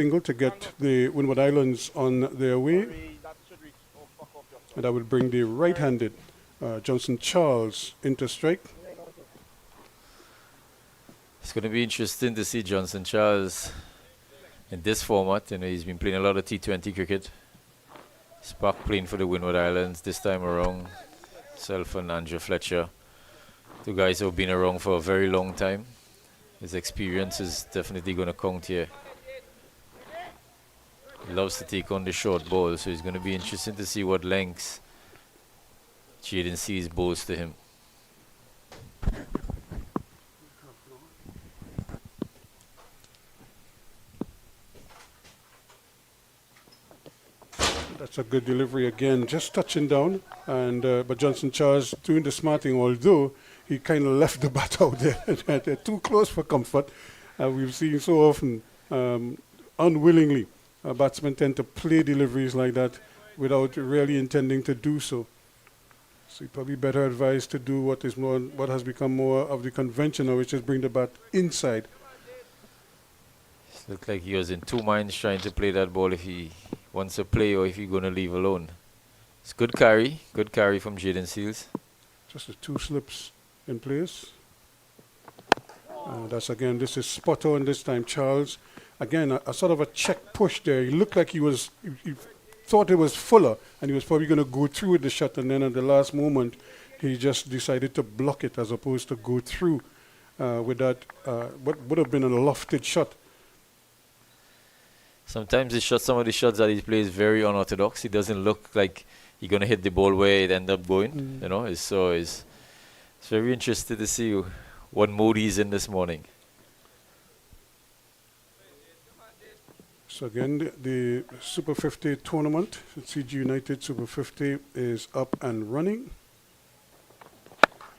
single to get the Windward Islands on their way. And that would bring the right-handed Johnson Charles into strike. It's going to be interesting to see Johnson Charles in this format. You know, he's been playing a lot of T20 cricket. He's back playing for the Windward Islands this time around. Self and Andrew Fletcher, two guys who have been around for a very long time. His experience is definitely going to count here. He loves to take on the short ball, so it's going to be interesting to see what lengths Jaden Seals bowls to him. That's a good delivery again, just touching down. And but Johnson Charles doing the smart thing, although he kind of left the bat out there. They're too close for comfort. We've seen so often, unwillingly, batsmen tend to play deliveries like that without really intending to do so. So you're probably better advised to do what has become more of the conventional, which is bring the bat inside. It looked like he was in two minds trying to play that ball if he wants to play or if he's going to leave alone. It's good carry from Jaden Seals. Just the two slips in place. This is spot on this time, Charles. Again, a sort of a check push there. He looked like he thought it was fuller, and he was probably going to go through with the shot, and then at the last moment, he just decided to block it as opposed to go through with that, what would have been a lofted shot. Sometimes some of the shots that he plays very unorthodox. He doesn't look like he's going to hit the ball where it ends up going. You know, it's very interesting to see what mood he's in this morning. So again, the Super 50 tournament, CG United Super 50 is up and running.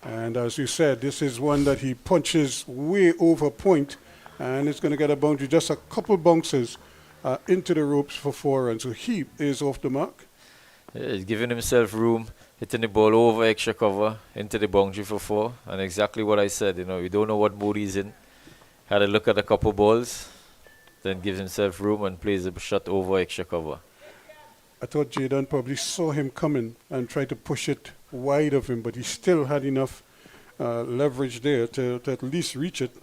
And as you said, this is one that he punches way over point, and it's going to get a boundary, just a couple bounces into the ropes for 4 runs. So he is off the mark. Yeah, he's giving himself room, hitting the ball over extra cover into the boundary for 4. And exactly what I said, you know, we don't know what mood he's in. Had a look at a couple balls, then gives himself room and plays a shot over extra cover. I thought Jaden probably saw him coming and tried to push it wide of him, but he still had enough leverage there to at least reach it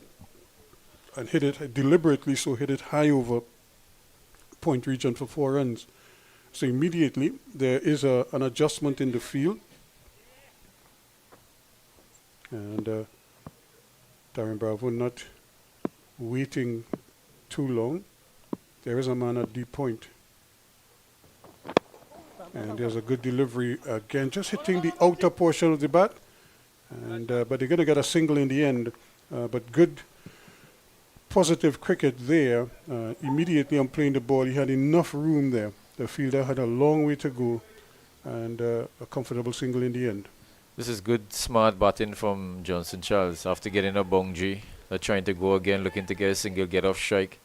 and hit it deliberately, so hit it high over point region for 4 runs. So immediately there is an adjustment in the field, and Darren Bravo not waiting too long. There is a man at deep point, and there's a good delivery again, just hitting the outer portion of the bat, and but they're going to get a single in the end. But good positive cricket there. Immediately on playing the ball, he had enough room there. The fielder had a long way to go, and a comfortable single in the end. This is good, smart batting from Johnson Charles after getting a boundary. They're trying to go again, looking to get a single, get off strike.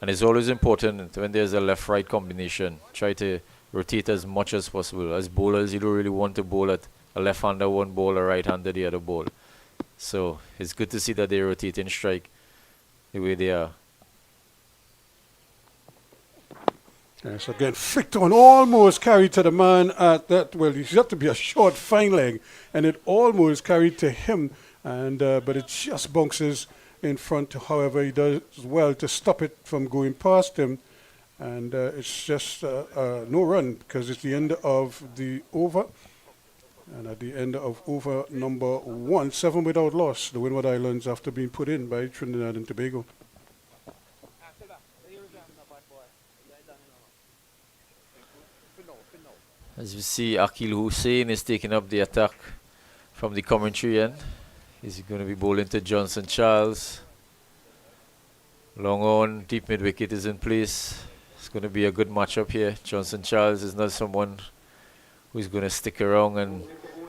And it's always important when there's a left-right combination, try to rotate as much as possible. As bowlers, you don't really want to bowl at a left-hander one ball, a right-hander the other ball. So it's good to see that they rotate in strike the way they are. Yes, again, flicked on, almost carried to the man at that. Well, he had to be a short, fine leg, and it almost carried to him, and but it just bounces in front. However, he does well to stop it from going past him, and it's just no run because it's the end of the over. And at the end of over number 1, 7 without loss, the Windward Islands after being put in by Trinidad and Tobago. As we see, Akil Hussain is taking up the attack from the commentary end. He's going to be bowling to Johnson Charles. Long on, deep mid wicket is in place. It's going to be a good matchup here. Johnson Charles is not someone who's going to stick around and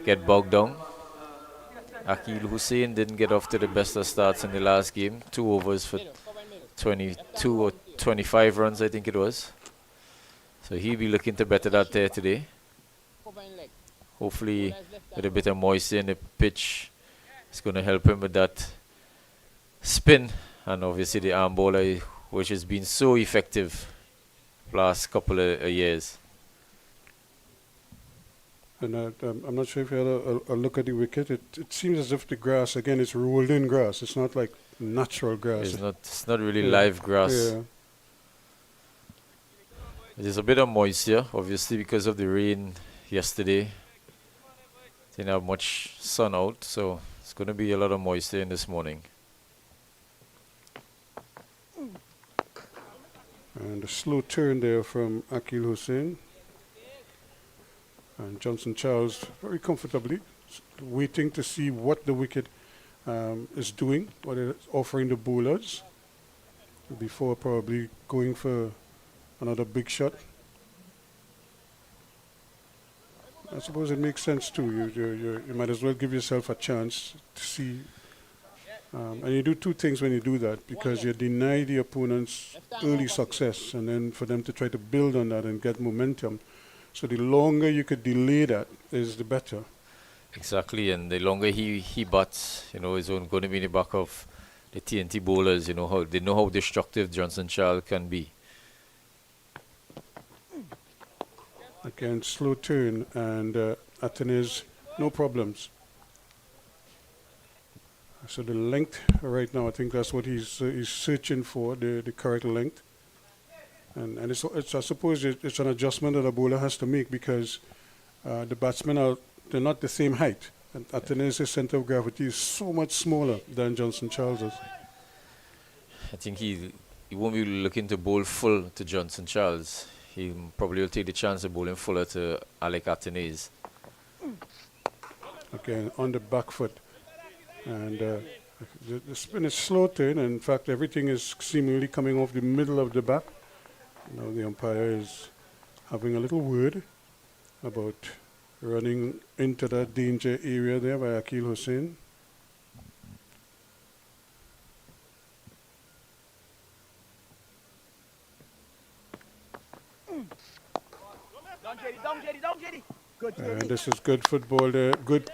get bogged down. Akil Hussain didn't get off to the best of starts in the last game. 2 overs for 22 or 25 runs, I think it was. So he'll be looking to better that there today. Hopefully with a bit of moisture in the pitch, it's going to help him with that spin. And obviously the arm bowler which has been so effective last couple of years. And I'm not sure if you had a look at the wicket. It seems as if the grass, again, it's rolled in grass. It's not like natural grass. It's not really live grass. Yeah. There's a bit of moisture, obviously, because of the rain yesterday. Didn't have much sun out, so it's going to be a lot of moisture in this morning. And a slow turn there from Akil Hussain. And Johnson Charles very comfortably waiting to see what the wicket is doing, what it's offering the bowlers before probably going for another big shot. I suppose it makes sense too. You might as well give yourself a chance to see. And you do two things when you do that, because you deny the opponents early success, and then for them to try to build on that and get momentum. So the longer you could delay that is the better. Exactly, and the longer he bats, is going to be in the back of the TNT bowlers. They know how destructive Johnson Charles can be. Again, slow turn, and Atenes, no problems. So the length right now, I think that's what he's searching for, the correct length. And it's I suppose it's an adjustment that a bowler has to make, because the batsmen they're not the same height. And Atenes' center of gravity is so much smaller than Johnson Charles's. I think he won't be looking to bowl full to Johnson Charles. He probably will take the chance of bowling fuller to Alec Atenes. Again, on the back foot. And the spin is slow turn. In fact, everything is seemingly coming off the middle of the bat. Now the umpire is having a little word about running into that danger area there by Akil Hussain. And this is good football there. Good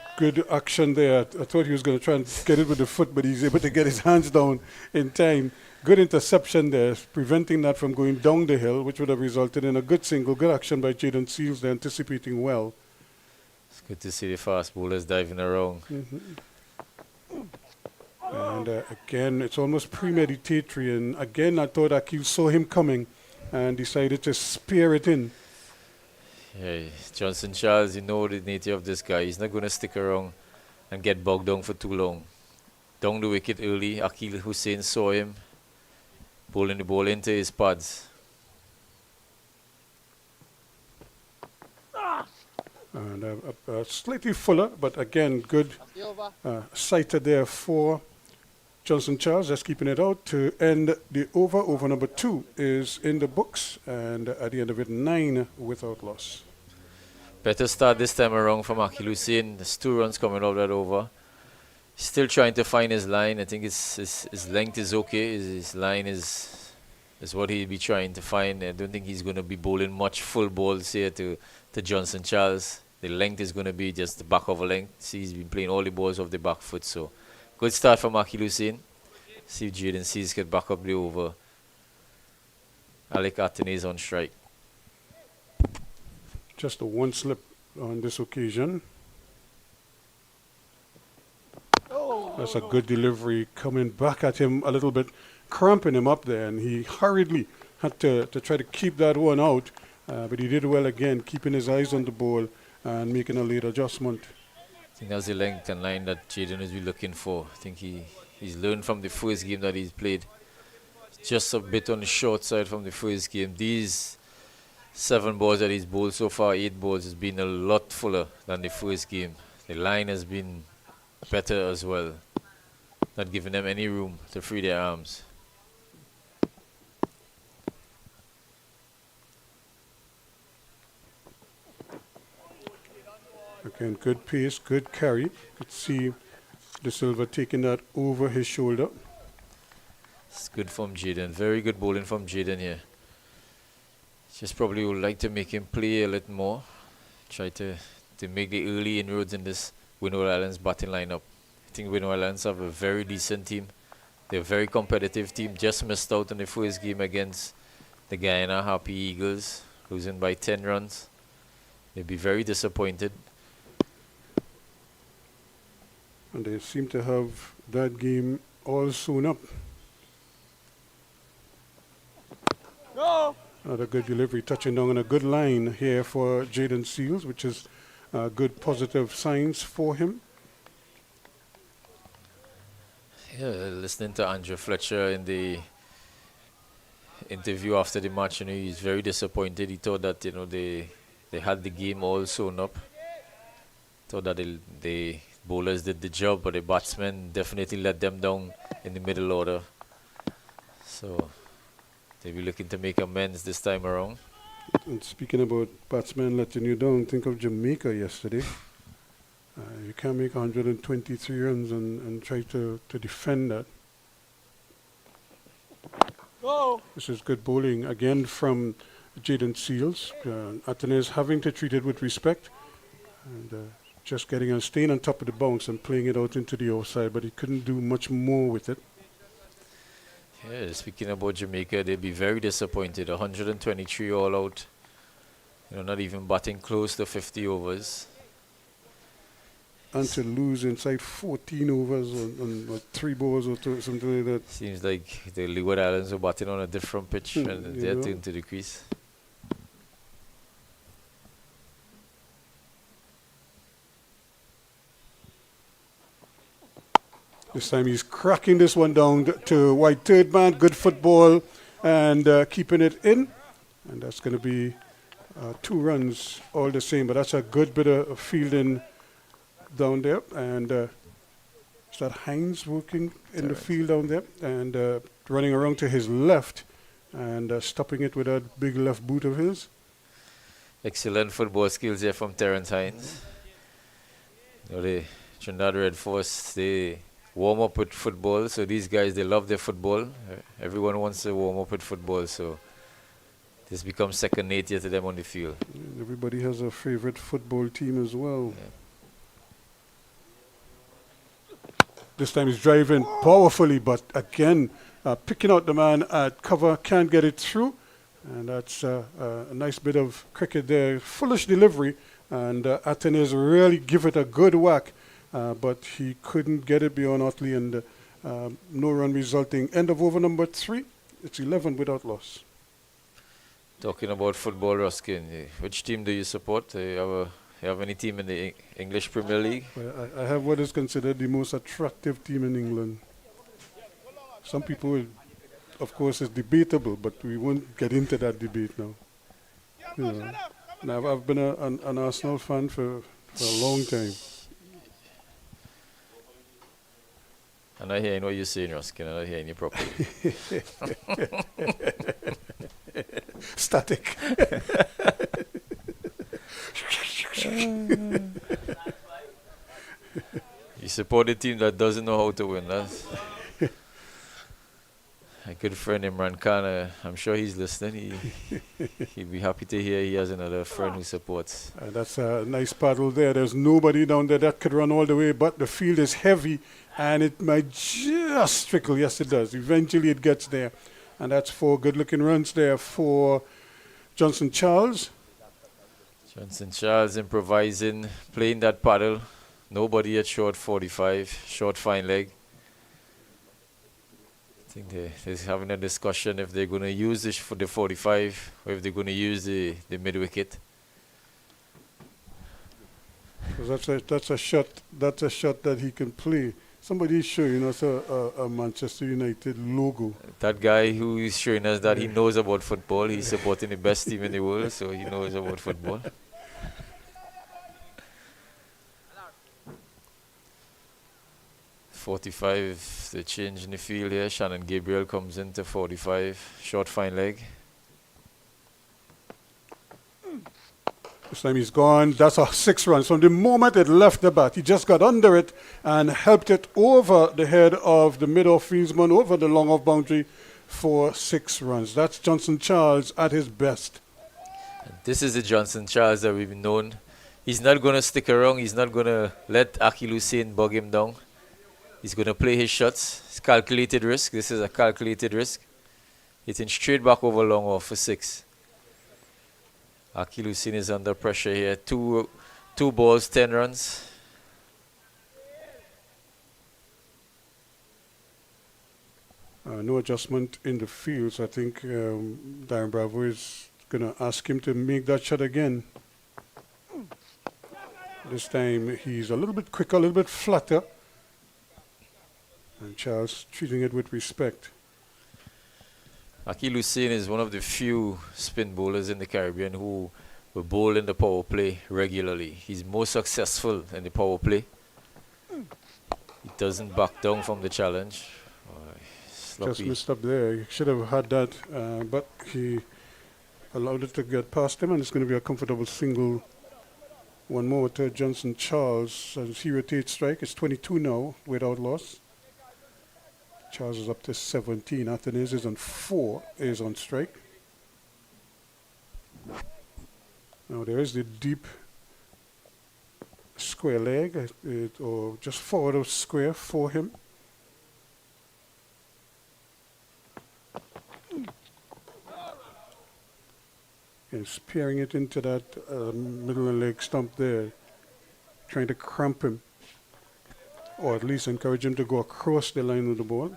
action there. I thought he was going to try and get it with the foot, but he's able to get his hands down in time. Good interception there, preventing that from going down the hill, which would have resulted in a good single. Good action by Jaden Seals there, anticipating well. It's good to see the fast bowlers diving around. And again, it's almost premeditatory. And again, I thought Akil saw him coming and decided to spear it in. Yeah, Johnson Charles, the nature of this guy. He's not going to stick around and get bogged down for too long. Down the wicket early, Akil Hussain saw him, bowling the ball into his pads. And slightly fuller, but again, good sighted there for Johnson Charles. Just keeping it out to end the over. Over number 2 is in the books, and at the end of it, 9 without loss. Better start this time around from Akil Hussain. There's 2 runs coming out of that over. Still trying to find his line. I think his length is okay. His line is what he'll be trying to find. I don't think he's going to be bowling much full balls here to Johnson Charles. The length is going to be just the back of a length. See, he's been playing all the balls off the back foot. So, good start from Akil Hussain. See if Jaden Seals can back up the over. Alec Atenes on strike. Just a one slip on this occasion. That's a good delivery, coming back at him a little bit, cramping him up there, and he hurriedly had to try to keep that one out, but he did well again, keeping his eyes on the ball and making a late adjustment. I think that's the length and line that Jaden is looking for. I think he's learned from the first game that he's played. Just a bit on the short side from the first game. These 7 balls that he's bowled so far, 8 balls, has been a lot fuller than the first game. The line has been better as well, not giving them any room to free their arms. Again, good pace, good carry. You could see De Silva taking that over his shoulder. It's good from Jaden. Very good bowling from Jaden here. Just probably would like to make him play a little more. Try to make the early inroads in this Windward Islands batting lineup. I think Windward Islands have a very decent team. They're a very competitive team. Just missed out on the first game against the Guyana Happy Eagles, losing by 10 runs. They'll be very disappointed. And they seem to have that game all sewn up. No. Another good delivery, touching down on a good line here for Jaden Seals, which is good positive signs for him. Yeah, listening to Andrew Fletcher in the interview after the match, he's very disappointed. He thought that they had the game all sewn up. Thought that the bowlers did the job, but the batsmen definitely let them down in the middle order. So they'll be looking to make amends this time around. And speaking about batsmen letting you down, think of Jamaica yesterday. You can't make 123 runs and try to defend that. No. This is good bowling again from Jaden Seals. Atenes having to treat it with respect and just getting and staying on top of the bounce and playing it out into the offside, but he couldn't do much more with it. Yeah, speaking about Jamaica, they'll be very disappointed. 123 all out. Not even batting close to 50 overs. And to lose inside 14 overs on 3 balls or something like that. Seems like the Leeward Islands are batting on a different pitch and they're turning to the crease. This time he's cracking this one down to wide third man. Good football and keeping it in. And that's going to be 2 runs all the same. But that's a good bit of fielding down there. And is that Hines working in the field down there? And running around to his left and stopping it with that big left boot of his. Excellent football skills here from Terrence Hines. The Trinidad Red Force, they warm up with football. So these guys, they love their football. Everyone wants to warm up with football. So this becomes second nature to them on the field. Everybody has a favorite football team as well. Yeah. This time he's driving powerfully, but again, picking out the man at cover, can't get it through. And that's a nice bit of cricket there. Foolish delivery, and Atenes really give it a good whack, but he couldn't get it beyond Otley, and no run resulting. End of over number 3. It's 11 without loss. Talking about football, Ruskin, which team do you support? You have any team in the English Premier League? Well, I have what is considered the most attractive team in England. Some people will, of course, it's debatable, but we won't get into that debate now. I've been an Arsenal fan for a long time. I'm not hearing what you're saying, Ruskin. I'm not hearing you properly. Static. You support a team that doesn't know how to win. That's a good friend, Imran Khan. I'm sure he's listening. He'd be happy to hear he has another friend who supports. That's a nice paddle there. There's nobody down there that could run all the way, but the field is heavy and it might just trickle. Yes, it does. Eventually it gets there. And that's 4 good-looking runs there for Johnson Charles. Johnson Charles improvising, playing that paddle. Nobody at short 45, short fine leg. I think they're having a discussion if they're going to use this for the 45 or if they're going to use the mid-wicket. That's a shot that he can play. Somebody's showing us a Manchester United logo. That guy who is showing us that he knows about football, he's supporting the best team in the world, so he knows about football. .45, the change in the field here. Shannon Gabriel comes into 45, short fine leg. This time he's gone. That's a 6 runs. From the moment it left the bat, he just got under it and helped it over the head of the mid-off fieldsman, over the long-off boundary for 6 runs. That's Johnson Charles at his best. This is the Johnson Charles that we've known. He's not going to stick around. He's not going to let Akil Hussain bog him down. He's going to play his shots. It's calculated risk. This is a calculated risk. Hitting straight back over long off for 6. Akil Hussein is under pressure here. Two balls, 10 runs. No adjustment in the field, so I think Darren Bravo is going to ask him to make that shot again. This time he's a little bit quicker, a little bit flatter. And Charles treating it with respect. Akil Hussein is one of the few spin bowlers in the Caribbean who will bowl in the power play regularly. He's most successful in the power play. He doesn't back down from the challenge. Just missed up there. He should have had that, but he allowed it to get past him, and it's going to be a comfortable single. One more to Johnson Charles as he rotates strike. It's 22 now without loss. Charles is up to 17. Athanaze is on 4, is on strike. Now there is the deep square leg, or just forward of square for him. And spearing it into that middle and leg stump there, trying to cramp him, or at least encourage him to go across the line of the ball.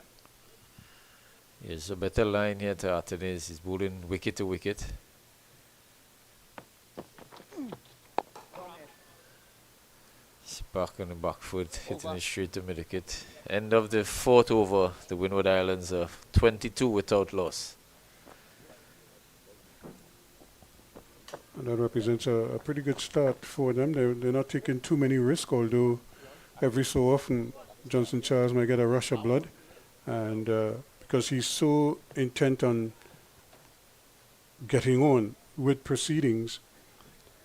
There's a better line here to Athanaze. He's bowling wicket to wicket. He's back on the back foot, hitting it straight to mid-wicket. End of the 4th over. The Windward Islands are 22 without loss. And that represents a pretty good start for them. They're not taking too many risks, although every so often Johnson Charles might get a rush of blood. And because he's so intent on getting on with proceedings,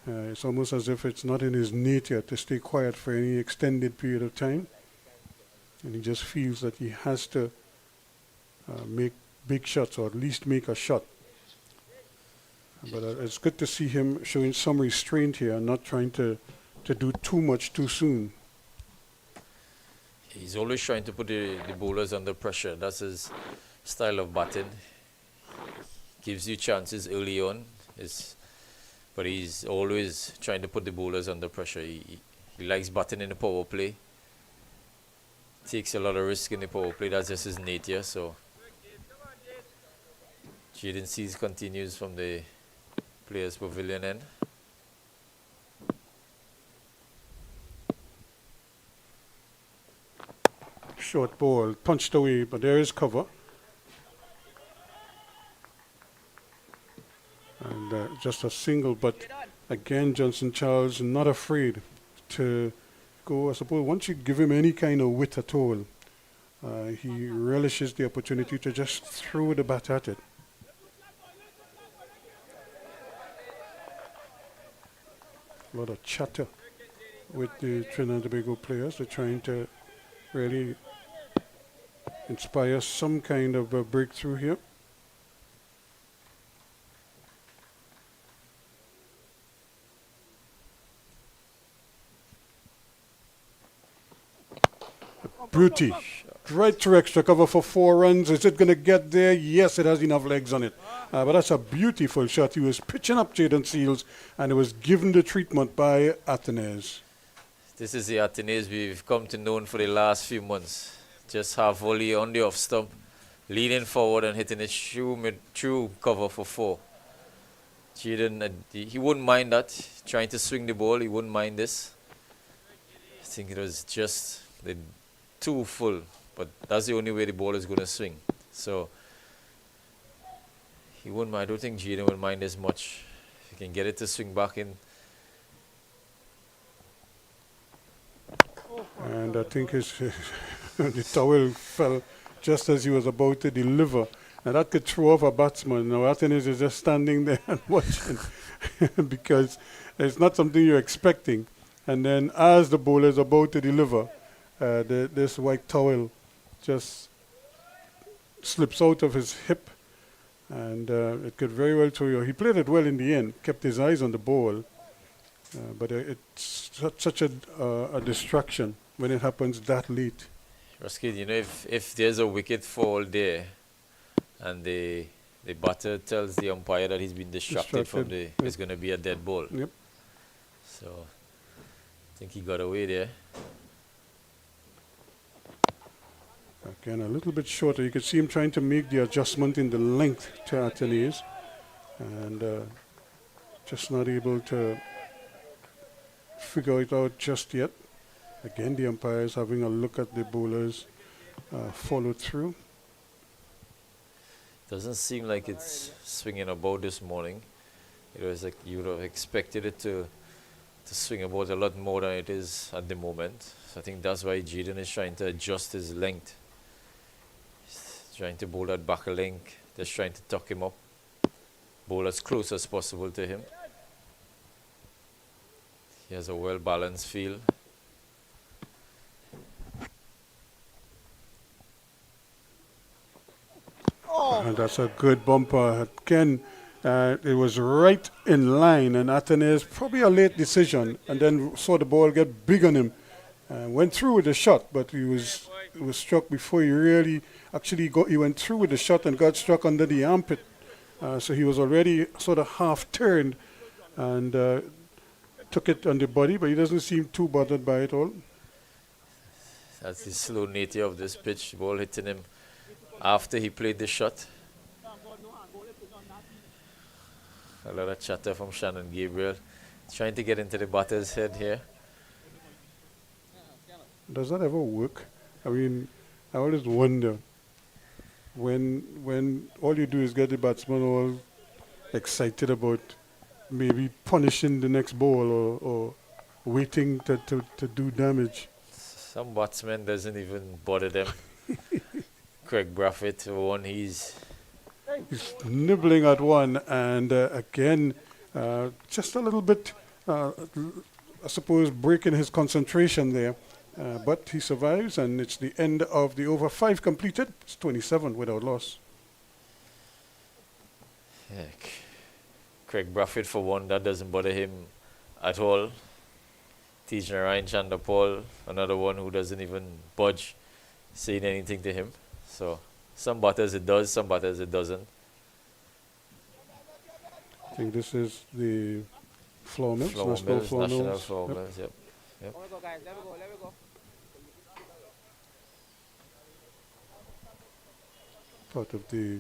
it's almost as if it's not in his nature to stay quiet for any extended period of time. And he just feels that he has to make big shots, or at least make a shot. But it's good to see him showing some restraint here and not trying to do too much too soon. He's always trying to put the bowlers under pressure. That's his style of batting. Gives you chances early on, but he's always trying to put the bowlers under pressure. He likes batting in the power play. Takes a lot of risk in the power play. That's just his nature. So Jaden Seas continues from the Players Pavilion end. Short ball, punched away, but there is cover. And just a single, but again, Johnson Charles not afraid to go. I suppose once you give him any kind of wit at all, he relishes the opportunity to just throw the bat at it. A lot of chatter with the Trinidad Tobago players. They're trying to really inspire some kind of a breakthrough here. Beauty. Right to extra cover for 4 runs. Is it going to get there? Yes, it has enough legs on it. But that's a beautiful shot. He was pitching up Jaden Seals, and it was given the treatment by Athanaze. This is the Athanaze we've come to know for the last few months. Just half volley on the off stump, leaning forward and hitting it through cover for 4. Jaden, he wouldn't mind that. Trying to swing the ball, he wouldn't mind this. I think it was just too full. But that's the only way the ball is going to swing. So he wouldn't mind. I don't think Jaden will mind as much. If he can get it to swing back in. And I think the towel fell just as he was about to deliver. Now that could throw off a batsman. Now Athanaze is just standing there and watching because it's not something you're expecting. And then as the bowler is about to deliver, this white towel just slips out of his hip, and it could very well throw you. He played it well in the end, kept his eyes on the ball, but it's such a distraction when it happens that late. Ruskin, you know, if there's a wicket fall there and the batter tells the umpire that he's been distracted from Distracted, it's going to be a dead ball. Yep. So I think he got away there. Again, a little bit shorter. You could see him trying to make the adjustment in the length to Atenes, and just not able to figure it out just yet. Again, the umpire is having a look at the bowlers follow through. Doesn't seem like it's swinging about this morning. It was like you would have expected it to swing about a lot more than it is at the moment. So I think that's why Jaden is trying to adjust his length. He's trying to bowl that back a link, just trying to tuck him up, bowl as close as possible to him. He has a well-balanced field. And that's a good bumper. Again, it was right in line, and Atenes, probably a late decision, and then saw the ball get big on him. Went through with the shot, but he was struck before he really actually got. He went through with the shot and got struck under the armpit. So he was already sort of half turned and took it on the body, but he doesn't seem too bothered by it all. That's the slow nature of this pitch. The ball hitting him after he played the shot. A lot of chatter from Shannon Gabriel. Trying to get into the batter's head here. Does that ever work? I mean, I always wonder when all you do is get the batsman all excited about maybe punishing the next ball or waiting to do damage. Some batsmen doesn't even bother them. Craig Braffett, one he's nibbling at one, and again, just a little bit, I suppose, breaking his concentration there. But he survives, and it's the end of the over. 5 completed. It's 27 without loss. Yeah, Craig Braffett, for one, that doesn't bother him at all. Tijnarayan Chandapal, another one who doesn't even budge saying anything to him. So some batters it does, some batters it doesn't. I think this is the floor mills, Flower national Mills, floor National mills. Flower Yep. Mills, yep. Let me go, guys. Let me go. Let me go. Part of the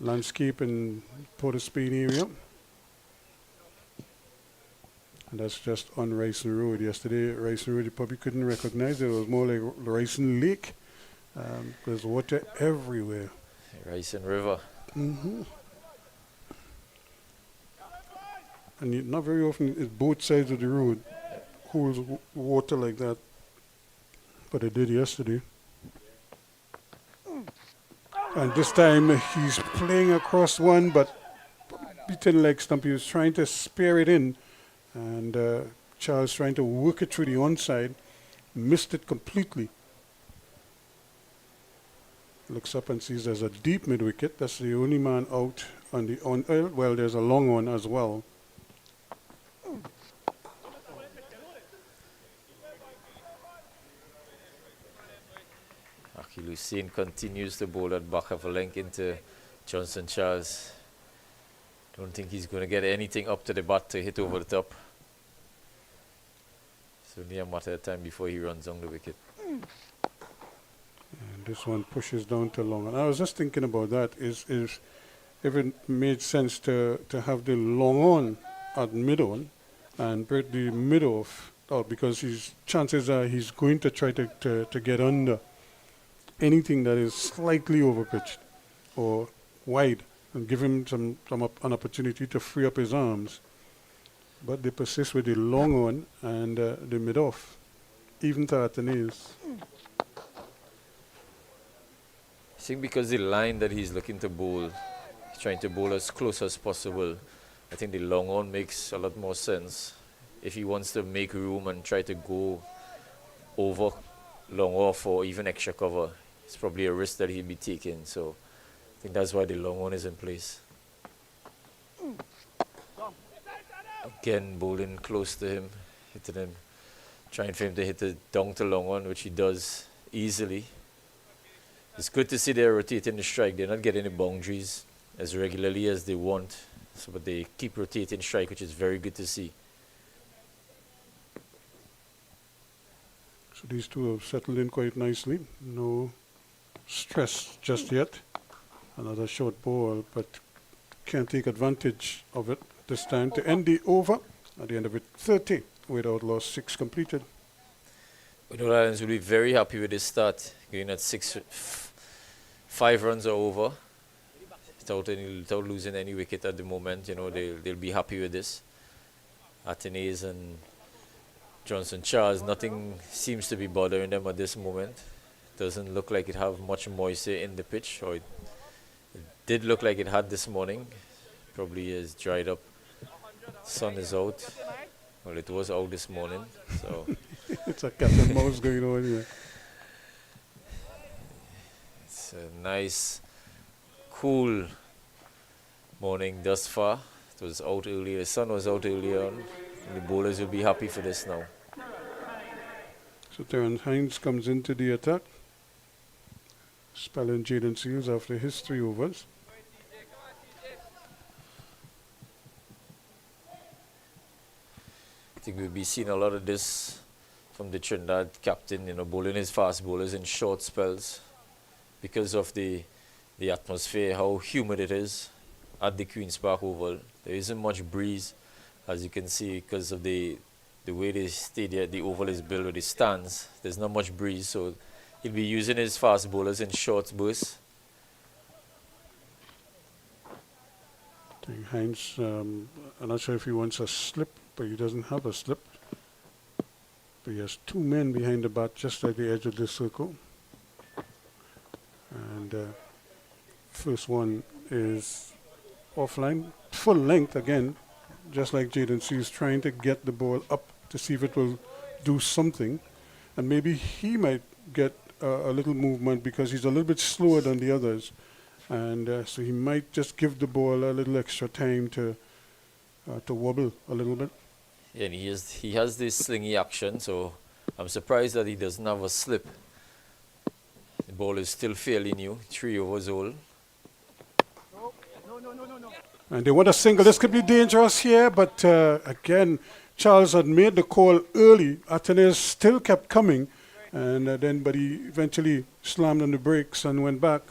landscape in Port of Spain area. And that's just on Ricin Road. Yesterday, Ricin Road, you probably couldn't recognize it. It was more like Ricin Lake. There's water everywhere. Ricin River. Mm-hmm. And not very often is both sides of the road holds water like that. But it did yesterday. And this time he's playing across one, but beaten leg stump. He was trying to spear it in. And Charles trying to work it through the onside. Missed it completely. Looks up and sees there's a deep mid wicket. That's the only man out on the well, there's a long one as well. Akil Hussain continues to bowl that back of a length into Johnson Charles. Don't think he's going to get anything up to the bat to hit over the top. It's only a matter of time before he runs on the wicket. And this one pushes down to long. And I was just thinking about that. Is if it made sense to have the long on at mid on and break the mid off out, because his chances are he's going to try to get under anything that is slightly overpitched or wide and give him an opportunity to free up his arms. But they persist with the long on and the mid off, even to Atenes. I think because the line that he's looking to bowl, he's trying to bowl as close as possible. I think the long on makes a lot more sense. If he wants to make room and try to go over long off or even extra cover, it's probably a risk that he'll be taking. So I think that's why the long on is in place. Again, bowling close to him, hitting him, trying for him to hit the down to long on, which he does easily. It's good to see they're rotating the strike. They're not getting the boundaries as regularly as they want, so, but they keep rotating strike, which is very good to see. So these two have settled in quite nicely. No stress just yet. Another short ball, but can't take advantage of it this time to end the over. At the end of it, 30 without loss, 6 completed. Window Islands will be very happy with this start, going at 5 runs or over, without losing any wicket at the moment. You know, they'll be happy with this. Atenes and Johnson Charles, nothing seems to be bothering them at this moment. Doesn't look like it have much moisture in the pitch, or it did look like it had this morning. Probably is dried up. Sun is out. Well, it was out this morning, so It's a cat and mouse going on here. it's a nice, cool morning thus far. It was out earlier. The sun was out earlier on. And the bowlers will be happy for this now. So Terence Hines comes into the attack, spelling Jaden Seals after his 3 overs. I think we'll be seeing a lot of this from the Trinidad captain, you know, bowling his fast bowlers in short spells because of the atmosphere, how humid it is at the Queen's Park Oval. There isn't much breeze, as you can see, because of the way the oval is built with the stands. There's not much breeze, so he'll be using his fast bowlers in short bursts. I think Hines, I'm not sure if he wants a slip, but he doesn't have a slip. But he has 2 men behind the bat just at the edge of the circle. And first one is offline, full length again, just like Jaden Seals trying to get the ball up to see if it will do something. And maybe he might get a little movement because he's a little bit slower than the others. And so he might just give the ball a little extra time to wobble a little bit. Yeah, and he has this slingy action, so I'm surprised that he doesn't have a slip. The ball is still fairly new, 3 overs old. And they want a single. This could be dangerous here, but again, Charles had made the call early. Atenes still kept coming, and but he eventually slammed on the brakes and went back.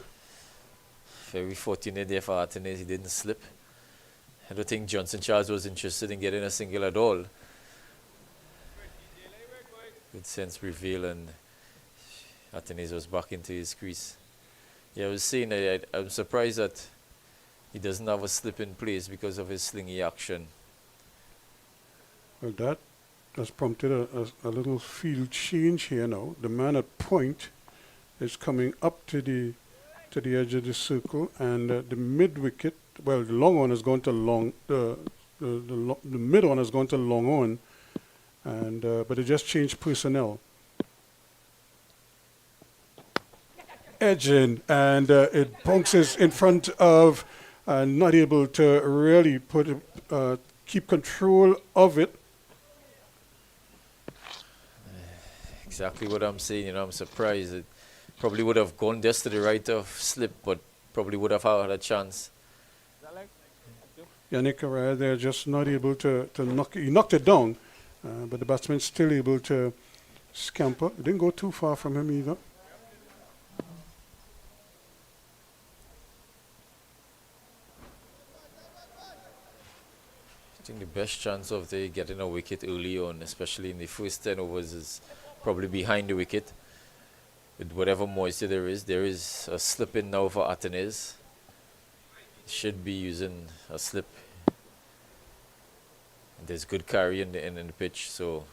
Very fortunate there for Atenes, he didn't slip. I don't think Johnson Charles was interested in getting a single at all. Good sense prevailed, and Atenes was back into his crease. Yeah, I was saying that I'm surprised that he doesn't have a slip in place because of his slingy action. Well, that has prompted a little field change here now. The man at point is coming up to the edge of the circle, and the mid wicket, well, the long on has gone to long, the mid on has gone to long on, and but it just changed personnel. Edge in, and it bounces in front of, not able to really keep control of it. Exactly what I'm saying, you know, I'm surprised. It probably would have gone just to the right of slip, but probably would have had a chance. Yannick Araya there just not able to knock it. He knocked it down, but the batsman still able to scamper. It didn't go too far from him either. I think the best chance of they getting a wicket early on, especially in the first 10 overs, is probably behind the wicket. With whatever moisture there is a slip in now for Atenes. Should be using a slip. There's good carry in the pitch, so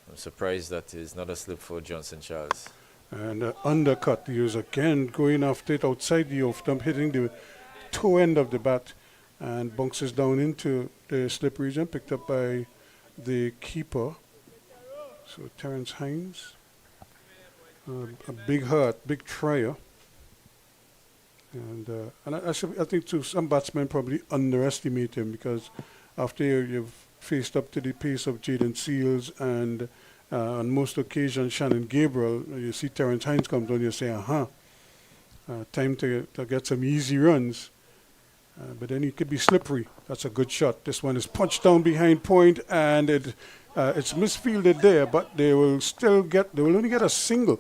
I'm surprised that it's not a slip for Johnson Charles. And undercut, he was again going after it outside the off stump, hitting the toe end of the bat, and bounces down into the slip region, picked up by the keeper. So Terence Hines, a big hurt, big trier. And I think too, some batsmen probably underestimate him, because after you've faced up to the pace of Jaden Seals and On most occasions, Shannon Gabriel, you see Terrence Hines come down, you say, time to get some easy runs. But then he could be slippery. That's a good shot. This one is punched down behind point, and it's misfielded there, but they will only get a single.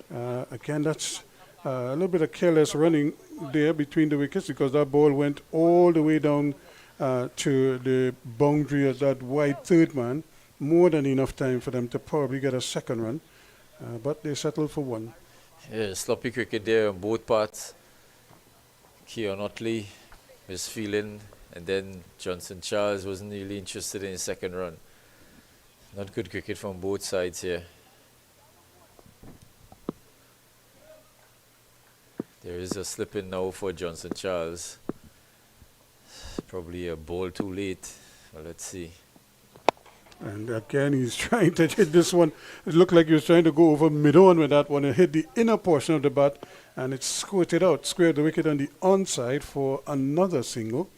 Again, that's a little bit of careless running there between the wickets, because that ball went all the way down to the boundary of that wide third man. More than enough time for them to probably get a second run, but they settled for one. Yeah, sloppy cricket there on both parts. Keon Otley misfeeling, and then Johnson Charles wasn't really interested in his second run. Not good cricket from both sides here. There is a slip in now for Johnson Charles. Probably a ball too late. Well, let's see. And again, he's trying to hit this one. It looked like he was trying to go over mid-on with that one and hit the inner portion of the bat, and it squirted out, squared the wicket on the onside for another single.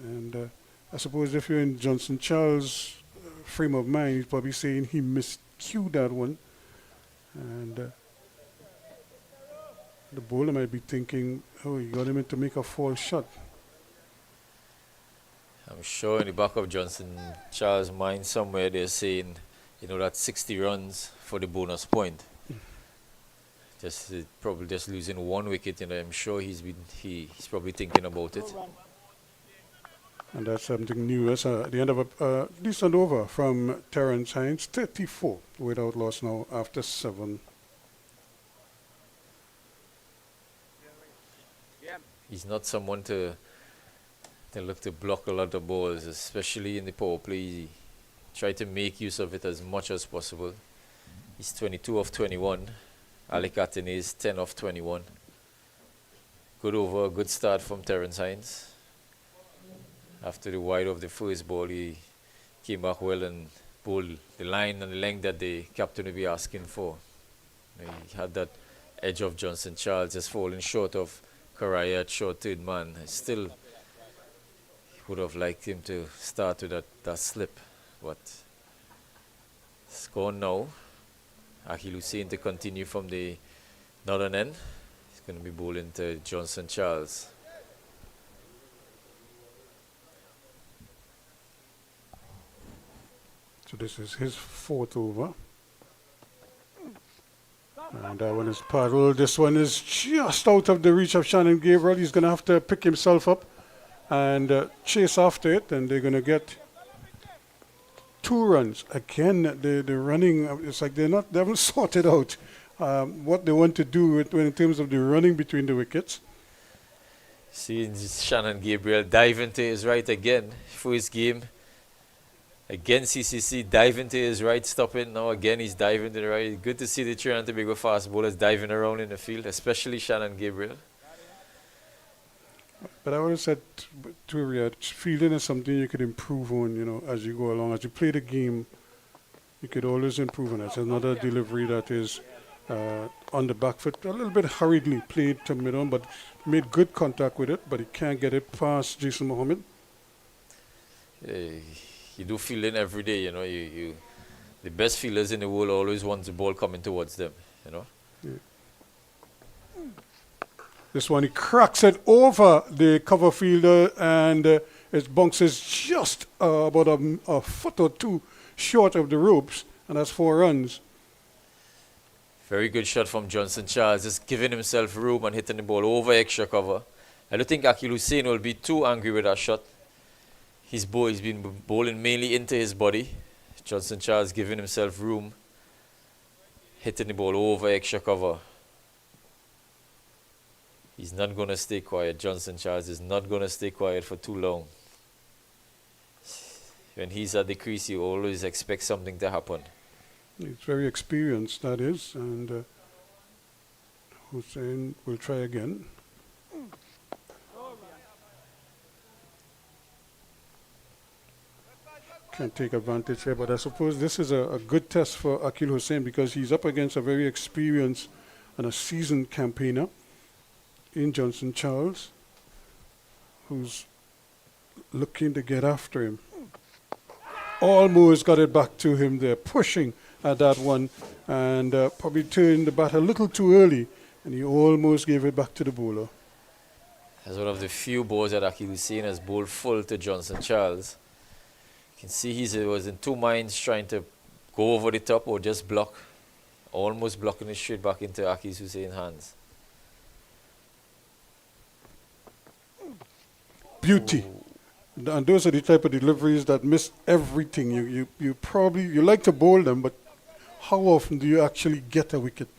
And I suppose if you're in Johnson Charles' frame of mind, he's probably saying he miscued that one. And the bowler might be thinking, oh, he got him in to make a false shot. I'm sure in the back of Johnson Charles' mind somewhere they're saying, that's 60 runs for the bonus point. Probably just losing one wicket. I'm sure he's probably thinking about it. And that's something new. That's the end of a decent over from Terrence Hines, 34 without loss now after 7. He's not someone to look to block a lot of balls, especially in the power play. He try to make use of it as much as possible. He's 22 of 21. Alec Atene is 10 of 21. Good over, good start from Terrence Hines. After the wide of the first ball, he came back well and bowled the line and the length that the captain would be asking for. He had that edge of Johnson Charles, just falling short of Correa at short third man. I still would have liked him to start with that slip, but it's gone now. Akil Hussain to continue from the northern end. He's going to be bowling to Johnson Charles. So this is his 4th over. And that one is paddled. This one is just out of the reach of Shannon Gabriel. He's going to have to pick himself up and chase after it, and they're going to get 2 runs. Again, the running, it's like they haven't sorted out what they want to do in terms of the running between the wickets. Seeing Shannon Gabriel dive into his right again for his game. Again, CCC dive into his right, stopping. Now again, he's diving to the right. Good to see the Trinidad Tobago fast bowlers diving around in the field, especially Shannon Gabriel. But I would have said to Riyadh, fielding is something you could improve on, as you go along. As you play the game, you could always improve on it. It's another delivery that is on the back foot, a little bit hurriedly played to mid-on, but made good contact with it, but he can't get it past Jason Mohammed. You do fielding every day, you the best fielders in the world always want the ball coming towards them, Yeah. This one, he cracks it over the cover fielder, and it bounces just about a foot or 2 short of the ropes, and that's 4 runs. Very good shot from Johnson Charles, just giving himself room and hitting the ball over extra cover. I don't think Akil Hussain will be too angry with that shot. He's been bowling mainly into his body. Johnson Charles giving himself room, hitting the ball over extra cover. He's not going to stay quiet. Johnson Charles is not going to stay quiet for too long. When he's at the crease, you always expect something to happen. He's very experienced, that is, and Hussain will try again. Can't take advantage here, but I suppose this is a good test for Akil Hussain, because he's up against a very experienced and a seasoned campaigner in Johnson Charles, who's looking to get after him. almost got it back to him there, pushing at that one, and probably turned the bat a little too early, and he almost gave it back to the bowler. As one of the few balls that Akil Hussein has bowled full to Johnson Charles. You can see he was in two minds trying to go over the top or just block, almost blocking it straight back into Akil Hussein's hands. Beauty. And those are the type of deliveries that miss everything. You like to bowl them, but how often do you actually get a wicket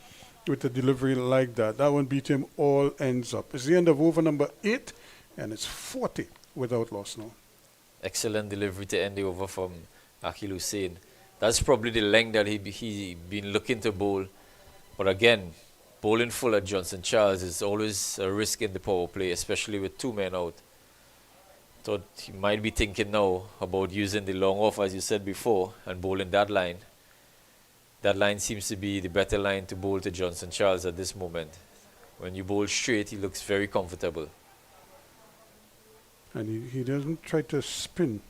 with a delivery like that? That one beat him all ends up. It's the end of over number 8, and it's 40 without loss now. Excellent delivery to end the over from Akil Hussein. That's probably the length that he been looking to bowl. But again, bowling full at Johnson Charles is always a risk in the power play, especially with 2 men out. Thought he might be thinking now about using the long off, as you said before, and bowling that line. That line seems to be the better line to bowl to Johnson Charles at this moment. When you bowl straight, he looks very comfortable. And he doesn't try to spin,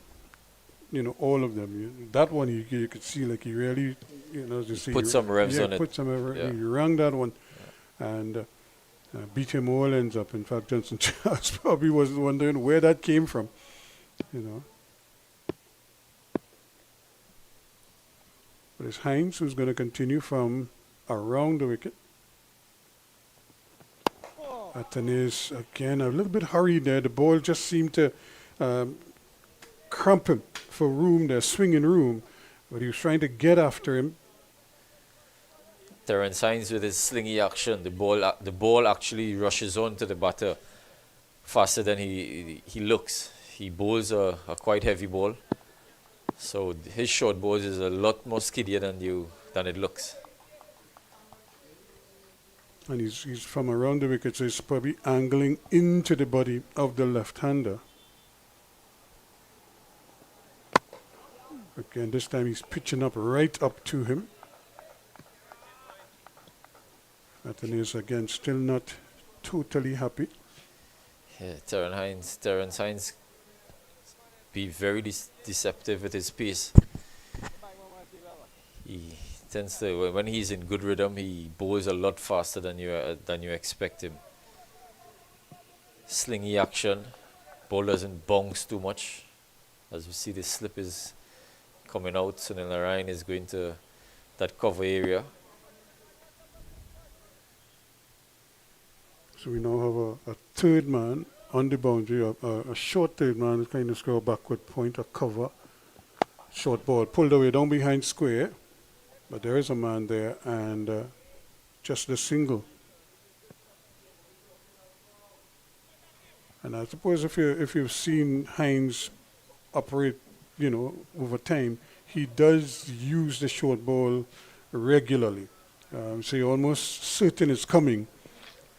all of them. That one you could see like he really, as you see. Put some revs on it. Put some revs. He rang that one, and beat him all ends up. In fact, Johnson Charles probably was wondering where that came from, But it's Hines who's going to continue from around the wicket. Atanes again a little bit hurried there. The ball just seemed to cramp him for room there, swinging room. But he was trying to get after him. Terence Hines with his slingy action, the ball actually rushes on to the batter faster than he looks. He bowls a quite heavy ball, so his short balls is a lot more skiddier than it looks. And he's from around the wicket, so he's probably angling into the body of the left-hander. Again, this time he's pitching up right up to him. Anthony again still not totally happy. Yeah, Terence Hines be very deceptive with his pace. He tends to, when he's in good rhythm, he bowls a lot faster than you expect him. Slingy action, ball doesn't bounce too much. As we see, the slip is coming out. Sunil Narayan is going to that cover area. So we now have a third man on the boundary, a short third man who's kind of score backward point, a cover. Short ball pulled away down behind square, but there is a man there, and just the single. And I suppose if you've seen Hines operate, over time, he does use the short ball regularly. So you're almost certain it's coming.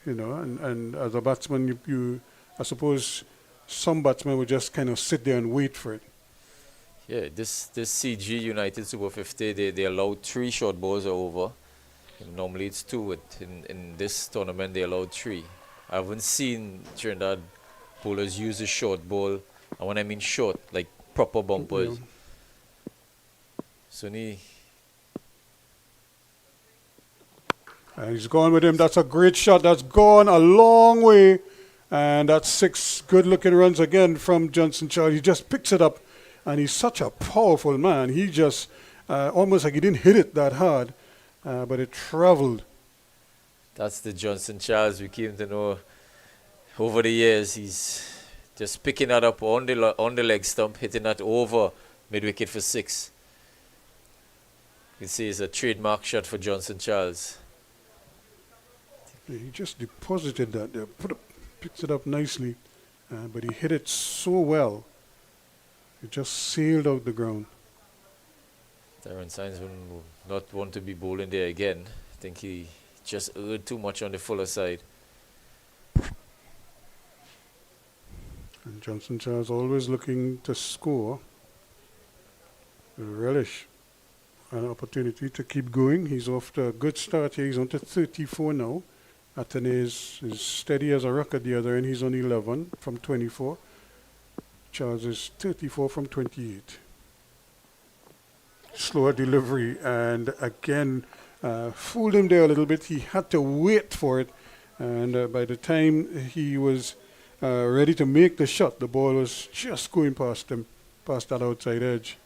And as a batsman, I suppose some batsmen would just kind of sit there and wait for it. Yeah, this CG United Super 50, they allowed 3 short balls over. Normally it's 2, but in this tournament they allowed 3. I haven't seen Trinidad bowlers use a short ball, and when I mean short, like proper bumpers. Sunny. He's gone with him. That's a great shot. That's gone a long way. And that's 6 good-looking runs again from Johnson Charles. He just picks it up, and he's such a powerful man. He just, almost like he didn't hit it that hard, but it traveled. That's the Johnson Charles we came to know over the years. He's just picking that up on the leg stump, hitting that over mid-wicket for 6. You can see it's a trademark shot for Johnson Charles. He just deposited that there, picks it up nicely, but he hit it so well. It just sailed out the ground. Terence Hines will not want to be bowling there again. I think he just erred too much on the fuller side. And Johnson Charles always looking to score. With relish an opportunity to keep going. He's off to a good start here. He's on to 34 now. Athanaze is steady as a rock at the other end. He's on 11 from 24. Charles is 34 from 28. slower delivery, and again fooled him there a little bit. He had to wait for it, and by the time he was ready to make the shot, the ball was just going past him, past that outside edge.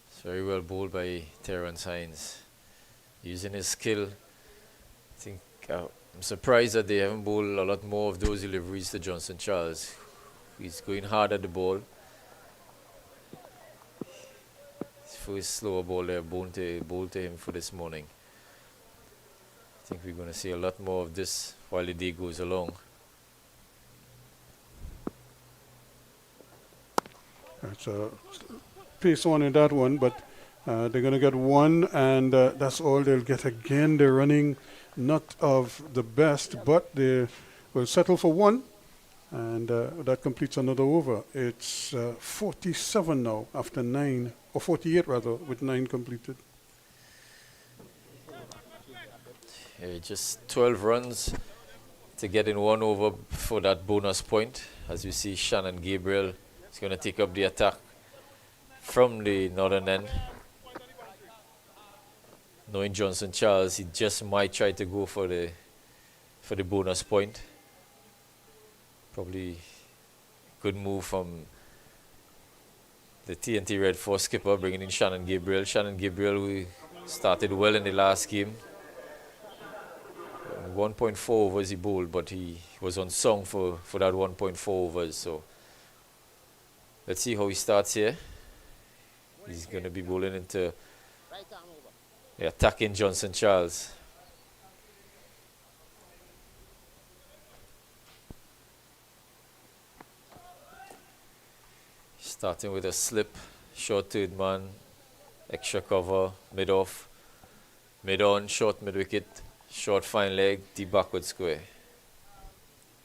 It's very well bowled by Terrence Hines. Using his skill. I think I'm surprised that they haven't bowled a lot more of those deliveries to Johnson Charles. He's going hard at the ball. His first slower ball there, bowled to him for this morning. I think we're going to see a lot more of this while the day goes along. That's a pace on in that one, but they're going to get one, and that's all they'll get. Again, they're running not of the best, but they will settle for one, and that completes another over. It's 47 now after 9, or 48 rather, with 9 completed. Just 12 runs to get in 1 over for that bonus point. As you see, Shannon Gabriel is going to take up the attack from the northern end. Knowing Johnson Charles, he just might try to go for the bonus point. Probably good move from the TNT Red Force skipper, bringing in Shannon Gabriel. Shannon Gabriel, who started well in the last game. 1.4 overs he bowled, but he was unsung for that 1.4 overs. So let's see how he starts here. He's going to be bowling into attacking Johnson Charles. Starting with a slip, short third man, extra cover, mid off, mid on, short mid wicket, short fine leg, deep backward square.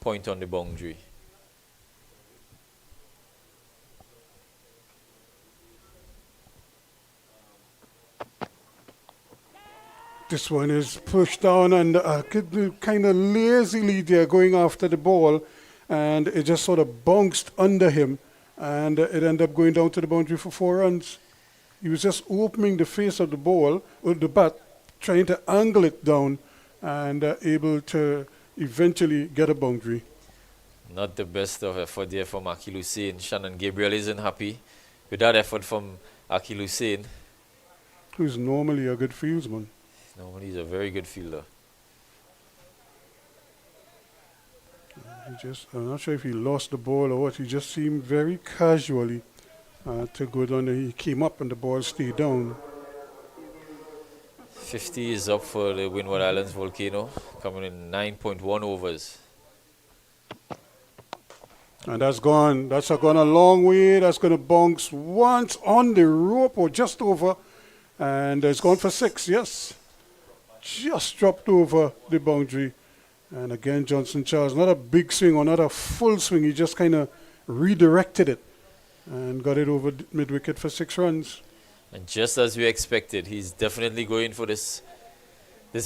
Point on the boundary. This one is pushed down, and kind of lazily they're going after the ball, and it just sort of bounced under him, and it ended up going down to the boundary for 4 runs. He was just opening the face of the ball, or the bat, trying to angle it down, and able to eventually get a boundary. Not the best of effort there from Akil Hussain. Shannon Gabriel isn't happy with that effort from Akil Hussain. Who's normally a good fieldsman. Normally he's a very good fielder. I'm not sure if he lost the ball or what. He just seemed very casually to go down there. He came up and the ball stayed down. 50 is up for the Windward Islands Volcano, coming in 9.1 overs. And that's gone a long way. That's going to bounce once on the rope or just over. And it's gone for 6, yes. Just dropped over the boundary. And again, Johnson Charles, not a big swing or not a full swing. He just kind of redirected it and got it over mid-wicket for 6 runs. And just as we expected, he's definitely going for this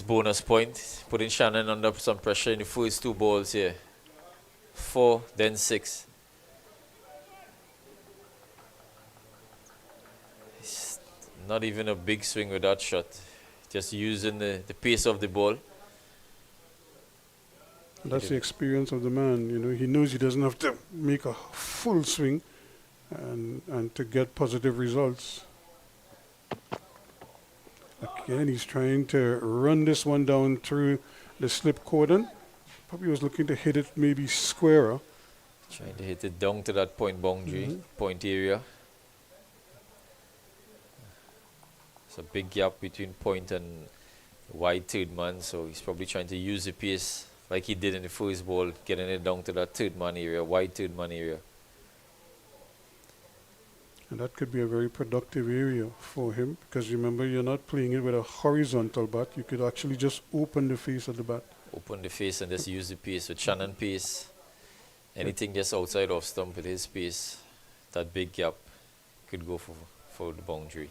bonus point, putting Shannon under some pressure in the first 2 balls here. 4, then 6. It's not even a big swing with that shot. Just using the pace of the ball. That's the experience of the man. You know, he knows he doesn't have to make a full swing and to get positive results. Again, he's trying to run this one down through the slip cordon. Probably was looking to hit it maybe squarer. Trying to hit it down to that point boundary, point area. It's a big gap between point and wide third man, so he's probably trying to use the pace like he did in the first ball, getting it down to that third man area, wide third man area. And that could be a very productive area for him, because remember, you're not playing it with a horizontal bat. You could actually just open the face of the bat. Open the face and just use the pace. With Shannon pace, anything just outside off stump with his pace, that big gap could go for the boundary.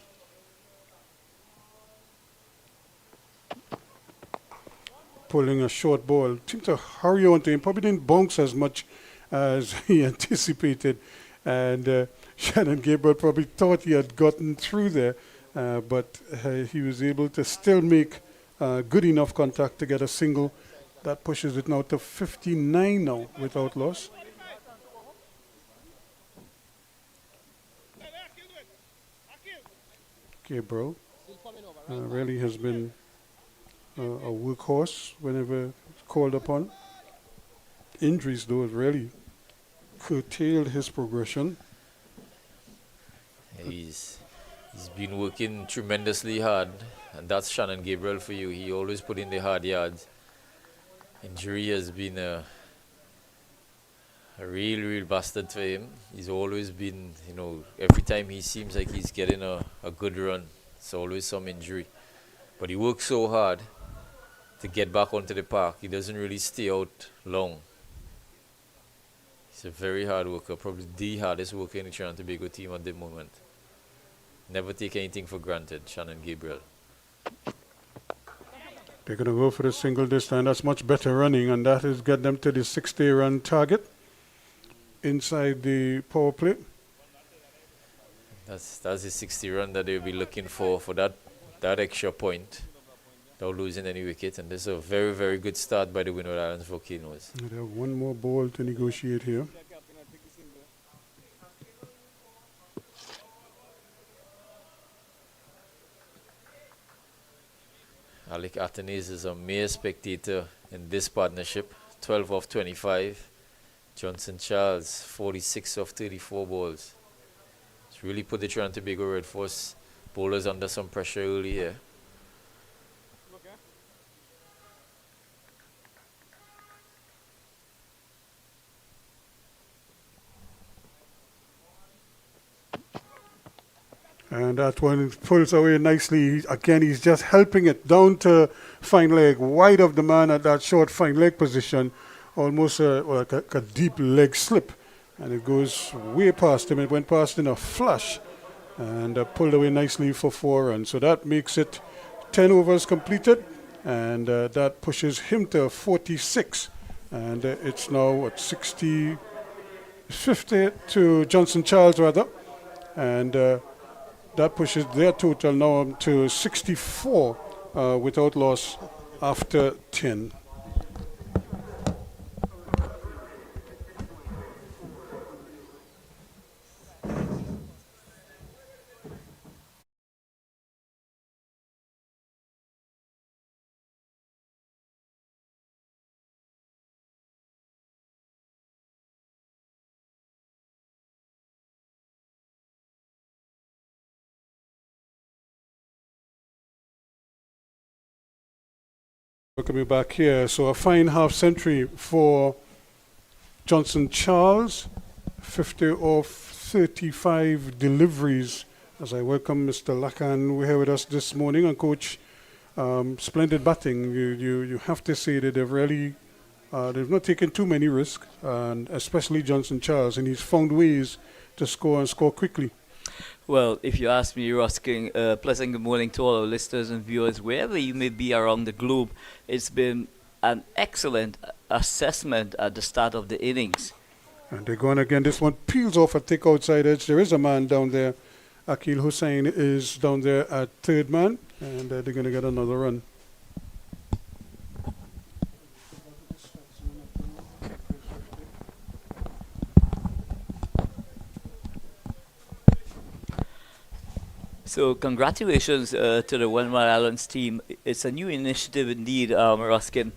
Pulling a short ball. Seemed to hurry onto him. Probably didn't bounce as much as he anticipated. And Shannon Gabriel probably thought he had gotten through there. but he was able to still make good enough contact to get a single. That pushes it now to 59 now without loss. Gabriel really has been a workhorse whenever called upon. Injuries, though, have really curtailed his progression. He's been working tremendously hard, and that's Shannon Gabriel for you. He always put in the hard yards. Injury has been a real bastard for him. He's always been, every time he seems like he's getting a good run, it's always some injury. But he works so hard to get back onto the park. He doesn't really stay out long. He's a very hard worker, probably the hardest worker in the Trinidad Tobago team at the moment. Never take anything for granted, Shannon Gabriel. They're going to go for the single this time. That's much better running, and that is get them to the 60-run target inside the power play. That's the 60 run that they'll be looking for that extra point without losing any wicket. And this is a very good start by the Windward Islands Volcanoes. They have one more ball to negotiate here. Alec Atenes is a mere spectator in this partnership. 12 off 25. Johnson Charles, 46 off 34 balls. It's really put the Trinidad Tobago Red Force bowlers under some pressure early here. And that one pulls away nicely. Again, he's just helping it down to fine leg, wide of the man at that short fine leg position. Almost like a deep leg slip. And it goes way past him. It went past in a flash. And pulled away nicely for 4 runs. So that makes it 10 overs completed. And that pushes him to 46. And it's now at 50 to Johnson Charles rather. And that pushes their total now up to 64 without loss after 10. Coming back here, so a fine half century for Johnson Charles, 50 off 35 deliveries. As I welcome Mr. Lacan here with us this morning, and Coach, splendid batting. You have to say that they've not taken too many risks, and especially Johnson Charles, and he's found ways to score and score quickly. Well, if you ask me, you're asking pleasant good morning to all our listeners and viewers, wherever you may be around the globe. It's been an excellent assessment at the start of the innings. And they're going again. This one peels off a thick outside edge. There is a man down there. Akil Hussain is down there at third man, and they're going to get another run. So congratulations to the Windward Islands team. It's a new initiative indeed, Ruskin.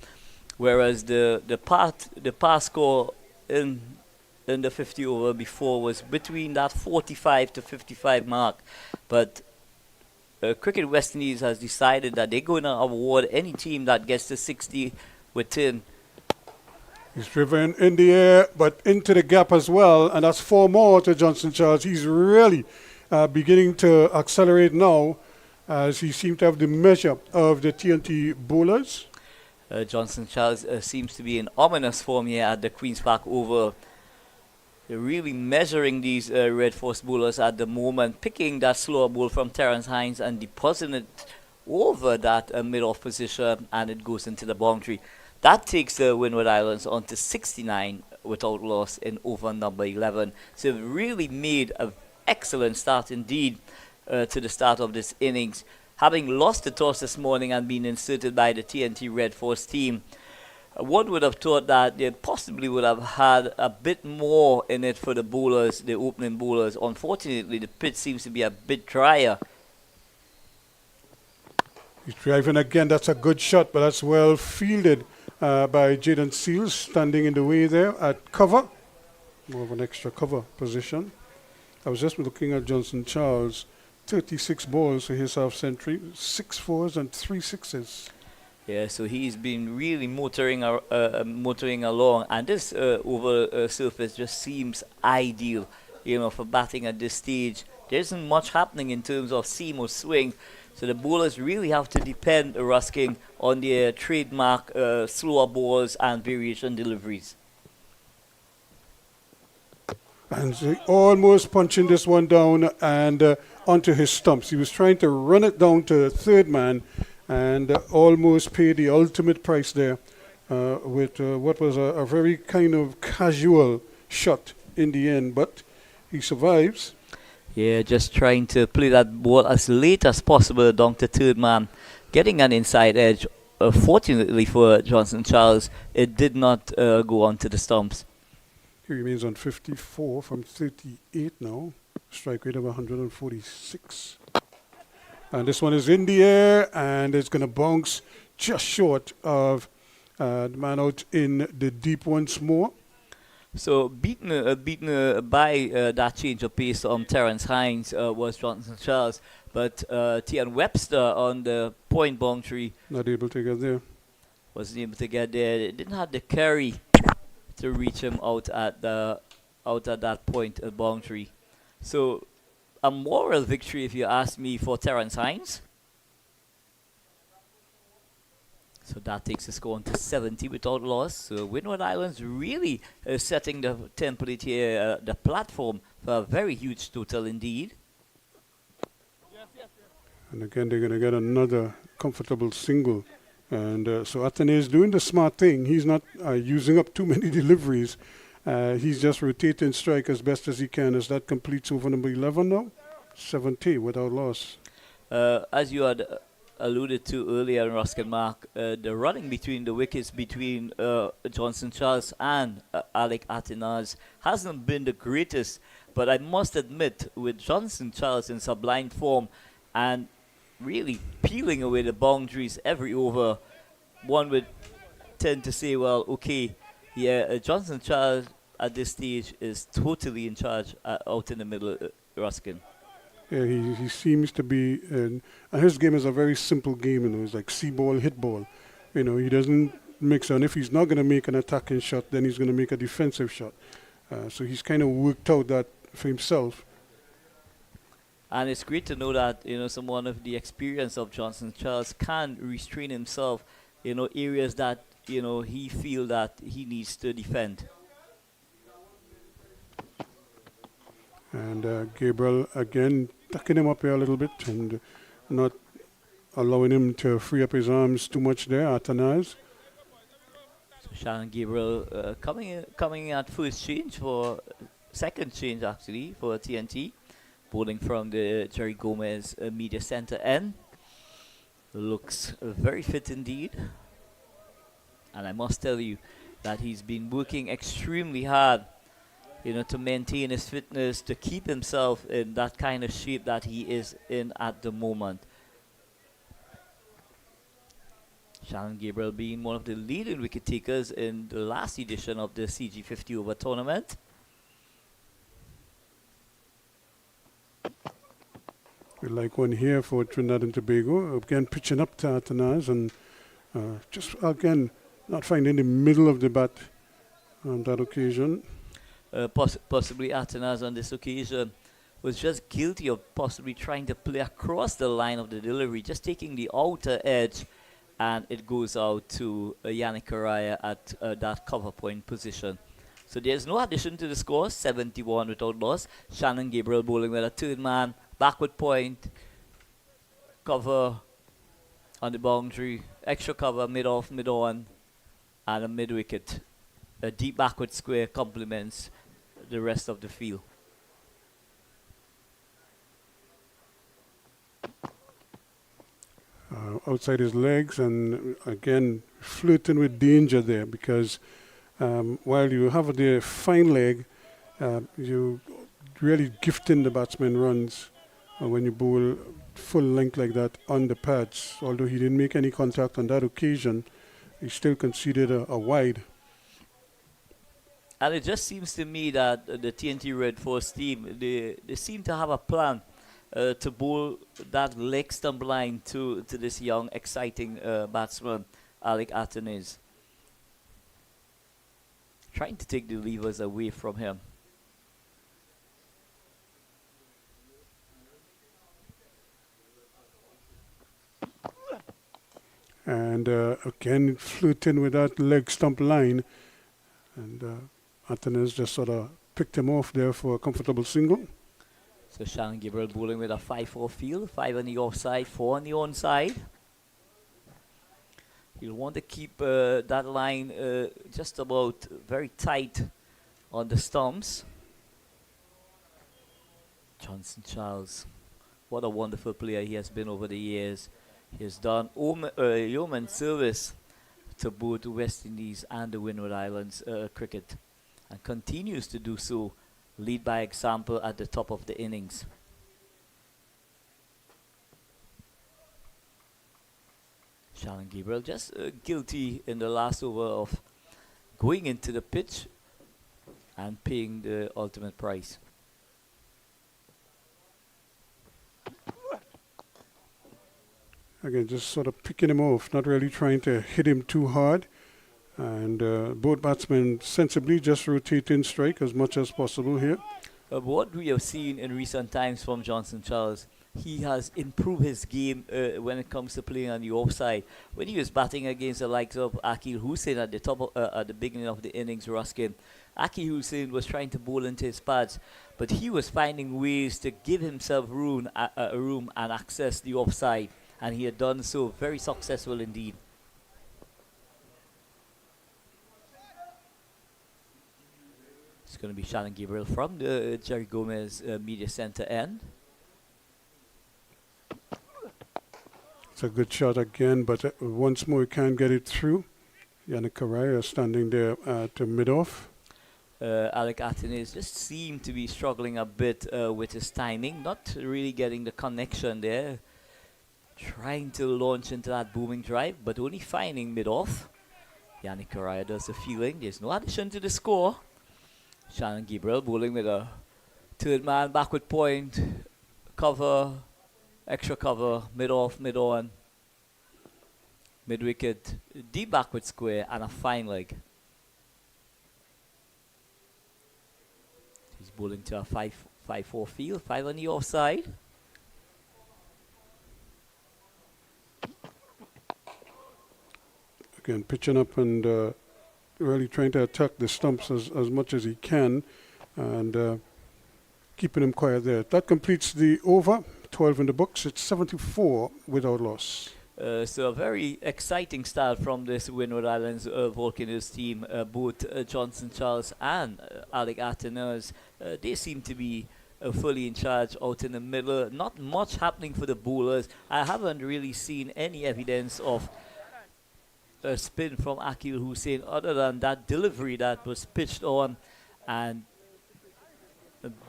Whereas the past score in the 50 over before was between that 45 to 55 mark, but Cricket West Indies has decided that they're going to award any team that gets to 60 within. He's driven in the air, but into the gap as well, and that's 4 more to Johnson Charles. He's really beginning to accelerate now, as he seems to have the measure of the TNT bowlers. Johnson Charles seems to be in ominous form here at the Queen's Park Oval. They're really measuring these Red Force bowlers at the moment, picking that slower ball from Terence Hines and depositing it over that mid-off position, and it goes into the boundary. That takes the Windward Islands on to 69 without loss in over number 11. So they've really made a excellent start indeed. to the start of this innings. Having lost the toss this morning and been inserted by the TNT Red Force team, one would have thought that they possibly would have had a bit more in it for the bowlers, the opening bowlers. Unfortunately, the pitch seems to be a bit drier. He's driving again. That's a good shot, but that's well fielded by Jaden Seals, standing in the way there at cover. More of an extra cover position. I was just looking at Johnson Charles. 36 balls for his half century, 6 fours and 3 sixes. Yeah, so he's been really motoring along, and this oval surface just seems ideal, for batting at this stage. There isn't much happening in terms of seam or swing, so the bowlers really have to depend, Ruskin, on their trademark slower balls and variation deliveries. And he almost punching this one down and onto his stumps. He was trying to run it down to the third man and almost paid the ultimate price there with what was a very kind of casual shot in the end. But he survives. Yeah, just trying to play that ball as late as possible down to third man, getting an inside edge. Fortunately for Johnson Charles, it did not go onto the stumps. He remains on 54 from 38 now. Strike rate of 146. And this one is in the air, and it's going to bounce just short of the man out in the deep once more. So beaten by that change of pace on Terence Hines was Johnson Charles, but Tian Webster on the point boundary not able to get there. Wasn't able to get there. They didn't have the carry to reach him out at that point boundary. So a moral victory, if you ask me, for Terence Hines. So that takes the score on to 70 without loss. So Windward Islands really setting the template here, the platform for a very huge total indeed. And again, they're going to get another comfortable single. And so Athene is doing the smart thing. He's not using up too many deliveries. He's just rotating strike as best as he can as that completes over number 11 now. 70 without loss. As you had alluded to earlier, Ruskin Mark, the running between the wickets between Johnson Charles and Alec Atenas hasn't been the greatest. But I must admit, with Johnson Charles in sublime form and really peeling away the boundaries every over, one would tend to say, well, okay, yeah, Johnson Charles at this stage is totally in charge out in the middle, Ruskin. Yeah, he seems to be, and his game is a very simple game, it's like see ball, hit ball. He doesn't mix, and if he's not going to make an attacking shot, then he's going to make a defensive shot. So he's kind of worked out that for himself. And it's great to know that, someone of the experience of Johnson Charles can restrain himself, areas that, he feel that he needs to defend. And Gabriel, again, tucking him up here a little bit and not allowing him to free up his arms too much there, Atanaz. So Shannon Gabriel coming at first change second change actually for TNT. Bowling from the Jerry Gomez media center end. Looks very fit indeed. And I must tell you that he's been working extremely hard, to maintain his fitness, to keep himself in that kind of shape that he is in at the moment. Shannon Gabriel being one of the leading wicket takers in the last edition of the CG50 over tournament. We like one here for Trinidad and Tobago. Again, pitching up to Atanaz and just, again, not finding the middle of the bat on that occasion. Possibly Atanaz on this occasion was just guilty of possibly trying to play across the line of the delivery, just taking the outer edge, and it goes out to Yannick Araya at that cover point position. So there's no addition to the score, 71 without loss. Shannon Gabriel bowling with a third man, backward point, cover on the boundary, extra cover mid-off, mid-on, and a mid-wicket. A deep backward square complements the rest of the field. outside his legs, and again flirting with danger there, because while you have the fine leg, you really gifting the batsman runs when you bowl full length like that on the pads. Although he didn't make any contact on that occasion, he still conceded a wide. And it just seems to me that the TNT Red Force team, they seem to have a plan to bowl that leg stump line to this young, exciting batsman, Alec Atenes. Trying to take the levers away from him. And again, flirting with that leg stump line. And Atenes just sort of picked him off there for a comfortable single. So Shannon Gabriel bowling with a 5-4 field, 5 on the offside, 4 on the onside. You'll want to keep that line just about very tight on the stumps. Johnson Charles, what a wonderful player he has been over the years. He has done yeoman service to both the West Indies and the Windward Islands cricket, and continues to do so, lead by example at the top of the innings. Shannon Gabriel just guilty in the last over of going into the pitch and paying the ultimate price. Again, just sort of picking him off, not really trying to hit him too hard. And both batsmen sensibly just rotating strike as much as possible here. What we have seen in recent times from Johnson Charles, he has improved his game when it comes to playing on the offside. When he was batting against the likes of Akil Hussain at the at the beginning of the innings, Ruskin, Akil Hussain was trying to bowl into his pads, but he was finding ways to give himself room and access the offside, and he had done so very successful indeed. It's going to be Shannon Gabriel from the Jerry Gomez Media Center end. It's a good shot again, but once more he can't get it through. Yannick Correa standing there to mid-off. Alec Atenes just seemed to be struggling a bit with his timing, not really getting the connection there. Trying to launch into that booming drive, but only finding mid-off. Yannick Correa does the fielding. There's no addition to the score. Shannon Gabriel bowling with a third man, backward point, cover, extra cover, mid-off, mid-on, mid-wicket, deep backward square, and a fine leg. He's bowling to a 5-4 field, 5 on the offside. Again, pitching up and really trying to attack the stumps as much as he can, and keeping him quiet there. That completes the over. 12 in the books. It's 74 without loss. So a very exciting start from this Windward Islands Volcanoes team. Both Johnson Charles and Alec Atenes, they seem to be fully in charge out in the middle. Not much happening for the bowlers. I haven't really seen any evidence of a spin from Akil Hussain other than that delivery that was pitched on and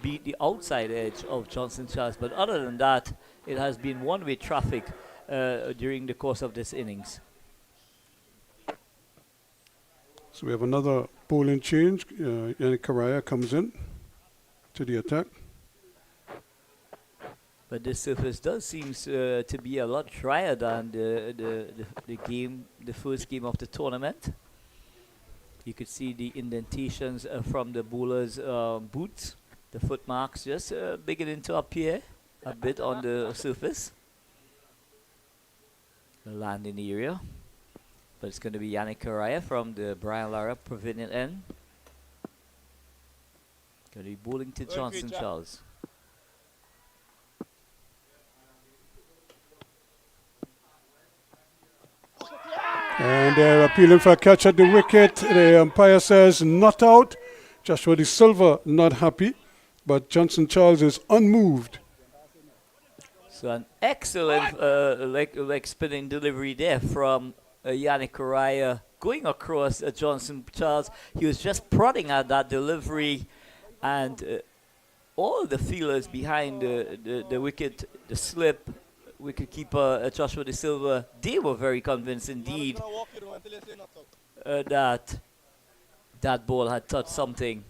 beat the outside edge of Johnson Charles. But other than that, it has been one-way traffic during the course of this innings. So we have another bowling change. Yannick Correa comes in to the attack. But this surface does seem to be a lot drier than the first game of the tournament. You could see the indentations from the bowlers' boots. The foot marks just beginning to appear a bit on the surface. The landing area. But it's going to be Yannick Correa from the Brian Lara Pavilion end. Going to be bowling to Johnson Charles. And they're appealing for a catch at the wicket. The umpire says not out. Joshua De Silva not happy, but Johnson Charles is unmoved. So an excellent leg spinning delivery there from Yannick Correa going across Johnson Charles. He was just prodding at that delivery, and all the feelers behind the wicket, the slip, wicketkeeper Joshua De Silva, they were very convinced indeed that that ball had touched something.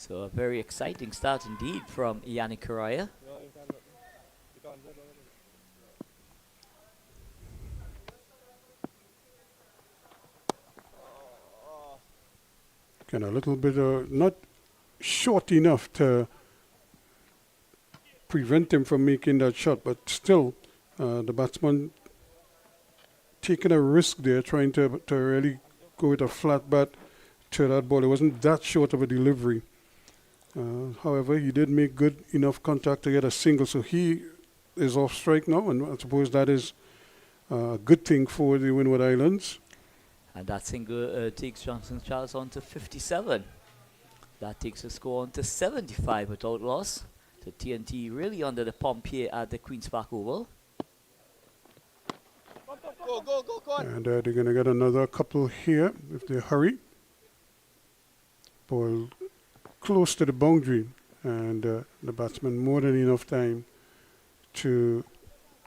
So a very exciting start indeed from Yannick Correa. Kind of a little bit, not short enough to prevent him from making that shot, but still, the batsman taking a risk there, trying to really go with a flat bat to that ball. It wasn't that short of a delivery. However, he did make good enough contact to get a single, so he is off strike now, and I suppose that is a good thing for the Windward Islands. And that single takes Johnson Charles on to 57. That takes the score on to 75 without loss. So TNT really under the pump here at the Queen's Park Oval. And they're going to get another couple here if they hurry. Ball close to the boundary, and the batsman more than enough time to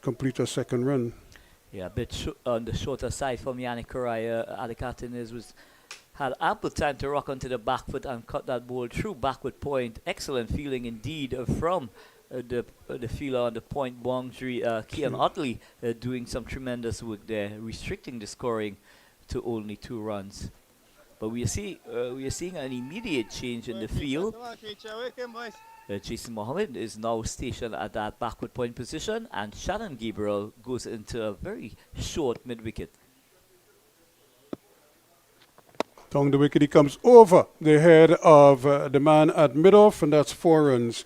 complete a second run. Yeah, a bit on the shorter side from Yannick Correa. Alec Atenes had ample time to rock onto the back foot and cut that ball through backward point. Excellent feeling indeed from the fielder on the point boundary. Kian Otley doing some tremendous work there, restricting the scoring to only 2 runs. But we are seeing an immediate change in the field. Jason Mohammed is now stationed at that backward point position, and Shannon Gabriel goes into a very short mid-wicket. Down the wicket he comes over the head of the man at mid-off, and that's 4 runs.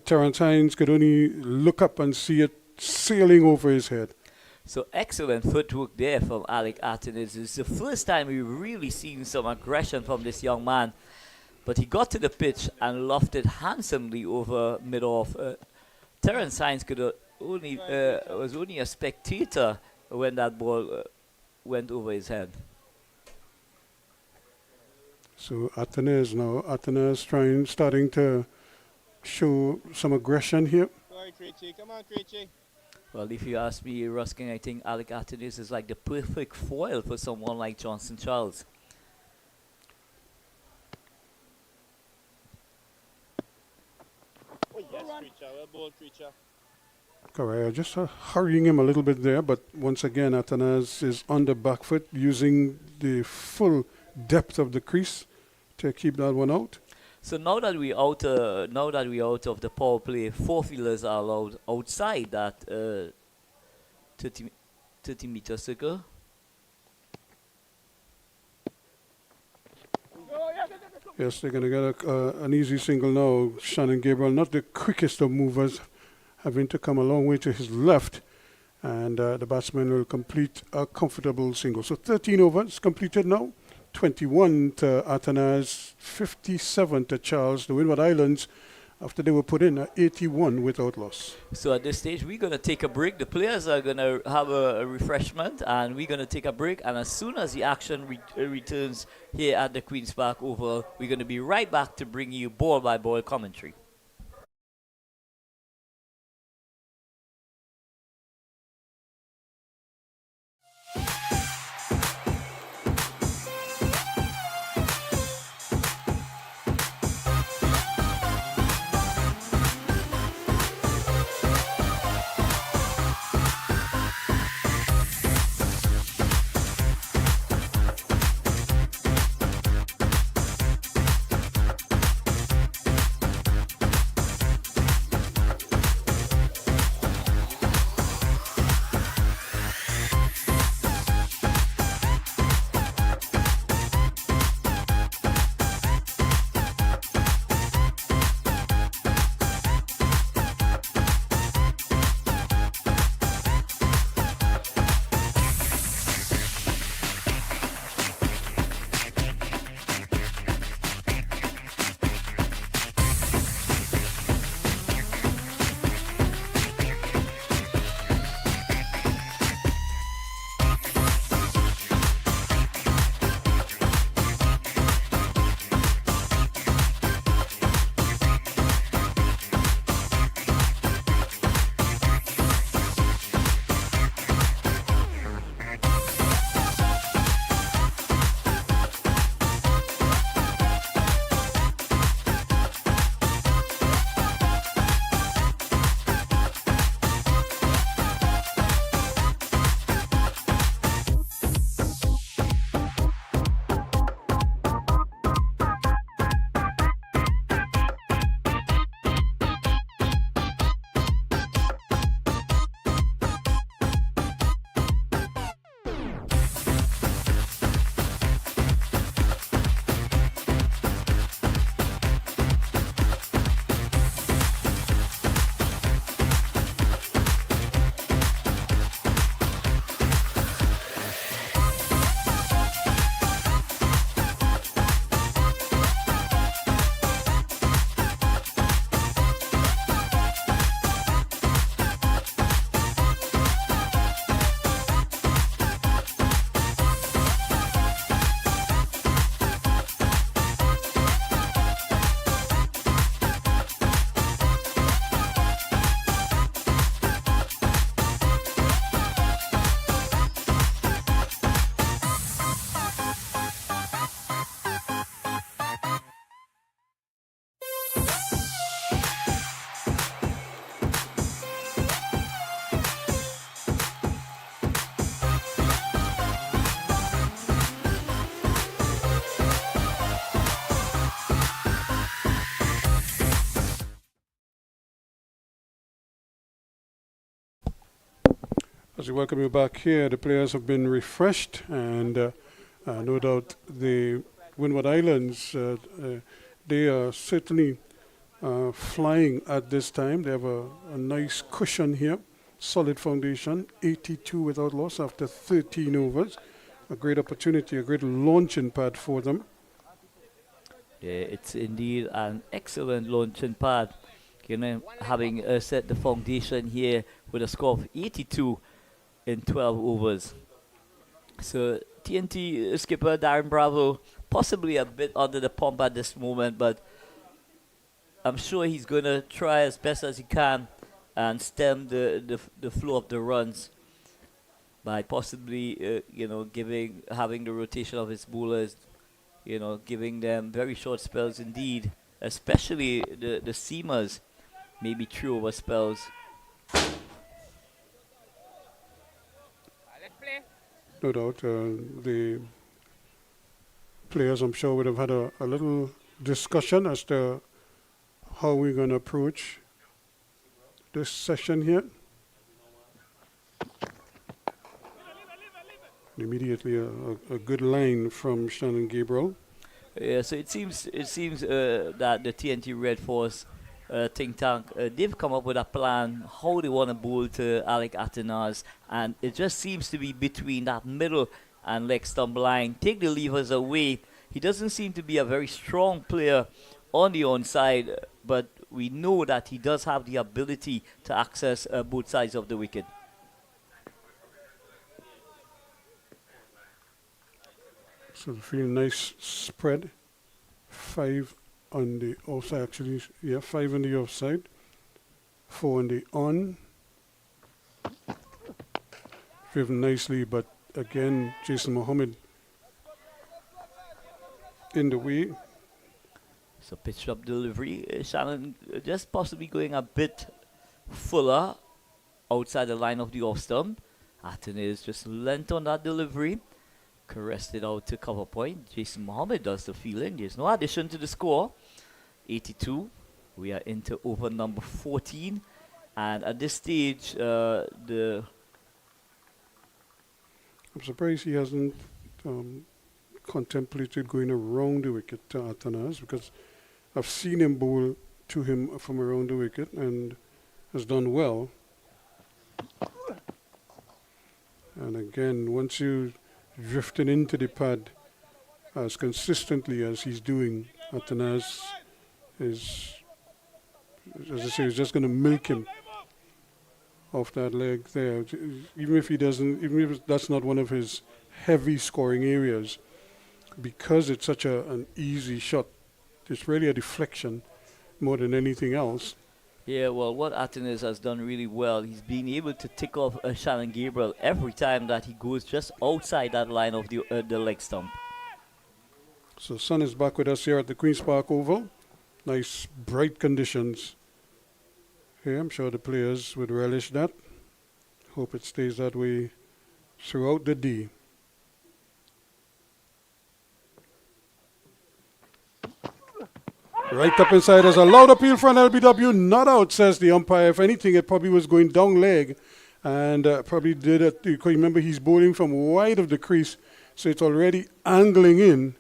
Terence Hines could only look up and see it sailing over his head. So excellent footwork there from Alec Atenes. It's the first time we've really seen some aggression from this young man. But he got to the pitch and lofted handsomely over mid-off. Terence Hines was only a spectator when that ball went over his head. So Atenes now. Atenes starting to show some aggression here. Come on, Creechy. Well, if you ask me, Ruskin, I think Alec Atenes is like the perfect foil for someone like Johnson Charles. Oh, yes, Creature. Well ball, Creature. Correct. Just hurrying him a little bit there, but once again, Atenes is on the back foot, using the full depth of the crease to keep that one out. So now that we out of the power play, 4 fielders are allowed outside that 30-meter circle. Yes, they're going to get an easy single now. Shannon Gabriel, not the quickest of movers, having to come a long way to his left, and the batsman will complete a comfortable single. So 13 overs completed now. 21 to Atenas, 57 to Charles. The Windward Islands, after they were put in, 81 without loss. So at this stage, we're going to take a break. The players are going to have a refreshment, and we're going to take a break. And as soon as the action returns here at the Queen's Park Oval, we're going to be right back to bring you ball-by-ball commentary. As we welcome you back here, the players have been refreshed, and no doubt the Windward Islands, they are certainly flying at this time. They have a nice cushion here, solid foundation, 82 without loss after 13 overs. A great opportunity, a great launching pad for them. Yeah, it's indeed an excellent launching pad. You know, having set the foundation here with a score of 82 in 12 overs. So TNT skipper Darren Bravo possibly a bit under the pump at this moment, but I'm sure he's going to try as best as he can and stem the flow of the runs by possibly, having the rotation of his bowlers, giving them very short spells indeed, especially the seamers, maybe 3 over spells. No doubt, the players, I'm sure, would have had a little discussion as to how we're going to approach this session here. Immediately, a good line from Shannon Gabriel. Yeah, so it seems that the TNT Red Force think tank, they've come up with a plan how they want to bowl to Alec Atenas, and it just seems to be between that middle and leg stump line. Take the levers away. He doesn't seem to be a very strong player on the onside, but we know that he does have the ability to access both sides of the wicket. So feel nice spread. 5 on the offside, actually. Yeah, 5 on the offside. 4 on the on. Driven nicely, but again, Jason Mohammed in the way. So pitch up delivery. Shannon just possibly going a bit fuller outside the line of the off stump. Atenas just lent on that delivery. Caressed it out to cover point. Jason Mohammed does the fielding. There's no addition to the score. 82. We are into over number 14. And at this stage, I'm surprised he hasn't contemplated going around the wicket to Atenas, because I've seen him bowl to him from around the wicket and has done well. And again, once you drifted into the pad as consistently as he's doing, Atenas is, as I say, is just going to milk him off that leg there. Even if he doesn't, even if that's not one of his heavy scoring areas, because it's such an easy shot, it's really a deflection more than anything else. Yeah, well, what Atenas has done really well, he's been able to tick off Shannon Gabriel every time that he goes just outside that line of the leg stump. So Sun is back with us here at the Queen's Park Oval. Nice bright conditions here. I'm sure the players would relish that. Hope it stays that way throughout the day. Right up inside. There's a loud appeal for an LBW. Not out, says the umpire. If anything, it probably was going down leg. And probably did it. You can remember he's bowling from wide of the crease. So it's already angling in.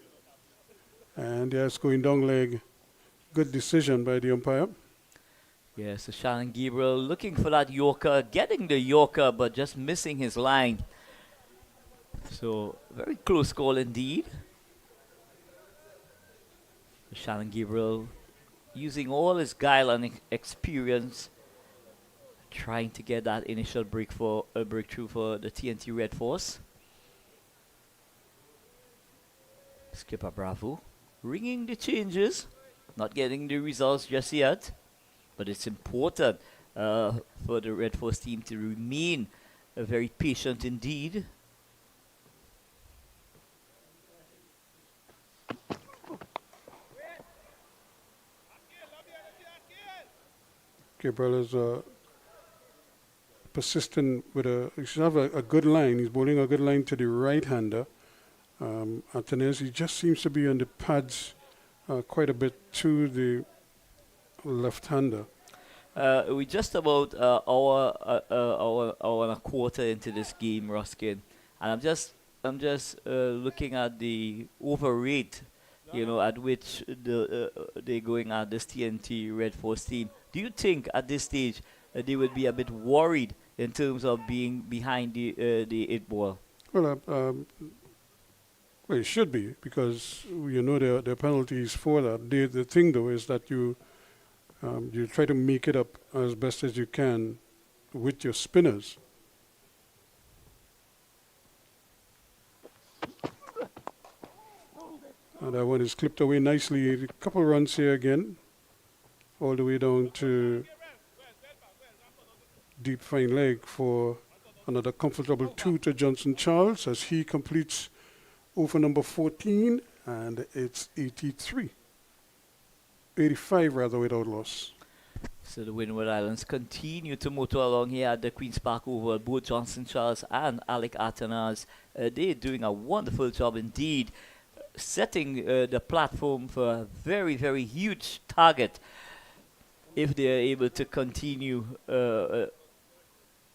And yes, going down leg. Good decision by the umpire. Yeah, so Shannon Gabriel looking for that Yorker. Getting the Yorker, but just missing his line. So, very close call indeed. Shannon Gabriel using all his guile and experience, trying to get that initial breakthrough for the TNT Red Force. Skipper Bravo ringing the changes, not getting the results just yet, but it's important for the Red Force team to remain very patient indeed. Gabriel is persistent with he should have a good line. He's bowling a good line to the right-hander. Atenas, he just seems to be on the pads quite a bit to the left-hander. We just about hour and a quarter into this game, Ruskin, and I'm just looking at the over rate, at which they're going at this TNT Red Force team. Do you think at this stage they would be a bit worried in terms of being behind the 8 ball? Well, well, it should be because there are penalties for that. The thing though is that you try to make it up as best as you can with your spinners. And that one is clipped away nicely. A couple runs here again, all the way down to deep fine leg for another comfortable 2 to Johnson Charles as he completes over number 14, and it's 85 rather, without loss. So the Windward Islands continue to motor along here at the Queen's Park Oval. Both Johnson Charles and Alec Atanaz, they're doing a wonderful job indeed, setting the platform for a very, very huge target if they are able to continue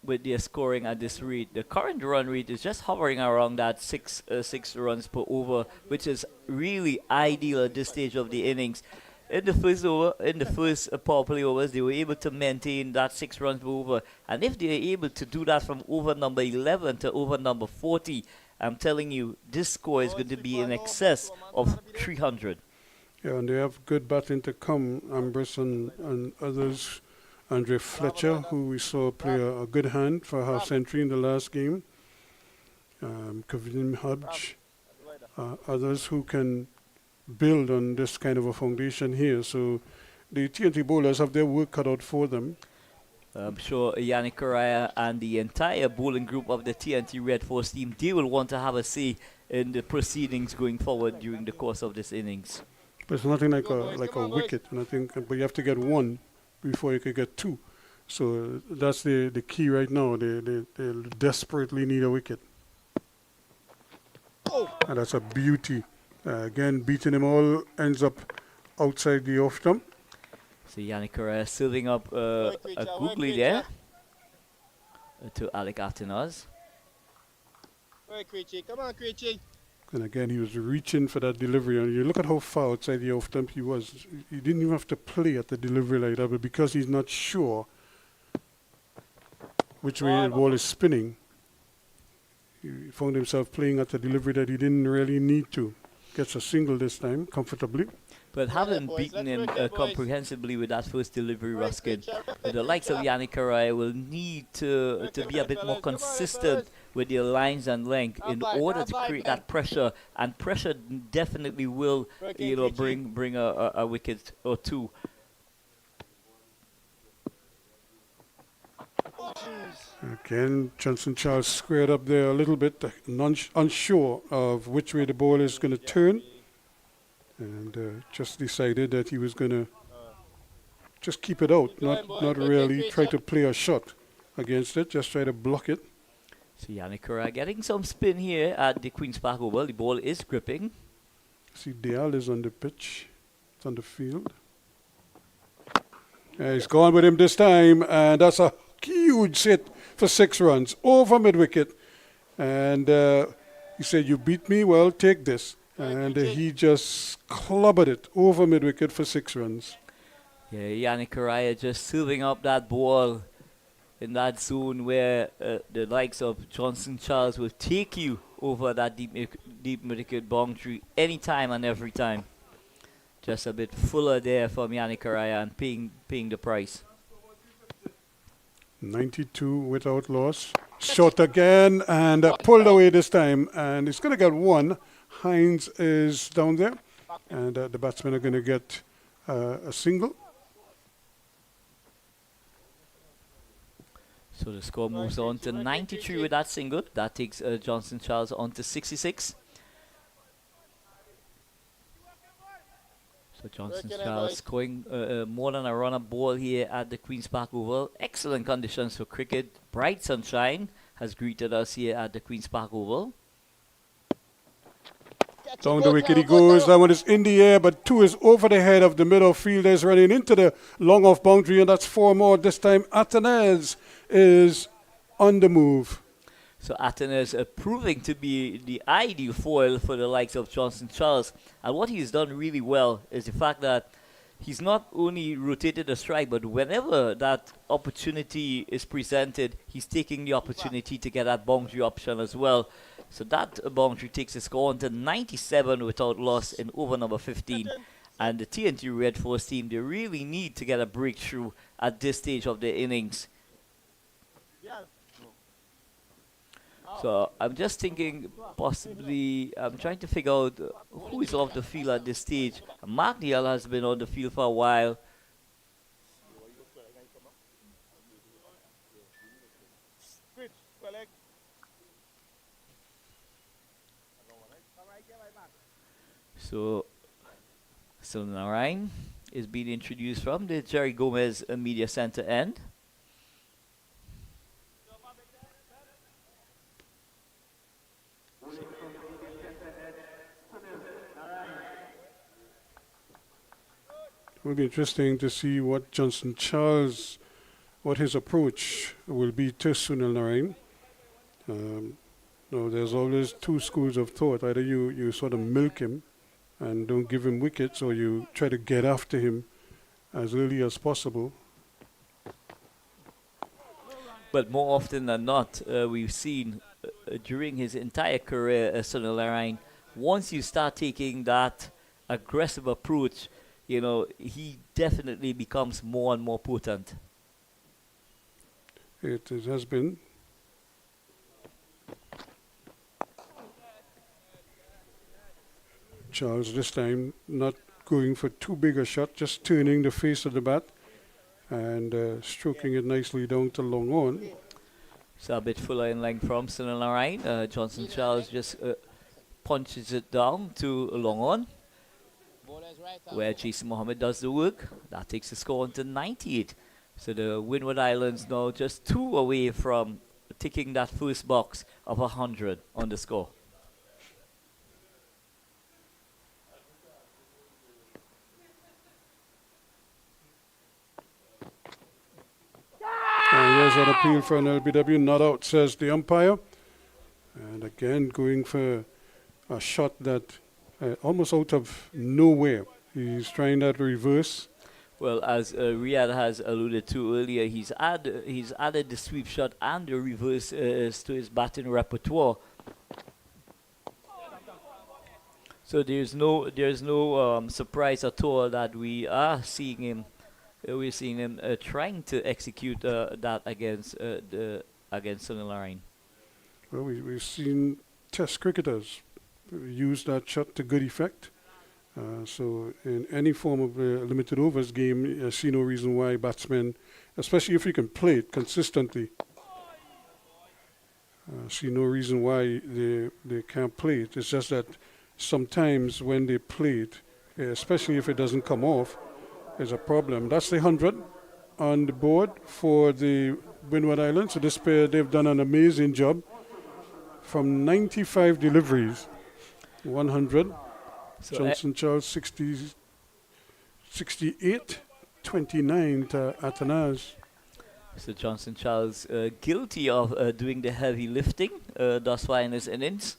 with their scoring at this rate. The current run rate is just hovering around that six runs per over, which is really ideal at this stage of the innings. In the first power play overs, they were able to maintain that 6 runs per over, and if they are able to do that from over number 11 to over number 40, I'm telling you, this score is going to be in excess of 300. Yeah, and they have good batting to come. Ambrose and others. Andre Fletcher, who we saw play a good hand for half century in the last game. Kevin Hodge, others who can build on this kind of a foundation here. So the TNT bowlers have their work cut out for them. I'm sure Yannick Correa and the entire bowling group of the TNT Red Force team, they will want to have a say in the proceedings going forward during the course of this innings. But it's nothing like a wicket, and I think, but you have to get 1 before you can get 2. So that's the key right now. They desperately need a wicket. And that's a beauty. Again, beating them all ends up outside the off stump. So Yannick Correa serving up a googly there to Alec Atanaz. Come on, Creechy. And again, he was reaching for that delivery. And you look at how far outside the off stump he was. He didn't even have to play at the delivery like that, but because he's not sure which way the ball is spinning, he found himself playing at a delivery that he didn't really need to. Gets a single this time, comfortably. But having beaten him comprehensively with that first delivery, Ruskin, the likes of Yannick Correa will need to be a bit more consistent with their lines and length in order to create that pressure. And pressure definitely will, bring a wicket or 2. Again, Johnson Charles squared up there a little bit, unsure of which way the ball is going to turn. And just decided that he was going to just keep it out, not really try to play a shot against it, just try to block it. So Yannick Correa getting some spin here at the Queen's Park Oval. The ball is gripping. See, Dial is on the pitch. It's on the field. He's gone with him this time, and that's a huge hit for 6 runs over mid-wicket. And he said, "You beat me, well, take this." And he just clobbered it over mid-wicket for 6 runs. Yeah, Yannick Correa just serving up that ball in that zone where the likes of Johnson Charles will take you over that deep mid-wicket boundary anytime and every time. Just a bit fuller there from Yannick Correa and paying the price. 92 without loss. Shot again and pulled away this time. And he's going to get 1. Hines is down there, and the batsmen are going to get a single. So the score moves on to 93 with that single. That takes Johnson Charles on to 66. So Johnson Charles scoring more than a run-up ball here at the Queen's Park Oval. Excellent conditions for cricket. Bright sunshine has greeted us here at the Queen's Park Oval. Down the wicket he goes. That one is in the air, but 2 is over the head of the middle fielders running into the long off boundary, and that's 4 more. This time, Atanez is on the move. So Atenas proving to be the ideal foil for the likes of Johnson Charles. And what he's done really well is the fact that he's not only rotated the strike, but whenever that opportunity is presented, he's taking the opportunity to get that boundary option as well. So that boundary takes the score on to 97 without loss in over number 15. And the TNT Red Force team, they really need to get a breakthrough at this stage of the innings. So I'm just thinking possibly, I'm trying to figure out who is off the field at this stage. Mark Neal has been on the field for a while. So Narayan is being introduced from the Jerry Gomez Media Center end. It will be interesting to see what Johnson Charles, what his approach will be to Sunil Narayan. No, there's always 2 schools of thought. Either you sort of milk him and don't give him wickets, or you try to get after him as early as possible. But more often than not, we've seen during his entire career as Sunil Narayan, once you start taking that aggressive approach, you know, he definitely becomes more and more potent. It has been. Charles this time not going for too big a shot, just turning the face of the bat and stroking it nicely down to long on. So a bit fuller in length from Sunil Narayan. Johnson Charles just punches it down to long on, where Jason Mohammed does the work. That takes the score on to 98. So the Windward Islands now just 2 away from ticking that first box of 100 on the score. Here's an appeal for an LBW, not out, says the umpire. And again, going for a shot that almost out of nowhere. He's trying that reverse. Well, as Riyadh has alluded to earlier, he's added the sweep shot and the reverse to his batting repertoire. So there's no surprise at all that we are seeing him. We're seeing him trying to execute that against Sunil Narayan. Well, we've seen Test cricketers use that shot to good effect. So in any form of limited overs game, I see no reason why batsmen, especially if you can play it consistently, see no reason why they can't play it. It's just that sometimes when they play it, especially if it doesn't come off, is a problem. That's the 100 on the board for the Windward Islands. So this pair, they've done an amazing job. From 95 deliveries, 100. So Johnson Charles 68, 29 to Atanaz. So Johnson Charles guilty of doing the heavy lifting thus far in his innings.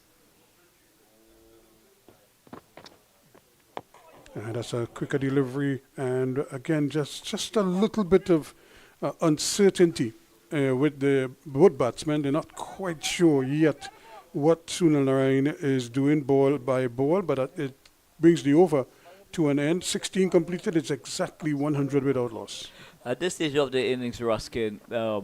That's a quicker delivery, and again, just a little bit of uncertainty with the both batsmen. They're not quite sure yet what Sunil Narayan is doing ball by ball, but it brings the over to an end. 16 completed. It's exactly 100 without loss. At this stage of the innings, Ruskin, are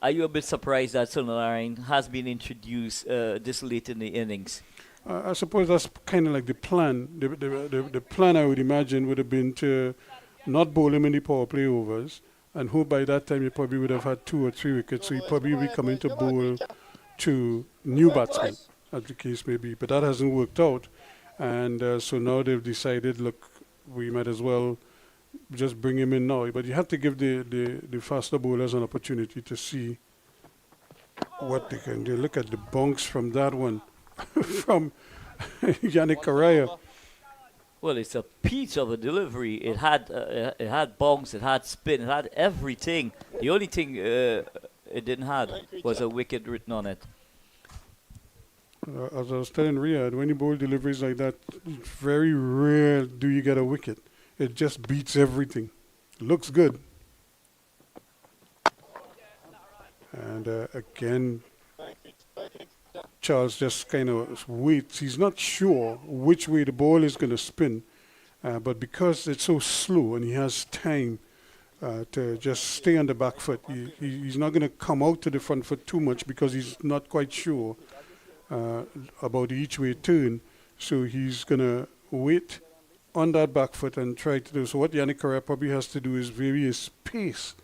you a bit surprised that Sunil Narayan has been introduced this late in the innings? I suppose that's kind of like the plan. The plan, I would imagine, would have been to not bowl him in the power play overs and hope by that time he probably would have had 2 or 3 wickets. So he probably would be coming to bowl to new batsmen, as the case may be. But that hasn't worked out. And so now they've decided, look, we might as well just bring him in now. But you have to give the faster bowlers an opportunity to see what they can do. Look at the bunks from that one. From Yannick Correa. Well, it's a peach of a delivery. It had bongs, it had spin, it had everything. The only thing it didn't have was a wicket written on it. As I was telling Riyadh, when you bowl deliveries like that, it's very rare do you get a wicket. It just beats everything. Looks good. And again, Charles just kind of waits. He's not sure which way the ball is going to spin, but because it's so slow and he has time to just stay on the back foot, he's not going to come out to the front foot too much because he's not quite sure about the each way turn. So he's going to wait on that back foot and try to do. So what Yannick Correa probably has to do is vary his pace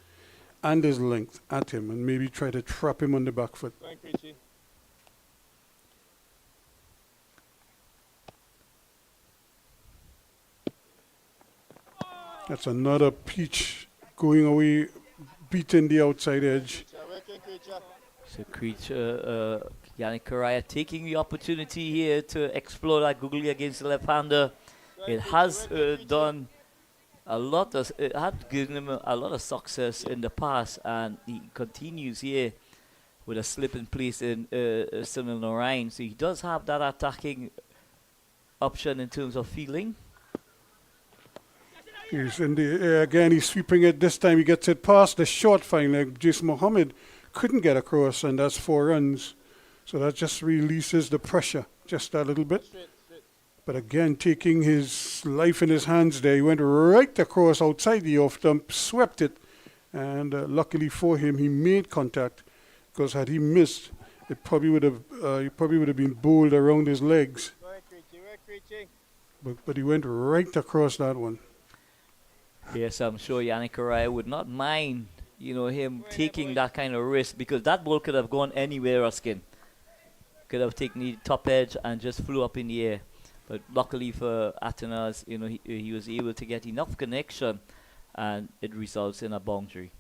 and his length at him and maybe try to trap him on the back foot. That's another peach going away, beating the outside edge. So Creature, Yannick Correa taking the opportunity here to explore that googly against the left-hander. It has done a lot of, it had given him a lot of success in the past, and he continues here with a slip in place in Sunil Narayan. So he does have that attacking option in terms of fielding. He's in the air again, he's sweeping it. This time he gets it past the short fine leg. Jason Mohammed couldn't get across, and that's 4 runs. So that just releases the pressure just a little bit. But again, taking his life in his hands there, he went right across outside the off stump, swept it, and luckily for him, he made contact. Because had he missed, it probably would have been bowled around his legs. But he went right across that one. Yes, I'm sure Yannick Correa would not mind, him taking that kind of risk, because that ball could have gone anywhere, Ruskin. Could have taken the top edge and just flew up in the air. But luckily for Atanas, he was able to get enough connection, and it results in a boundary.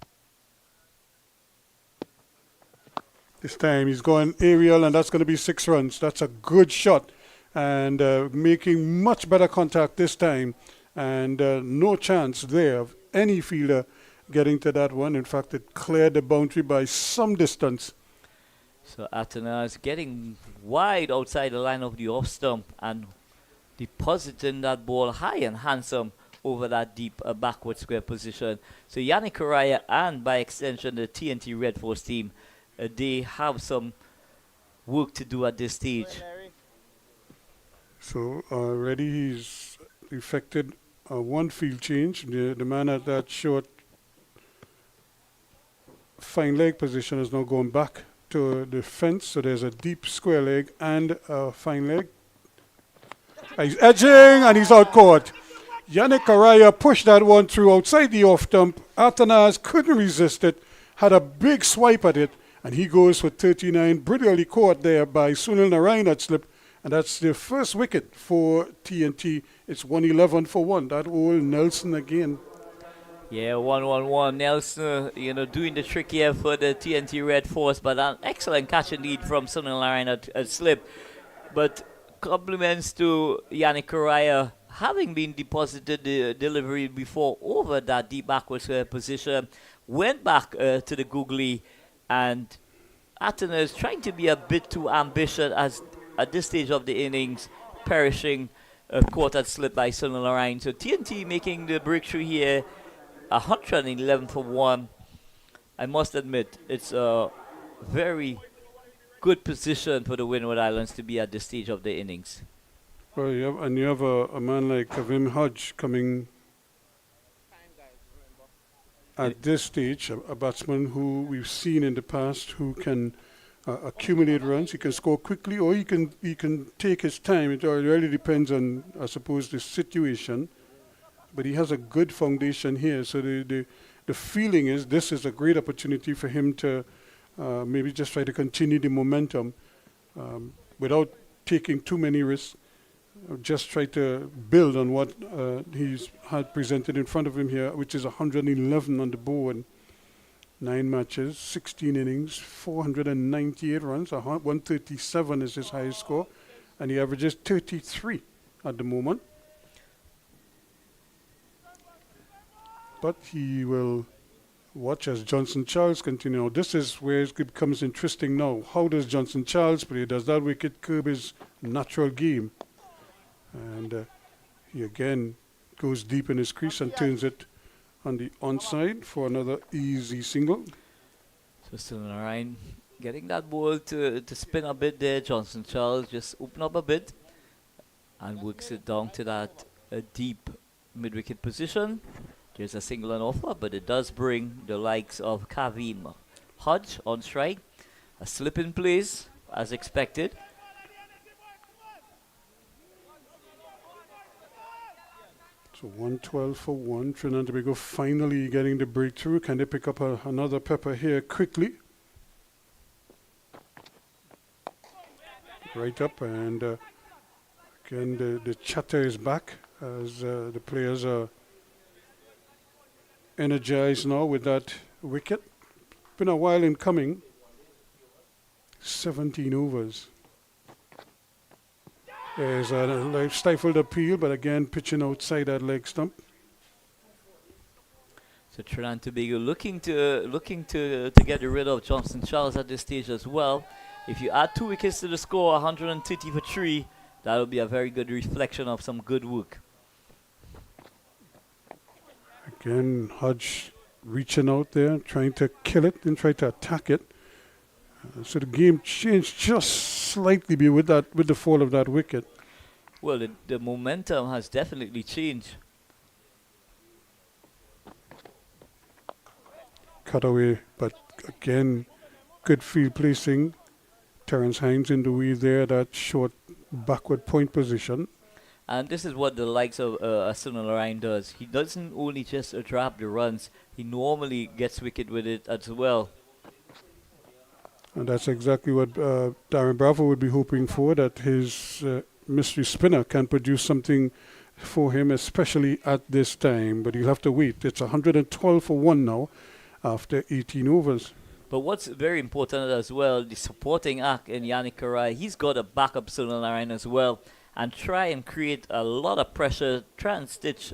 This time he's going aerial, and that's going to be 6 runs. That's a good shot, and making much better contact this time. And no chance there of any fielder getting to that one. In fact, it cleared the boundary by some distance. So Atanas getting wide outside the line of the off stump and depositing that ball high and handsome over that deep backward square position. So Yannick Correa and by extension the TNT Red Force team, they have some work to do at this stage. So already he's effected one field change. The man at that short fine leg position is now going back to the fence. So there's a deep square leg and a fine leg. He's edging and he's out caught. Yannick Correa pushed that one through outside the off stump. Atanas couldn't resist it, had a big swipe at it, and he goes for 39. Brilliantly caught there by Sunil Narayan at slip. And that's the first wicket for TNT. It's 111 for 1. That old Nelson again. Yeah, 1-1-1. Nelson, doing the trick here for the TNT Red Force, but an excellent catch indeed from Sunil Narayan at slip. But compliments to Yannick Correa, having been deposited the delivery before over that deep backwards position, went back to the googly, and Atanas trying to be a bit too ambitious as at this stage of the innings, perishing caught at slip by Sunil Narayan. So TNT making the breakthrough here, 111 for 1. I must admit, it's a very good position for the Windward Islands to be at this stage of the innings. Well, you have a man like Kavim Hodge coming at this stage, a batsman who we've seen in the past who can accumulate runs. He can score quickly, or he can take his time. It really depends on, I suppose, the situation. But he has a good foundation here. So the feeling is this is a great opportunity for him to maybe just try to continue the momentum without taking too many risks. Just try to build on what he's had presented in front of him here, which is 111 on the board. 9 matches, 16 innings, 498 runs, 137 is his highest score, and he averages 33 at the moment. But he will watch as Johnson Charles continue. Now, this is where it becomes interesting now. How does Johnson Charles play? Does that wicket curb his natural game? And he again goes deep in his crease and turns it on the onside for another easy single. So still Narayan getting that ball to spin a bit there. Johnson Charles just open up a bit and works it down to that deep mid-wicket position. There's a single on offer, but it does bring the likes of Kavim Hodge on strike. A slip in place as expected. So 112 for 1. Trinidad Tobago finally getting the breakthrough. Can they pick up another pepper here quickly? Right up, and again the chatter is back as the players are energized now with that wicket. Been a while in coming. 17 overs. There's a stifled appeal, but again pitching outside that leg stump. So Trinidad Tobago looking to get rid of Johnson Charles at this stage as well. If you add 2 wickets to the score, 130 for 3, that would be a very good reflection of some good work. Again, Hodge reaching out there, trying to kill it and try to attack it. So the game changed just slightly with the fall of that wicket. Well, the momentum has definitely changed. Cut away, but again, good field placing. Terence Hines in the way there, that short backward point position. And this is what the likes of Sunil Narayan does. He doesn't only just trap the runs, he normally gets wicket with it as well. And that's exactly what Darren Bravo would be hoping for, that his mystery spinner can produce something for him, especially at this time. But he'll have to wait. It's 112 for 1 now after 18 overs. But what's very important as well, the supporting act in Yannick Karai, he's got a backup Sunil Narayan as well, and try and create a lot of pressure, try and stitch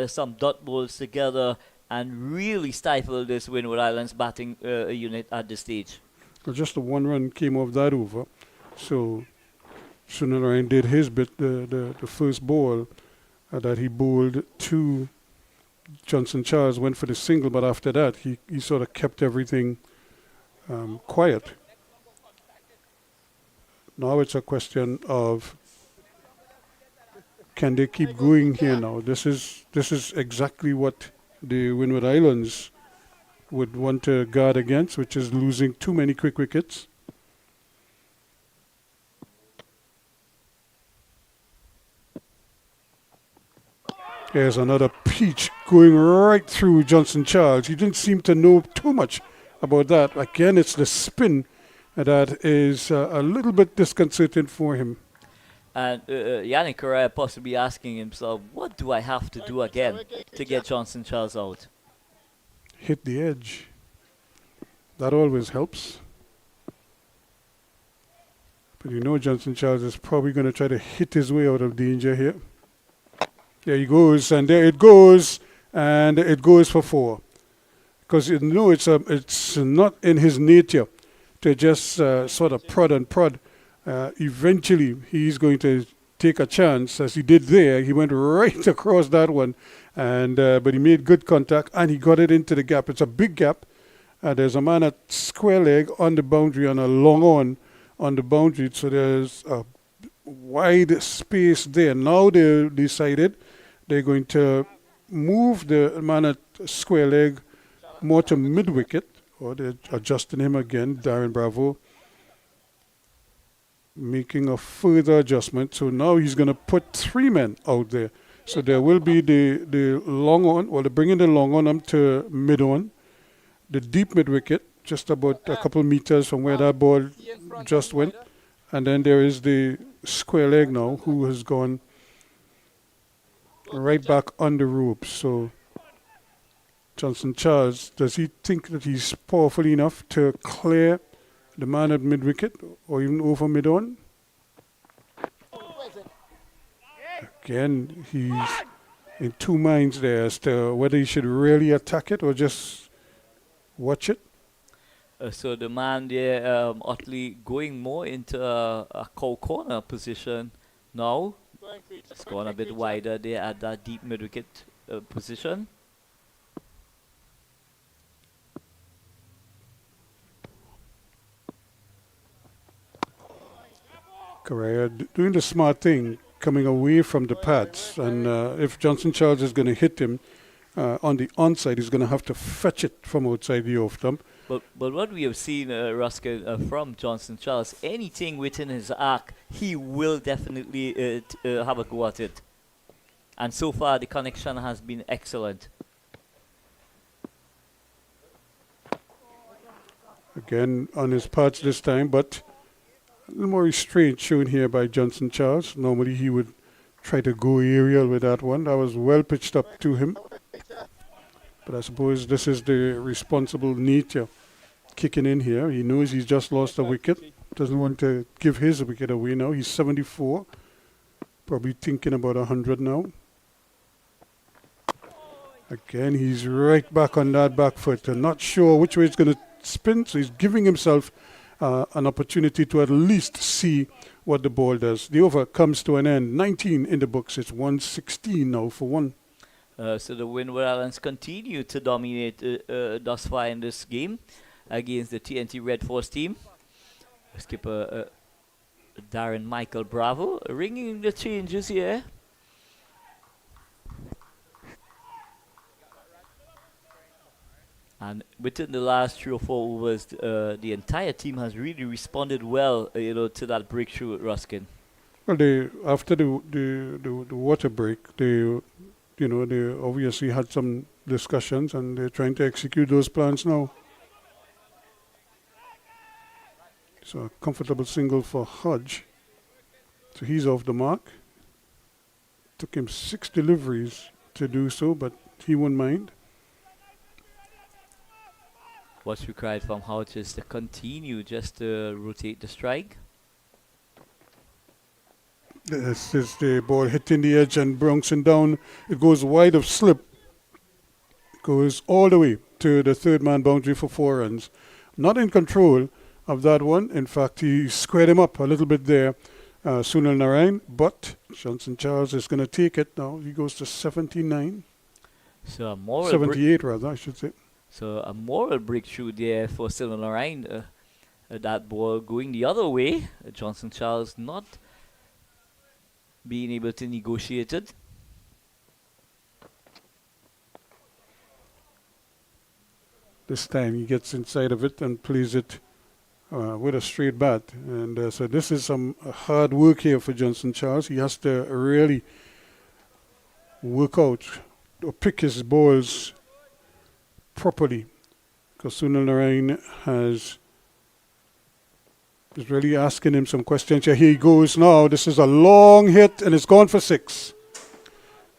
some dot balls together and really stifle this Windward Islands batting unit at this stage. Well, just the 1 run came off that over. So Sunil Narayan did his bit, the first ball that he bowled to Johnson Charles went for the single, but after that he sort of kept everything quiet. Now it's a question of, can they keep going here now? This is exactly what the Windward Islands would want to guard against, which is losing too many quick wickets. There's another peach going right through Johnson Charles. He didn't seem to know too much about that. Again, it's the spin that is a little bit disconcerting for him. And Yannick Correa possibly asking himself, what do I have to do again to get Johnson Charles out? Hit the edge. That always helps. But you know Johnson Charles is probably going to try to hit his way out of danger here. There he goes, and there it goes, and it goes for 4. Because you know it's not in his nature to just sort of prod and prod. Eventually, he's going to take a chance, as he did there. He went right across that one, and but he made good contact, and he got it into the gap. It's a big gap. There's a man at square leg on the boundary and a long on the boundary, so there's a wide space there. Now they decided they're going to move the man at square leg more to mid-wicket, or they're adjusting him again. Darren Bravo making a further adjustment. So now he's going to put 3 men out there. So there will be the long on, or they're bringing the long on up to mid-on, the deep mid-wicket, just about a couple meters from where that ball just went. And then there is the square leg now, who has gone right back on the ropes. So Johnson Charles, does he think that he's powerful enough to clear the man at mid-wicket or even over mid-on? Again, he's in two minds there as to whether he should really attack it or just watch it. So the man there, Otley, going more into a cow corner position now. Go on, creature. It's gone a bit wider there at that deep mid-wicket position. Correa doing the smart thing, coming away from the pads. And if Johnson Charles is going to hit him on the onside, he's going to have to fetch it from outside the off stump. But what we have seen, Ruskin, from Johnson Charles, anything within his arc, he will definitely have a go at it. And so far, the connection has been excellent. Again, on his pads this time, but a little more restraint shown here by Johnson Charles. Normally he would try to go aerial with that one. That was well pitched up to him. But I suppose this is the responsible nature kicking in here. He knows he's just lost a wicket. Doesn't want to give his wicket away now. He's 74. Probably thinking about 100 now. Again, he's right back on that back foot. And not sure which way it's going to spin. So he's giving himself an opportunity to at least see what the ball does. The over comes to an end. 19 in the books. It's 116 now for one. So the Windward Islands continue to dominate thus far in this game against the TNT Red Force team. Skipper Darren Michael Bravo ringing the changes here. And within the last 3 or 4 overs, the entire team has really responded well, to that breakthrough at Ruskin. Well, after the water break, they obviously had some discussions and they're trying to execute those plans now. So a comfortable single for Hodge. So he's off the mark. Took him 6 deliveries to do so, but he won't mind. What's required from Hodge is to continue just to rotate the strike. This is the ball hitting the edge and bouncing down. It goes wide of slip. Goes all the way to the third man boundary for 4 runs. Not in control of that one. In fact, he squared him up a little bit there, Sunil Narayan. But Johnson Charles is going to take it now. He goes to 79. So a moral 78 rather, I should say. So a moral breakthrough there for Sunil Narayan. That ball going the other way. Johnson Charles not being able to negotiate it. This time he gets inside of it and plays it with a straight bat. And so this is some hard work here for Johnson Charles. He has to really work out or pick his balls properly. Because Sunil Narayan is really asking him some questions. Here he goes now. This is a long hit and it's gone for 6.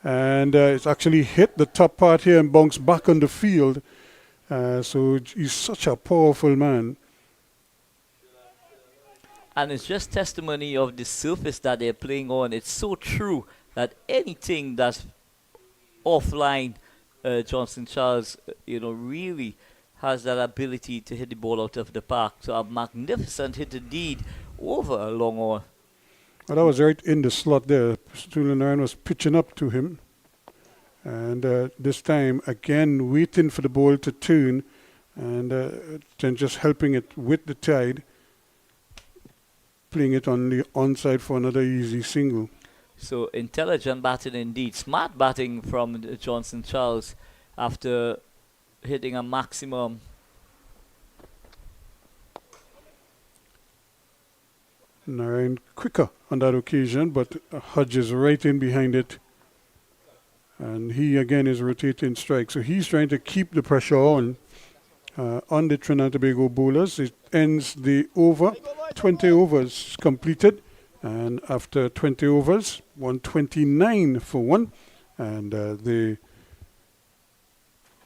And it's actually hit the top part here and bounced back on the field. So he's such a powerful man. And it's just testimony of the surface that they're playing on. It's so true that anything that's offline, Johnson Charles, really has that ability to hit the ball out of the park. So a magnificent hit indeed over a long on. Well, that was right in the slot there. Sunil Narayan was pitching up to him. And this time, again, waiting for the ball to turn and then just helping it with the tide, playing it on the onside for another easy single. So intelligent batting indeed. Smart batting from Johnson Charles after hitting a maximum. Narayan quicker on that occasion, but Hodge is right in behind it. And he again is rotating strike. So he's trying to keep the pressure on the Trinidad Tobago bowlers. It ends the over. 20 overs completed. And after 20 overs, 129 for 1. And the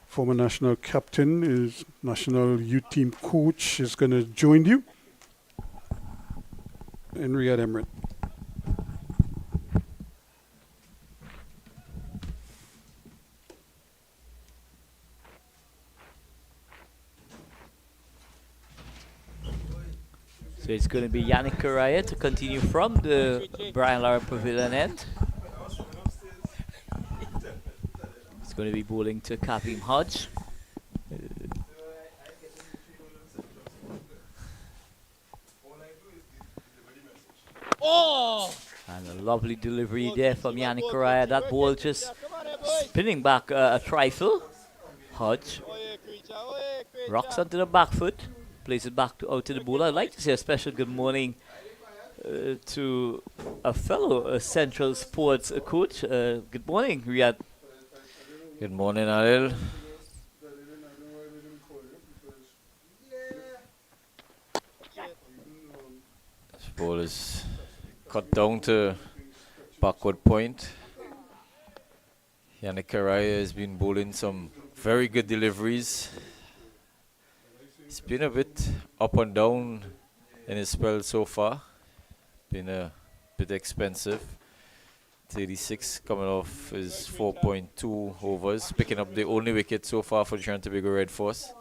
former national captain, is national youth team coach, is going to join you in Riyadh Emirates. So it's going to be Yannick Correa to continue from the Brian Lara Pavilion end. He's going to be bowling to Kareem Hodge. Oh! And a lovely delivery there from Yannick Correa. That ball just spinning back a trifle. Hodge rocks onto the back foot, plays it back out to the bowler. I'd like to say a special good morning to a fellow Central Sports coach. Good morning, Riyadh. Good morning, Adil. This ball is cut down to backward point. Yannick Correa has been bowling some very good deliveries. It's been a bit up and down in his spell so far. Been a bit expensive. 36 coming off his 4.2 overs, picking up the only wicket so far for Trinidad Tobago Red Force.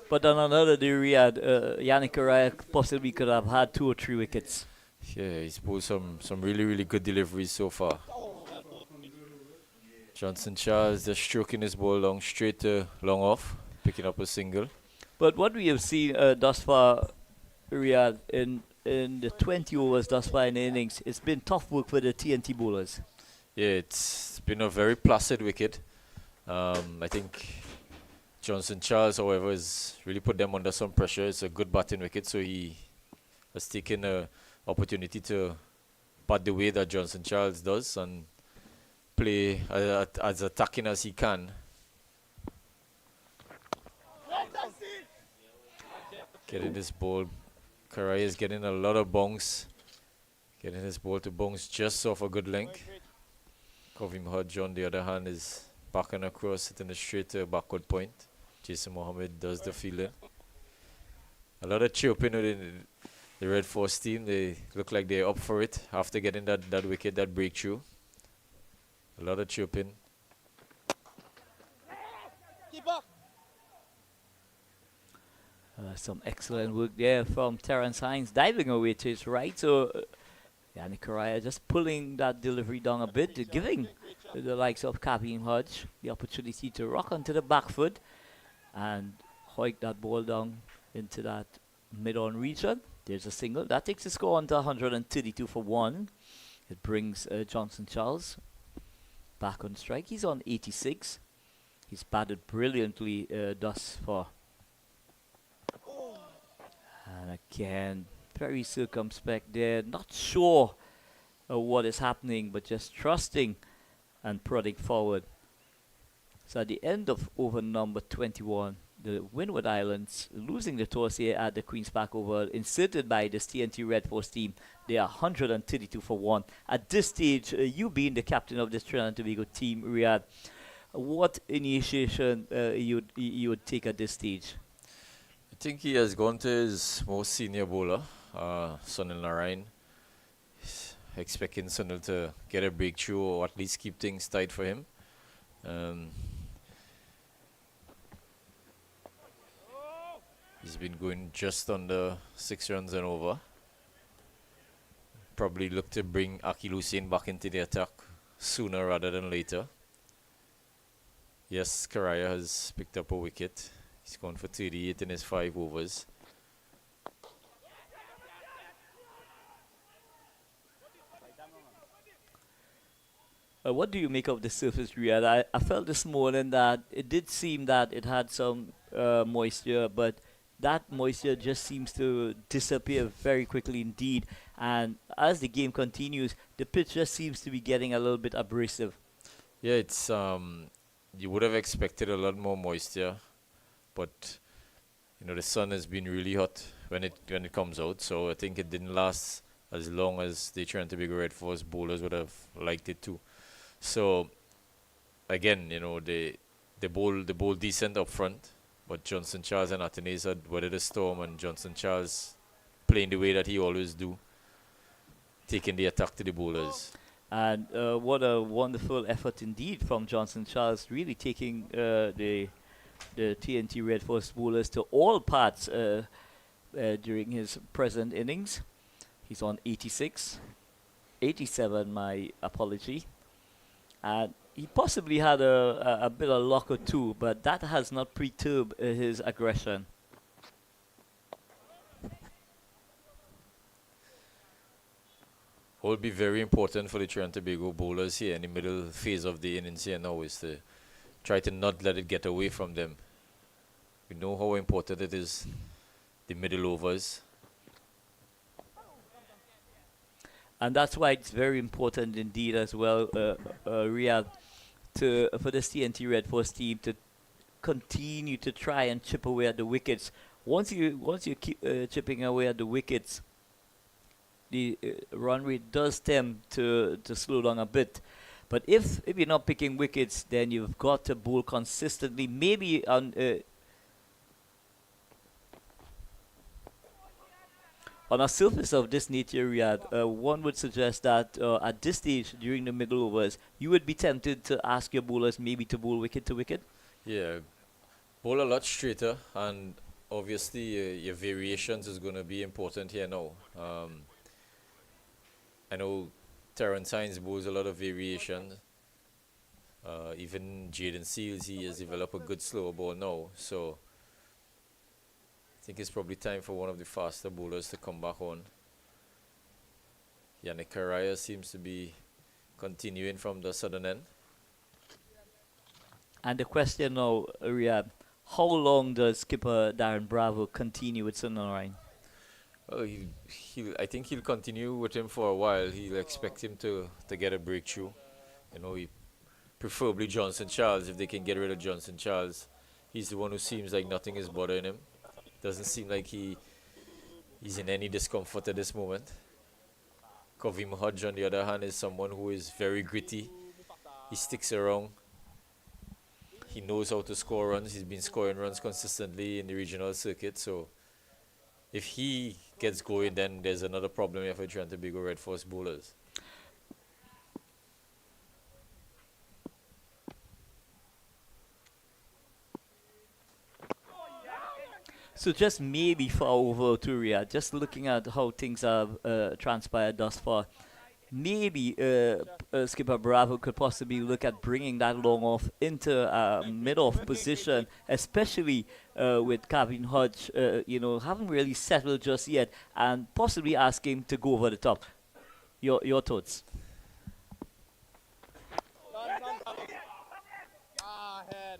But on another day, Riyadh, Yannick Correa possibly could have had 2 or 3 wickets. Yeah, he's bowled some really, really good deliveries so far. Johnson Charles just stroking his ball long straight to long off, picking up a single. But what we have seen thus far, Riyadh, in the 20 overs thus far in the innings, it's been tough work for the TNT bowlers. Yeah, it's been a very placid wicket. I think Johnson Charles, however, has really put them under some pressure. It's a good batting wicket, so he has taken an opportunity to bat the way that Johnson Charles does and play as attacking as he can. Getting this ball, Correa is getting a lot of bounce. Getting his ball to bounce just off a good length. Kareem Hodge, on the other hand, is backing across, hitting it straight to a backward point. Jason Mohammed does the fielding. A lot of chirping within the Red Force team. They look like they're up for it after getting that wicket, that breakthrough. A lot of chirping. Some excellent work there from Terence Hines, diving away to his right. So Yannick Correa just pulling that delivery down a bit, giving the likes of Kareem Hodge the opportunity to rock onto the back foot and hoik that ball down into that mid-on region. There's a single. That takes the score on to 132 for 1. It brings Johnson Charles back on strike. He's on 86. He's batted brilliantly thus far. And again, very circumspect there. Not sure what is happening, but just trusting and prodding forward. So at the end of over number 21, the Windward Islands losing the toss here at the Queen's Park Oval, inserted by this TNT Red Force team. They are 132 for 1. At this stage, you being the captain of this Trinidad Tobago team, Riyadh, what initiation you would take at this stage? I think he has gone to his most senior bowler, Sunil Narayan. He's expecting Sunil to get a breakthrough or at least keep things tight for him. He's been going just under 6 runs and over. Probably look to bring Akil Hussain back into the attack sooner rather than later. Yes, Correa has picked up a wicket. He's gone for 38 in his 5 overs. What do you make of the surface, Riyadh? I felt this morning that it did seem that it had some moisture, but that moisture just seems to disappear very quickly indeed. And as the game continues, the pitch just seems to be getting a little bit abrasive. Yeah, it's you would have expected a lot more moisture, but you know the sun has been really hot when it comes out. So I think it didn't last as long as the Trinidad Tobago Red Force bowlers would have liked it to. So again, you know they bowl decent up front, but Johnson Charles and Atenes had weathered the storm, and Johnson Charles playing the way that he always do, taking the attack to the bowlers. And what a wonderful effort indeed from Johnson Charles, really taking the TNT Red Force bowlers to all parts during his present innings. He's on 86, 87, my apology. And he possibly had a bit of luck or two, but that has not perturbed his aggression. What will be very important for the Trinidad Tobago bowlers here in the middle phase of the innings here now is to try to not let it get away from them. We know how important it is, the middle overs. And that's why it's very important indeed as well, Riyadh, for this TNT Red Force team to continue to try and chip away at the wickets. Once you keep chipping away at the wickets, the run rate does tend to slow down a bit. But if you're not picking wickets, then you've got to bowl consistently. Maybe on a surface of this nature, Riyadh, one would suggest that at this stage during the middle overs, you would be tempted to ask your bowlers maybe to bowl wicket to wicket. Yeah, bowl a lot straighter, and obviously your variations is going to be important here now. I know Terrence Hines bowls a lot of variation. Even Jaden Seals, he has developed a good slower ball now. So I think it's probably time for one of the faster bowlers to come back on. Yannick Karaya seems to be continuing from the southern end. And the question now, Riyadh, how long does skipper Darren Bravo continue with Sunderland? Well, I think he'll continue with him for a while. He'll expect him to get a breakthrough. You know, preferably Johnson Charles. If they can get rid of Johnson Charles, he's the one who seems like nothing is bothering him. Doesn't seem like he's in any discomfort at this moment. Kovim Hodge, on the other hand, is someone who is very gritty. He sticks around. He knows how to score runs. He's been scoring runs consistently in the regional circuit. So if he gets going, then there's another problem here for Trinidad Tobago Red Force bowlers. So just maybe for over to Riyadh, just looking at how things have transpired thus far, maybe skipper Bravo could possibly look at bringing that long off into mid-off position, especially with Kevin Hodge, haven't really settled just yet, and possibly ask him to go over the top. Your thoughts? Head.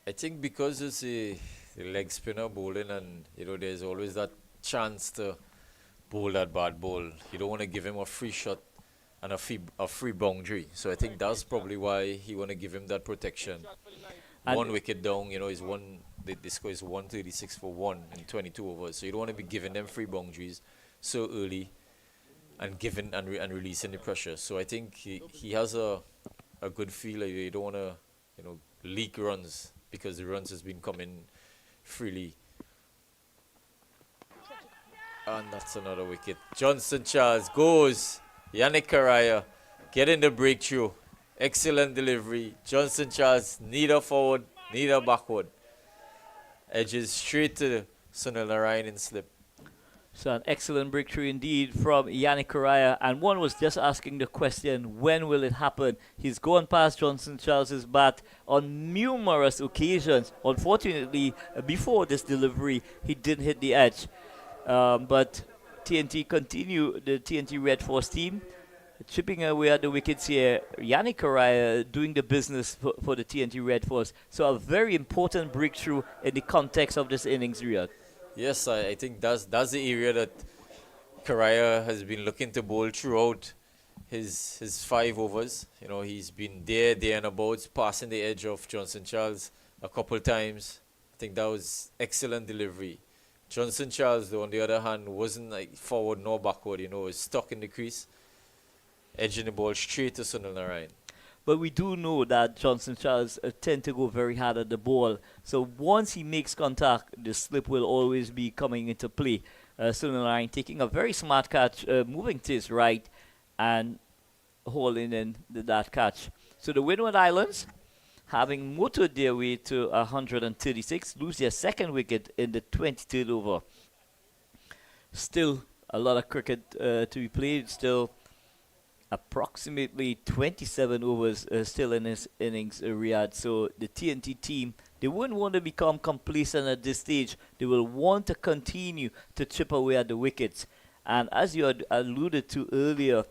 I think because it's a leg spinner bowling, and there's always that chance to bowl that bad ball. You don't want to give him a free shot and a free boundary. So I think that's probably why he want to give him that protection. And one wicket down, is one. The score is 136 for 1 in 22 overs. So you don't want to be giving them free boundaries so early and giving and releasing the pressure. So I think he has a good feel. You don't want to leak runs, because the runs has been coming freely. And that's another wicket. Johnson Charles goes. Yannick Karaya getting the breakthrough. Excellent delivery. Johnson Charles, neither forward, neither backward. Edges straight to the Sunil Narayan in slip. So an excellent breakthrough indeed from Yannick Karaya. And one was just asking the question, when will it happen? He's gone past Johnson Charles's bat on numerous occasions. Unfortunately, before this delivery, he didn't hit the edge. But the TNT Red Force team, chipping away at the wickets here. Yannick Karaya doing the business for the TNT Red Force. So a very important breakthrough in the context of this innings, Riyadh. Yes, I think that's the area that Karaya has been looking to bowl throughout his 5 overs. He's been there and about, passing the edge of Johnson Charles a couple times. I think that was excellent delivery. Johnson Charles, though, on the other hand, wasn't like forward nor backward. Was stuck in the crease, edging the ball straight to Sunil Narayan. But we do know that Johnson Charles tend to go very hard at the ball. So once he makes contact, the slip will always be coming into play. Sunil Narayan taking a very smart catch, moving to his right and holding in that catch. So the Windward Islands having motored their way to 136, lose their second wicket in the 23rd over. Still a lot of cricket to be played. Still approximately 27 overs still in his innings, Riyadh. So the TNT team, they wouldn't want to become complacent at this stage. They will want to continue to chip away at the wickets. And as you had alluded to earlier,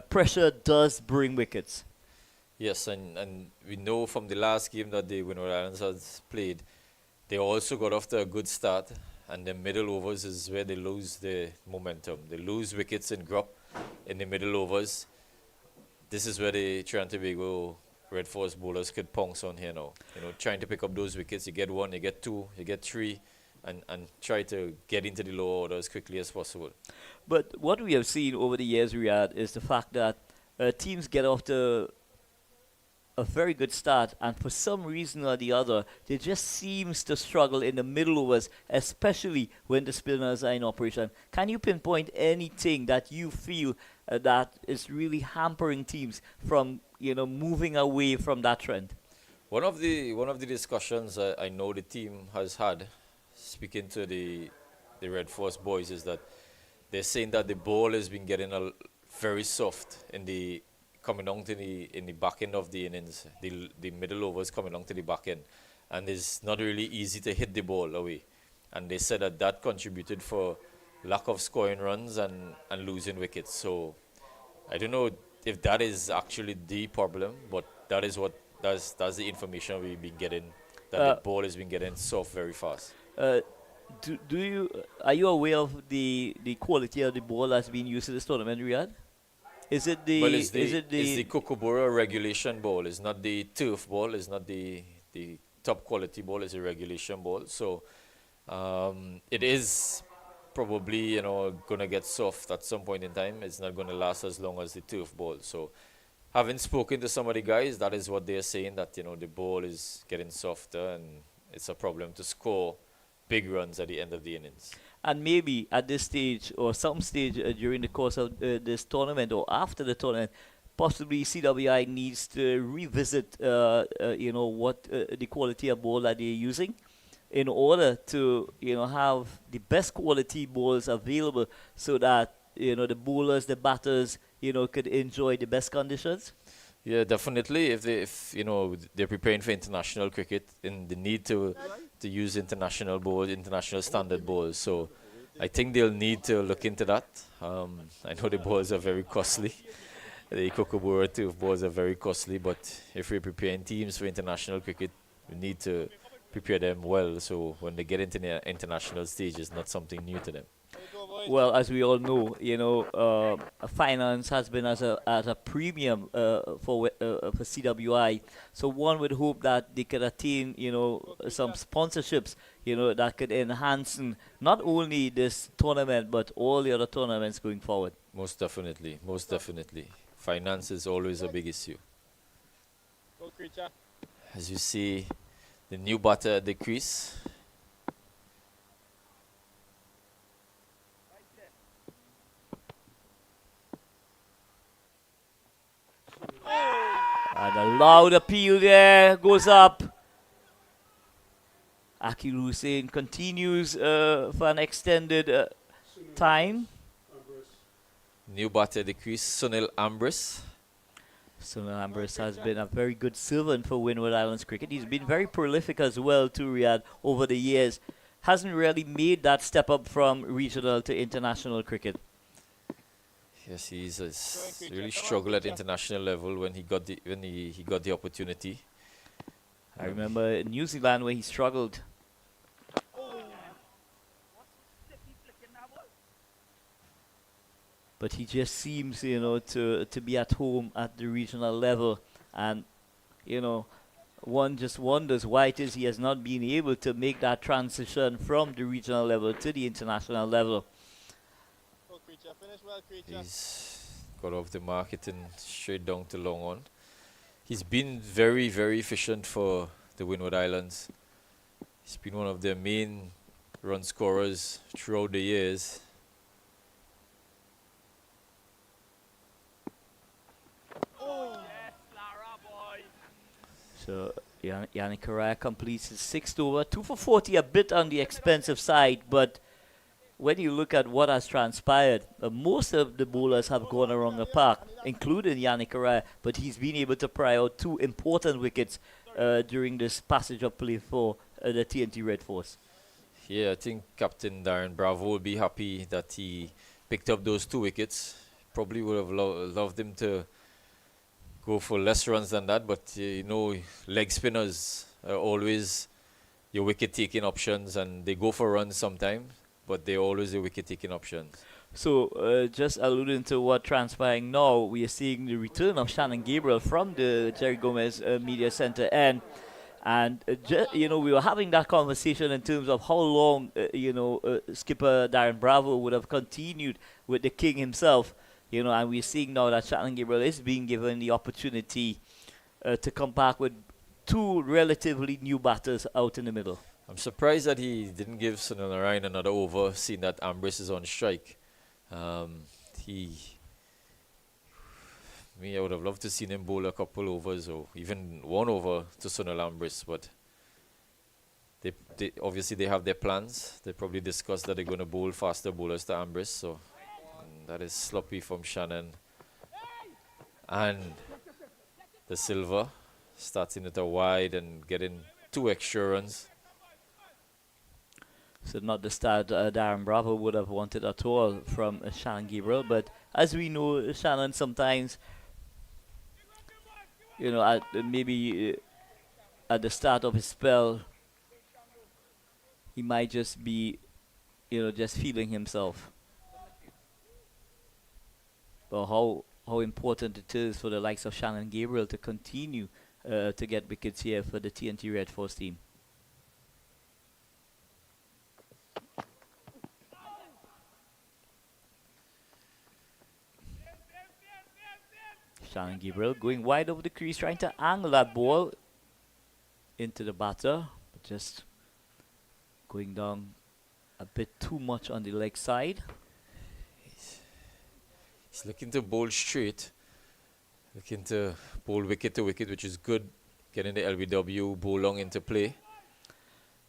pressure does bring wickets. Yes, and we know from the last game that the Windward Islands has played, they also got off to a good start, and the middle overs is where they lose the momentum. They lose wickets in grop in the middle overs. This is where the Trinidad Tobago Red Force bowlers could pounce on here now. You know, trying to pick up those wickets. You get one, you get two, you get three, and try to get into the lower order as quickly as possible. But what we have seen over the years, Riyadh, is the fact that teams get off to a very good start, and for some reason or the other, they just seems to struggle in the middle overs, especially when the spinners are in operation. Can you pinpoint anything that you feel that is really hampering teams from moving away from that trend? One of the discussions I know the team has had, speaking to the Red Force boys, is that they're saying that the ball has been getting very soft coming down to in the back end of the innings, the middle overs coming down to the back end, and it's not really easy to hit the ball away. And they said that contributed for lack of scoring runs and losing wickets. So I don't know if that is actually the problem, but that's the information we've been getting, that the ball has been getting soft very fast. Are you aware of the quality of the ball that's being used in this tournament, Riyadh? Is it It's the Kookaburra regulation ball. It's not the turf ball. It's not the top quality ball. It's a regulation ball. So it is probably gonna get soft at some point in time. It's not gonna last as long as the turf ball. So having spoken to some of the guys, that is what they're saying, that the ball is getting softer and it's a problem to score big runs at the end of the innings. And maybe at this stage or some stage during the course of this tournament or after the tournament, possibly CWI needs to revisit, what the quality of ball that they're using, in order to have the best quality balls available, so that the bowlers, the batters, could enjoy the best conditions. Yeah, definitely. If they're preparing for international cricket, and the need to use international balls, international standard balls. So I think they'll need to look into that. I know the balls are very costly. The Kookaburra turf balls are very costly, but if we're preparing teams for international cricket, we need to prepare them well, so when they get into the international stage, it's not something new to them. Well, as we all know, finance has been at a premium for CWI. So one would hope that they could attain, some sponsorships, that could enhance not only this tournament but all the other tournaments going forward. Most definitely, most definitely. Finance is always a big issue. Go, creature. As you see, the new batter at the crease. And a loud appeal there goes up. Akil Hussain continues for an extended time. New batter at the crease, Sunil Ambrose. Sunil Ambrose has been a very good servant for Windward Islands cricket. He's been very prolific as well too, Riyadh, over the years. Hasn't really made that step up from regional to international cricket. Yes, he's really struggled at international level when he got the opportunity. I remember in New Zealand where he struggled. But he just seems, to be at home at the regional level, and one just wonders why it is he has not been able to make that transition from the regional level to the international level. Go, creature. Finish well, creature. He's got off the market and straight down to long on. He's been very, very efficient for the Windward Islands. He's been one of their main run scorers throughout the years. So Yannick Correa completes his sixth over. 2 for 40, a bit on the expensive side, but when you look at what has transpired, most of the bowlers have gone around the park, including Yannick Correa, but he's been able to pry out 2 important wickets during this passage of play for the TNT Red Force. Yeah, I think Captain Darren Bravo will be happy that he picked up those 2 wickets. Probably would have loved him to go for less runs than that, but you know, leg spinners are always your wicket-taking options, and they go for runs sometimes, but they're always the wicket-taking options. So, just alluding to what transpiring now, we are seeing the return of Shannon Gabriel from the Jerry Gomez Media Center, and you know, we were having that conversation in terms of how long skipper Darren Bravo would have continued with the king himself, you know, and we're seeing now that Shannon Gabriel is being given the opportunity to come back with 2 relatively new batters out in the middle. I'm surprised that he didn't give Sunil Narayan another over, seeing that Ambrose is on strike. I would have loved to see him bowl a couple overs or even 1 over to Sunil Ambrose, but they obviously they have their plans. They probably discussed that they're going to bowl faster bowlers to Ambrose, so that is sloppy from Shannon. And the Silver starting at a wide and getting 2 extra runs. So not the start Darren Bravo would have wanted at all from Shannon Gabriel, but as we know, Shannon sometimes, you know, maybe at the start of his spell, he might just be, you know, just feeling himself. But how important it is for the likes of Shannon Gabriel to continue to get wickets here for the TNT Red Force team. Shannon Gabriel going wide over the crease, trying to angle that ball into the batter, but just going down a bit too much on the leg side. He's looking to bowl straight, looking to bowl wicket to wicket, which is good, getting the LBW bowl long into play.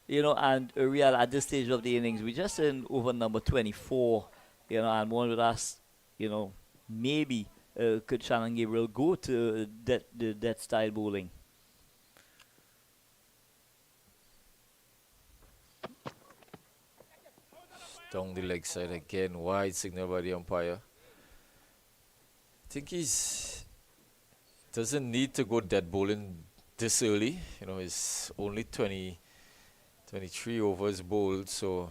You know, and real at this stage of the innings, we're just in over number 24, you know, and one would ask, you know, maybe could Shannon Gabriel go to that style bowling? Down the leg side again, wide signal by the umpire. I think doesn't need to go dead bowling this early. You know, it's only 23 overs bowled, so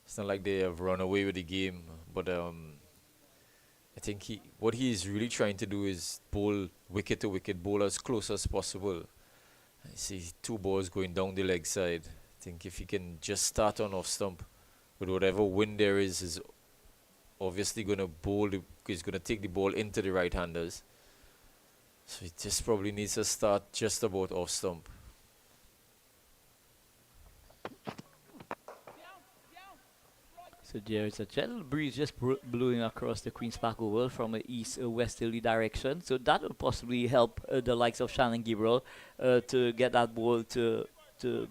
it's not like they have run away with the game. But I think what he is really trying to do is bowl wicket to wicket, bowl as close as possible. I see 2 balls going down the leg side. I think if he can just start on off stump with whatever wind there is obviously going to bowl. He's going to take the ball into the right-handers. So he just probably needs to start just about off stump. So there is a gentle breeze just blowing across the Queen's Park Oval from an east-westerly direction. So that will possibly help the likes of Shannon Gabriel to get that ball to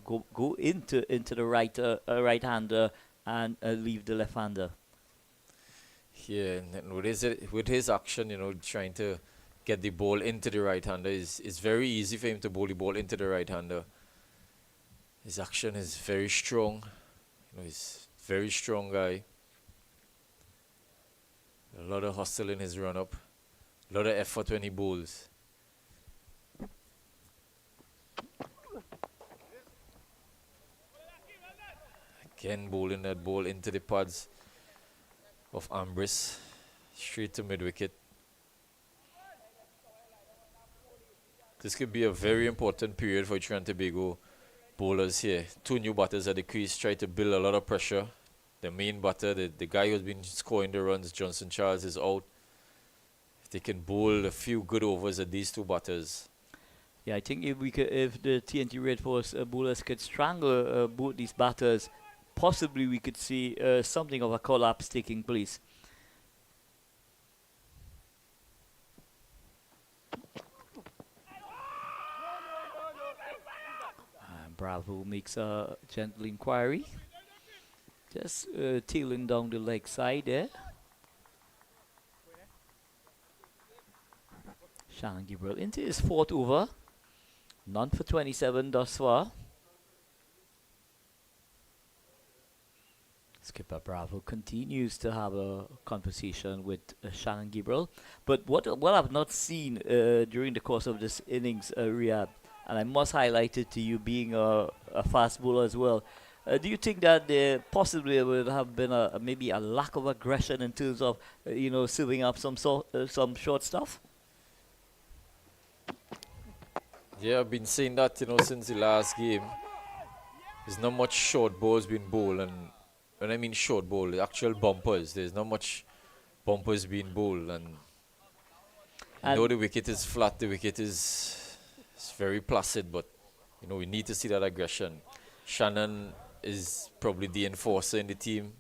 go into the right-hander and leave the left-hander. Yeah, and with his action, you know, trying to get the ball into the right-hander, it's very easy for him to bowl the ball into the right-hander. His action is very strong. You know, he's a very strong guy. A lot of hustle in his run-up. A lot of effort when he bowls. Again, bowling that ball into the pads of Ambrose, straight to mid-wicket. This could be a very important period for Trinidad Tobago bowlers here. 2 new batters at the crease, try to build a lot of pressure. The main batter, the guy who's been scoring the runs, Johnson Charles, is out. If they can bowl a few good overs at these 2 batters. Yeah, I think if the TNT Red Force bowlers could strangle both these batters, possibly we could see something of a collapse taking place. Bravo makes a gentle inquiry. Just tailing down the leg side there. Shannon Gabriel into his fourth over. None for 27 thus far. Skipper Bravo continues to have a conversation with Shannon Gabriel. But what I've not seen during the course of this innings, Riyadh, and I must highlight it to you being a fast bowler as well. Do you think that there possibly would have been maybe a lack of aggression in terms of serving up some short stuff? Yeah, I've been saying that since the last game. There's not much short balls being bowled, and when I mean short ball, the actual bumpers, there's not much bumpers being bowled, and though the wicket is flat, the wicket is very placid, but we need to see that aggression. Shannon is probably the enforcer in the team.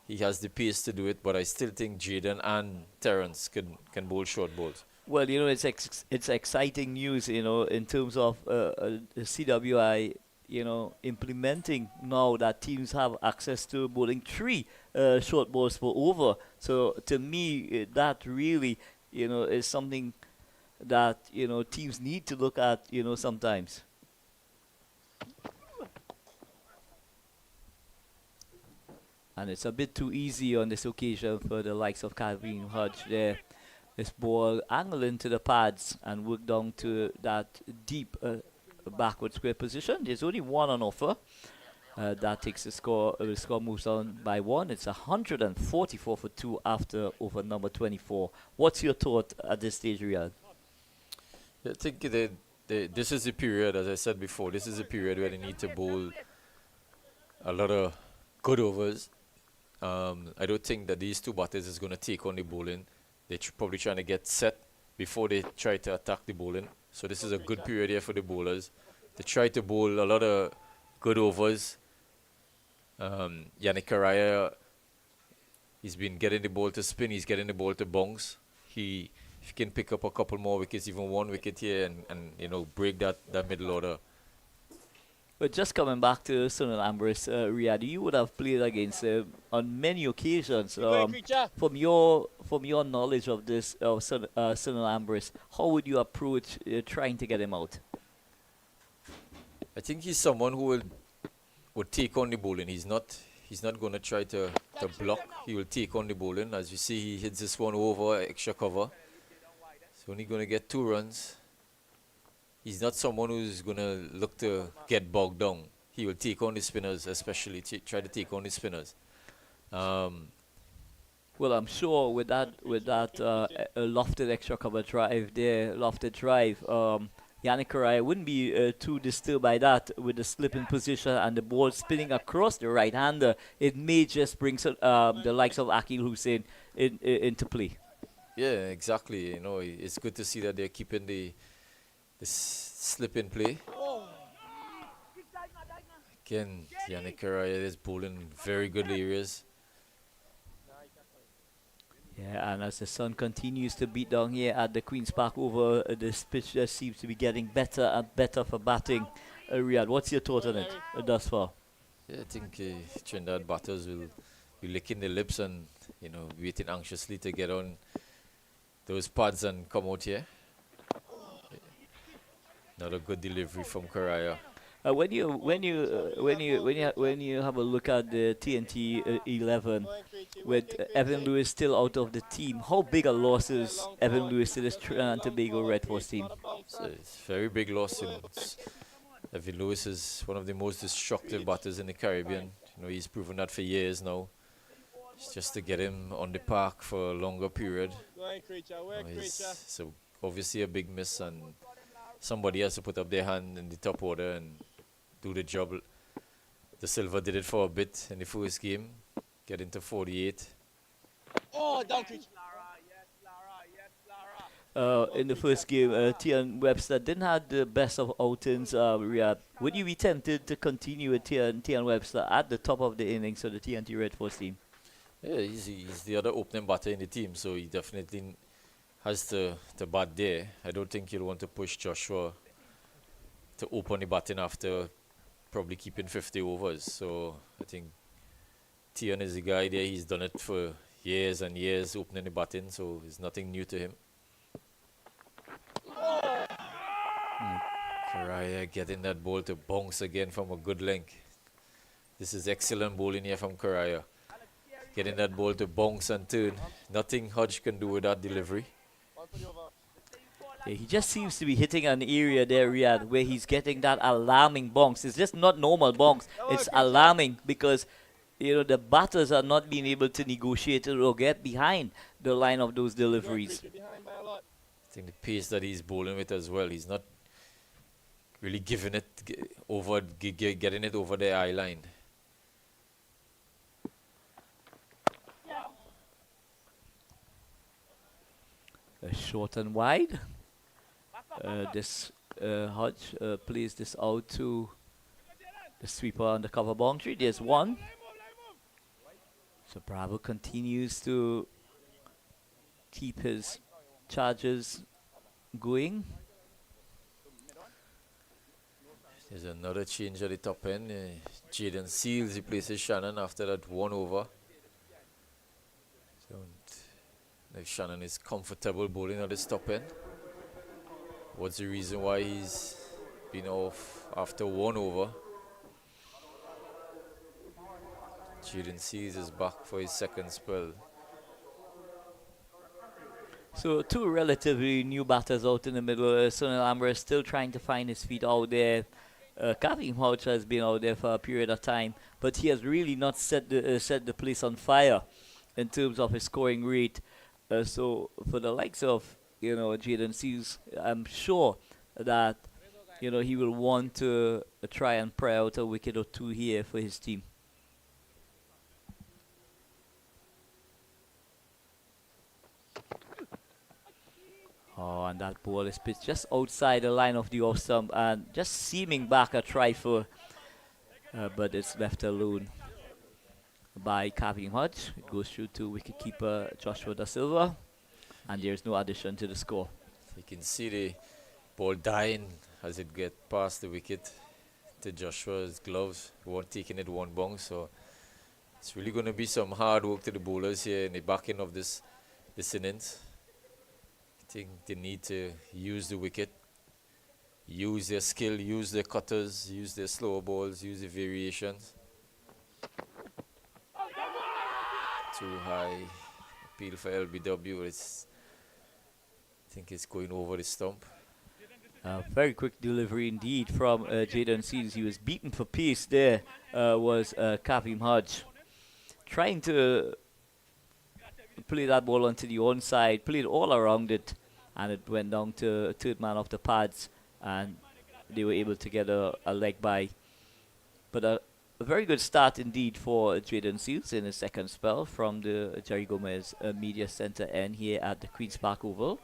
He has the pace to do it, but I still think Jaden and Terrence can bowl short balls. Well, it's exciting news, in terms of CWI, implementing now that teams have access to bowling 3 short balls per over. So to me, that really, is something that, teams need to look at, sometimes. And it's a bit too easy on this occasion for the likes of Calvin Hodge there. This ball angled into the pads and worked down to that deep backward square position. There's only 1 on offer. That takes the score. The score moves on by 1. It's 144 for 2 after over number 24. What's your thought at this stage, Riyadh? I think this is the period, as I said before, this is a period where they need to bowl a lot of good overs. I don't think that these 2 batters is going to take on the bowling. They're probably trying to get set before they try to attack the bowling. So this is a good period here for the bowlers. They try to bowl a lot of good overs. Yannick Araya, he's been getting the ball to spin, he's getting the ball to bounce. If he can pick up a couple more wickets, even 1 wicket here, and break that middle order. But just coming back to Sunil Ambrose, Riyadh, you would have played against him on many occasions. From your knowledge of this, Sunil Ambrose, how would you approach trying to get him out? I think he's someone who would take on the bowling. He's not going to try to block. He will take on the bowling. As you see, he hits this one over, extra cover. He's only going to get 2 runs. He's not someone who's going to look to get bogged down. He will take on the spinners, especially try to take on the spinners. Well, I'm sure with that lofted extra cover drive there, Yannick Correa wouldn't be too disturbed by that with the slip in position and the ball spinning across the right-hander. It may just bring the likes of Akil Hussain into play. Yeah, exactly. It's good to see that they're keeping the slip in play. Again, Yannick Correa is bowling very good areas. Yeah, and as the sun continues to beat down here at the Queen's Park over, this pitch just seems to be getting better and better for batting. Riyadh, what's your thought on it thus far? Yeah, I think Trinidad batters will be licking their lips and waiting anxiously to get on those pads and come out here. Not a good delivery from Correa. When you have a look at the TNT 11 with Evan Lewis still out of the team, how big a loss is Evan Lewis to this Trinidad and Tobago Red Force team? It's a very big loss. Evan Lewis is one of the most destructive batters in the Caribbean. He's proven that for years now. It's just to get him on the park for a longer period. So obviously a big miss, and somebody has to put up their hand in the top order and do the job. The Silver did it for a bit in the first game, get into 48. Oh, down creature. In the first game, Tian Webster didn't have the best of outings. Riyadh, would you be tempted to continue with Tian Webster at the top of the innings of the TNT Red Force team? Yeah, he's the other opening batter in the team, so he definitely has to bat there. I don't think he'll want to push Joshua to open the batting after probably keeping 50 overs. So I think Tian is the guy there. He's done it for years and years, opening the batting, so it's nothing new to him. Correa getting that ball to bounce again from a good length. This is excellent bowling here from Correa. Getting that ball to bounce and turn. Nothing Hodge can do with that delivery. Yeah, he just seems to be hitting an area there, Riyadh, where he's getting that alarming bonks. It's just not normal bonks. It's alarming because, you know, the batters are not being able to negotiate it or get behind the line of those deliveries. I think the pace that he's bowling with as well, he's not really giving it getting it over the eye line. Short and wide. Hodge plays this out to the sweeper on the cover boundary. There's one. So Bravo continues to keep his charges going. There's another change at the top end. Jaden Seals replaces Shannon after that 1 over. So if Shannon is comfortable bowling at the top end. What's the reason why he's been off after 1 over? Jaden Seals is back for his second spell. So two relatively new batters out in the middle. Sunil Amber is still trying to find his feet out there. Kavim Hodge has been out there for a period of time, but he has really not set the place on fire in terms of his scoring rate. So for the likes of, you know, Jaden Seals, I'm sure that, you know, he will want to try and pry out a wicket or two here for his team. Oh, and that ball is pitched just outside the line of the off stump and just seeming back a trifle, but it's left alone by Kavim Hodge. It goes through to wicketkeeper Joshua Da Silva, and there's no addition to the score. You can see the ball dying as it gets past the wicket to Joshua's gloves. Taking it one bounce, so it's really going to be some hard work to the bowlers here in the back end of this innings. I think they need to use the wicket, use their skill, use their cutters, use their slower balls, use the variations. Too high appeal for LBW. I think it's going over the stump. Very quick delivery indeed from Jaden Seals. He was beaten for pace there, was Kavim Hodge. Trying to play that ball onto the onside, played all around it, and it went down to third man off the pads, and they were able to get a leg by. But a very good start indeed for Jaden Seals in his second spell from the Jerry Gomez Media Center end here at the Queen's Park Oval.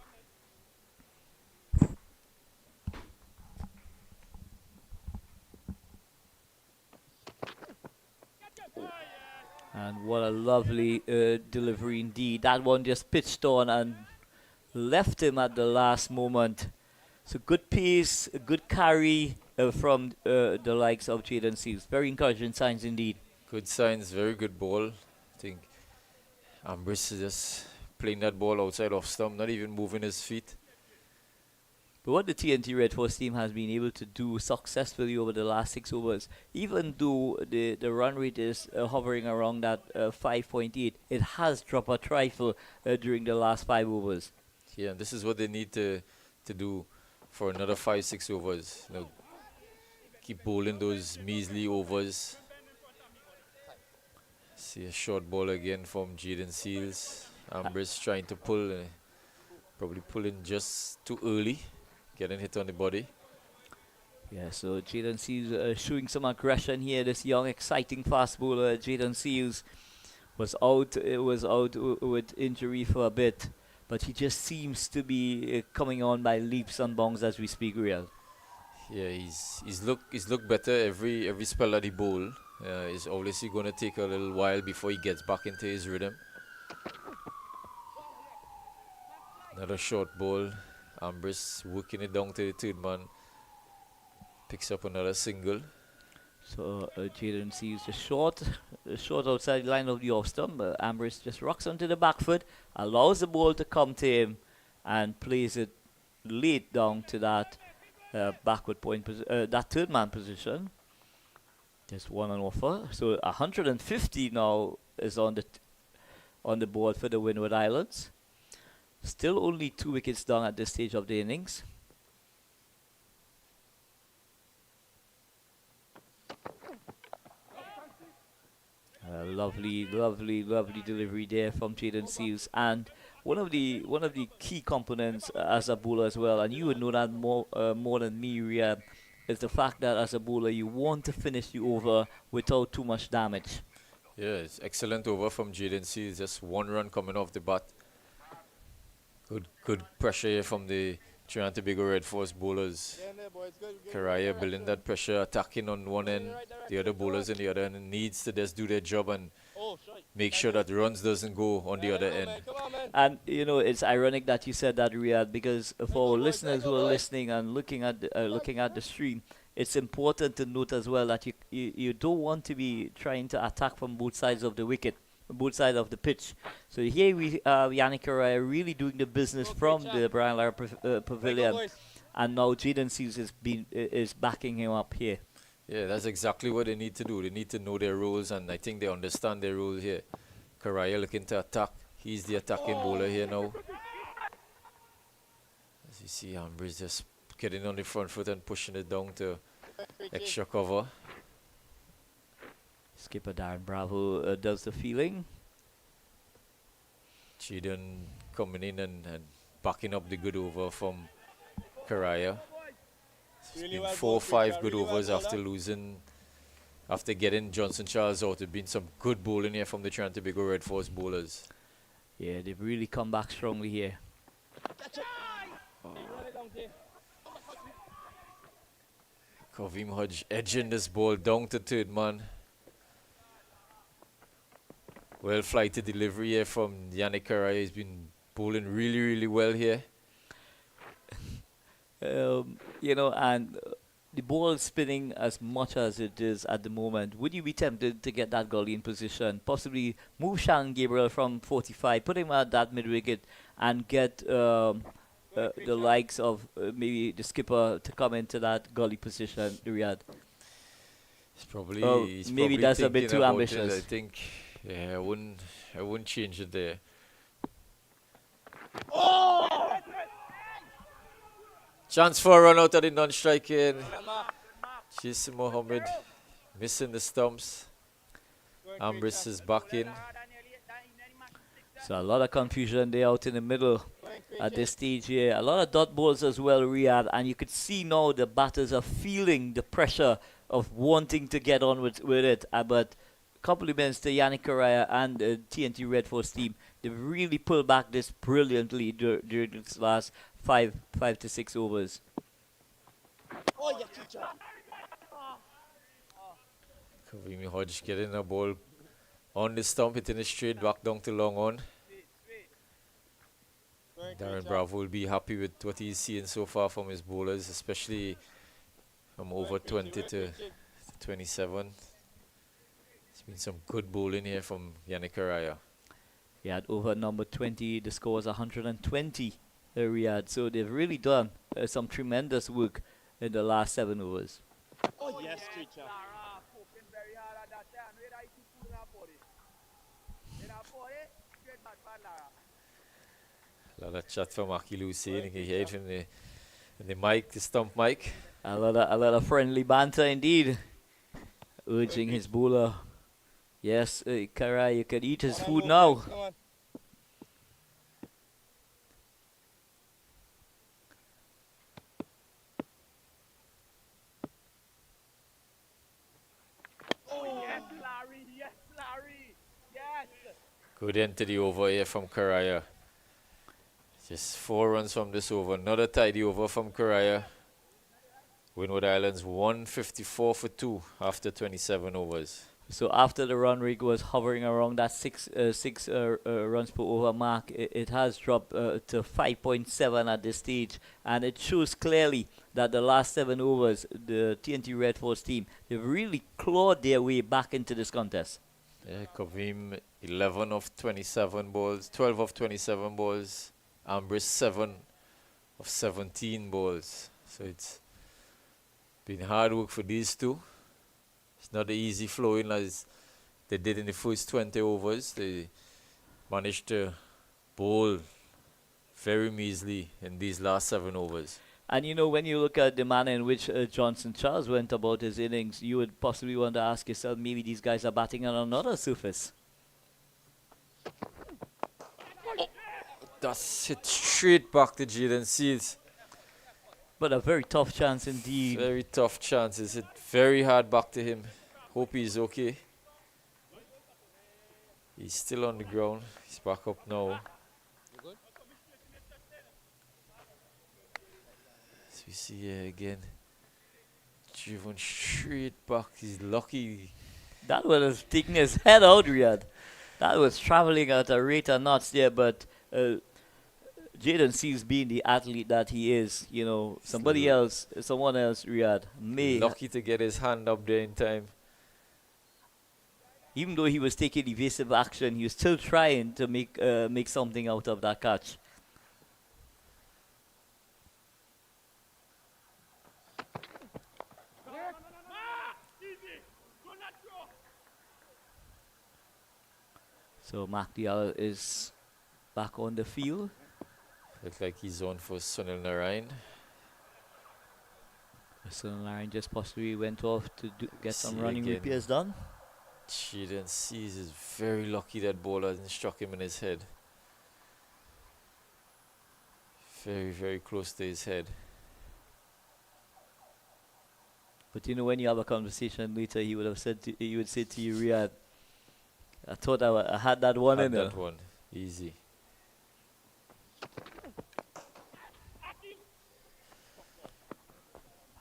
And what a lovely delivery indeed. That one just pitched on and left him at the last moment. So good pace, good carry from the likes of Jaden Seals. Very encouraging signs indeed. Good signs, very good ball. I think Ambrose is just playing that ball outside off stump, not even moving his feet. But what the TNT Red Force team has been able to do successfully over the last 6 overs, even though the run rate is hovering around that 5.8, it has dropped a trifle during the last 5 overs. Yeah, and this is what they need to do for another 5-6 overs. You know, keep bowling those measly overs. See a short ball again from Jaden Seals. Ambrose trying to pull, probably pulling just too early, getting hit on the body. Yeah, so Jaden Seals showing some aggression here. This young, exciting fast bowler, Jaden Seals, was out with injury for a bit, but he just seems to be coming on by leaps and bounds as we speak, Real. Yeah, he's looked better every spell that he bowl. It's obviously going to take a little while before he gets back into his rhythm. Another short ball. Ambrose working it down to the third man. Picks up another single. So Jaden sees the short outside line of the off stump. Ambrose just rocks onto the back foot, allows the ball to come to him, and plays it late down to that backward point, that third man position. Just one on offer. So 150 now is on the board for the Windward Islands. Still only 2 wickets down at this stage of the innings. Lovely delivery there from Jaden Seals, and one of the key components as a bowler as well, and you would know that more than me, Riyad, is the fact that as a bowler you want to finish the over without too much damage. Yeah, it's excellent over from Jaden Seals. Just 1 run coming off the bat. Good pressure here from the Trinidad Tobago Red Force bowlers. Karaya building that pressure, attacking on one end, the other bowlers on the other end needs to just do their job and make sure that runs doesn't go on the other end. And you know, it's ironic that you said that, Riyad, because for our listeners who are listening and looking at the stream, it's important to note as well that you don't want to be trying to attack from both sides of the wicket, both sides of the pitch. So here we Yannick Araya really doing the business from the Brian Lara Pavilion, and now Jaden Seals is backing him up here. Yeah, that's exactly what they need to do. They need to know their roles, and I think they understand their role here. Karaya looking to attack. He's the attacking bowler here now. As you see, Ambrose just getting on the front foot and pushing it down to extra cover. Skipper Darren Bravo does the feeling. Chedan coming in and backing up the good over from Karaya. It's been 4 or 5 good overs after getting Johnson Charles out. There's been some good bowling here from the Trinidad Tobago Red Force bowlers. Yeah, they've really come back strongly here. Kavim Hodge edging this ball down to third man. Well flighted delivery here from Yannick Karaya. He's been bowling really well here. You know, and the ball is spinning as much as it is at the moment. Would you be tempted to get that gully in position? Possibly move Shannon Gabriel from 45, put him at that mid-wicket, and get the likes of maybe the skipper to come into that gully position, Riyad? He's maybe probably that's a bit too about ambitious. I think, yeah, I wouldn't change it there. Chance for a run out of the non-striking. Jason Mohammed missing the stumps. Ambrose is back in. So a lot of confusion there out in the middle at this stage here. A lot of dot balls as well, Riyad, and you could see now the batters are feeling the pressure of wanting to get on with it. But compliments to Yannick Karaya and the TNT Red Force team. They've really pulled back this brilliantly during this last 5 to 6 overs. Kavimi Hodge getting a ball on the stump, hitting it straight back down to long on. Darren Bravo will be happy with what he's seeing so far from his bowlers, especially from over 20 to 27. It's been some good bowling here from Yannick Karaya. Yeah, at over number 20, the score was 120, Riyad. So they've really done some tremendous work in the last 7 overs. Oh, yes, teacher. A lot of chat from Akil Hussein. You can hear it from the mic, the stump mic. A lot of friendly banter indeed, urging his bowler. Yes, Karaya, you can eat his food now. Come on. Oh, yes, Larry. Yes, Larry. Yes. Good end to the over here from Karaya. Just 4 runs from this over. Another tidy over from Karaya. Windward Islands 154 for 2 after 27 overs. So after the run rate was hovering around that six runs per over mark, it has dropped to 5.7 at this stage, and it shows clearly that the last 7 overs, the TNT Red Force team, they've really clawed their way back into this contest. Yeah, Kavim 11 of 27 balls, 12 of 27 balls, Ambrose 7 of 17 balls. So it's been hard work for these two. It's not an easy flowing as they did in the first 20 overs. They managed to bowl very measly in these last 7 overs. And you know, when you look at the manner in which Johnson Charles went about his innings, you would possibly want to ask yourself, maybe these guys are batting on another surface. That's hit straight back to Jaden Seals. But a very tough chance indeed. Very tough chances. Hit very hard back to him. Hope he's okay. He's still on the ground. He's back up now. As we see here again. Driven straight back. He's lucky. That was taking his head out, Riyadh. That was traveling at a rate of knots there, but Jaden Seals being the athlete that he is, you know, someone else, Riyadh, may. Lucky to get his hand up there in time. Even though he was taking evasive action, he was still trying to make something out of that catch. So Mark Dial is back on the field. Looks like he's on for Sunil Narayan. Sunil Narayan just possibly went off to get some See running again. repairs done. Jaden Seals is very lucky that ball hasn't struck him in his head. Very, very close to his head. But you know, when you have a conversation later, he would say to you, Riyadh, I thought I had that one in there. That one, easy.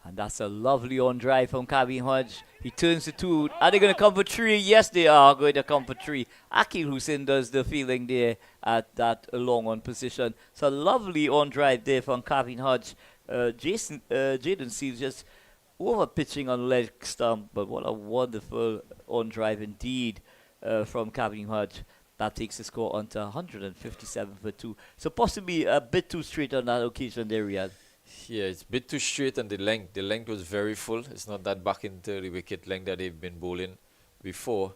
And that's a lovely on drive from Kevin Hodge. He turns to 2. Are they going to come for 3? Yes, they are going to come for 3. Akil Hussain does the fielding there at that long on position. So lovely on drive there from Kevin Hodge. Jaden Seals just over pitching on leg stump, but what a wonderful on drive indeed from Kevin Hodge. That takes the score onto 157 for 2. So possibly a bit too straight on that occasion there, Riyadh. Yeah, it's a bit too straight, and the length was very full. It's not that back into the wicket length that they've been bowling before.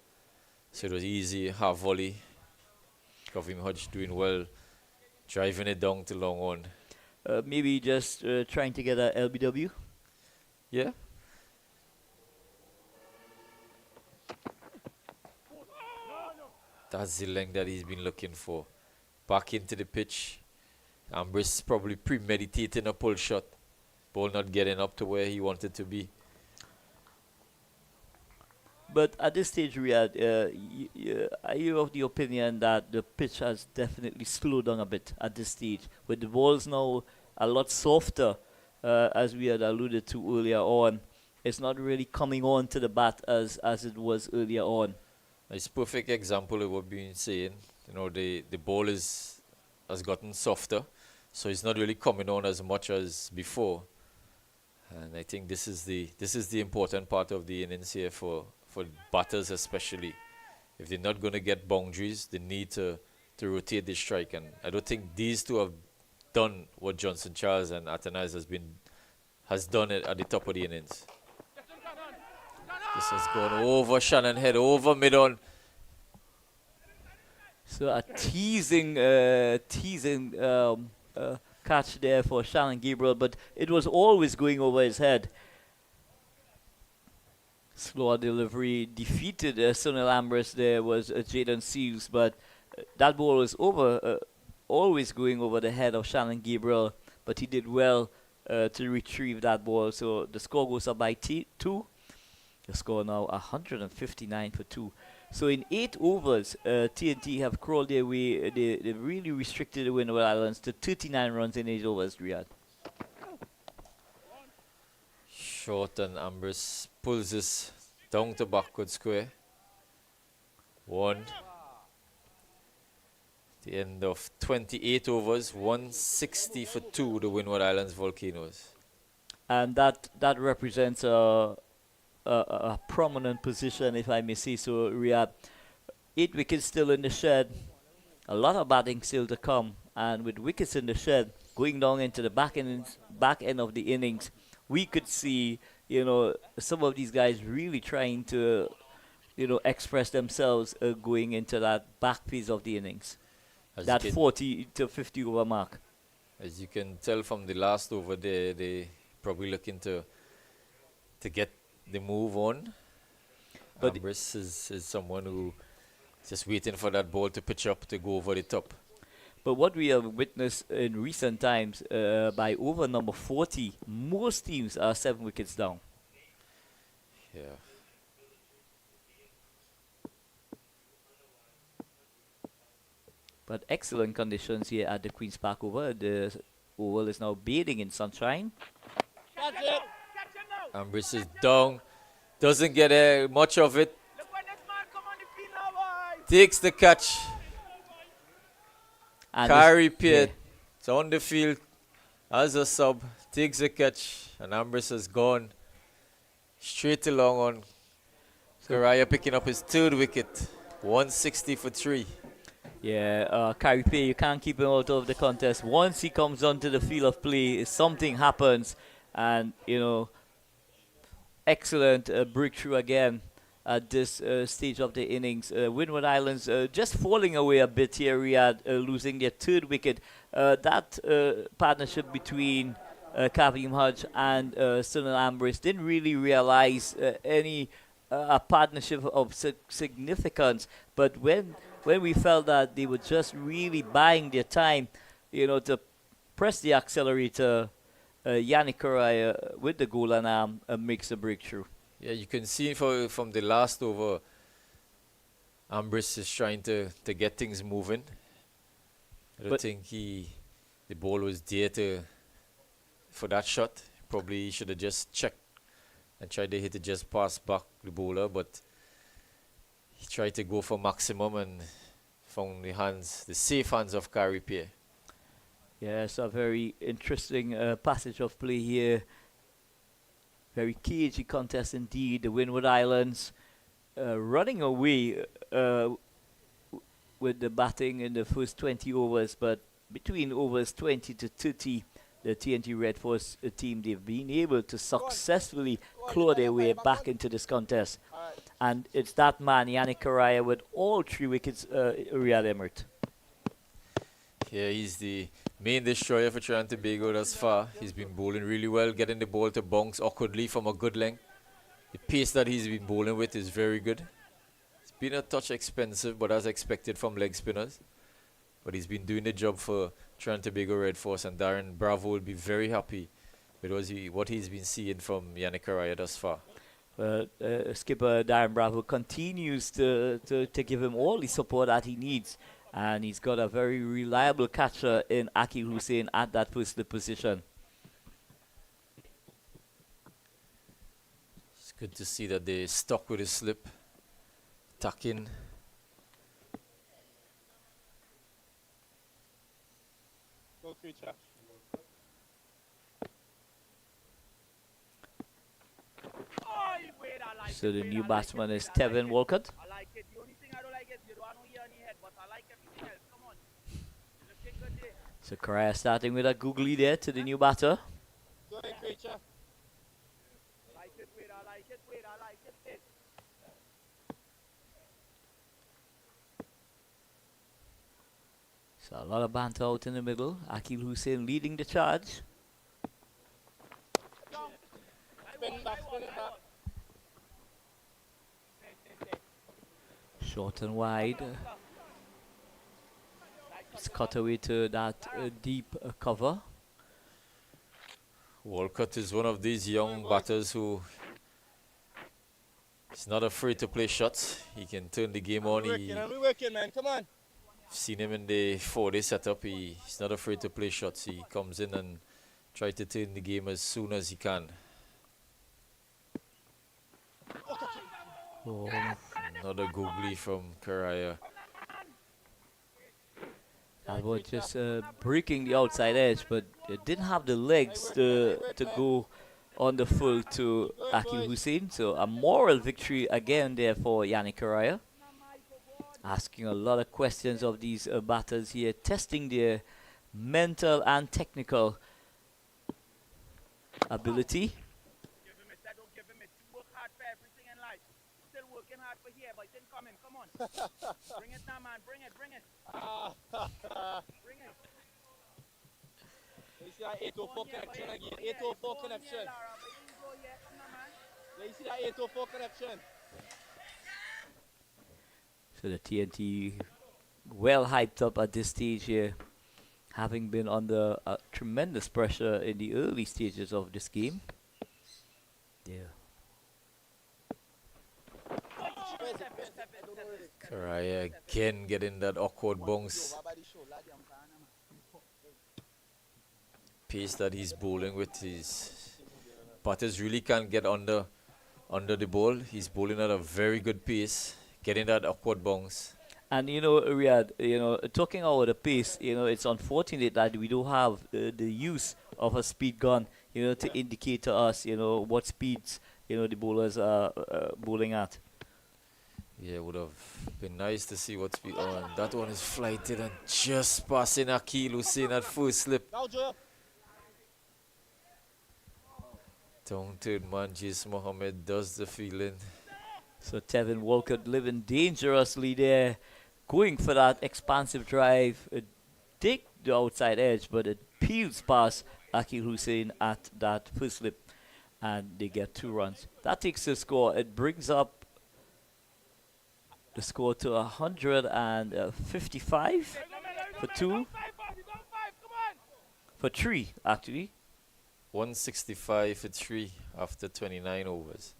So it was easy, half volley. Kavim Hodge doing well, driving it down to long on. Maybe just trying to get a LBW. Yeah. That's the length that he's been looking for. Back into the pitch. Ambrose probably premeditating a pull shot. Ball not getting up to where he wanted to be. But at this stage, Riyadh, are you of the opinion that the pitch has definitely slowed down a bit at this stage? With the balls now a lot softer, as we had alluded to earlier on. It's not really coming on to the bat as it was earlier on. It's a perfect example of what we've been saying. You know, the ball has gotten softer, so it's not really coming on as much as before. And I think this is the important part of the innings here for batters especially. If they're not going to get boundaries, they need to rotate the strike. And I don't think these two have done what Johnson Charles and Atanaz has done it at the top of the innings. This has gone over Shannon head, over mid-on. So a teasing catch there for Shannon Gabriel, but it was always going over his head. Slower delivery defeated Sunil Ambrose there was Jaden Seals, but that ball was always going over the head of Shannon Gabriel, but he did well to retrieve that ball. So the score goes up by 2. The score now 159 for 2. So in 8 overs, TNT have crawled their way. They really restricted the Windward Islands to 39 runs in 8 overs, Riyadh. Short, and Ambrose pulls this down to backward square. One. The end of 28 overs, 160 for 2, the Windward Islands Volcanoes. And that represents a prominent position, if I may say so, Riyadh. 8 wickets still in the shed, a lot of batting still to come, and with wickets in the shed, going down into the back end of the innings, we could see, some of these guys really trying to, express themselves going into that back phase of the innings, that 40 to 50 over mark. As you can tell from the last over there, they probably looking to get the move on. But Ambrose is someone who just waiting for that ball to pitch up to go over the top. But what we have witnessed in recent times, by over number 40, most teams are 7 wickets down. Yeah. But excellent conditions here at the Queen's Park Oval. The oval is now bathing in sunshine. That's it. Catch him now. Ambrose is down, doesn't get much of it, Look when this man come on the field now, boy. takes the catch. And Kyrie Piet is on the field as a sub, takes the catch, and Ambrose has gone straight along on Karaya picking up his 3rd wicket, 160 for 3. Yeah, Kyrie Piet, you can't keep him out of the contest. Once he comes onto the field of play, something happens, and excellent breakthrough again at this stage of the innings. Windward Islands just falling away a bit here, Riyadh, losing their 3rd wicket. That partnership between Kavim Hodge and Sunil Ambrose didn't really realize any a partnership of significance, but when we felt that they were just really buying their time, to press the accelerator, Yannick Correa with the goal and arm makes a breakthrough. Yeah, you can see from the last over, Ambrose is trying to get things moving. I don't think the ball was there for that shot. Probably he should have just checked and tried to hit it just past back the bowler, but he tried to go for maximum and found the safe hands of Kyrie Piet. Yes, a very interesting passage of play here. Very cagey contest indeed. The Windward Islands running away with the batting in the first 20 overs, but between overs 20 to 30, the TNT Red Force team, they've been able to successfully claw their way back into this contest. And it's that man, Yannick Correa, with all 3 wickets, Riyadh Emirates. Yeah, he's the main destroyer for Trinidad Tobago thus far. He's been bowling really well, getting the ball to bounce awkwardly from a good length. The pace that he's been bowling with is very good. It's been a touch expensive, but as expected from leg spinners. But he's been doing the job for Trinidad Tobago Red Force, and Darren Bravo will be very happy with what he's been seeing from Yannick Correa thus far. Skipper Darren Bravo continues to give him all the support that he needs. And he's got a very reliable catcher in Akil Hussain at that first position. It's good to see that they stuck with his slip. Attacking. Go creature. So the new batsman is Tevin Walcott. I like it. The only thing I don't like is you don't want to hear any head, but I like everything else. Come on. Looking good there. So Correa starting with a googly there to the new batter. Go ahead, creature. I like it, wait, I like it, wait, I like it, wait. So a lot of banter out in the middle. Akil Hussain leading the charge. Spin it back, spin it back. Short and wide. It's cut away to that deep cover. Walcott is one of these young batters who is not afraid to play shots. He can turn the game on. We're working, man. Come on. Seen him in the 4-day setup. He's not afraid to play shots. He comes in and tries to turn the game as soon as he can. Oh, Another googly from Karaya. That was just breaking the outside edge, but it didn't have the legs to go on the full to Akil Hussein. So a moral victory again there for Yannick Karaya. Asking a lot of questions of these batters here, testing their mental and technical ability. Give him it. That don't give him it. You work hard for everything in life. Still working hard for here, but it didn't come in. Come on. Bring it now, man. Bring it. Bring it. Bring it. You see that 804 connection again? 804 connection. Yeah, you see that 804 connection? So the TNT well hyped up at this stage here, having been under tremendous pressure in the early stages of this game. Yeah. Karaya again getting that awkward bounce. Pace that he's bowling with, his batters really can't get under the ball. He's bowling at a very good pace, getting that awkward bounce. And Riyadh, talking about the pace, it's unfortunate that we don't have the use of a speed gun, to indicate to us, what speeds, the bowlers are bowling at. Yeah, it would have been nice to see what speed. Oh, and that one is flighted and just passing Akil Hussein at first slip. Down-third man, Jace Mohammed does the feeling. So Tevin Walcott living dangerously there, going for that expansive drive. Take the outside edge, but it peels past Akil Hussein at that first slip, and they get 2 runs. That takes the score. It brings up the score to 155 for 2. For 3, actually. 165 for 3 after 29 overs.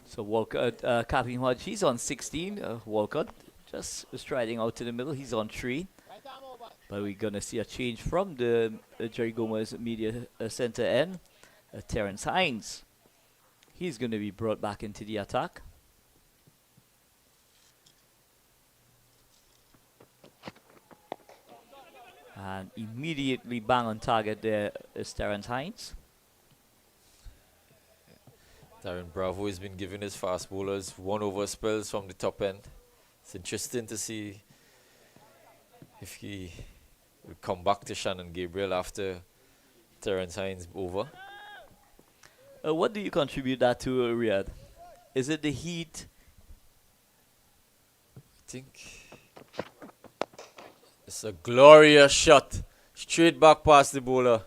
So Walcott, Captain Hodge, he's on 16. Walcott just striding out to the middle. He's on 3. But we're going to see a change from the Jerry Gomez Media Center end. Terrence Hines. He's going to be brought back into the attack. And immediately bang on target there is Terrence Hines. Darren Bravo has been giving his fast bowlers 1-over spells from the top end. It's interesting to see if he will come back to Shannon Gabriel after Terrence Hines over. What do you contribute that to, Riyadh? Is it the heat? I think it's a glorious shot. Straight back past the bowler.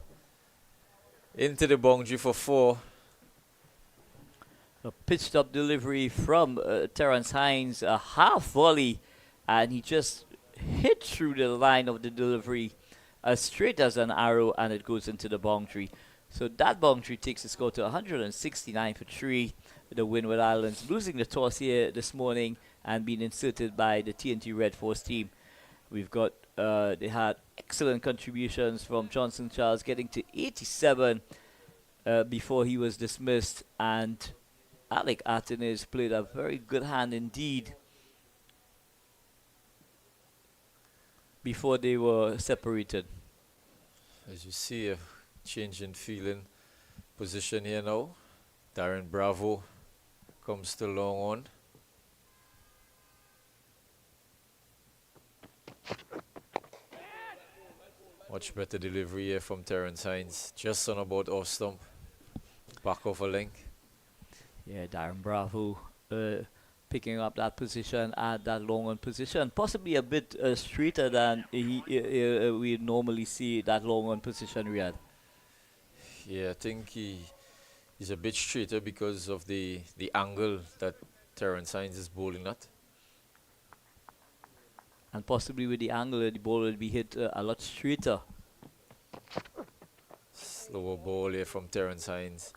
Into the boundary for 4. A pitched up delivery from Terrence Hines, a half volley, and he just hit through the line of the delivery as straight as an arrow, and it goes into the boundary. So that boundary takes the score to 169 for 3. The Windward Islands losing the toss here this morning and being inserted by the TNT Red Force team. We've got, they had excellent contributions from Johnson Charles getting to 87 before he was dismissed, and Alec Artenis played a very good hand indeed before they were separated. As you see, a change in feeling position here now. Darren Bravo comes to long on. Much better delivery here from Terrence Hines. Just on about off stump. Back off a link. Yeah, Darren Bravo picking up that position at that long on position. Possibly a bit straighter than we normally see that long on position, Riyadh. Yeah, I think he's a bit straighter because of the angle that Terrence Hines is bowling at. And possibly with the angle, the ball will be hit a lot straighter. Slower ball here from Terrence Hines.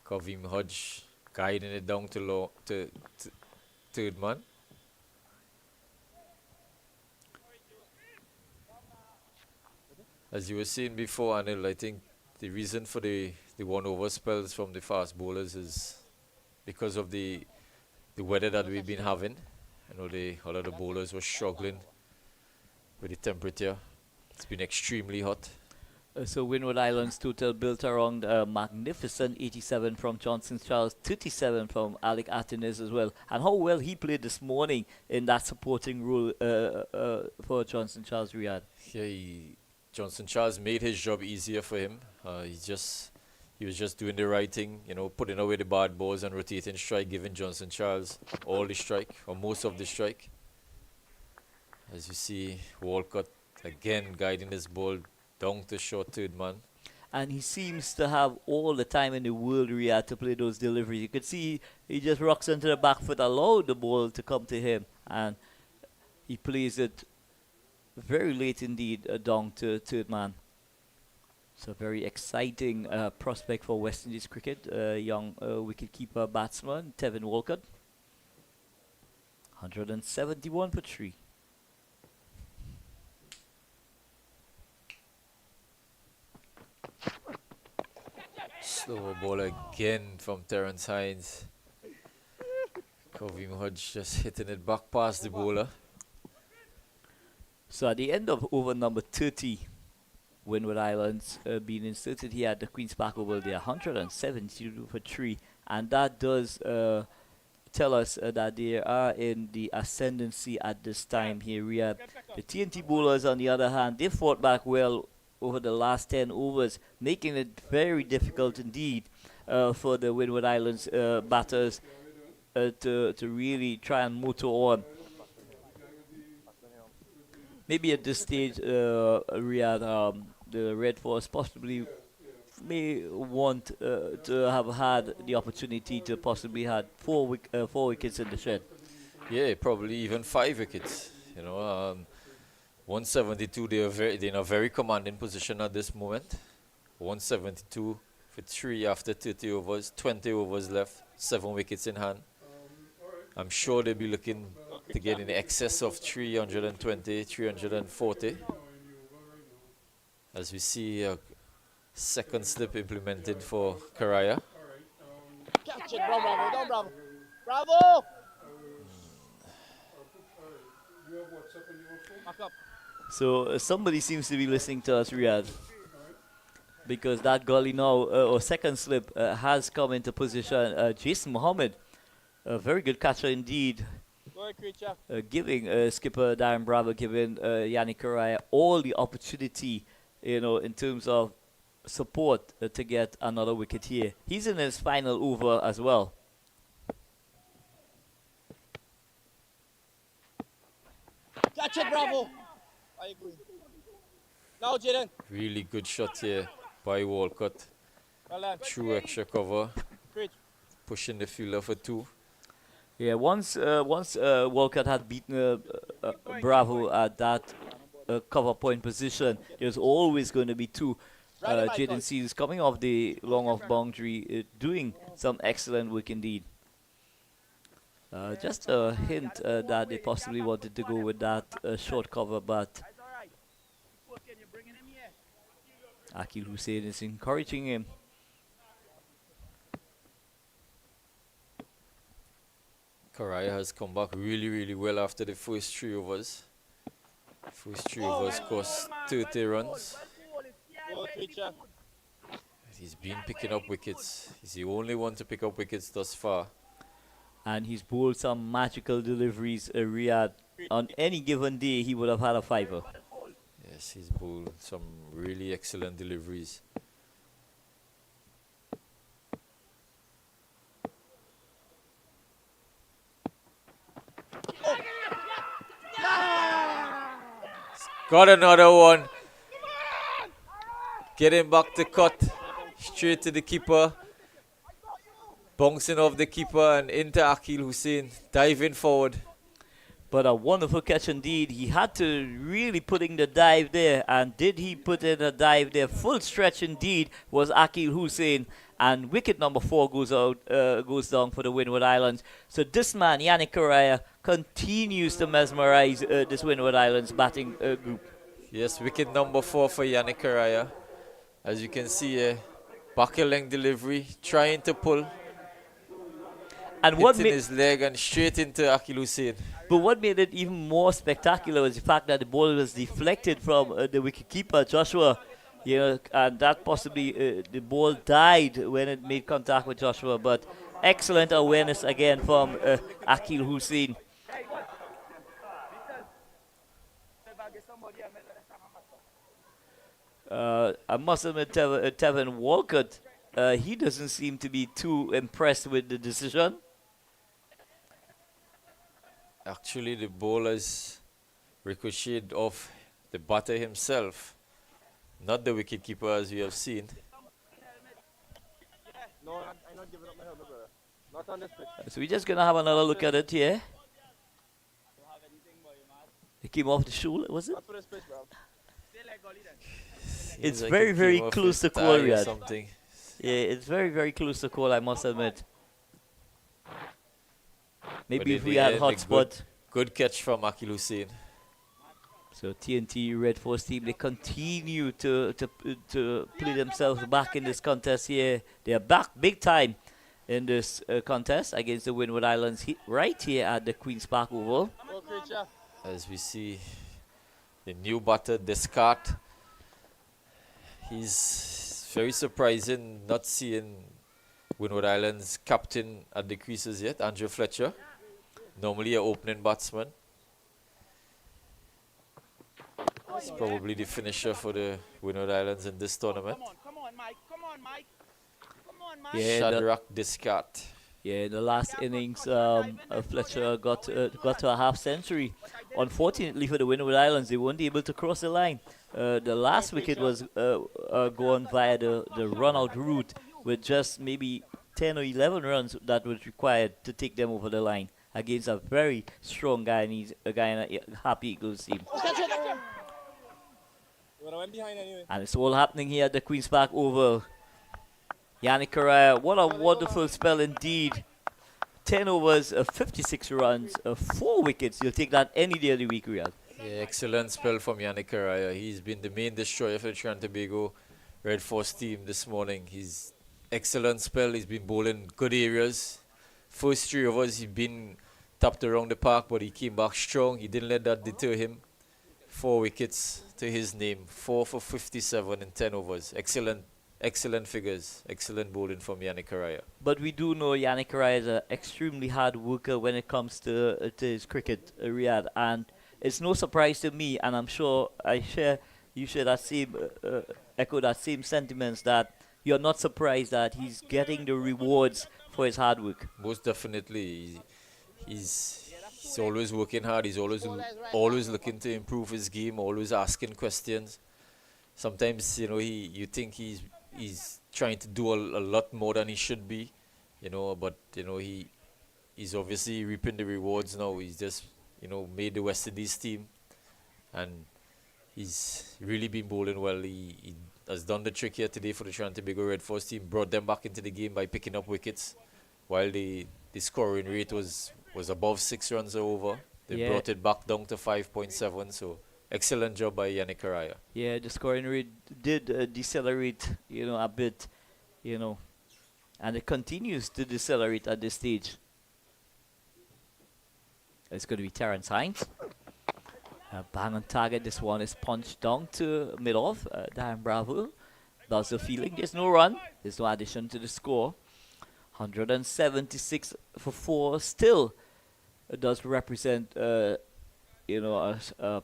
Kavim Hodge guiding it down to third man. As you were saying before, Anil, I think the reason for the 1-over spells from the fast bowlers is because of the weather that we've been having. I know a lot of the bowlers were struggling with the temperature. It's been extremely hot. So Windward Islands total built around a magnificent 87 from Johnson Charles, 37 from Alec Atkins as well. And how well he played this morning in that supporting role for Johnson Charles, Riyadh. Yeah, Johnson Charles made his job easier for him. He was just doing the right thing, putting away the bad balls and rotating strike, giving Johnson Charles all the strike, or most of the strike. As you see, Walcott again guiding this ball down to short third man. And he seems to have all the time in the world, Riyadh, to play those deliveries. You could see he just rocks into the back foot, allowed the ball to come to him, and he plays it very late indeed down to third man. So a very exciting prospect for West Indies cricket. Young wicketkeeper batsman, Tevin Walcott. 171 for 3. Slower ball again from Terence Hines. Kavim Hodge just hitting it back past the bowler. So at the end of over number 30, Windward Islands being inserted here at the Queen's Park Oval, they are 172 for 3, and that does tell us that they are in the ascendancy at this time here. We have the TNT bowlers, on the other hand, they fought back well over the last 10 overs, making it very difficult indeed for the Windward Islands batters to really try and motor on. Maybe at this stage, Riyadh, the Red Force possibly may want to have had the opportunity to possibly had four wickets in the shed. Yeah, probably even 5 wickets. 172, they're in a very commanding position at this moment. 172 for 3 after 30 overs, 20 overs left, 7 wickets in hand. I'm sure they'll be looking to get in excess of 320, 340. As we see a second slip implemented for Karaya. Catch it, bravo, down, bravo. Bravo! Back up. So somebody seems to be listening to us, Riyadh, because that gully now, or second slip, has come into position. Jason Mohammed, a very good catcher indeed, Good creature. giving skipper Darren Bravo, giving Yannick Karaya all the opportunity, in terms of support to get another wicket here. He's in his final over as well. Catch it, bravo. I agree. Now, Jaden. Really good shot here by Walcott. Well done. True extra cover, Great. pushing the fielder for 2. Yeah, once Walcott had beaten Bravo at that cover point position, there's always going to be 2. Jaden Seals coming off the long off boundary, doing some excellent work indeed. Just a hint that they possibly wanted to go with that short cover, but That's all right. Keep working, you're bringing him here. Akil Hussain is encouraging him. Karaya has come back really, really well after the first 3 overs. First 3 overs cost 30 runs. Good creature. He's been picking up wickets. He's the only one to pick up wickets thus far. And he's bowled some magical deliveries, Riyadh. On any given day, he would have had a 5-er. Yes, he's bowled some really excellent deliveries. Got another one. Getting back to cut. Straight to the keeper. Bouncing off the keeper and into Akil Hussain. Diving forward. But a wonderful catch indeed. He had to really put in the dive there. And did he put in a dive there? Full stretch indeed was Akil Hussain. And wicket number 4 goes down for the Windward Islands. So this man, Yannick Karaya, continues to mesmerize this Windward Islands batting group. Yes, wicket number 4 for Yannick Araya. As you can see here, back a length delivery, trying to pull, And what hitting his leg and straight into Akil Hussain. But what made it even more spectacular was the fact that the ball was deflected from the wicketkeeper, Joshua. You know, and that possibly the ball died when it made contact with Joshua. But excellent awareness again from Akil Hussain. I must admit, Tevin Walcott, he doesn't seem to be too impressed with the decision. Actually, the ball has ricocheted off the batter himself, not the wicketkeeper as we have seen. No, I'm not giving up my helmet, brother. Not on this pitch. So we're just going to have another look at it here. It came off the shoulder, was it? Not for this pitch, bro. It's Seems very, it very came off close his to call, thigh or Riyadh. something. Yeah, it's very, very close to call, I must admit. Maybe But if in we the had end, hot a spot. Good catch from Akil Hussain. So TNT Red Force team, they continue to play themselves back in this contest here. They are back big time in this contest against the Windward Islands right here at the Queen's Park Oval. Go, creature. As we see the new batter, Descartes. He's very surprising not seeing Windward Islands captain at the creases yet, Andrew Fletcher. Normally an opening batsman. He's probably the finisher for the Windward Islands in this tournament. Come on, Mike. Come on, Mike. Come on, Mike. Yeah, Shadrach Descartes. in the last innings, Fletcher got to a half century. Unfortunately for the Windward Islands, they weren't able to cross the line. The last wicket was gone via the run-out route with just maybe 10 or 11 runs that was required to take them over the line against a very strong Guyana Happy Eagles team. We're gonna win behind anyway. And it's all happening here at the Queen's Park Oval. Yannick Araya, what a wonderful spell indeed. 10 overs, 56 runs, 4 wickets. You'll take that any day of the week, Riyadh. Yeah, excellent spell from Yannick Araya. He's been the main destroyer for the Trinidad Tobago Red Force team this morning. He's excellent spell. He's been bowling good areas. First 3 overs, he's been tapped around the park, but he came back strong. He didn't let that deter him. 4 wickets to his name. 4 for 57 in 10 overs. Excellent figures. Excellent bowling from Yannick Araya. But we do know Yannick Araya is an extremely hard worker when it comes to his cricket, Riyadh. And it's no surprise to me, and I'm sure you share that same, echo that same sentiments, that you're not surprised that he's getting the rewards for his hard work. Most definitely. He's always working hard. He's always looking to improve his game, always asking questions. Sometimes, you think he's trying to do a lot more than he should be, but he's obviously reaping the rewards now. He's just made the West Indies team, and he's really been bowling well. He has done the trick here today for the Trinidad Tobago Red Force team, brought them back into the game by picking up wickets, while the scoring rate was above 6 runs over. They brought it back down to 5.7, so excellent job by Yannick Araya. Yeah, the scoring rate did decelerate, a bit, and it continues to decelerate at this stage. It's going to be Terence Hines. Bang on target. This one is punched down to mid-off. Darren Bravo does the fielding. There's no run. There's no addition to the score. 176 for 4 still does represent, a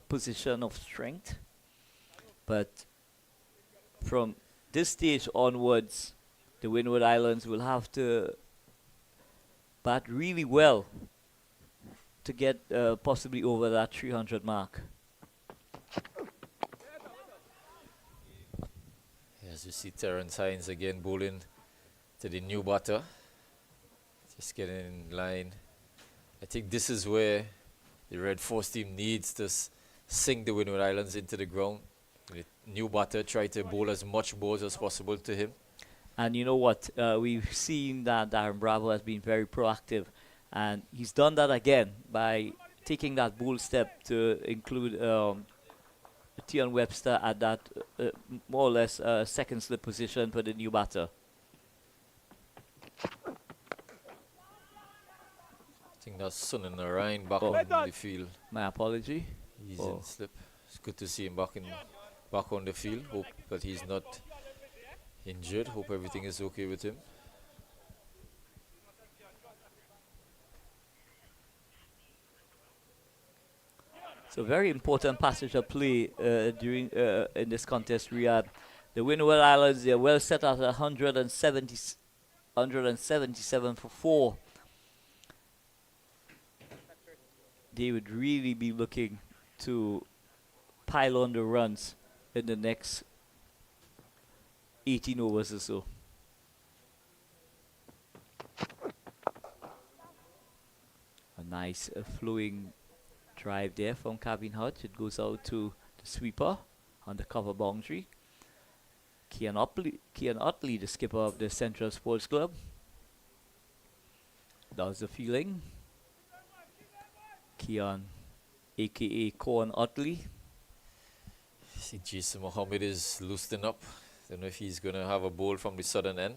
position of strength. But from this stage onwards, the Windward Islands will have to bat really well to get possibly over that 300 mark. As you see Terence Hines again bowling to the new batter. Just getting in line. I think this is where the Red Force team needs to sink the Windward Islands into the ground. The new batter try to bowl as much balls as possible to him. And you know what? We've seen that Darren Bravo has been very proactive. And he's done that again by taking that bold step to include Tion Webster at that more or less second slip position for the new batter. I think that's Son in the Ryan back Oh. on the field. My apology. He's Oh. in slip. It's good to see him back on the field. Hope that he's not injured. Hope everything is okay with him. So very important passage of play during in this contest. Riyadh, the Windward Islands, they're well set at 177 for 4. They would really be looking to pile on the runs in the next 18 overs or so. A nice flowing drive there from Kevin Hodge. It goes out to the sweeper on the cover boundary. Kian Utley, the skipper of the Central Sports Club, does the fielding. Kian, aka Corn Utley. See, Jason Mohammed is loosening up. Don't know if he's going to have a bowl from the southern end,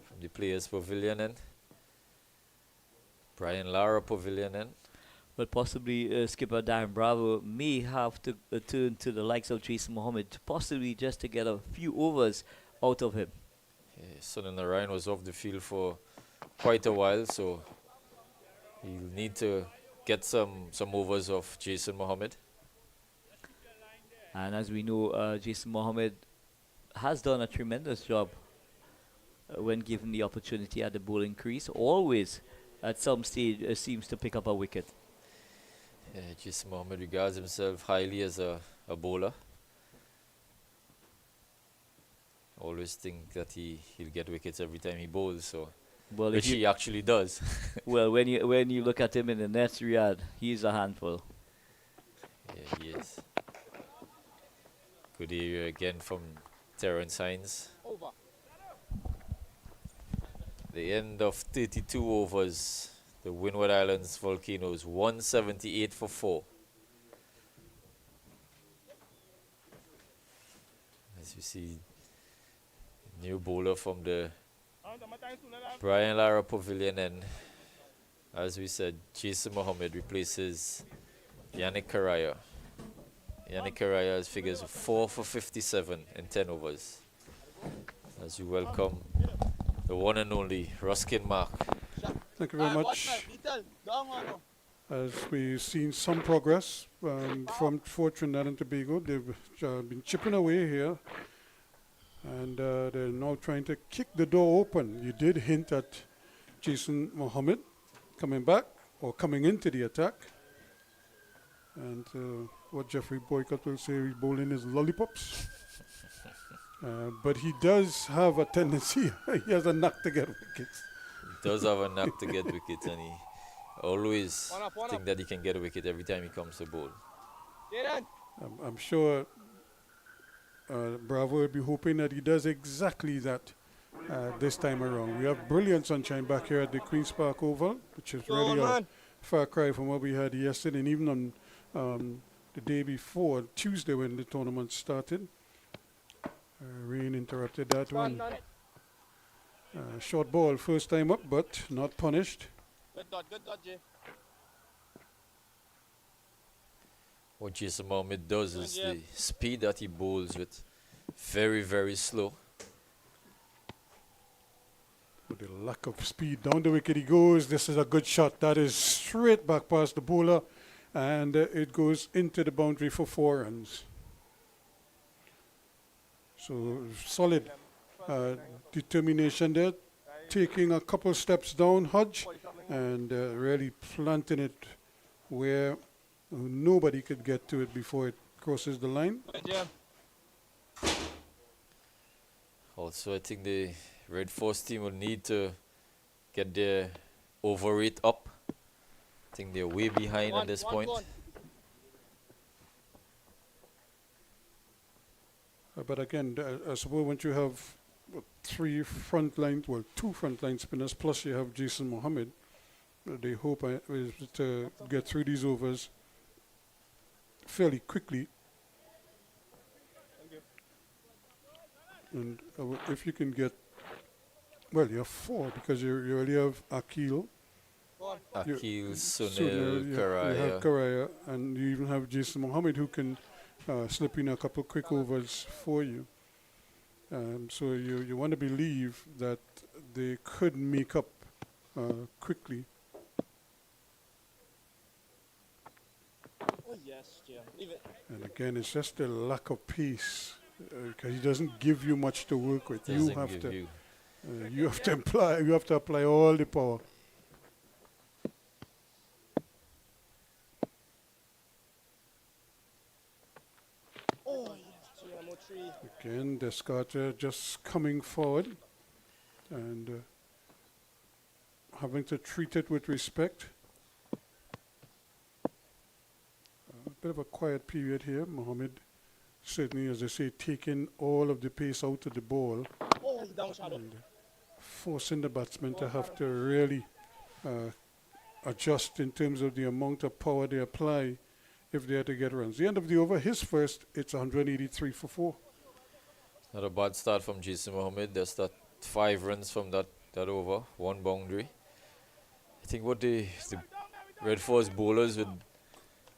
from the players' pavilion end. Brian Lara pavilion end. But possibly skipper Darren Bravo may have to turn to the likes of Jason Mohammed, possibly just to get a few overs out of him. Yeah, Son in the Ryan was off the field for quite a while, so he'll need to get some overs of Jason Mohammed. And as we know, Jason Mohammed has done a tremendous job when given the opportunity at the bowling crease. Always, at some stage, seems to pick up a wicket. Yeah, Jason Mohammed regards himself highly as a bowler. Always think that he'll get wickets every time he bowls, so Well, which he actually does. well, when you look at him in the nets, Riyadh, he's a handful. Yeah, he is. Good area again from Terrence Hines. Over. The end of 32 overs. The Windward Islands Volcanoes 178 for 4. As you see, new bowler from the Brian Lara pavilion, and as we said, Jason Mohammed replaces Yannick Karaya. Yannick Karaya's figures 4 for 57 in 10 overs. As you welcome the one and only Ruskin Mark. Thank you very much. As we've seen some progress for Trinidad and Tobago, they've been chipping away here, and they're now trying to kick the door open. You did hint at Jason Mohammed coming back or coming into the attack, and what Jeffrey Boycott will say, he's bowling his lollipops. But he does have a tendency, he has a knack to get wickets. He does have a knack to get wickets, and he always think that he can get a wicket every time he comes to bowl. I'm sure Bravo will be hoping that he does exactly that this time around. We have brilliant sunshine back here at the Queen's Park Oval, which is really a far cry from what we had yesterday, and even on the day before, Tuesday, when the tournament started. Rain interrupted that one. Short ball, first time up, but not punished. Good dot, Jay. What Jason Mohammed does is the speed that he bowls with, very, very slow. With the lack of speed, down the wicket he goes. This is a good shot. That is straight back past the bowler, and it goes into the boundary for 4 runs. So solid determination there, taking a couple steps down, Hodge, and really planting it where nobody could get to it before it crosses the line. Also, I think the Red Force team will need to get their over rate up. I think they're way behind at this point. But again, I suppose once you have 2 front line spinners, plus you have Jason Mohammed, they hope is to get through these overs fairly quickly And if you can get, well, you have 4 because you already have Akil, Akil, Sunil, Sunil, you have Karaya. Karaya, and you even have Jason Mohammed who can slip in a couple quick overs for you. So you want to believe that they could make up quickly. Oh, yes, Jim. Leave it. And again, it's just a lack of pace because he doesn't give you much to work with. Doesn't give you. You have to apply all the power. Oh, yes, Jim. Oh, 3. Again, Descartes just coming forward and having to treat it with respect. A bit of a quiet period here. Mohammed certainly, as I say, taking all of the pace out of the ball Oh, down shadow. and forcing the batsmen to have to really adjust in terms of the amount of power they apply if they are to get runs. The end of the over, his first, it's 183 for 4. Not a bad start from Jason Mohammed. That's that 5 runs from that over, 1 boundary. I think what the Red Force bowlers would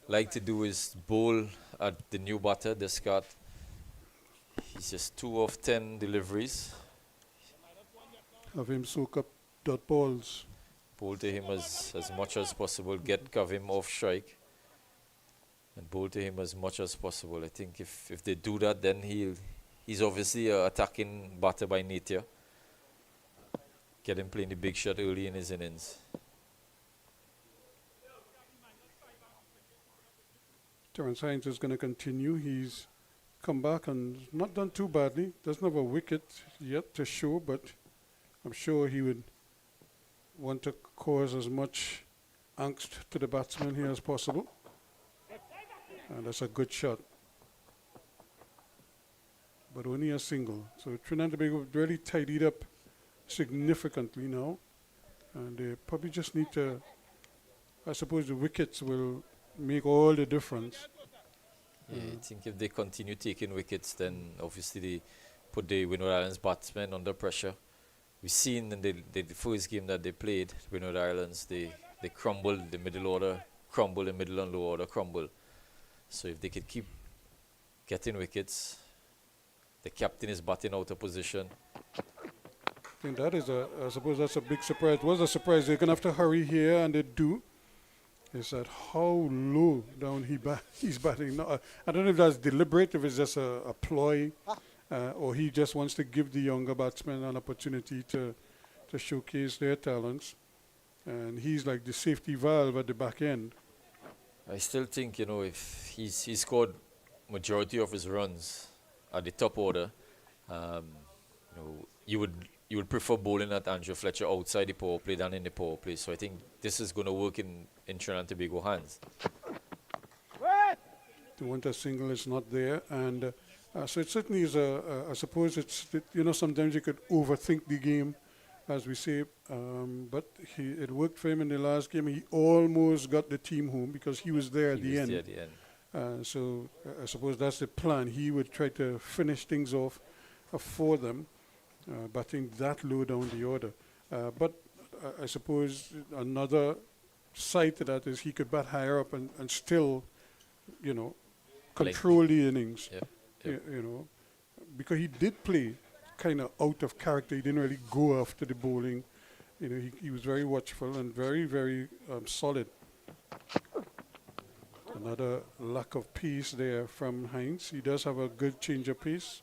like to do is bowl at the new batter, Descartes. He's just 2 of 10 deliveries. Have him soak up dot balls. Bowl to him as much as possible. Get Kavim off strike. And bowl to him as much as possible. I think if they do that, then he's obviously an attacking batter by nature. Get him playing the big shot early in his innings. Terence Hines is going to continue. He's come back and not done too badly. Doesn't have a wicket yet to show, but I'm sure he would want to cause as much angst to the batsman here as possible. And that's a good shot. But only a single. So Trinidad Tobago really tidied up significantly now. And they probably just need to, I suppose the wickets will make all the difference. Yeah, I think if they continue taking wickets, then obviously they put the Windward Islands batsmen under pressure. We've seen in the first game that they played, Windward Islands, they crumbled the middle order, crumble the middle and low order, crumble. So if they could keep getting wickets, the captain is batting out of position. I think that is I suppose that's a big surprise. It was a surprise. They're going to have to hurry here, and they do. Is that how low down he's batting? No, I don't know if that's deliberate, if it's just a ploy, or he just wants to give the younger batsmen an opportunity to showcase their talents. And he's like the safety valve at the back end. I still think, if he scored majority of his runs at the top order, you would prefer bowling at Andrew Fletcher outside the power play than in the power play. So I think this is going to work in Trinidad and Tobago hands. The winter single is not there, and so it certainly is I suppose it's sometimes you could overthink the game, as we say, but it worked for him in the last game. He almost got the team home because he was there at the end. So I suppose that's the plan. He would try to finish things off for them, batting that low down the order. But I suppose another side to that is he could bat higher up and still, control the innings. Yep. Because he did play kind of out of character. He didn't really go after the bowling. He was very watchful and very, very solid. Another lack of pace there from Hines. He does have a good change of pace.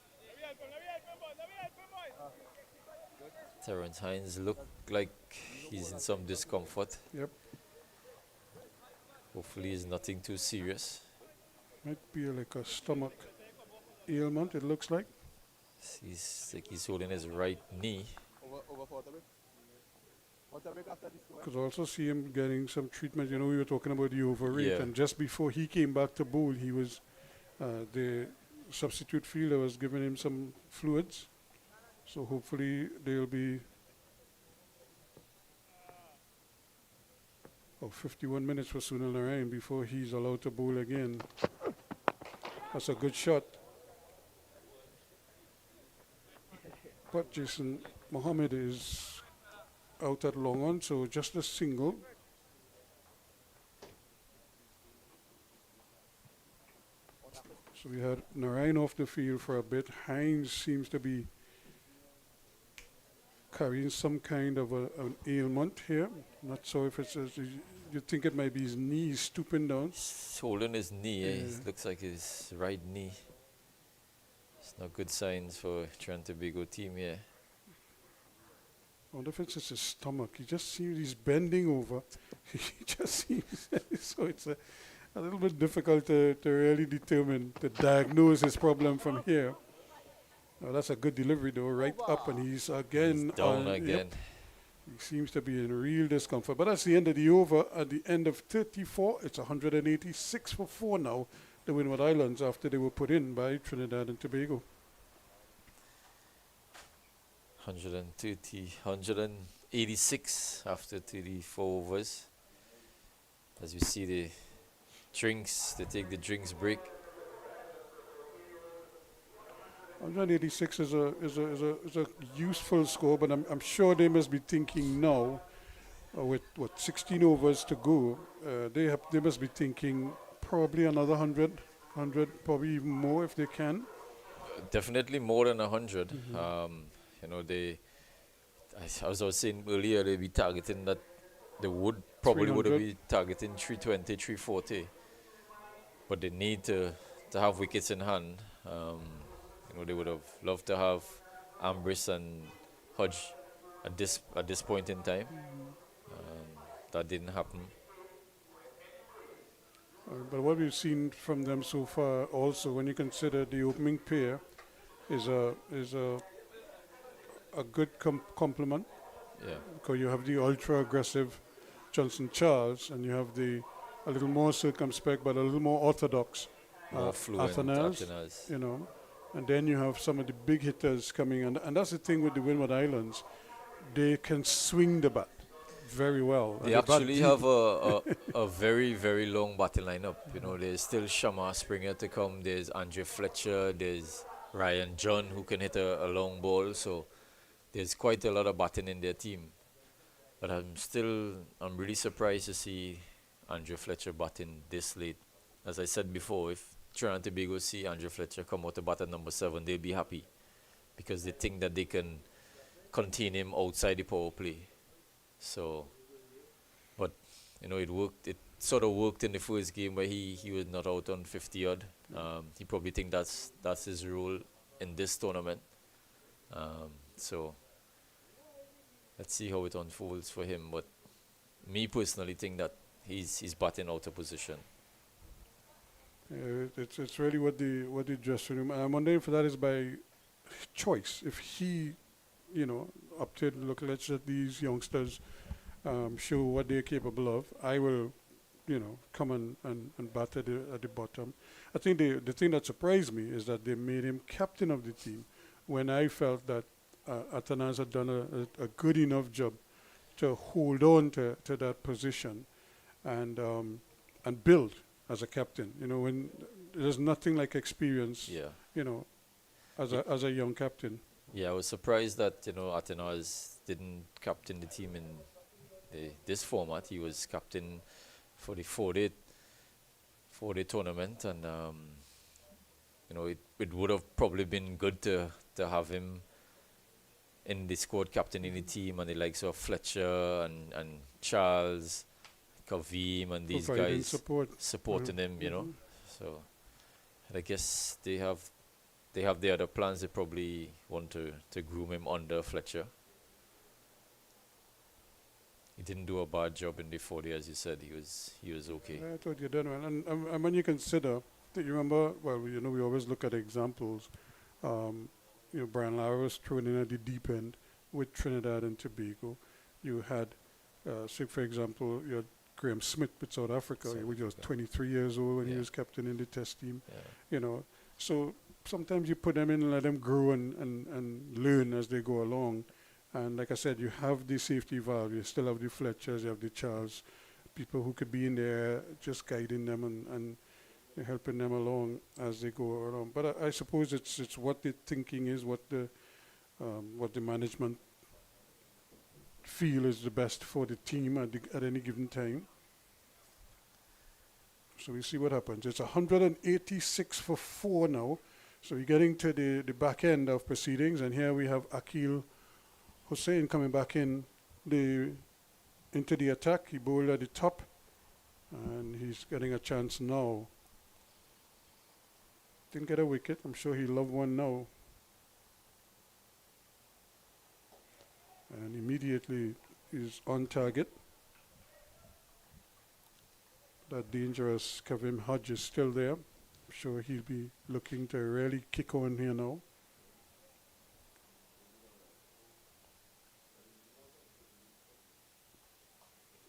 Terence Hines look like he's in some discomfort. Yep. Hopefully it's nothing too serious. Might be like a stomach ailment, it looks like. He's holding his right knee. Over 40. What's the break after this? Could also see him getting some treatment. We were talking about the overrate, Yeah. and just before he came back to bowl, he was the substitute fielder was giving him some fluids. So hopefully they'll be 51 minutes for Sunil Narayan before he's allowed to bowl again. That's a good shot. but Jason Mohammed is out at long on, so just a single. So we had Narayan off the field for a bit. Hines seems to be carrying some kind of an ailment here. Not sure if it's, you think it might be his knee stooping down. He's holding his knee. It looks like his right knee. It's not good signs for Trinidad Tobago team here. I wonder if it's just his stomach. He just seems he's bending over. He just seems so it's a little bit difficult to really determine, to diagnose his problem from here. Well, that's a good delivery though, right up, and he's again He's down on, again. He seems to be in real discomfort. But that's the end of the over. At the end of 34, it's 186 for 4 now, the Windward Islands, after they were put in by Trinidad and Tobago. 186 after 34 overs. As we see the drinks, they take the drinks break. 186 is a useful score, but I'm sure they must be thinking now, with 16 overs to go, they must be thinking probably another 100, probably even more if they can. Definitely more than 100. You know, as I was saying earlier, they be targeting that they would probably would have 300. been targeting 320, 340, but they need to have wickets in hand. You know, they would have loved to have Ambris and Hodge at this point in time. That didn't happen. But what we've seen from them so far, also, when you consider the opening pair, is a good complement. Yeah. Because you have the ultra aggressive Johnson Charles, and you have a little more circumspect but a little more orthodox More fluent Athanas, Athanas. you know. And then you have some of the big hitters coming, and that's the thing with the Windward Islands, they can swing the bat very well. They actually have a very, very long batting lineup. You know, there's still Shamar Springer to come. There's Andre Fletcher. There's Ryan John, who can hit a long ball. So there's quite a lot of batting in their team. But I'm really surprised to see Andre Fletcher batting this late. As I said before, if Trinidad and Tobago see Andre Fletcher come out to bat at number 7, they'll be happy, because they think that they can contain him outside the power play. So, but you know, it worked. It sort of worked in the first game where he was not out on 50 odd. He probably think that's his role in this tournament. So let's see how it unfolds for him. But me personally think that he's batting out of position. It's really what the dressing room. I'm wondering if that is by choice. If he, you know, opted, look, let's let these youngsters show what they're capable of. I will, you know, come and bat at the bottom. I think the thing that surprised me is that they made him captain of the team, when I felt that Athanas had done a good enough job to hold on to that position and build as a captain. You know, when there's nothing like experience, Yeah. you know, as a young captain. Yeah, I was surprised that, you know, Athanas didn't captain the team in this format. He was captain for the 4-day tournament, and you know, it would have probably been good to have him in the squad captaining the team, and the likes of Fletcher and Charles, Kavim, and these Providing guys supporting him, you know. So and I guess they have the other plans. They probably want to groom him under Fletcher. He didn't do a bad job in the 40, as you said. He was okay. I thought you done well. And when you consider, you remember, well, you know, we always look at examples. You know, Brian Lara was thrown in at the deep end with Trinidad and Tobago. You had, say for example, you had Graham Smith with South Africa. He was 23 years old when he was captain in the test team. Yeah. You know, so sometimes you put them in and let them grow and learn as they go along. And like I said, you have the safety valve. You still have the Fletchers, you have the Charles, people who could be in there just guiding them and helping them along as they go along. But I suppose it's what the thinking is, what the what the management feel is the best for the team at any given time. So we see what happens. It's 186 for 4 now. So we're getting to the back end of proceedings, and here we have Akil Hussein coming back into the attack. He bowled at the top, and he's getting a chance now. Didn't get a wicket. I'm sure he'll love one now. And immediately is on target. That dangerous Kavim Hodge is still there. I'm sure he'll be looking to really kick on here now.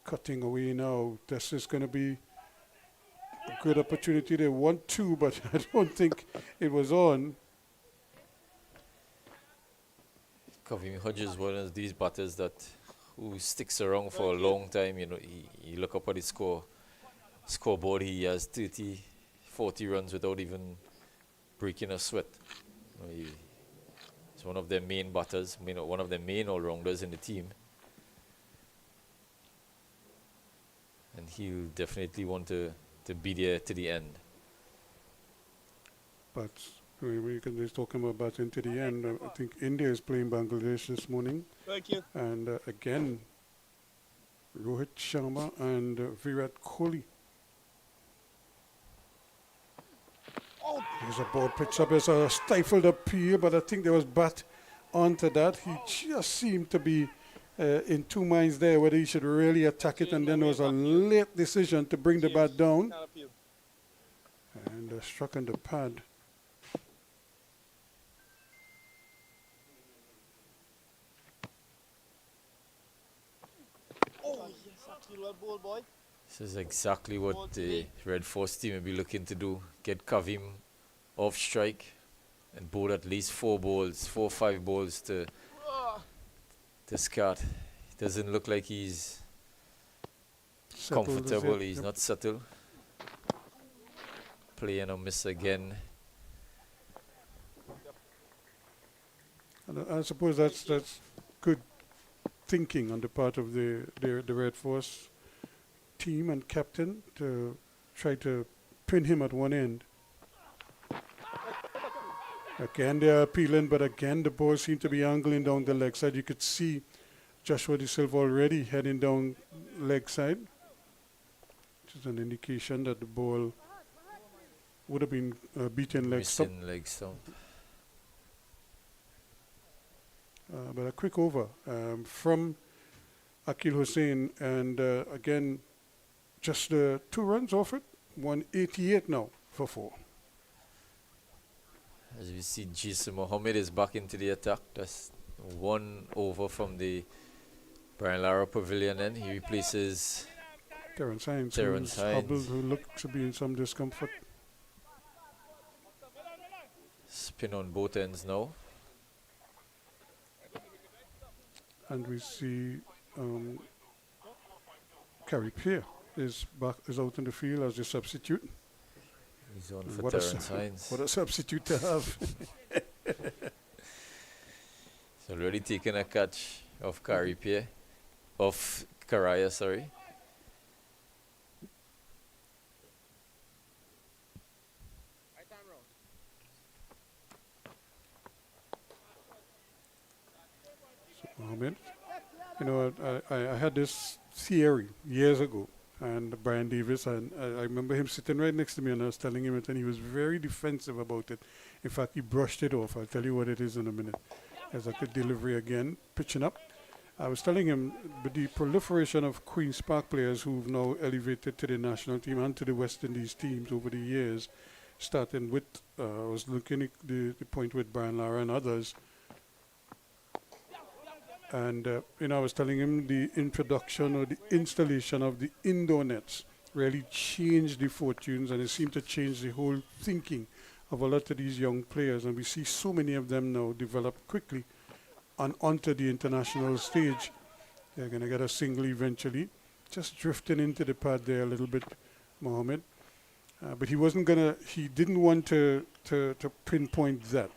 Cutting away now. This is going to be a good opportunity. They want to, but I don't think it was on. Kavim Hodge is one of these batters that who sticks around for a long time. You know, you look up at the scoreboard, he has 30, 40 runs without even breaking a sweat. You know, he's one of their main batters, one of their main all-rounders in the team. And he'll definitely want to be there to the end. But we can just talk about batting to the end. I think India is playing Bangladesh this morning. Thank you. And again, Rohit Sharma and Virat Kohli. Oh, There's a ball pitch up. There's a stifled appeal, but I think there was bat onto that. He just seemed to be in two minds there whether he should really attack it, and then there was a late decision to bring the bat down. can't appeal. And struck on the pad. Oh, yes, Akil, well bowled, boy. This is exactly what the Red Force team will be looking to do. Get Kavim off strike and bowl at least 4 or 5 balls to Scott. It doesn't look like he's Settled, is comfortable. it? He's Yep. not settled. Play and a miss again. And I suppose that's good thinking on the part of the Red Force team and captain to try to pin him at one end. Again, they're appealing, but again, the ball seemed to be angling down the leg side. You could see Joshua De Silva already heading down leg side, which is an indication that the ball would have been beaten leg stump. Missing leg stump. But a quick over from Akil Hussein, and again, just 2 runs off it. 188 now for 4. As we see, Jason Mohammed is back into the attack. That's 1 over from the Brian Lara Pavilion, and he replaces Terrence Hines, Terrence who's hobbled, Hines. who looks to be in some discomfort. spin on both ends now. And we see Carey Peer is out in the field as a substitute. He's on for What Terrence Hines. What a substitute to have. He's already taken a catch of Carey Peer, of Karaya, sorry. Mohammed, you know, I had this theory years ago, and Brian Davis, and I remember him sitting right next to me, and I was telling him it, and he was very defensive about it. In fact, he brushed it off. I'll tell you what it is in a minute. As a good delivery again, pitching up. I was telling him, with the proliferation of Queen's Park players who've now elevated to the national team and to the West Indies teams over the years, starting with, I was looking at the point with Brian Lara and others. And, you know, I was telling him the introduction or the installation of the indoor nets really changed the fortunes, and it seemed to change the whole thinking of a lot of these young players. And we see so many of them now develop quickly and onto the international stage. They're going to get a single eventually. Just drifting into the pad there a little bit, Mohammed. But he wasn't going to, he didn't want to pinpoint that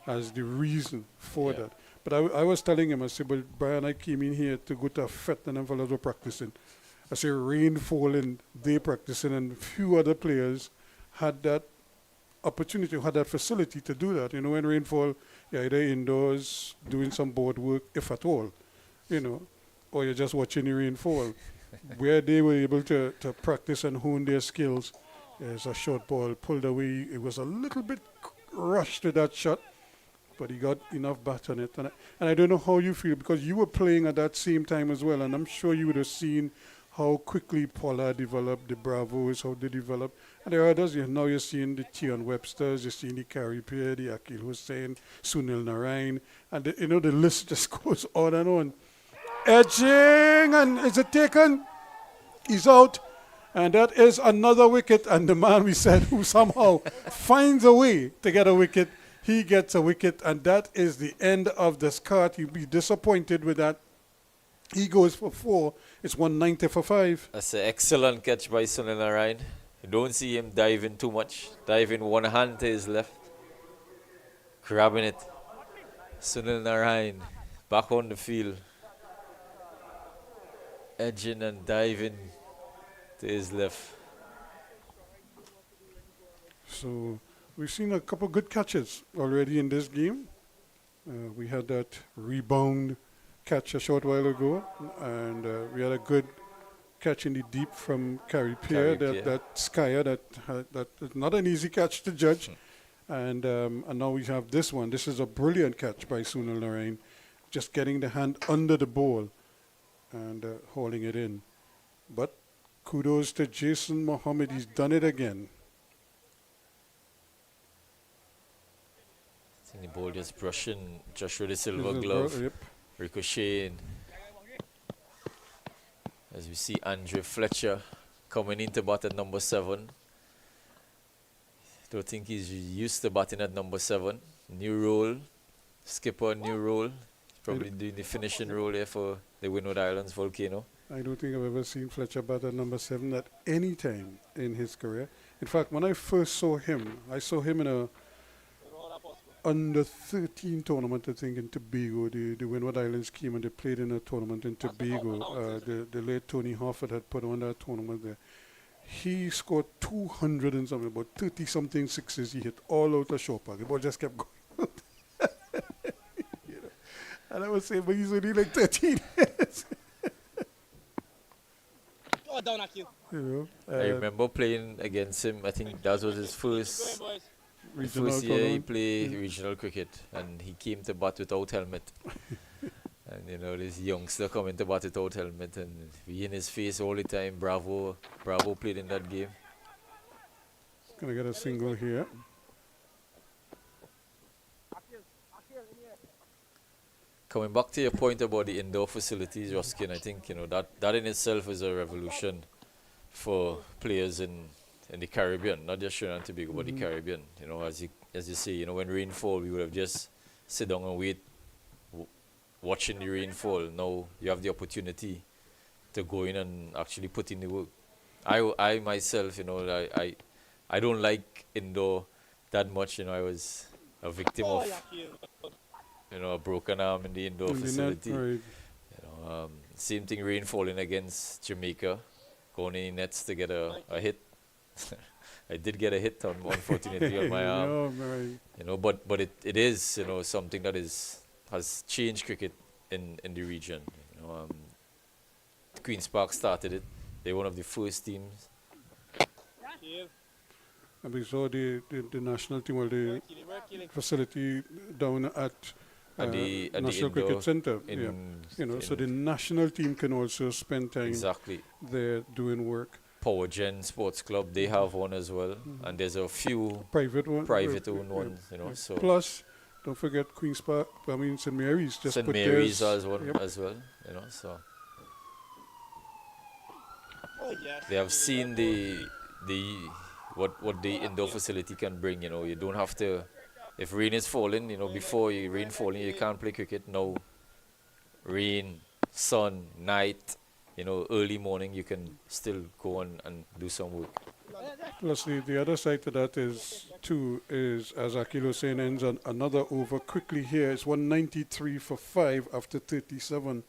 as the reason for that. But I was telling him, I said, but Brian, I came in here to go to a fete and them fellas were practicing. I said, rain falling, they practicing, and few other players had that opportunity, had that facility to do that. You know, when rainfall, you're either indoors doing some board work, if at all, you know, or you're just watching the rainfall. Where they were able to practice and hone their skills is a short ball pulled away. It was a little bit rushed to that shot, but he got enough bat on it. And I don't know how you feel, because you were playing at that same time as well, and I'm sure you would have seen how quickly Pollard developed, the Bravos, how they developed. And there are others. Now you're seeing the Tion Websters, you're seeing the Carey Pierre, the Akil Hussain, Sunil Narain, and the list just goes on and on. Edging, and is it taken? He's out. And that is another wicket. And the man we said who somehow finds a way to get a wicket, he gets a wicket. And that is the end of this card. He'll be disappointed with that. He goes for 4. It's 190 for 5. That's an excellent catch by Sunil Narain. You don't see him diving too much. Diving one hand to his left. Grabbing it. Sunil Narain back on the field. Edging and diving to his left. So we've seen a couple good catches already in this game. We had that rebound catch a short while ago, and we had a good catch in the deep from Carey Pierre, that Skyer, that is not an easy catch to judge. And now we have this one. This is a brilliant catch by Sunil Narain, just getting the hand under the ball and hauling it in. But kudos to Jason Mohammed. He's done it again. I think the ball just brushing Joshua the silver glove. Yep. Ricocheting. As we see Andre Fletcher coming into bat at number 7. Don't think he's used to batting at number 7. New role. Skipper, new role. Probably doing the finishing role here for the Windward Islands Volcano. I don't think I've ever seen Fletcher bat at number 7 at any time in his career. In fact, when I first saw him, I saw him in a under 13 tournament, I think, in Tobago. The Windward Islands came and they played in a tournament in Tobago. The late Tony Hofford had put on that tournament there. He scored 200 and something, about 30 something sixes. He hit all out of short park. The ball just kept going. You know? And I was saying, but he's only like 13 years. Go down, Akil. You know, I remember playing against him. I think that was his first Boys. first year he played regional cricket, and he came to bat without helmet. And you know, this youngster coming to bat without helmet, and we in his face all the time. Bravo played in that game. Gonna get a single here. Coming back to your point about the indoor facilities, Ruskin, I think that in itself is a revolution for players in the Caribbean, not just Trinidad and Tobago, but the Caribbean. You know, as you say, when rainfall, we would have just sit down and wait, watching the rainfall. Now you have the opportunity to go in and actually put in the work. I myself, I don't like indoor that much. I was a victim of a broken arm in the indoor facility. Right. Same thing, rain falling against Jamaica, going in nets to get a hit. I did get a hit, unfortunately, on my arm. But it is something that has changed cricket in the region. Queen's Park started it. They're one of the first teams. And we saw the national team, or the facility down at the National Cricket Centre. So the national team can also spend time there doing work. Power Gen Sports Club, they have one as well, and there's a few private owned ones. So plus, don't forget Queen's Park. St. Mary's just St. put Mary's theirs, as one as well. So they have seen what the indoor facility can bring. You don't have to. If rain is falling, before rain falling, you can't play cricket. Now, rain, sun, night, early morning you can still go on and do some work. Plus, the other side to that is as Akil was saying, ends on another over quickly here. It's 193 for 5 after 37.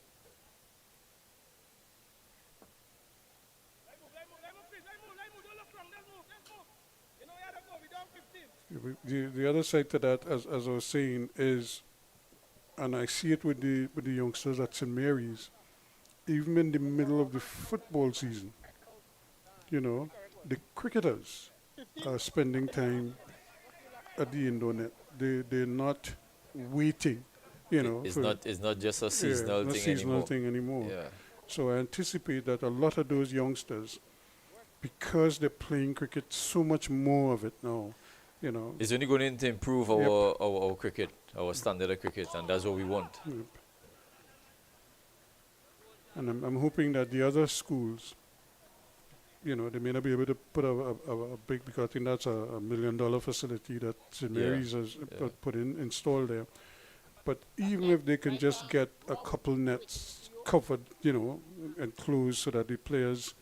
The other side to that, as I was saying, is, and I see it with the youngsters at St. Mary's, even in the middle of the football season, the cricketers are spending time at the indoor net. They're not waiting, It's not just a seasonal thing anymore. Yeah. So I anticipate that a lot of those youngsters, because they're playing cricket, so much more of it now, It's only going to improve our cricket, our standard of cricket, and that's what we want. Yep. And I'm hoping that the other schools, they may not be able to put a big, because I think that's a $1 million facility that St. Mary's has installed there. But even if they can just get a couple nets covered, and closed, so that the players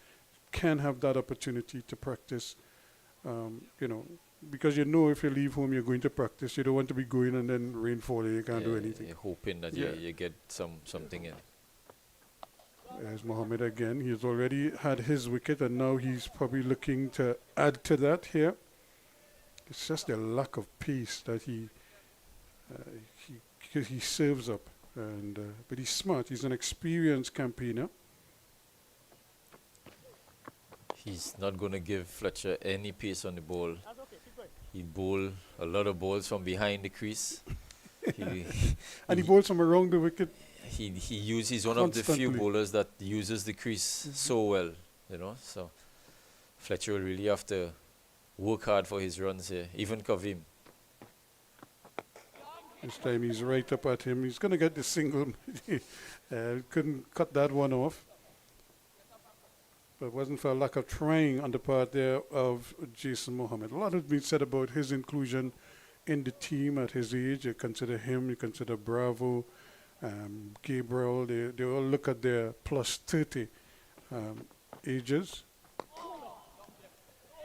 can have that opportunity to practice, because if you leave home, you're going to practice. You don't want to be going and then rain falling, you can't do anything. You're hoping that you get something in. There's Mohammed again. He's already had his wicket, and now he's probably looking to add to that here. It's just a lack of pace that he serves up, but he's smart. He's an experienced campaigner. He's not going to give Fletcher any pace on the ball. He bowl a lot of balls from behind the crease. And he bowls from around the wicket. He's one of the few bowlers that uses the crease so well, So Fletcher will really have to work hard for his runs here, even Kavim. This time he's right up at him. He's going to get the single. Couldn't cut that one off. But it wasn't for a lack of trying on the part there of Jason Mohammed. A lot has been said about his inclusion in the team at his age. You consider him, you consider Bravo, Gabriel. They all look at their plus 30 ages.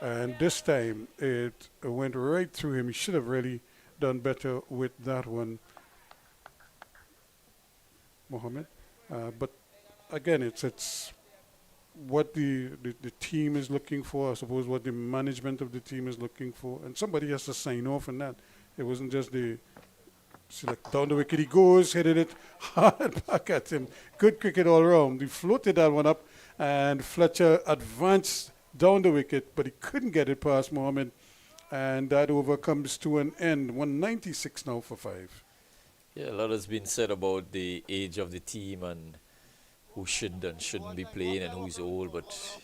And this time it went right through him. He should have really done better with that one, Mohammed. But again, it's what the team is looking for, I suppose, what the management of the team is looking for. And somebody has to sign off on that. It wasn't just the select down the wicket. He goes, headed it hard back at him. Good cricket all around. He floated that one up, and Fletcher advanced down the wicket, but he couldn't get it past Mohammed. And that over comes to an end. 196 now for 5. Yeah, a lot has been said about the age of the team and who should and shouldn't be playing and who's old, but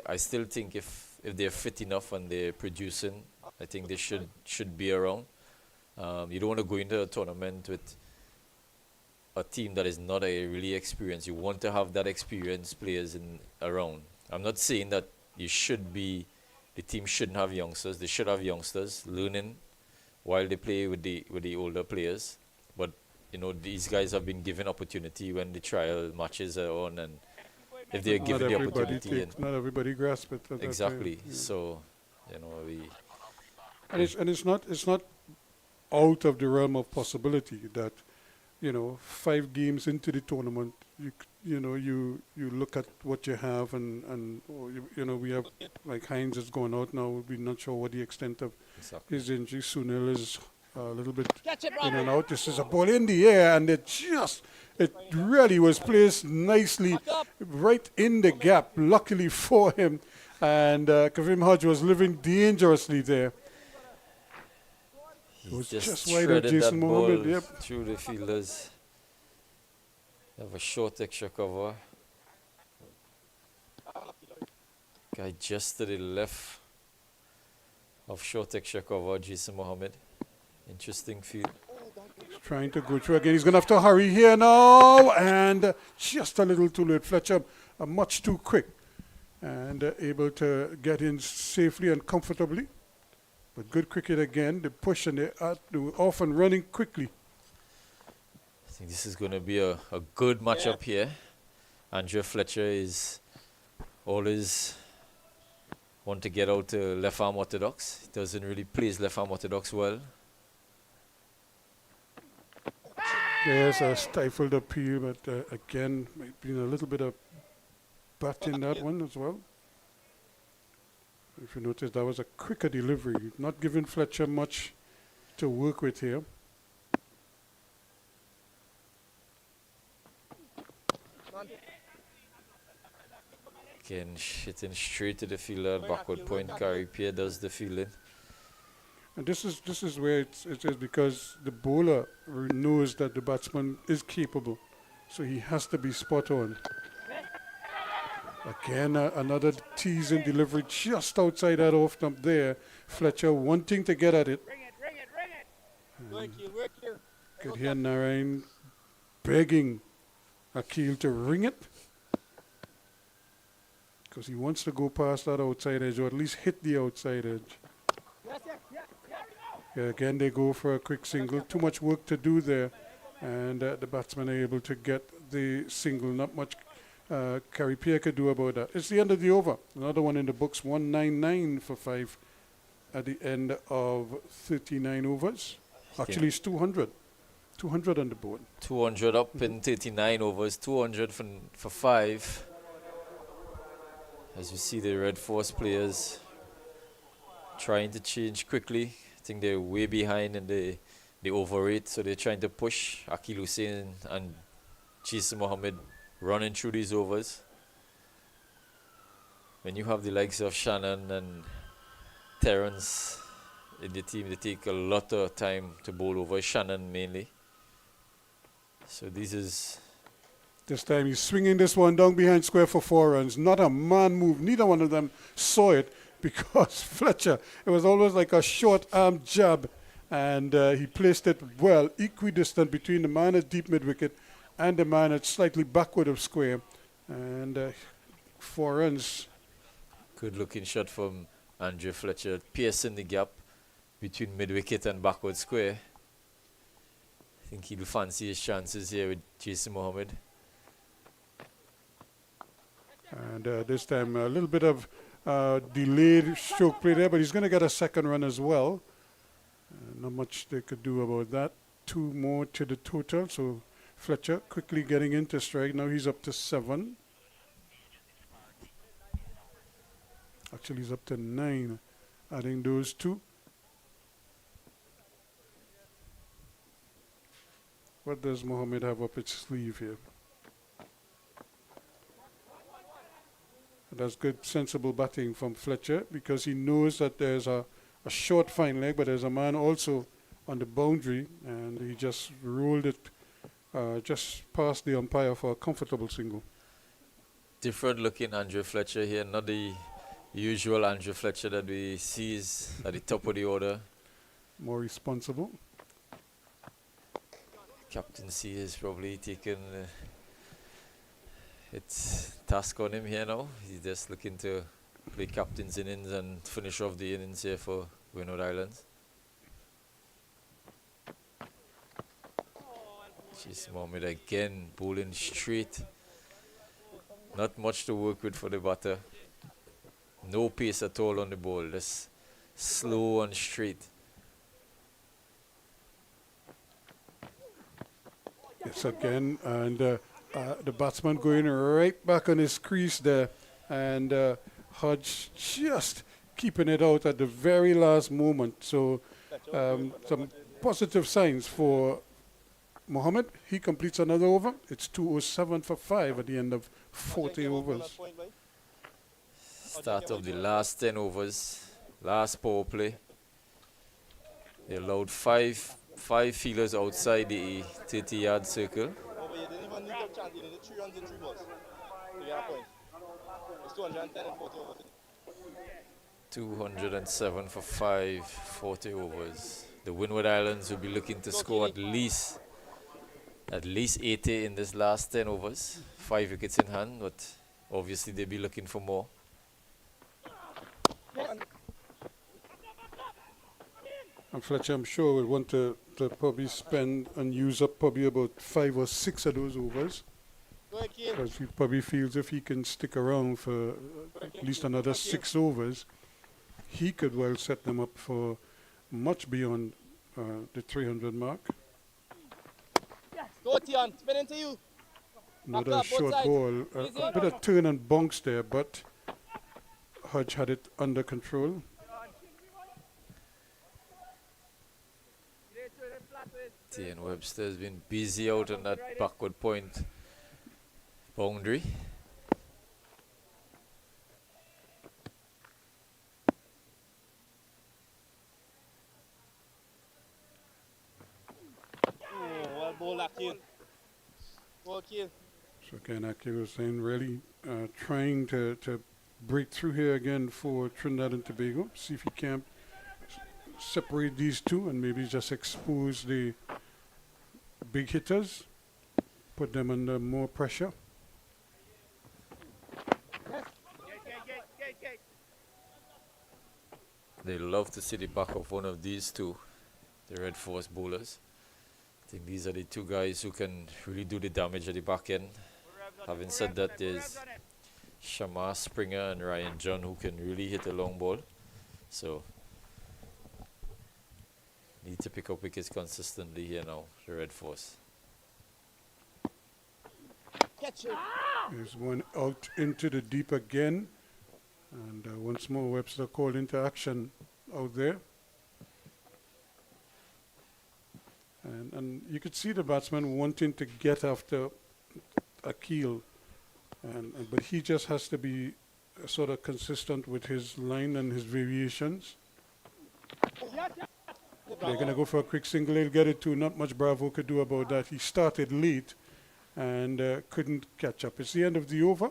I still think if they're fit enough and they're producing, I think they should be around. You don't want to go into a tournament with a team that is not a really experienced. You want to have that experienced players around. I'm not saying that the team shouldn't have youngsters. They should have youngsters learning while they play with the older players. But these guys have been given opportunity when the trial matches are on, and if they're given the opportunity, not everybody grasps it. Exactly. So, it's not out of the realm of possibility that 5 games into the tournament, you look at what you have, and we have, like, Hines is going out now. We're not sure what the extent of his injury. Sunil is a little bit in and out. This is a ball in the air, and it really was placed nicely right in the gap, luckily for him. And Kavim Hodge was living dangerously there. It was just wide of Jason Mohammed. Through the fielders. Have a short extra cover. Guy just to the left of short extra cover, Jason Mohammed. Interesting field. He's trying to go through again. He's going to have to hurry here now. And just a little too late. Fletcher much too quick. And able to get in safely and comfortably. But good cricket again. The push and the off and running quickly. I think this is going to be a good matchup here. Andrew Fletcher is always want to get out to left arm orthodox. He doesn't really play his left arm orthodox well. There's a stifled appeal, but again, might be a little bit of bat in that one as well. If you notice, that was a quicker delivery, not giving Fletcher much to work with here. Again, hitting straight to the fielder, backward point. Gary Pierre does the fielding. And this is where it is because the bowler knows that the batsman is capable, so he has to be spot on. Again, another teasing delivery just outside that off stump there. Fletcher wanting to get at it. Bring it, bring it, bring it. Work here, work here. Could hear Narayan begging Akil to ring it, because he wants to go past that outside edge, or at least hit the outside edge. Yes, yes, yes, yes. Yeah, again, they go for a quick single. Too much work to do there, and the batsmen are able to get the single. Not much Gary Pierre could do about that. It's the end of the over. Another one in the books, 199 for 5 at the end of 39 overs. Actually, it's 200. 200 on the board. 200 up in 39 overs, 200 for 5. As you see the Red Force players trying to change quickly. I think they're way behind in the over rate, so they're trying to push. Akil Hussain and Jason Mohammed running through these overs. When you have the likes of Shannon and Terrence in the team, they take a lot of time to bowl over, Shannon mainly. So this time he's swinging this one down behind square for 4 runs. Not a man move. Neither one of them saw it, because Fletcher, it was always like a short arm jab, and he placed it well, equidistant between the man at deep mid wicket and the man at slightly backward of square. And 4 runs. Good looking shot from Andrew Fletcher, piercing the gap between mid wicket and backward square. I think he'll fancy his chances here with Jason Mohammed. And this time a little bit of delayed stroke play there, but he's going to get a second run as well. Not much they could do about that. 2 more to the total, so Fletcher quickly getting into strike. Now he's up to 7. Actually, he's up to 9, adding those 2. What does Mohammed have up its sleeve here? That's good, sensible batting from Fletcher, because he knows that there's a short fine leg, but there's a man also on the boundary, and he just rolled it just past the umpire for a comfortable single. Different looking Andrew Fletcher here, not the usual Andrew Fletcher that we see is at the top of the order. More responsible. Captaincy is probably taken its task on him here now. He's just looking to play captain's innings and finish off the innings here for Windward Islands. Jeez, Mohammed again bowling straight. Not much to work with for the batter. No pace at all on the ball, just slow and straight. Yes, again, and the batsman going right back on his crease there, and Hodge just keeping it out at the very last moment. So some positive signs for Mohammed. He completes another over. It's 207 for 5 at the end of 40 overs. Start of the last 10 overs, last power play. They allowed five fielders outside the 30-yard circle. 207 for 5, 40 overs. The Windward Islands will be looking to score at least 80 in this last 10 overs. 5 wickets in hand, but obviously they'll be looking for more. And Fletcher, I'm sure, will want to probably spend and use up probably about 5 or 6 of those overs. Go ahead, kid. because he probably feels if he can stick around for at least another 6 overs, he could well set them up for much beyond the 300 mark. Go, Tion. Spin into you. Not Back a up, both short sides. ball, Easy. a bit of turn and bunks there, but Hodge had it under control. Ian Webster has been busy out on that backward point boundary. Oh, well bowled, Akil. Go, Akil. So again, Akil was saying really trying to break through here again for Trinidad and Tobago. See if he can separate these two and maybe just expose the big hitters, put them under more pressure. They love to see the back of one of these two, the Red Force bowlers. I think these are the two guys who can really do the damage at the back end. Having said that, there's Shamar Springer and Ryan John who can really hit a long ball. So, need to pick up wickets consistently here now, the Red Force. Catch it. There's one out into the deep again. And once more Webster called into action out there. And you could see the batsman wanting to get after Akil. But he just has to be sort of consistent with his line and his variations. They're going to go for a quick single. He'll get it too. Not much Bravo could do about that. He started late and couldn't catch up. It's the end of the over.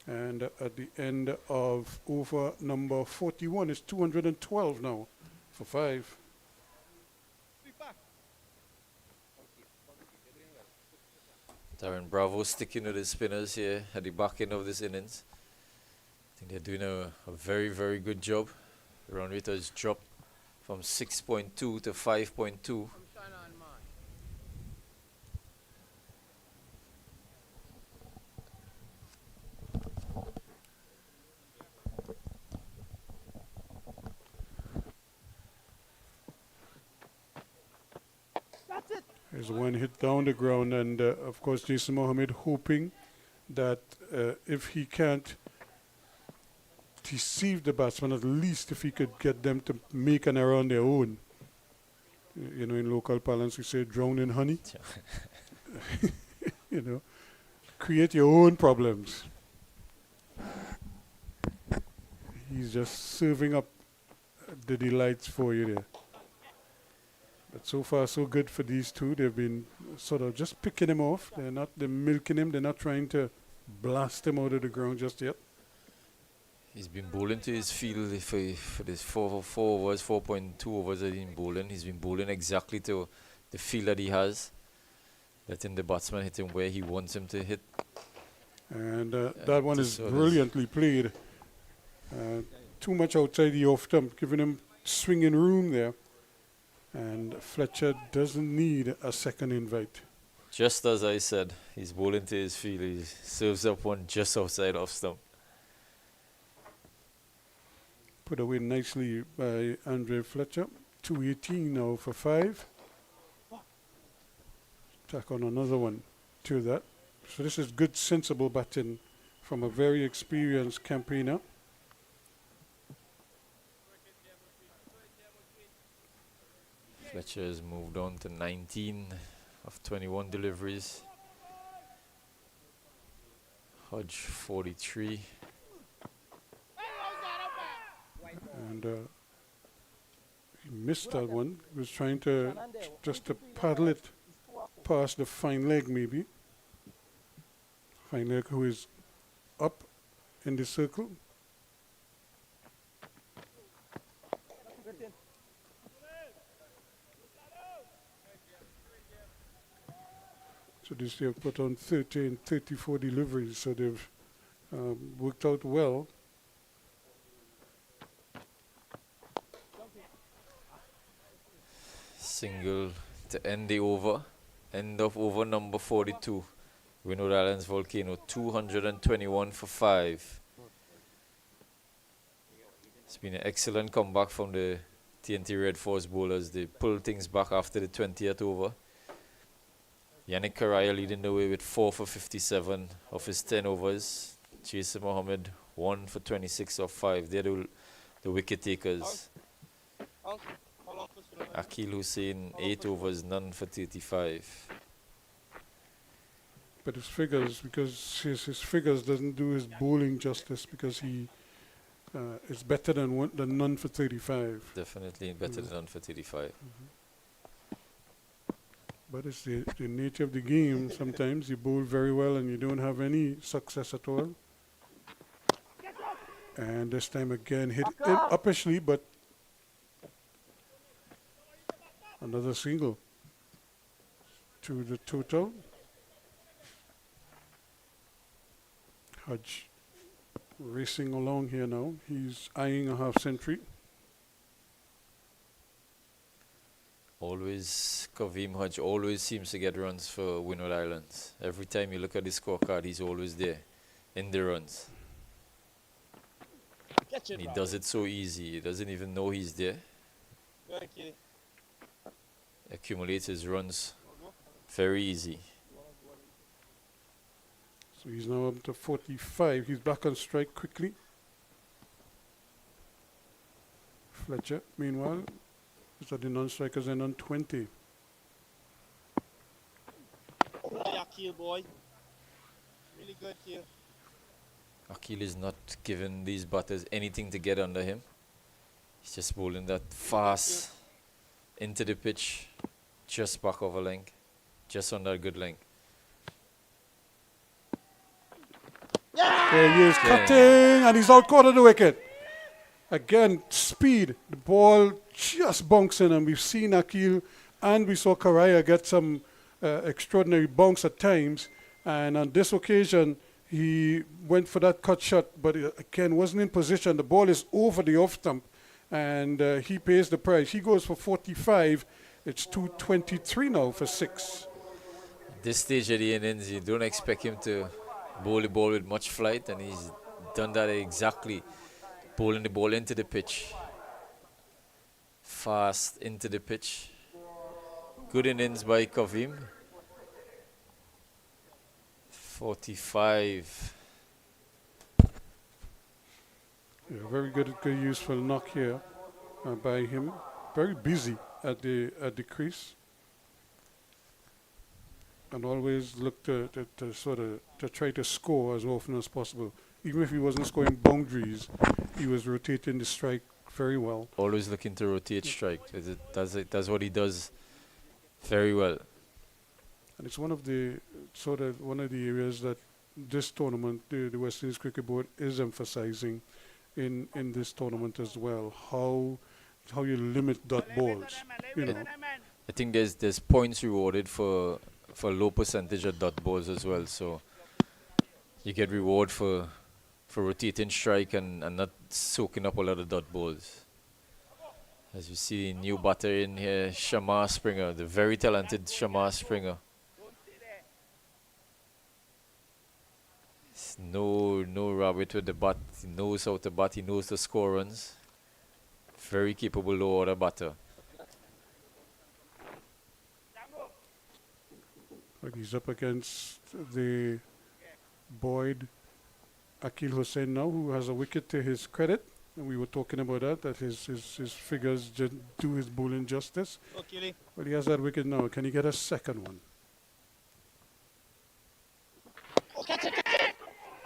And at the end of over number 41, it's 212 now for 5. Darren Bravo sticking with his spinners here at the back end of this innings. I think they're doing a very, very good job. The run rate has dropped from 6.2 to 5.2. There's one hit down the ground, and of course Jason Mohammed hoping that if he can't deceive the batsman, at least if he could get them to make an error on their own. You know, in local parlance we say drown in honey. You know, create your own problems. He's just serving up the delights for you there. But so far, so good for these two. They've been sort of just picking him off. They're milking him. They're not trying to blast him out of the ground just yet. He's been bowling to his field for this 4 overs, 4.2 overs that he's been bowling. He's been bowling exactly to the field that he has. Letting the batsman hit him where he wants him to hit. And that one is brilliantly played. Too much outside the off stump, giving him swinging room there. And Fletcher doesn't need a second invite. Just as I said, he's bowling to his field. He serves up one just outside off stump. Put away nicely by Andre Fletcher. 218 now for 5. Tack on another one to that. So this is good, sensible batting from a very experienced campaigner. Fletcher has moved on to 19 of 21 deliveries. Hodge 43. And he missed that one. He was trying to just to paddle it past the fine leg maybe. Fine leg who is up in the circle. So this they have put on 30 and 34 deliveries, so they've worked out well. Single to end the over. End of over number 42. Windward Islands Volcano 221 for 5. It's been an excellent comeback from the TNT Red Force bowlers. They pulled things back after the 20th over. Yannick Karaya leading the way with 4 for 57 of his 10 overs. Jason Mohammed 1 for 26 of 5. They're the wicket takers. Akil Hussain 8 overs, none for 35. But his figures, because his figures doesn't do his bowling justice, because he is better than none for 35. Definitely better than none for 35. But it's the nature of the game. Sometimes you bowl very well and you don't have any success at all. And this time again hit it uppishly, but another single to the total. Hudge racing along here now. He's eyeing a half century. Always, Kavim Hudge always seems to get runs for Windward Islands. Every time you look at the scorecard, he's always there in the runs. He does it so easy. He doesn't even know he's there. Accumulates his runs very easy. So he's now up to 45. He's back on strike quickly. Fletcher, meanwhile, is at the non-strikers and on 20. Akil, boy. Really good here. Akil is not giving these batters anything to get under him. He's just bowling that fast into the pitch, just back over length, just on that good length. There he is, cutting, and he's out caught of the wicket. Again, speed. The ball just bunks in, and we've seen Akil and we saw Karaya get some extraordinary bunks at times. And on this occasion, he went for that cut shot, but again, wasn't in position. The ball is over the off stump, and he pays the price. He goes for 45. It's 223 now for 6. This stage of the innings, you don't expect him to bowl the ball with much flight, and he's done that exactly. Bowling the ball into the pitch. Fast into the pitch. Good innings by Kavim. 45. Yeah, very good useful knock here by him. Very busy at the crease. And always look to try to score as often as possible. Even if he wasn't scoring boundaries, he was rotating the strike very well. Always looking to rotate strike. That's what he does very well. And it's one of the areas that this tournament, the West Indies Cricket Board, is emphasizing in this tournament as well. How you limit dot balls. You know. I think there's points rewarded for low percentage of dot balls as well. So you get reward for rotating strike and not soaking up a lot of dot balls. As you see, new batter in here, Shamar Springer, the very talented Shamar Springer. No rabbit with the bat. He knows how to bat. He knows to score runs. Very capable low order batter. But he's up against the Boyd Akil Hussain now, who has a wicket to his credit. And we were talking about that his figures do his bowling justice. Okay. But he has that wicket now. Can he get a second one?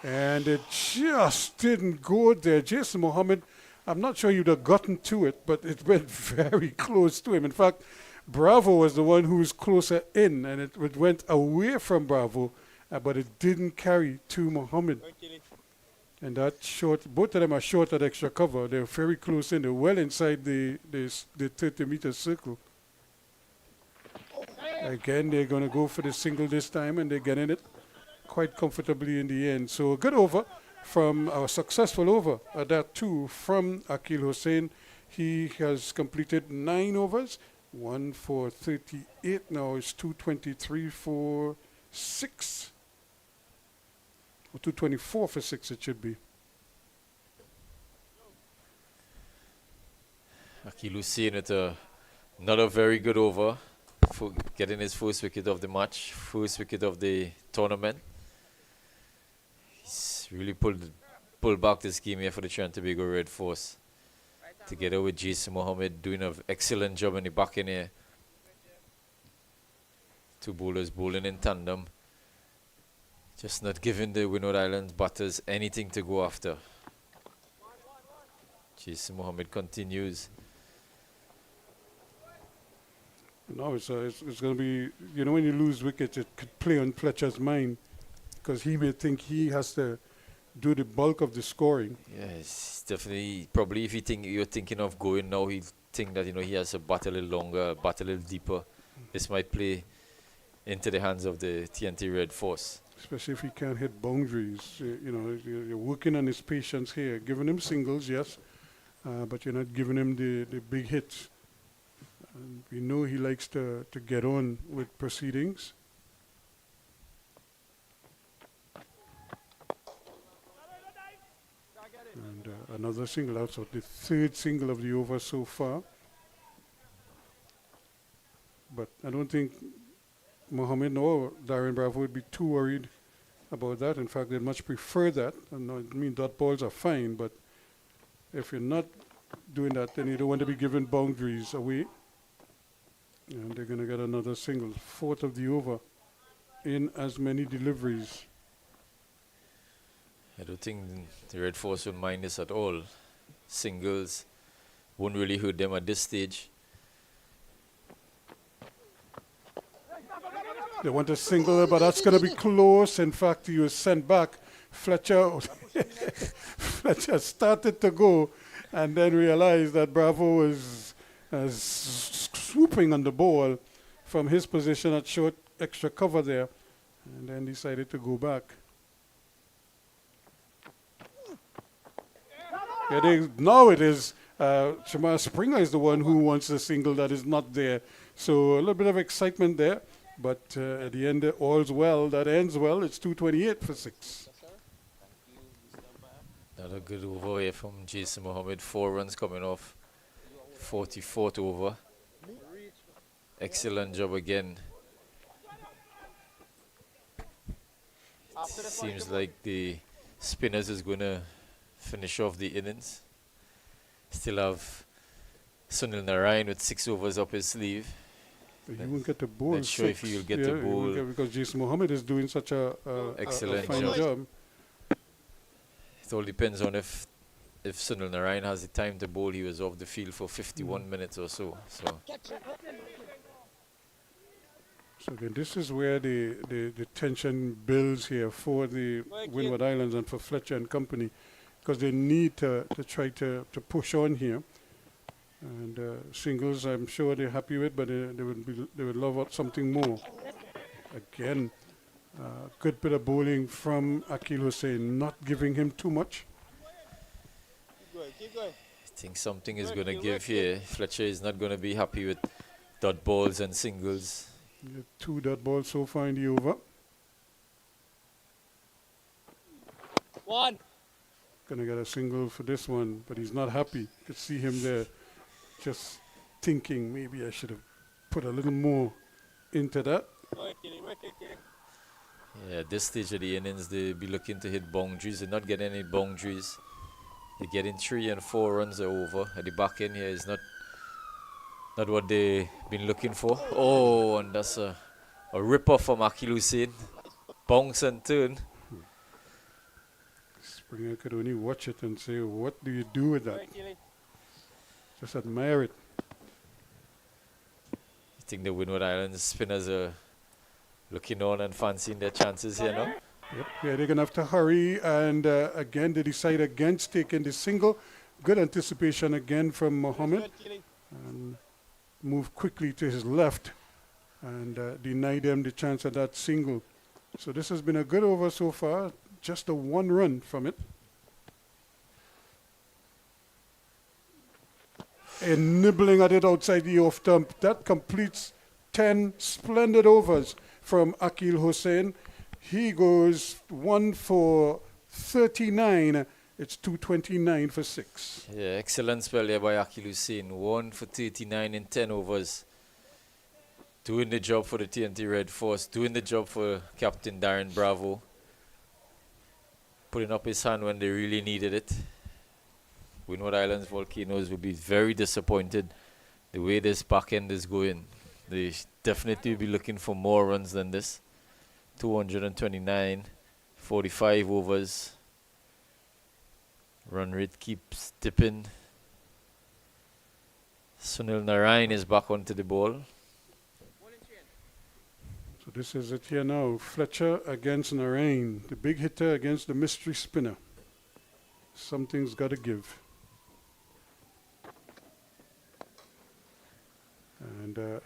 And it just didn't go there. Jason Mohammed, I'm not sure you'd have gotten to it, but it went very close to him. In fact, Bravo was the one who was closer in, and it went away from Bravo, but it didn't carry to Mohammed. And that short, both of them are short at extra cover. They're very close in. They're well inside the 30-meter circle. Again, they're going to go for the single this time, and they're getting it quite comfortably in the end. So a good over from a successful over at that too from Akil Hussain. He has completed 9 overs, 1 for 38. Now it's 223 for 6. Or 224 for 6 it should be. Akil Hussein with another very good over, for getting his first wicket of the match, first wicket of the tournament. He's really pulled back this game here for the Trinidad Tobago Red Force. Together with Jason Mohammed doing an excellent job in the back end here. Two bowlers bowling in tandem. Just not giving the Windward Islands batters anything to go after. Jason Mohammed continues. No, it's going to be, you know, when you lose wickets, it could play on Fletcher's mind because he may think he has to do the bulk of the scoring. Yes, definitely. Probably if you're thinking of going now, he'll think that, you know, he has to bat a little longer, bat a little deeper. This might play into the hands of the TNT Red Force. Especially if he can't hit boundaries. You know, you're working on his patience here. Giving him singles, yes, but you're not giving him the big hits. And we know he likes to get on with proceedings. And another single out, so the third single of the over so far. But I don't think Mohammed or Darren Bravo would be too worried about that. In fact, they'd much prefer that. And I mean, dot balls are fine, but if you're not doing that, then you don't want to be giving boundaries away. And they're going to get another single, fourth of the over, in as many deliveries. I don't think the Red Force will mind this at all. Singles won't really hurt them at this stage. They want a single, but that's going to be close. In fact, he was sent back. Fletcher started to go and then realized that Bravo was swooping on the ball from his position at short extra cover there, and then decided to go back. Now it is Shamar Springer is the one who wants the single that is not there. So a little bit of excitement there, but at the end all's well. That ends well. It's 228 for 6. Another good over here from Jason Mohammed. 4 runs coming off 44th over. Excellent job again. It seems like the spinners is going to finish off the innings. Still have Sunil Narayan with 6 overs up his sleeve. He won't get the bowl. Not sure if he will get the he bowl. won't get, because Jason Mohammed is doing such a Excellent fine job. job. It all depends on if Sunil Narayan has the time to bowl. He was off the field for 51 minutes or so. So again, this is where the tension builds here for the Windward Islands and for Fletcher and company, because they need to try to push on here. And singles, I'm sure they're happy with, but they would love something more. Again, good bit of bowling from Akil Hussein, not giving him too much. Keep going. I think something is going to give here. Fletcher is not going to be happy with dot balls and singles. 2 dot balls so far in the over. 1. Gonna get a single for this one, but he's not happy. You could see him there just thinking maybe I should have put a little more into that. Yeah, at this stage of the innings, they'll be looking to hit boundaries. They're not getting any boundaries. They're getting 3 and 4 runs over. At the back end here is not what they've been looking for. Oh, and that's a rip-off from Akil Hussein. Bounce and turn. Springer could only watch it and say, what do you do with that? Just admire it. I think the Windward Islands spinners are looking on and fancying their chances here now. Yep. Yeah, they're going to have to hurry. And again, they decide against taking the single. Good anticipation again from Mohammed. And move quickly to his left and deny them the chance at that single. So this has been a good over so far. Just a 1 run from it. And nibbling at it outside the off stump. That completes 10 splendid overs from Akil Hussein. He goes 1 for 39. It's 229 for 6. Yeah, excellent spell there by Akil Hussein. 1 for 39 in 10 overs. Doing the job for the TNT Red Force. Doing the job for Captain Darren Bravo. Putting up his hand when they really needed it. Windward Islands Volcanoes will be very disappointed the way this back end is going. They definitely will be looking for more runs than this. 229, 45 overs. Run rate keeps dipping. Sunil Narayan is back onto the ball. So this is it here now. Fletcher against Narain. The big hitter against the mystery spinner. Something's got to give. And a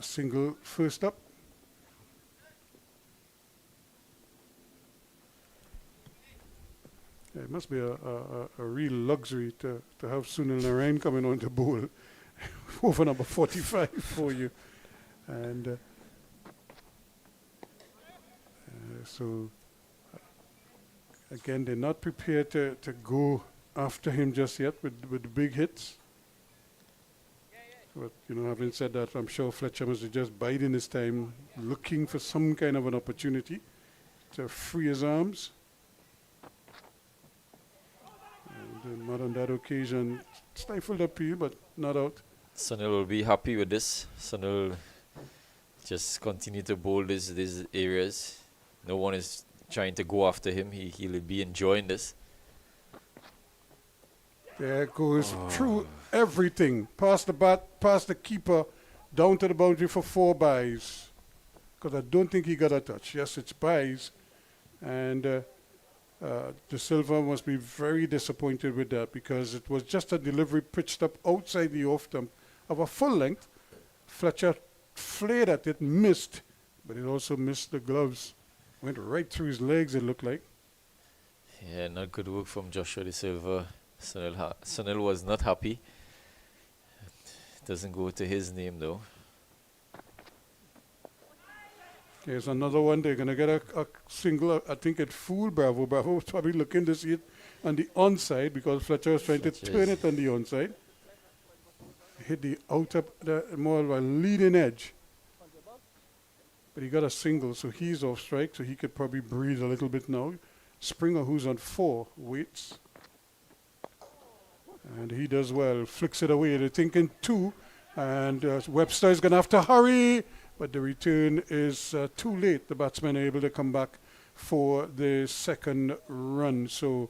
single first up. Yeah, it must be a real luxury to have Sunil Narain coming on the bowl over number 45 for you. And so, again, they're not prepared to go after him just yet with the big hits. But, having said that, I'm sure Fletcher must be just biding his time, looking for some kind of an opportunity to free his arms. And not on that occasion, stifled appeal, but not out. Sunil will be happy with this. Sunil just continue to bowl these areas. No one is trying to go after him. He'll be enjoying this. There goes through everything. Past the bat, past the keeper, down to the boundary for 4 byes. Because I don't think he got a touch. Yes, it's byes. And De Silva must be very disappointed with that because it was just a delivery pitched up outside the off stump of a full length. Fletcher flared at it, missed, but it also missed the gloves. Went right through his legs, it looked like. Yeah, not good work from Joshua De Silva. Sunil was not happy. It doesn't go to his name though. Here's another one. They're going to get a single. I think it fooled Bravo. Bravo was probably looking to see it on the onside because Fletcher was trying to turn it on the onside. Hit the outer, more of a leading edge. But he got a single, so he's off strike, so he could probably breathe a little bit now. Springer, who's on 4, waits. And he does well, flicks it away. They're thinking 2, and Webster is going to have to hurry, but the return is too late. The batsmen are able to come back for the second run. So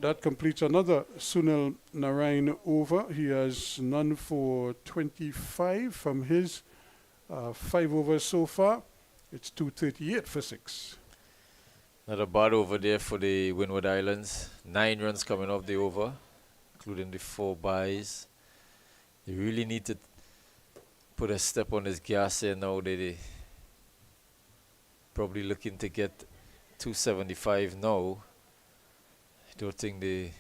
that completes another Sunil Narayan over. He has none for 25 from his 5 overs so far. It's 238 for 6. Not a bad over there for the Windward Islands. 9 runs coming off the over, including the 4 byes. They really need to put a step on this gas here now. They probably looking to get 275 now. I don't think the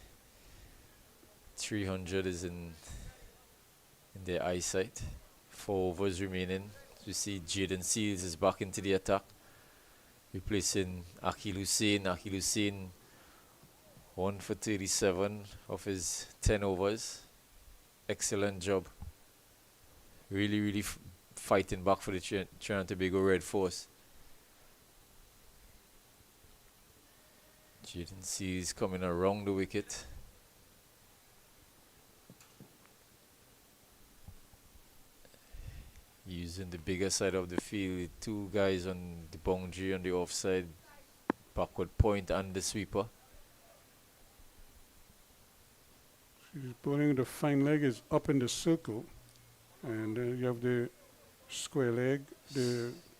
300 is in their eyesight. 4 overs remaining. You see Jaden Seals is back into the attack, replacing Akil Hussein. Akil Hussein 1 for 37 of his 10 overs. Excellent job. Really fighting back for the Trinidad Tobago Red Force. Jaden Seals coming around the wicket. Using the bigger side of the field, 2 guys on the boundary on the offside, backward point and the sweeper. He's bowling the fine leg is up in the circle, and you have the square leg,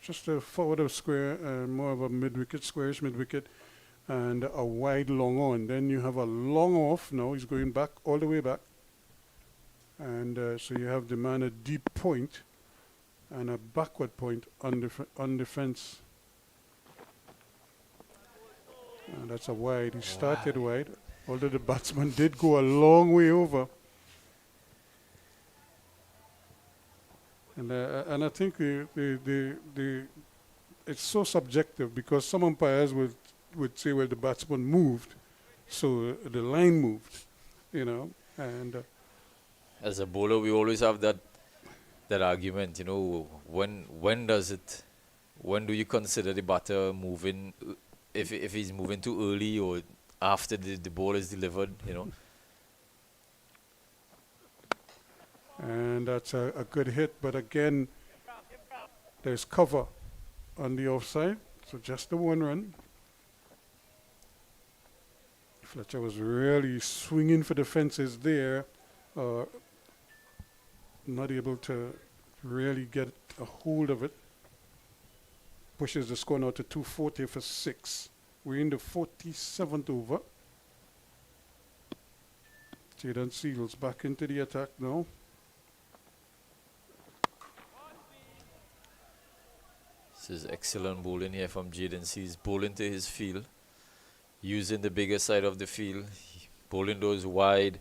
just a forward of square, more of a mid-wicket, squarish mid-wicket, and a wide long on. Then you have a long off. Now he's going back all the way back, and so you have the man at deep point and a backward point on the fence. And that's a wide. He started wide, although the batsman did go a long way over. And I think the it's so subjective because some umpires would say, well, the batsman moved, so the line moved, you know, and As a bowler, we always have that argument. You know, when does it? When do you consider the batter moving? If he's moving too early or after the ball is delivered, you know. and that's a good hit. But again, there's cover on the offside, so just the 1 run. Fletcher was really swinging for the fences there, not able to really get a hold of it. Pushes the score now to 240 for 6. We're in the 47th over. Jaden Seals back into the attack now. This is excellent bowling here from Jaden Seals, bowling to his field, using the bigger side of the field, bowling those wide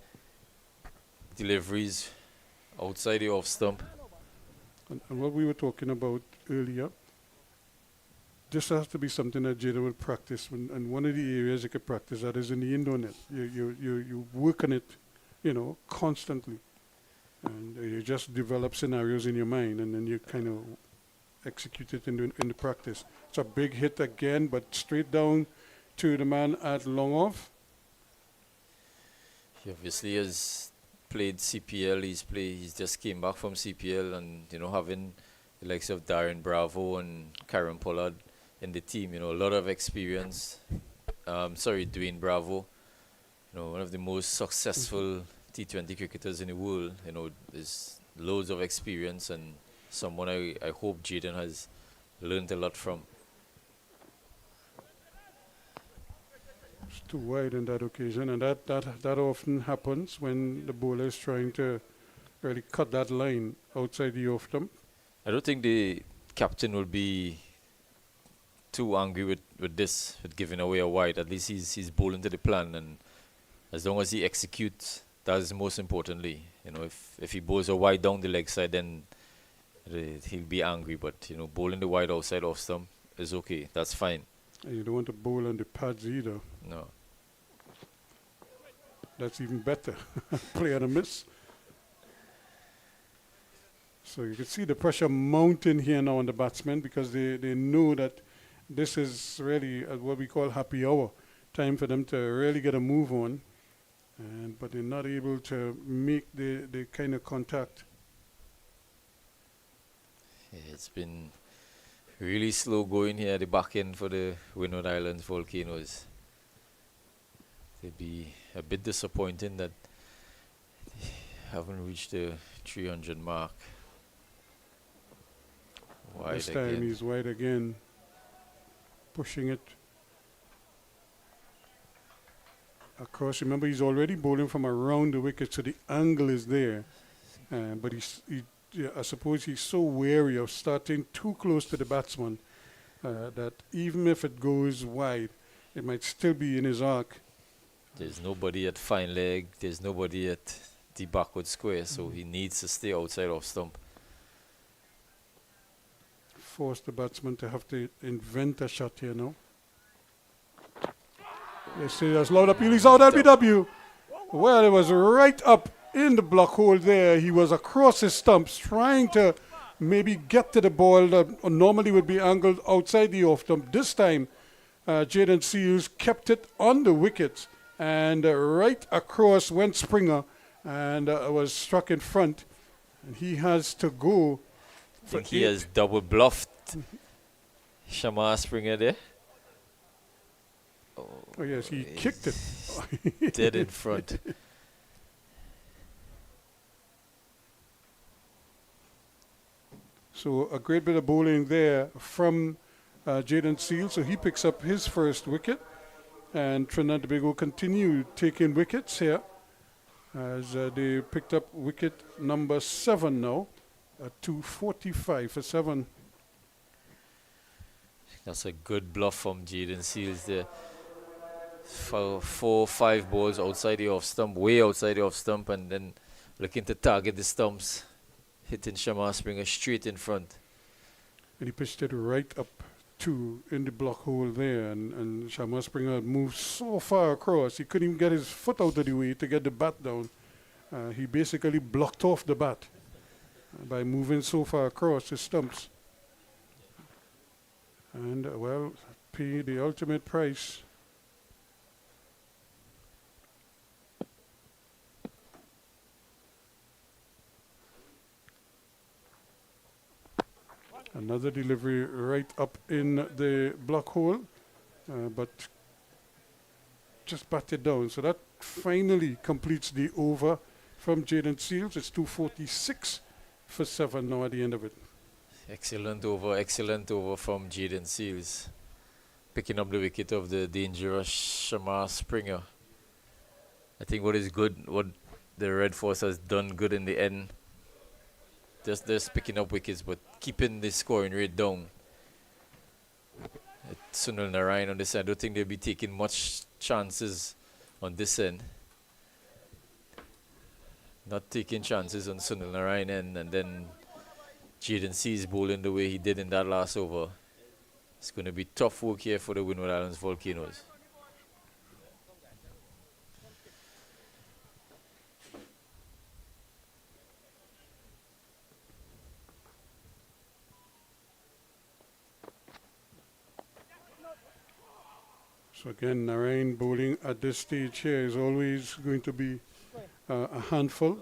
deliveries outside the off stump. And what we were talking about earlier, this has to be something that Jaden will practice. And one of the areas you could practice that is in the indoor net. You work on it, you know, constantly. And you just develop scenarios in your mind and then you kind of execute it in the practice. It's a big hit again, but straight down to the man at long off. He obviously has played CPL. He's just came back from CPL, and you know, having the likes of Darren Bravo and Karen Pollard in the team, you know, a lot of experience. Dwayne Bravo, you know, one of the most successful T20 cricketers in the world. You know, there's loads of experience and someone I hope Jaden has learned a lot from. It's too wide on that occasion, and that often happens when the bowler is trying to really cut that line outside the off stump. I don't think the captain will be too angry with giving away a wide. At least he's bowling to the plan, and as long as he executes, that is most importantly. You know, if he bowls a wide down the leg side, then he'll be angry. But you know, bowling the wide outside off stump is okay. That's fine. And you don't want to bowl on the pads either. No. That's even better. Play on a miss. So you can see the pressure mounting here now on the batsmen because they know that this is really what we call happy hour. Time for them to really get a move on. But they're not able to make the kind of contact. Yeah, it's been really slow going here at the back end for the Windward Islands Volcanoes. They'd be a bit disappointing that they haven't reached the 300 mark. Wide This time again. he's wide again, pushing it across. Remember, he's already bowling from around the wicket, so the angle is there. But I suppose he's so wary of starting too close to the batsman that even if it goes wide, it might still be in his arc. There's nobody at fine leg. There's nobody at the backward square, so he needs to stay outside off stump. Force the batsman to have to invent a shot here now. They say that's loud appeal. He's out LBW. Well, it was right up in the block hole there. He was across his stumps trying to maybe get to the ball that normally would be angled outside the off stump. This time, Jaden Seals kept it on the wicket and right across went Springer and was struck in front. And he has to go. I think he has double bluffed Shamar Springer there. Oh yes, he kicked it. Dead in front. So a great bit of bowling there from Jaden Seals. So he picks up his first wicket. And Trinidad Tobago continue taking wickets here as they picked up wicket number 7 now at 245 for 7. That's a good bluff from Jaden Seals there. 4-5 balls outside the off stump, way outside the off stump, and then looking to target the stumps, hitting Shamar Springer straight in front. And he pitched it right up two in the block hole there, and Shaman Springer had moved so far across, he couldn't even get his foot out of the way to get the bat down. He basically blocked off the bat by moving so far across the stumps. And, well, pay the ultimate price. Another delivery right up in the block hole, but just batted down. So that finally completes the over from Jaden Seals. It's 246 for 7 now at the end of it. Excellent over from Jaden Seals. Picking up the wicket of the dangerous Shamar Springer. I think what is good, what the Red Force has done good in the end, just picking up wickets, but keeping the scoring rate down. Sunil Narayan on this end, I don't think they'll be taking much chances on this end. Not taking chances on Sunil Narayan end, and then Jaden Seals bowling the way he did in that last over. It's going to be tough work here for the Windward Islands Volcanoes. So again, Narayan bowling at this stage here is always going to be a handful.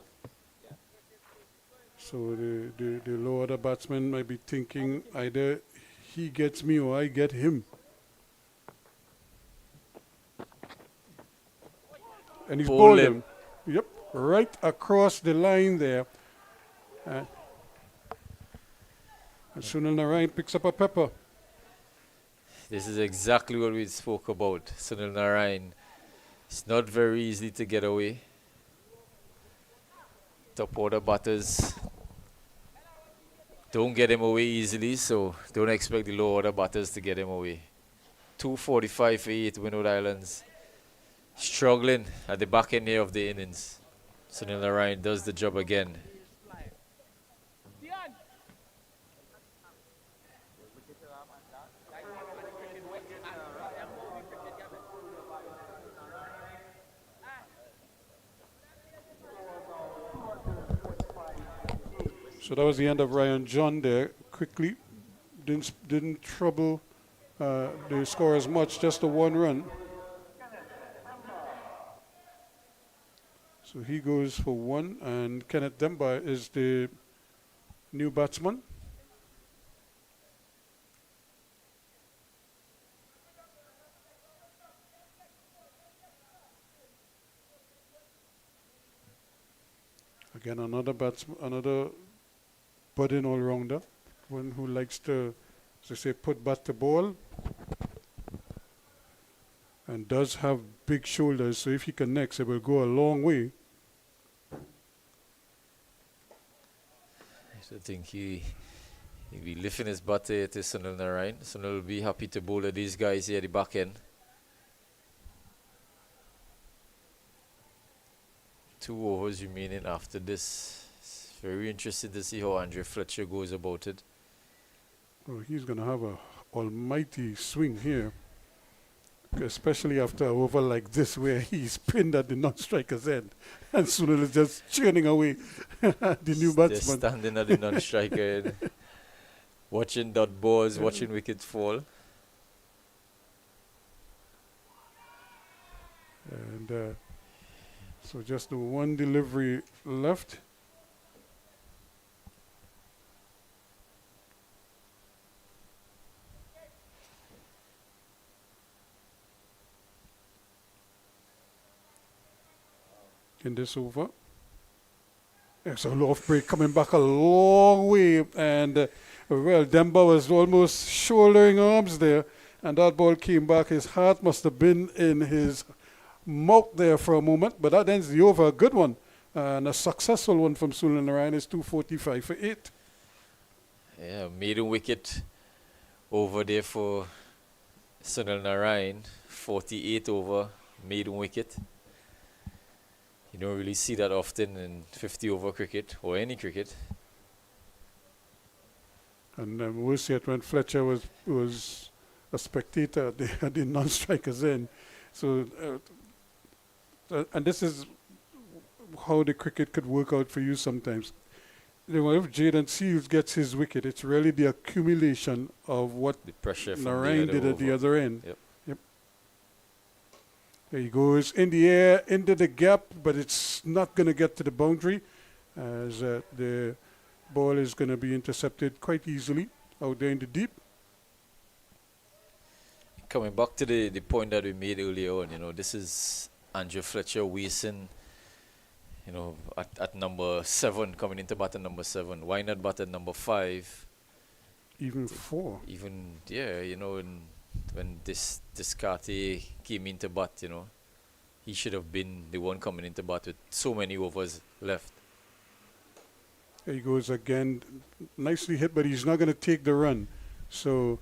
So the lower order batsman might be thinking either he gets me or I get him. And he's bowled him. Yep, right across the line there. And Sunil Narayan picks up a pepper. This is exactly what we spoke about. Sunil Narayan. It's not very easy to get away. Top order batters don't get him away easily, so don't expect the low order batters to get him away. 245 for 8 Windward Islands. Struggling at the back end here of the innings. Sunil Narayan does the job again. So that was the end of Ryan John there. Quickly, didn't trouble the score as much, just a 1 run. So he goes for 1, and Kenneth Demba is the new batsman. Again, another batsman, another budding all-rounder, one who likes to, as I say, put bat to ball, and does have big shoulders, so if he connects, it will go a long way. I think he'll be lifting his bat to Sunil Narayan. Sunil will be happy to bowl at these guys here at the back end. 2 overs remaining after this. It's very interesting to see how Andre Fletcher goes about it. Well, he's going to have a almighty swing here, especially after an over like this where he's pinned at the non-striker's end and Sunil is just churning away the new batsman. They're standing at the non-striker end, watching dot balls, watching wickets fall. And so just the 1 delivery left. In this over. It's a off break coming back a long way, and well, Demba was almost shouldering arms there, and that ball came back. His heart must have been in his mouth there for a moment, but that ends the over. A good one, and a successful one from Sunil Narayan is 245 for 8. Yeah, maiden wicket over there for Sunil Narayan. 48 over, maiden wicket. You don't really see that often in 50 over cricket or any cricket. And worse yet, when Fletcher was a spectator at the non-strikers end. So, and this is how the cricket could work out for you sometimes. You know, if Jaden Seals gets his wicket, it's really the accumulation of what The pressure from Narayan the did other at the over. other end. Yep. Yep. There he goes in the air, into the gap, but it's not going to get to the boundary as the ball is going to be intercepted quite easily out there in the deep. Coming back to the point that we made earlier on, you know, this is Andrew Fletcher Wason, you know, at number 7, coming into bat at number 7. Why not bat at number 5? Even 4. Even, yeah, you know, when this Kate came into bat, you know, he should have been the one coming into bat with so many overs left. There he goes again. Nicely hit, but he's not going to take the run. So,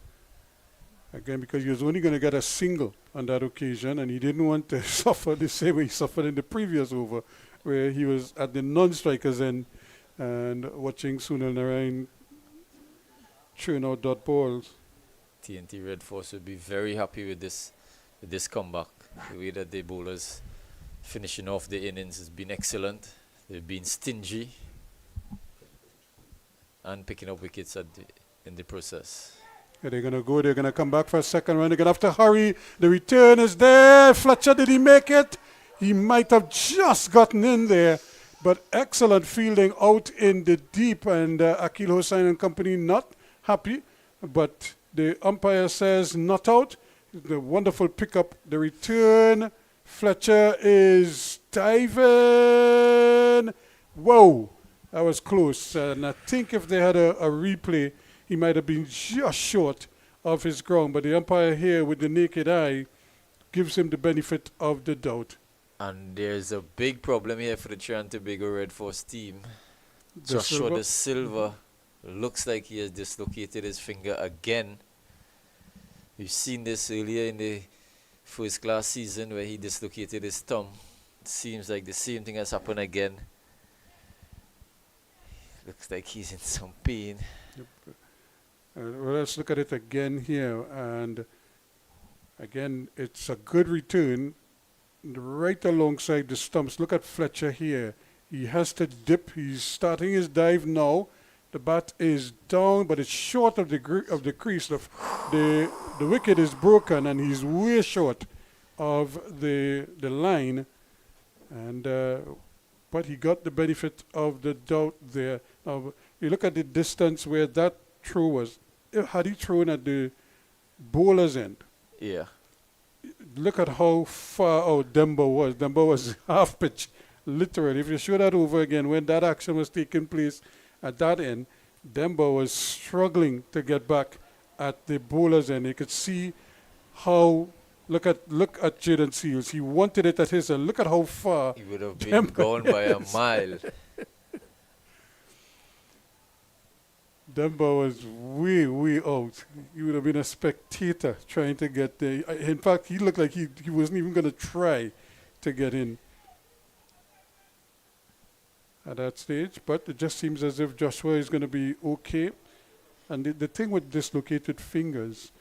again, because he was only going to get a single on that occasion, and he didn't want to suffer the same way he suffered in the previous over, where he was at the non-strikers end and watching Sunil Narayan churn out dot balls. TNT Red Force would be very happy with this comeback. The way that the bowlers finishing off the innings has been excellent. They've been stingy and picking up wickets in the process. Yeah, they're going to go. They're going to come back for a second round. They're going to have to hurry. The return is there. Fletcher, did he make it? He might have just gotten in there. But excellent fielding out in the deep. And Akil Hossain and company not happy. But the umpire says not out. The wonderful pickup. The return. Fletcher is diving. Whoa. That was close. And I think if they had a replay, he might have been just short of his ground. But the umpire here with the naked eye gives him the benefit of the doubt. And there's a big problem here for the Trinidad Tobago Red Force team. The Joshua Silva- De Silva looks like he has dislocated his finger again. We've seen this earlier in the first class season where he dislocated his thumb. It seems like the same thing has happened again. Looks like he's in some pain. Well, let's look at it again here. And again, it's a good return right alongside the stumps. Look at Fletcher here. He has to dip. He's starting his dive now. The bat is down, but it's short of the crease. The wicket is broken, and he's way short of the line. And but he got the benefit of the doubt there. Now, you look at the distance where that throw was. Had he thrown at the bowler's end, Yeah. look at how far out Dembo was. Dembo was half pitch, literally. If you show that over again, when that action was taking place at that end, Dembo was struggling to get back at the bowler's end. You could see how, look at Jaden Seals. He wanted it at his end. Look at how far. He would have been gone by a mile. Dembo was way, way out. He would have been a spectator trying to get there. In fact, he looked like he wasn't even going to try to get in at that stage. But it just seems as if Joshua is going to be okay. And the thing with dislocated fingers,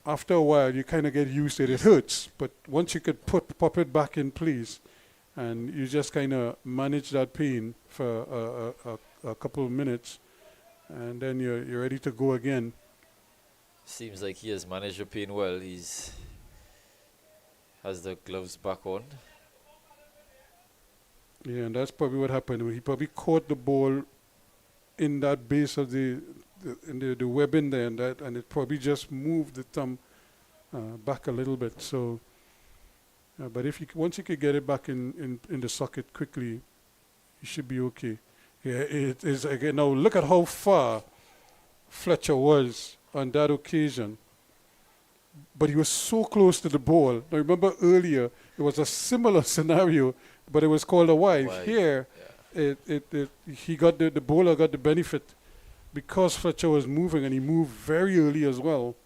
after a while, you kind of get used to it. It hurts. But once you could pop it back in place, and you just kind of manage that pain for a couple of minutes, and then you're ready to go again. Seems like he has managed the pain well. Has the gloves back on. Yeah, and that's probably what happened. He probably caught the ball in that base of the webbing there, and it probably just moved the thumb back a little bit. So, but once you could get it back in the socket quickly, you should be okay. Yeah, it is again. Now look at how far Fletcher was on that occasion. But he was so close to the ball. Now remember earlier, it was a similar scenario, but it was called a wide. Here, yeah. The bowler got the benefit because Fletcher was moving, and he moved very early as well.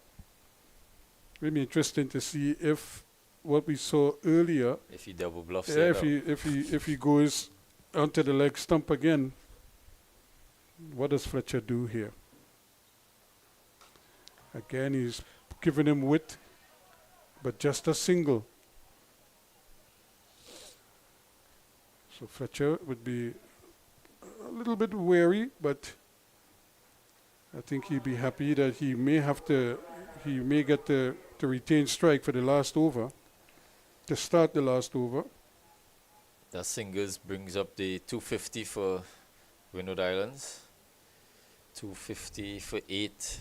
Really interesting to see if what we saw earlier. If he double bluffs Yeah, it if he goes onto the leg stump again, what does Fletcher do here? Again, he's giving him width, but just a single. So Fletcher would be a little bit wary, but I think he'd be happy that he may get the retain strike for the last over, to start the last over. That singles brings up the 250 for Windward Islands. 250 for 8,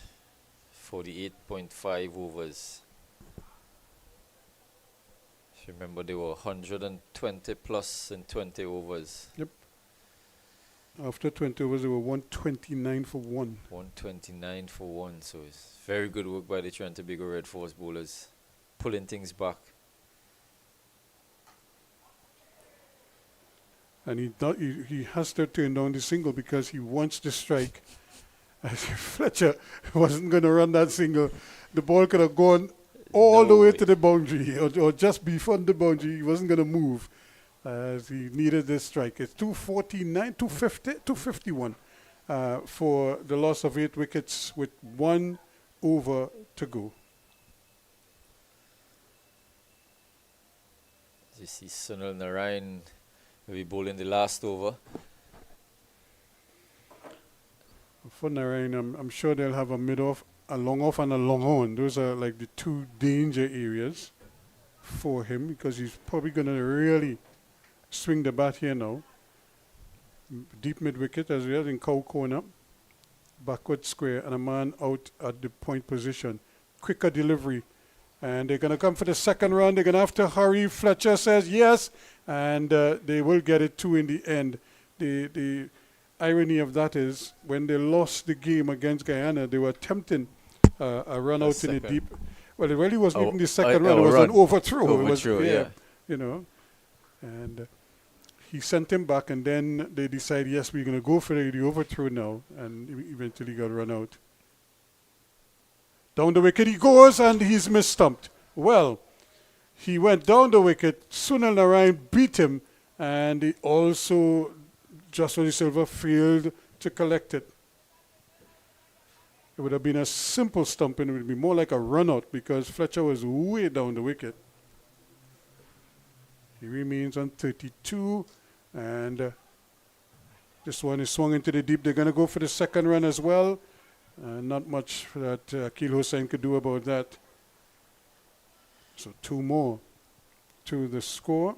48.5 overs. Remember, they were 120 plus in 20 overs. Yep. After 20 overs, they were 129 for 1. 129 for 1. So it's very good work by the Trinidad Tobago Red Force bowlers, pulling things back. And he has to turn down the single because he wants the strike. As if Fletcher wasn't going to run that single, the ball could have gone all the way to the boundary or just beyond the boundary. He wasn't going to move as he needed this strike. It's 249, 250, 251 for the loss of 8 wickets with 1 over to go. As you see, Sunil Narayan will be bowling the last over. For Narayan, I'm sure they'll have a mid-off, a long off, and a long on. Those are like the 2 danger areas for him because he's probably going to really swing the bat here now. Deep mid-wicket as well in cow corner. Backward square and a man out at the point position. Quicker delivery. And they're going to come for the second run. They're going to have to hurry. Fletcher says yes. And they will get it 2 in the end. The irony of that is when they lost the game against Guyana, they were attempting a run out in the deep. Well, it really wasn't even the second run. It was an overthrow. Overthrow, yeah. You know. And he sent him back, and then they decided, yes, we're going to go for the overthrow now, and eventually got run out. Down the wicket he goes, and he's misstumped. Well, he went down the wicket. Sunil Narayan beat him, and he also, Joshua Silva failed to collect it. It would have been a simple stumping. It would be more like a run-out because Fletcher was way down the wicket. He remains on 32, and this one is swung into the deep. They're going to go for the second run as well. Not much that Akil Hussain could do about that. So 2 more to the score.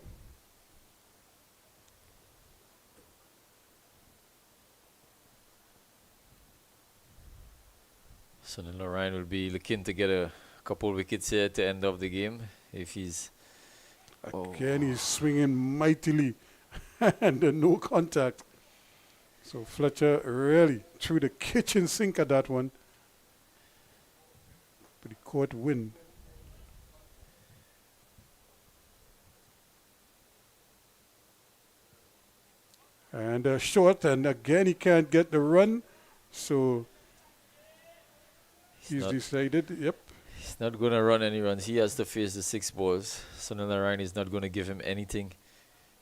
Sunil Narayan will be looking to get a couple wickets here at the end of the game if he's... Again, he's swinging mightily and no contact. So Fletcher really threw the kitchen sink at that one. But he caught wind. And short, and again he can't get the run. So he's decided, yep. He's not going to run any runs. He has to face the 6 balls. Sunil Narayan is not going to give him anything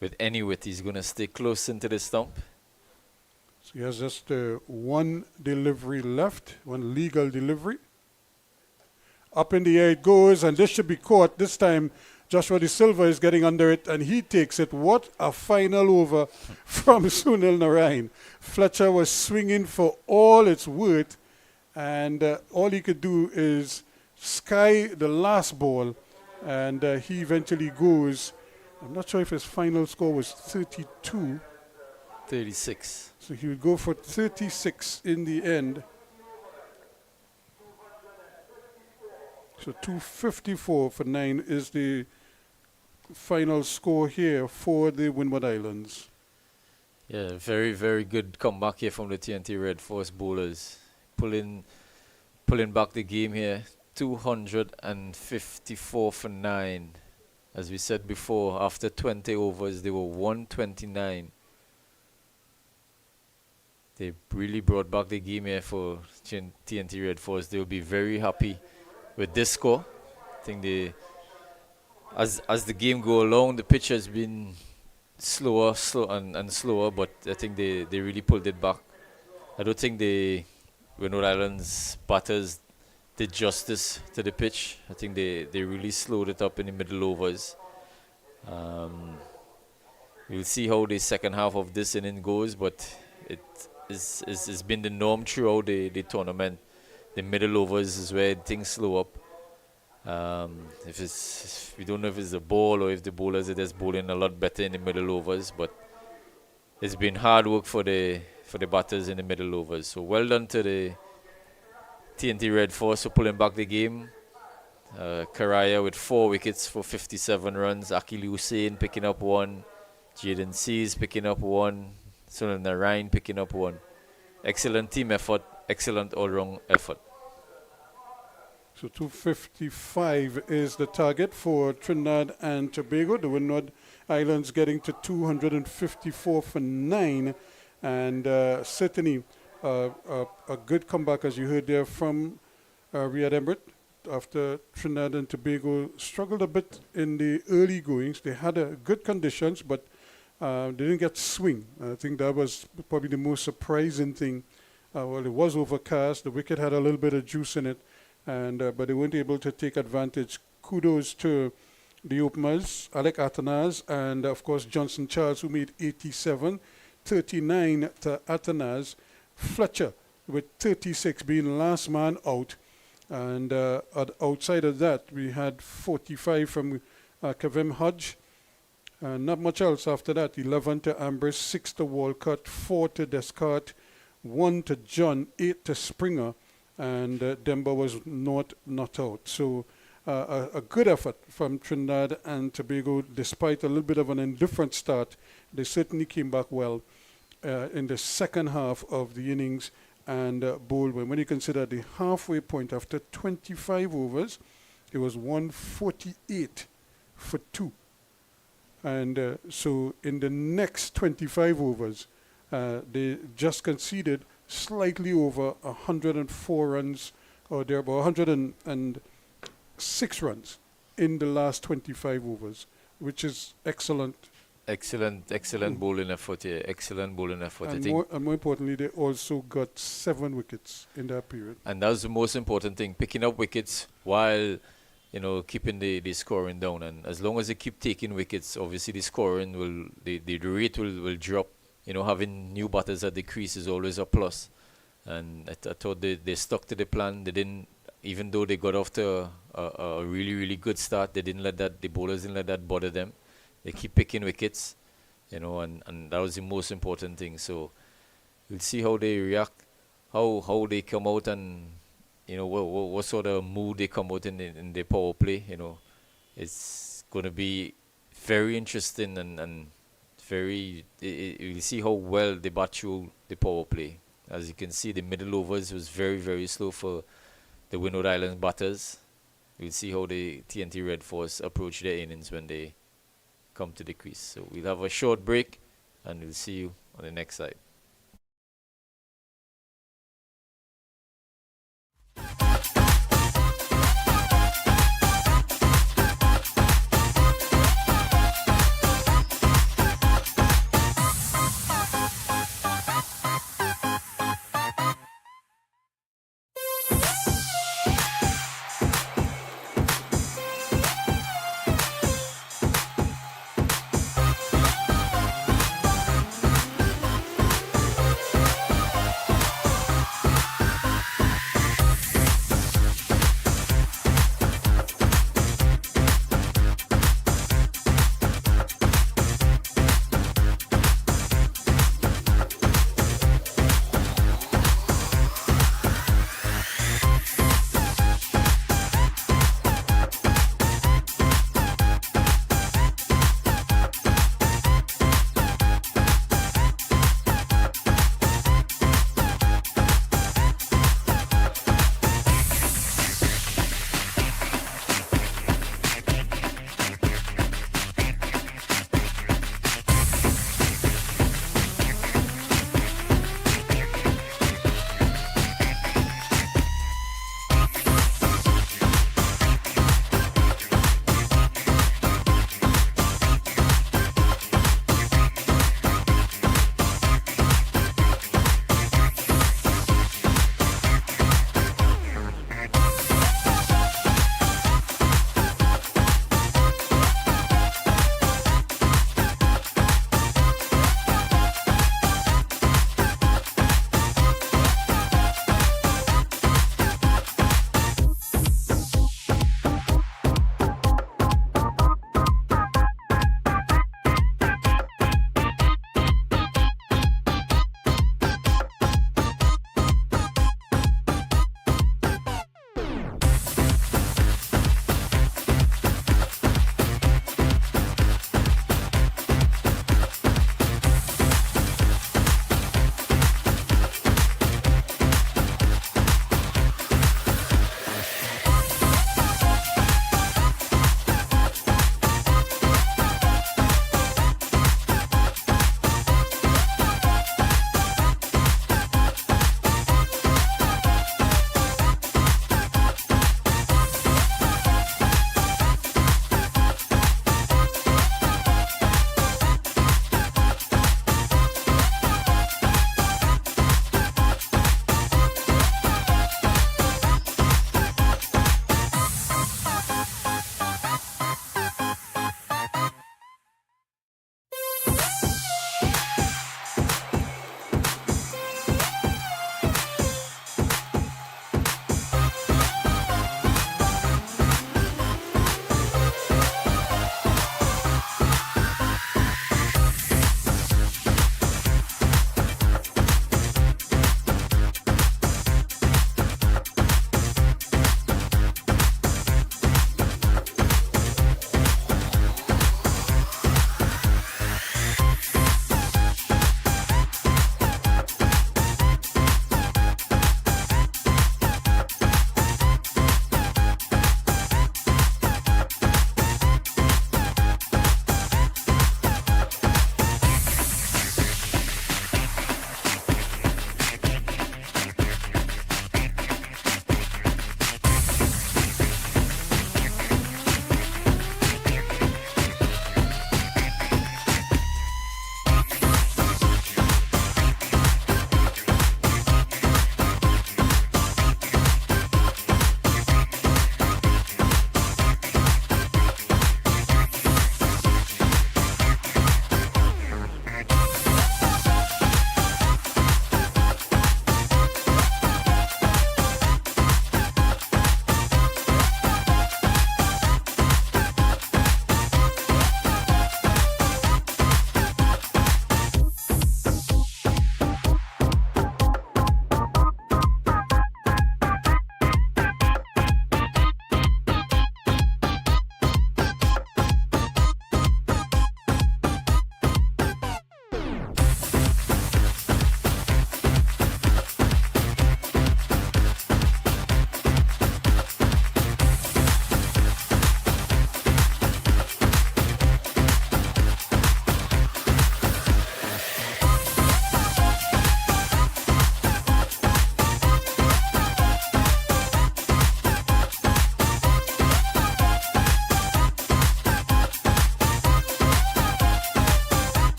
with any width. He's going to stay close into the stump. So he has just 1 delivery left, 1 legal delivery. Up in the air it goes, and this should be caught. This time Joshua De Silva is getting under it, and he takes it. What a final over from Sunil Narayan. Fletcher was swinging for all it's worth, and all he could do is sky the last ball, and he eventually goes. I'm not sure if his final score was 32. 36. So he would go for 36 in the end. So 254 for 9 is the final score here for the Windward Islands. Yeah, very, very good comeback here from the TNT Red Force bowlers. Pulling back the game here. 254 for 9. As we said before, after 20 overs, they were 129. They really brought back the game here for TNT Red Force. They'll be very happy with this score. I think as the game go along, the pitch has been slower and slower, but I think they really pulled it back. I don't think the Windward Islands batters did justice to the pitch. I think they really slowed it up in the middle overs. We'll see how the second half of this inning goes, but it is been the norm throughout the tournament. The middle overs is where things slow up. If we don't know if it's the ball or if the bowlers are just bowling a lot better in the middle overs, but it's been hard work for the batters in the middle overs. So well done to the TNT Red Force for pulling back the game. Karaya with 4 wickets for 57 runs. Akil Hussain picking up 1. Jaden Seas picking up 1. Sunil Narayan picking up 1. Excellent team effort. Excellent all-round effort. So 255 is the target for Trinidad and Tobago. The Windward Islands getting to 254 for 9. And certainly a good comeback, as you heard there, from Riyad Emirates. After Trinidad and Tobago struggled a bit in the early goings. They had good conditions, but they didn't get swing. I think that was probably the most surprising thing. Well, it was overcast. The wicket had a little bit of juice in it, and but they weren't able to take advantage. Kudos to the openers, Alec Atanaz, and of course Johnson Charles, who made 87, 39 to Atanaz. Fletcher with 36 being last man out. And outside of that, we had 45 from Kavem Hodge. Not much else after that. 11 to Ambrose, 6 to Walcott, 4 to Descartes, 1 to John, 8 to Springer, and Demba was not out. So a good effort from Trinidad and Tobago, despite a little bit of an indifferent start. They certainly came back well in the second half of the innings. And bowled when you consider the halfway point after 25 overs, it was 148 for 2. And so in the next 25 overs, they just conceded slightly over 104 runs, or there were 106 runs in the last 25 overs, which is excellent. Excellent bowling effort here. Excellent bowling effort. And more importantly, they also got 7 wickets in that period. And that's the most important thing, picking up wickets while, keeping the scoring down. And as long as they keep taking wickets, obviously the scoring the rate will drop. Having new batters at the crease is always a plus. And I thought they stuck to the plan. They didn't, even though they got off to a really, really good start, the bowlers didn't let that bother them. They keep picking wickets, and that was the most important thing. So we'll see how they react, how they come out, and what sort of mood they come out in the power play. It's going to be very interesting and very. We'll see how well they bat through the power play. As you can see, the middle overs was very, very slow for the Windward Islands batters. We'll see how the TNT Red Force approach their innings when they come to the crease. So we'll have a short break and we'll see you on the next side.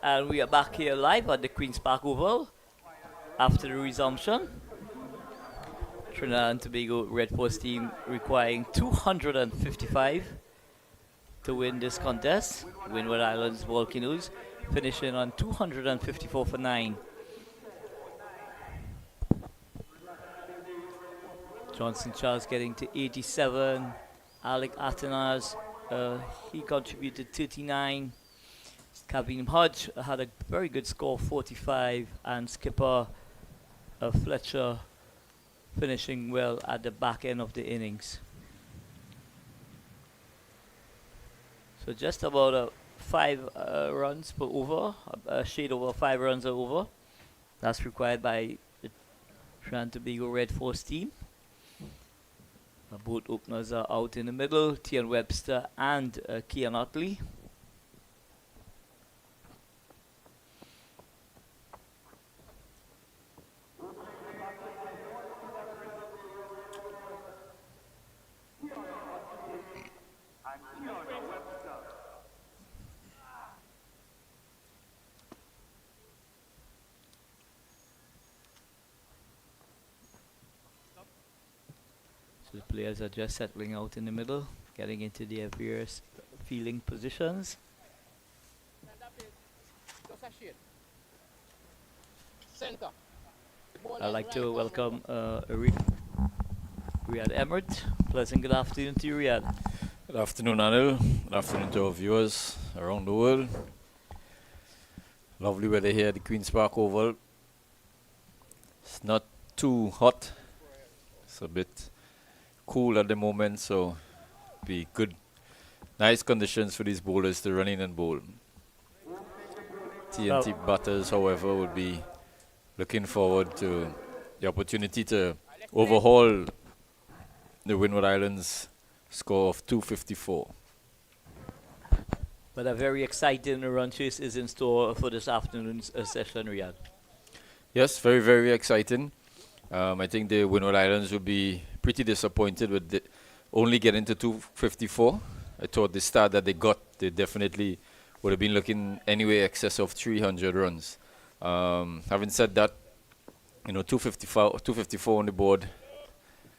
And we are back here live at the Queen's Park Oval after the resumption. Trinidad and Tobago Red Force team requiring 255 to win this contest. Windward Islands Volcanoes finishing on 254 for 9. Johnson Charles getting to 87. Alec Atenas, he contributed 39. Kavim Hodge had a very good score, 45. And skipper Fletcher finishing well at the back end of the innings. So just about 5 runs per over, a shade over 5 runs per over. That's required by the Trinidad and Tobago Red Force team. Both openers are out in the middle, Tian Webster and Kian Otley. The players are just settling out in the middle, getting into their various fielding positions. Center. I'd like to welcome Riyad Emert. Pleasant good afternoon to you, Riyad. Good afternoon, Anil. Good afternoon to our viewers around the world. Lovely weather here at the Queen's Park Oval. It's not too hot. It's a bit cool at the moment, so be good, nice conditions for these bowlers to run in and bowl. TNT batters, however, would be looking forward to the opportunity to overhaul the Windward Islands score of 254. But a very exciting run chase is in store for this afternoon's session, Riyad. Yes, very, very exciting. I think the Windward Islands will be pretty disappointed with only getting to 254. I thought the start that they got, they definitely would have been looking anyway excess of 300 runs. Having said that, 254 on the board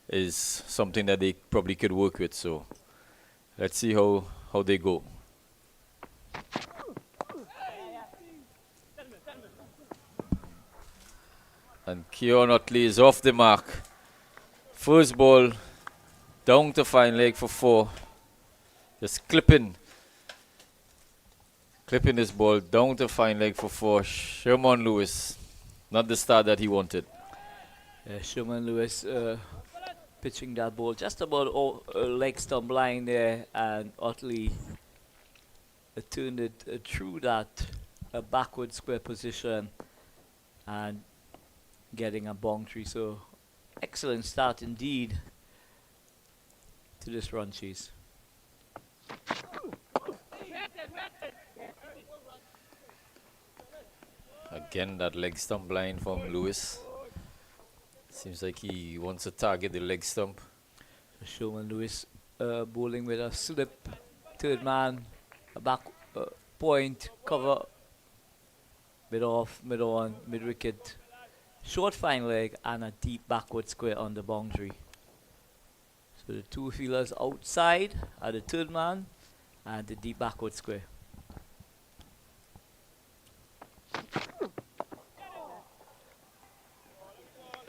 is something that they probably could work with. So let's see how they go. And Keon Otley is off the mark. First ball, down to fine leg for 4. Just clipping this ball down to fine leg for 4. Sherman Lewis, not the start that he wanted. Sherman Lewis pitching that ball just about leg stump line there, and Otley turned it through that backward square position and getting a boundary. So excellent start indeed to this run chase. Again, that leg stump line from Lewis. Seems like he wants to target the leg stump. Sherman Lewis bowling with a slip, third man, a back point, cover, mid off, mid on, mid wicket, short fine leg, and a deep backward square on the boundary. So the two fielders outside are the third man and the deep backward square.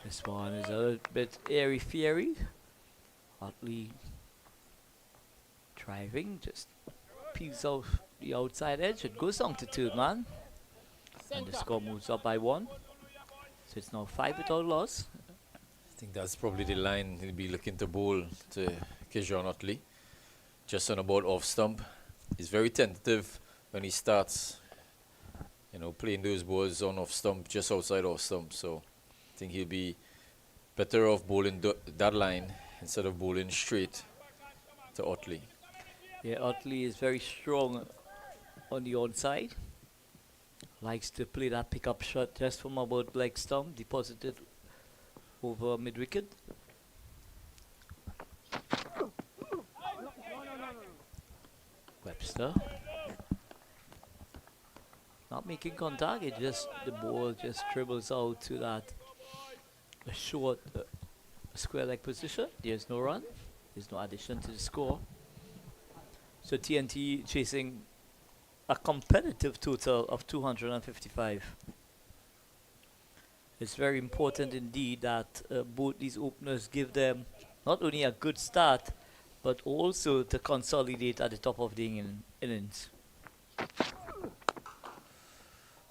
This one is a little bit airy-fairy. Otley driving, just peels off the outside edge. It goes down to third man. And the score moves up by 1. So it's now 5 without loss. I think that's probably the line he'll be looking to bowl to Kejon Otley. Just on about off stump. He's very tentative when he starts, playing those balls on off stump, just outside off stump. So I think he'll be better off bowling that line instead of bowling straight to Otley. Yeah, Otley is very strong on the onside. Likes to play that pickup shot just from about leg stump, deposited over mid wicket. Webster. not making contact. It just the ball just dribbles out to that a short square leg position. There's no run. There's no addition to the score. So TNT chasing a competitive total of 255. It's very important indeed that both these openers give them not only a good start, but also to consolidate at the top of the innings.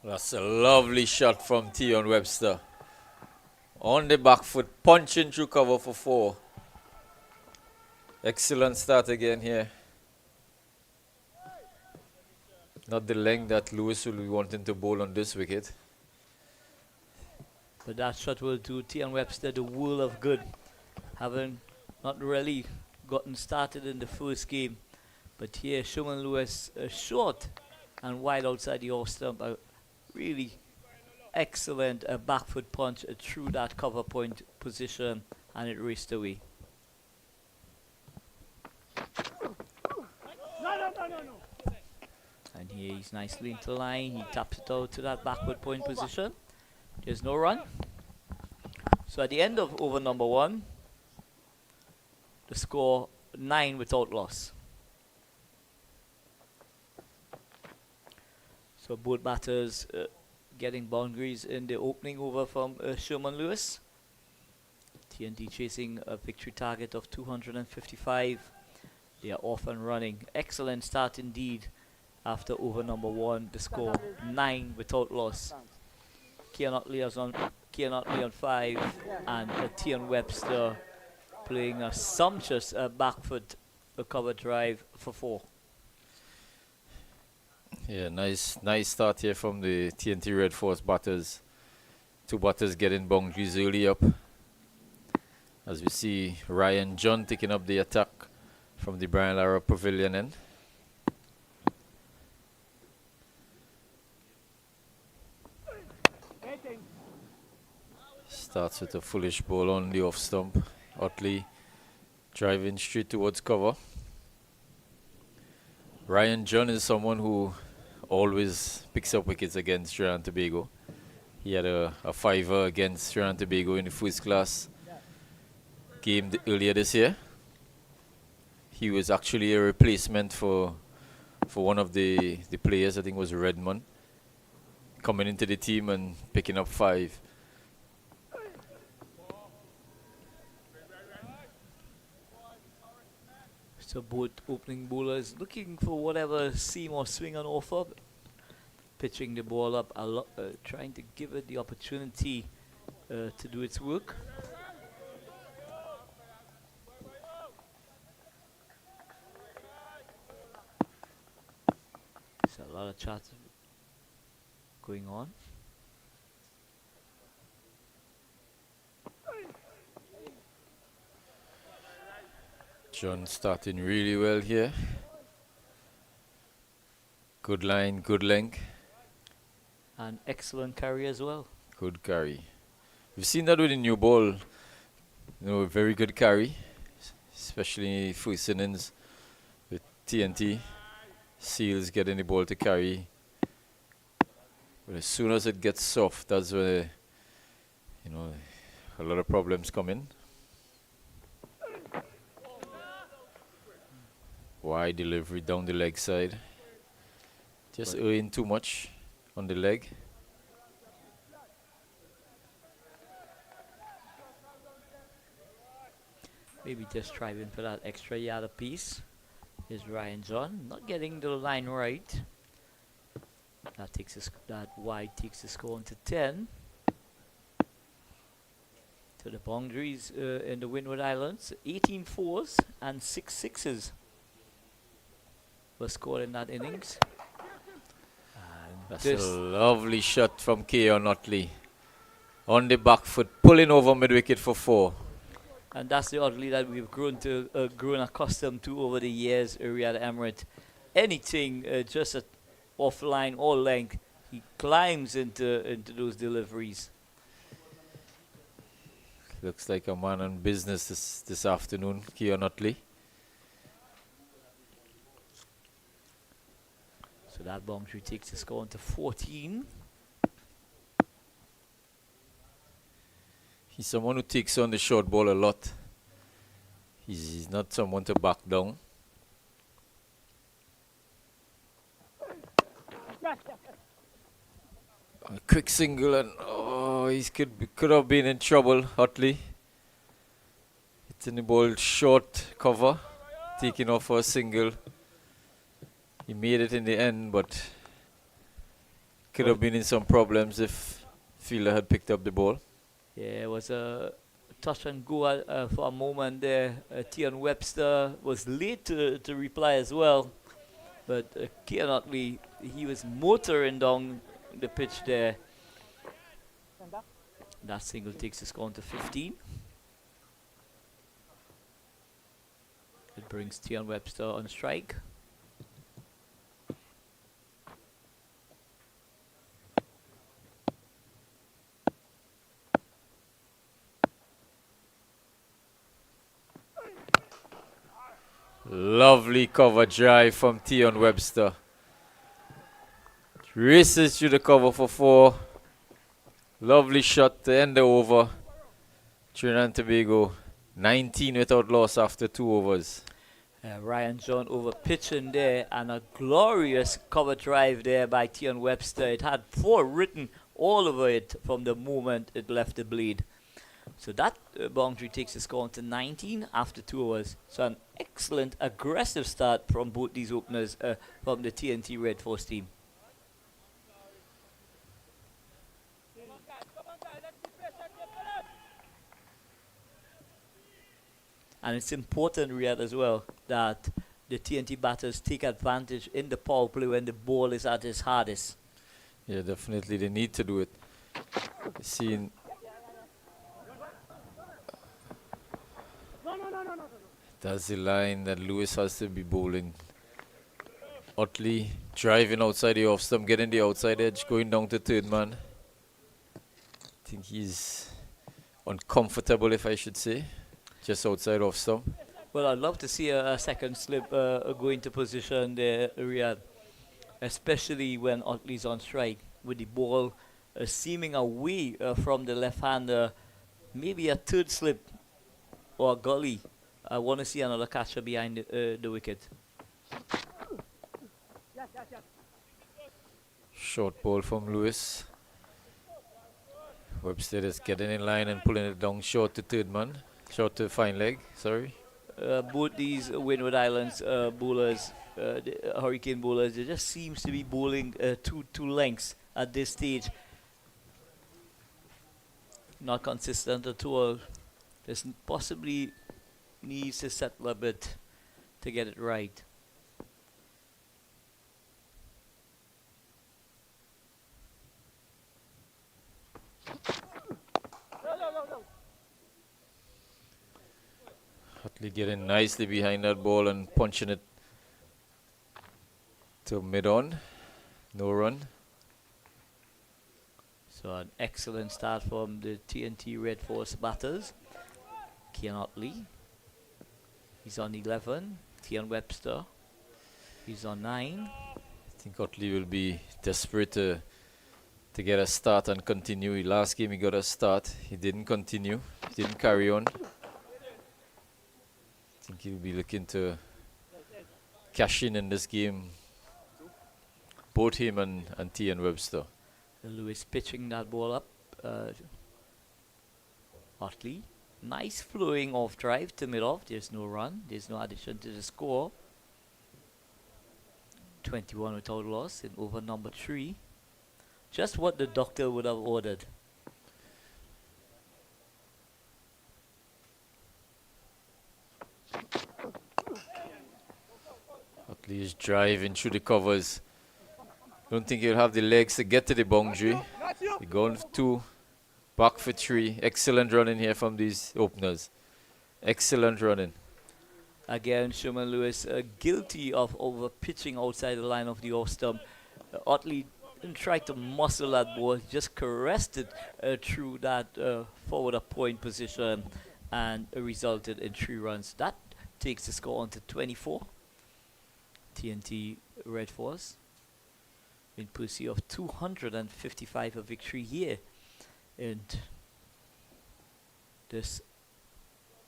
That's a lovely shot from Tion Webster. On the back foot, punching through cover for 4. Excellent start again here. Not the length that Lewis will be wanting to bowl on this wicket. But that shot will do Tion Webster the world of good. Having not really gotten started in the first game. But here, Sherman Lewis short and wide outside the off stump. A really excellent back foot punch through that cover point position, and it raced away. And here he's nicely into line. He taps it out to that backward point position. There's no run. So at the end of over number 1, the score 9 without loss. So both batters getting boundaries in the opening over from Sherman Lewis. TNT chasing a victory target of 255. They are off and running. Excellent start indeed after over number 1. The score 9 without loss. Kean Otley on 5 and Tion Webster playing a sumptuous back foot cover drive for 4. Yeah, nice start here from the TNT Red Force batters. 2 batters getting boundaries early up. As we see Ryan John taking up the attack from the Brian Lara Pavilion end. Starts with a foolish ball on the off stump. Otley driving straight towards cover. Ryan John is someone who always picks up wickets against Trinidad Tobago. He had a 5er against Trinidad Tobago in the first class game earlier this year. He was actually a replacement for one of the players, I think it was Redmond, coming into the team and picking up 5. So both opening bowlers looking for whatever seam or swing on offer, pitching the ball up a lot, trying to give it the opportunity to do its work. There's a lot of chat going on. John starting really well here. Good line, good length. An excellent carry as well. Good carry. We've seen that with the new ball. You know, very good carry, especially first innings with TNT. Seals getting the ball to carry. But as soon as it gets soft, that's where, you know, a lot of problems come in. Wide delivery down the leg side. Just earning too much on the leg. Maybe just striving for that extra yard apiece. Here's Ryan John, not getting the line right. That takes that wide takes the score into 10. So the boundaries in the Windward Islands, 18 fours and 6 sixes were scored in that innings. And That's a lovely shot from Keon Otley. On the back foot, pulling over mid-wicket for 4. And that's the Otley that we've grown accustomed to over the years, Riyadh Emirates. Anything just offline or length, he climbs into those deliveries. Looks like a man on business this afternoon, Keon Otley. So that boundary takes the score on to 14. He's someone who takes on the short ball a lot. He's not someone to back down. A quick single and he could have been in trouble. Utley hitting the ball short cover, taking off for a single. He made it in the end, but could have been in some problems if fielder had picked up the ball. Yeah, it was a touch and go for a moment there. Tian Webster was late to reply as well, but Kian Utley, he was motoring down the pitch there. That single takes the score on to 15. It brings Tian Webster on strike. Lovely cover drive from Tion Webster. Races through the cover for 4. Lovely shot to end the over. Trinidad Tobago 19 without loss after 2 overs. Ryan John over pitching there, and a glorious cover drive there by Tion Webster. It had 4 written all over it from the moment it left the blade. So that boundary takes the score on to 19 after 2 overs. So an excellent aggressive start from both these openers from the TNT Red Force team. And it's important, Riyadh, as well, that the TNT batters take advantage in the power play when the ball is at its hardest. Yeah, definitely they need to do it. Seeing that's the line that Lewis has to be bowling. Utley driving outside the off stump, getting the outside edge, going down to third man. I think he's uncomfortable, if I should say, just outside off stump. Well, I'd love to see a second slip go into position there, Riyadh, especially when Utley's on strike with the ball seeming away from the left-hander. Maybe a third slip or a gully. I want to see another catcher behind the wicket. Short ball from Lewis. Webster is getting in line and pulling it down short to third man. Short to fine leg, sorry. Both these Windward Islands bowlers, the Hurricane bowlers, they just seems to be bowling two lengths at this stage. Not consistent at all. There's possibly needs to settle a bit to get it right. Utley getting nicely behind that ball and punching it to mid-on. No run. So an excellent start from the TNT Red Force batters. Kian Utley, he's on 11. Tian Webster, he's on 9. I think Utley will be desperate to get a start and continue. Last game he got a start. He didn't continue. He didn't carry on. I think he'll be looking to cash in this game. Both him and Tian Webster. Lewis pitching that ball up. Utley, nice flowing off drive to mid-off. There's no run. There's no addition to the score. 21 without loss in over number 3. Just what the doctor would have ordered. Utley is driving through the covers. Don't think he'll have the legs to get to the boundary. He's going for 2, back for 3. Excellent running here from these openers. Excellent running. Again, Sherman Lewis guilty of over pitching outside the line of the off stump. Utley didn't try to muscle that ball, just caressed it through that forward a point position, and resulted in 3 runs. That takes the score on to 24. TNT Red Force. in pursuit of 255, a victory here in this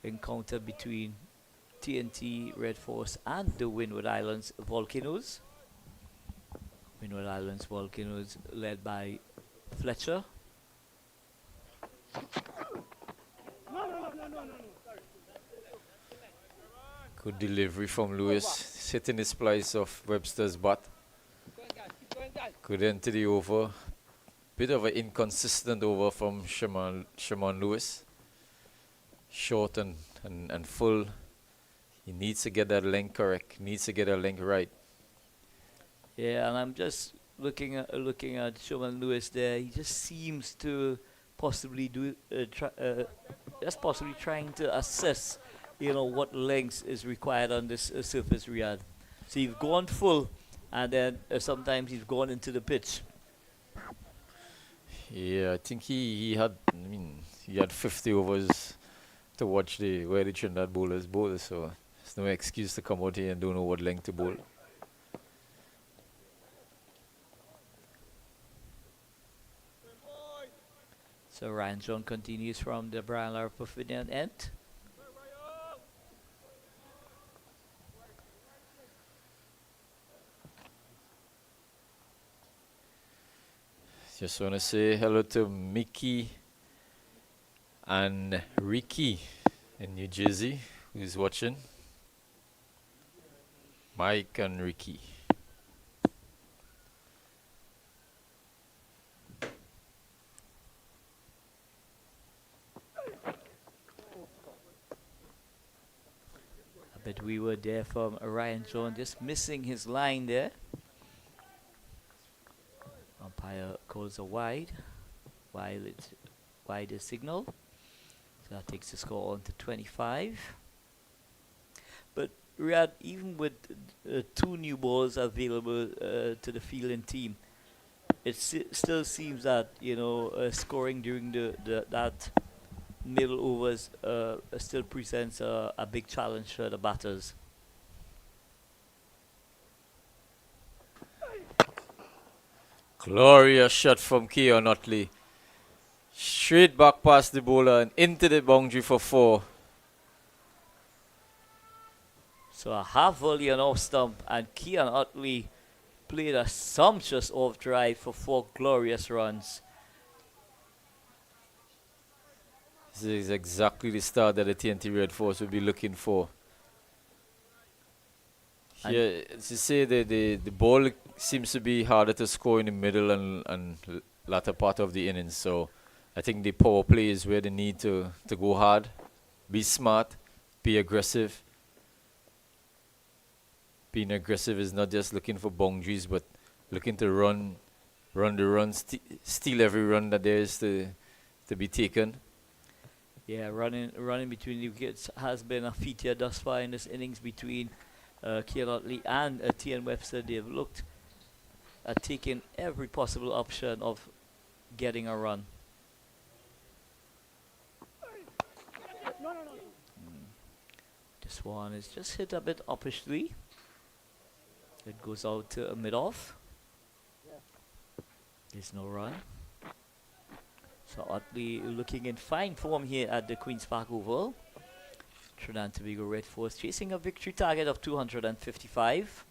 encounter between TNT Red Force and the Windward Islands Volcanoes. Windward Islands Volcanoes led by Fletcher. Good delivery from Lewis, hitting the splice of Webster's bat. Good into the over. Bit of an inconsistent over from Shaman Lewis. Short and full. He needs to get that length correct. Needs to get that length right. Yeah, and I'm just looking at Shaman Lewis there. He just seems to possibly possibly trying to assess, what length is required on this surface, Riyadh. So you've gone full, and then sometimes you've gone into the pitch. Yeah, I think he had 50 overs to watch where the Trinidad bowlers bowl, so there's no excuse to come out here and don't know what length to bowl. So Ryan John continues from the Brian Lara Pavilion end. Just want to say hello to Mickey and Ricky in New Jersey who's watching. Mike and Ricky. But we were there from Ryan John, just missing his line there. Umpire calls a wide is signal. So that takes the score on to 25. But Riyadh, even with 2 new balls available to the fielding team, it still seems that scoring during that middle overs still presents a big challenge for the batters. Glorious shot from Keon Utley. Straight back past the bowler and into the boundary for 4. So a half volley and off stump, and Keon Utley played a sumptuous off drive for 4 glorious runs. This is exactly the start that the TNT Red Force will be looking for. Yeah, to say the ball seems to be harder to score in the middle and latter part of the innings. So I think the power play is where they need to go hard, be smart, be aggressive. Being aggressive is not just looking for boundaries, but looking to run the run, steal every run that there is to be taken. Yeah, running between the wickets has been a feature thus far in this innings between Keon Utley and T.N. Webster. They've looked at taking every possible option of getting a run. This one is just hit a bit uppishly. It goes out to a mid-off. There's no run. So Utley looking in fine form here at the Queen's Park Oval. Trinidad Tobago Red Force chasing a victory target of 255.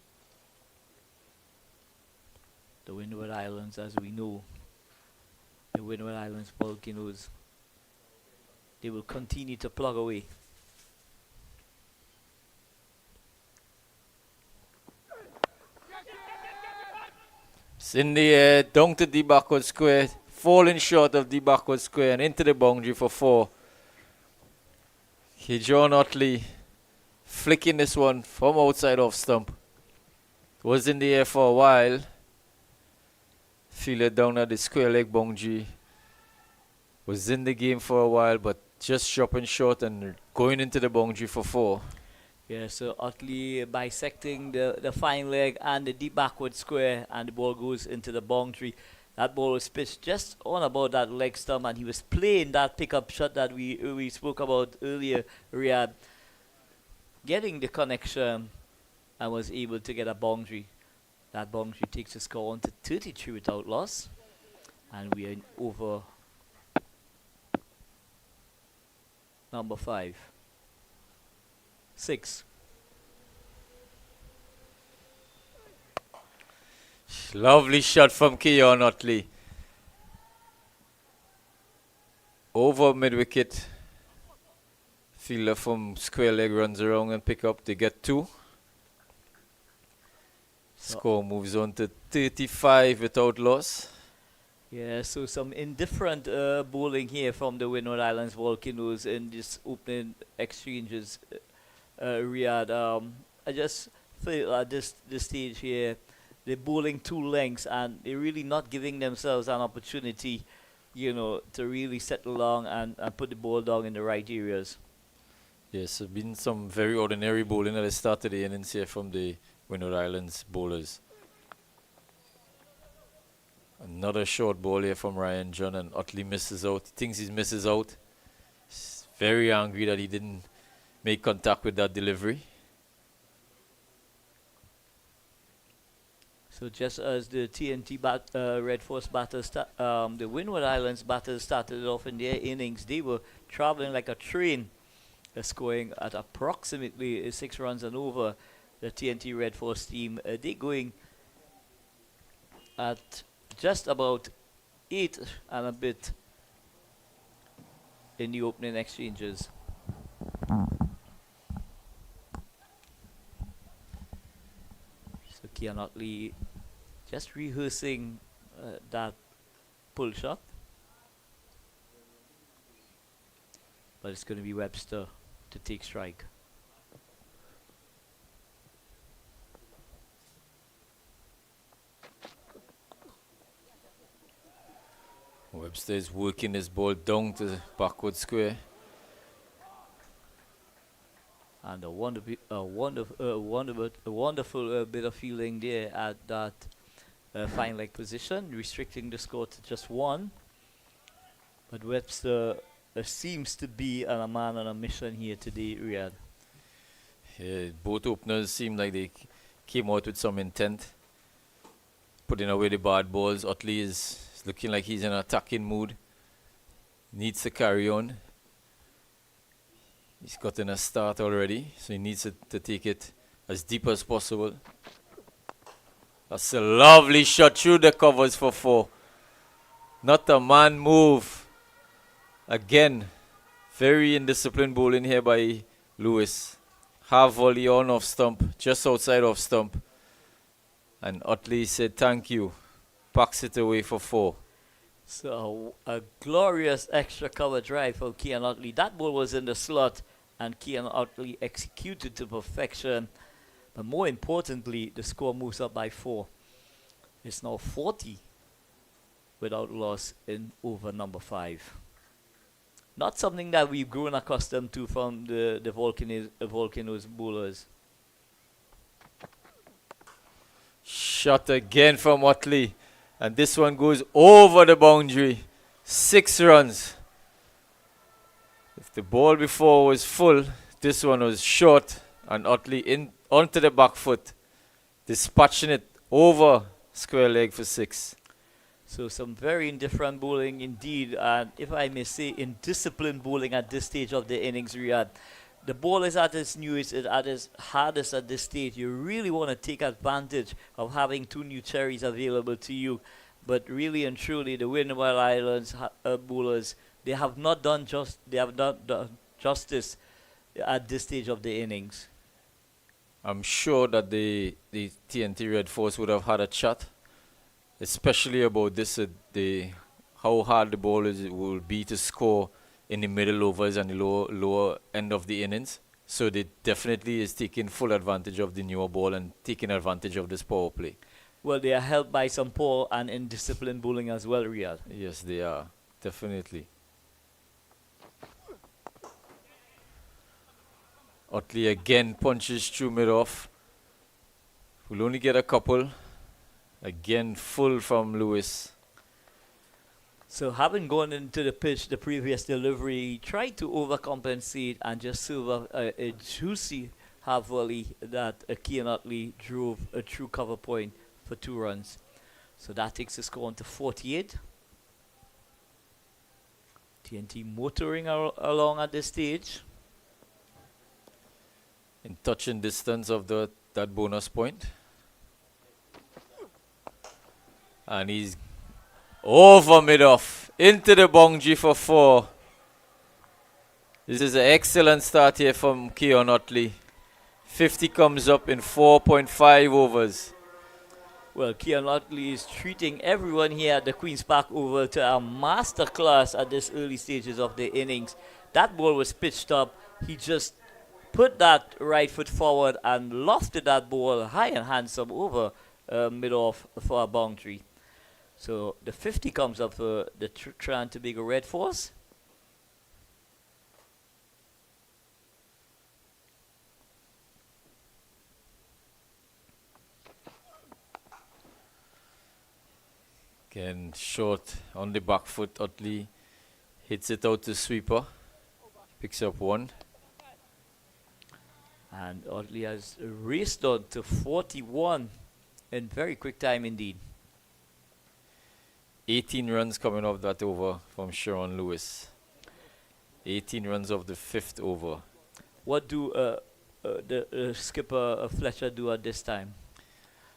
The Windward Islands, as we know, the Windward Islands Volcanoes, they will continue to plug away. It's in the air, down to the backward square, falling short of the backward square and into the boundary for 4. John Utley flicking this one from outside off stump. Was in the air for a while. Fielded down at the square leg boundary. Was in the game for a while, but just dropping short and going into the boundary for 4. Yeah, so Utley bisecting the fine leg and the deep backward square, and the ball goes into the boundary. That ball was pitched just on about that leg stump, and he was playing that pickup shot that we spoke about earlier, Riyadh. Getting the connection and was able to get a boundary. That boundary takes the score on to 33 without loss. And we are in over number 5. 6. Lovely shot from Keon Utley. Over mid-wicket. Fielder from square leg runs around and pick up. They get 2. Score moves on to 35 without loss. Yeah, so some indifferent bowling here from the Windward Islands Volcanoes in this opening exchanges. Riyadh, I just feel at this stage here, they're bowling 2 lengths and they're really not giving themselves an opportunity, to really settle down and put the ball down in the right areas. Yes, there's been some very ordinary bowling at the start of the innings here from the Windward Islands bowlers. Another short ball here from Ryan John, and Utley misses out. He thinks he misses out. He's very angry that he didn't make contact with that delivery. So just as the TNT Red Force batters, the Windward Islands batters started off in their innings, they were traveling like a train, scoring at approximately 6 runs and over. The TNT Red Force team, they going at just about 8 and a bit in the opening exchanges. So Keon Utley just rehearsing that pull shot. But it's going to be Webster to take strike. Webster is working his ball down to the backward square. And a wonderful bit of fielding there at that fine leg position, restricting the score to just 1. But Webster seems to be a man on a mission here today, Riyadh. Yeah, both openers seem like they came out with some intent, putting away the bad balls. Utley is looking like he's in an attacking mood. Needs to carry on. He's gotten a start already, so he needs to take it as deep as possible. That's a lovely shot through the covers for 4. Not a man move. Again, very indisciplined bowling here by Lewis. Half volley on off stump, just outside off stump. And Utley said thank you. Packs it away for 4. So a glorious extra cover drive from Keon Utley. That ball was in the slot and Keon Utley executed to perfection. But more importantly, the score moves up by 4. It's now 40 without loss in over number 5. Not something that we've grown accustomed to from the Volcanoes bowlers. Shot again from Utley. And this one goes over the boundary. 6 runs. If the ball before was full, this one was short. And Utley in onto the back foot, dispatching it over square leg for 6. So some very indifferent bowling indeed, and if I may say, indisciplined bowling at this stage of the innings, Riyadh. The ball is at its newest, at its hardest at this stage. You really want to take advantage of having 2 new cherries available to you. But really and truly, the Windward Islands bowlers, they have not done justice at this stage of the innings. I'm sure that the TNT Red Force would have had a chat, especially about this, how hard the ball will be to score in the middle overs and the lower end of the innings. So they definitely is taking full advantage of the newer ball and taking advantage of this power play. Well, they are helped by some poor and indisciplined bowling as well, Riyadh. Yes, they are. Definitely. Utley again punches through mid-off. We'll only get a couple. Again, full from Lewis. So having gone into the pitch, the previous delivery, he tried to overcompensate and just serve a juicy half volley that Keon Utley drove a true cover point for 2 runs. So that takes the score on to 48. TNT motoring along at this stage. In touching distance of that bonus point. And he's over mid-off into the boundary for 4. This is an excellent start here from Keon Utley. 50 comes up in 4.5 overs. Well, Keon Utley is treating everyone here at the Queen's Park Oval to a masterclass at this early stages of the innings. That ball was pitched up. He just put that right foot forward and lofted that ball high and handsome over mid-off for a boundary. So the 50 comes up for the Trinidad Tobago Red Force. Again, short on the back foot. Utley hits it out to sweeper. Picks up 1. And Utley has raced on to 41 in very quick time indeed. 18 runs coming off that over from Sharon Lewis. 18 runs of the 5th over. What do the skipper Fletcher do at this time?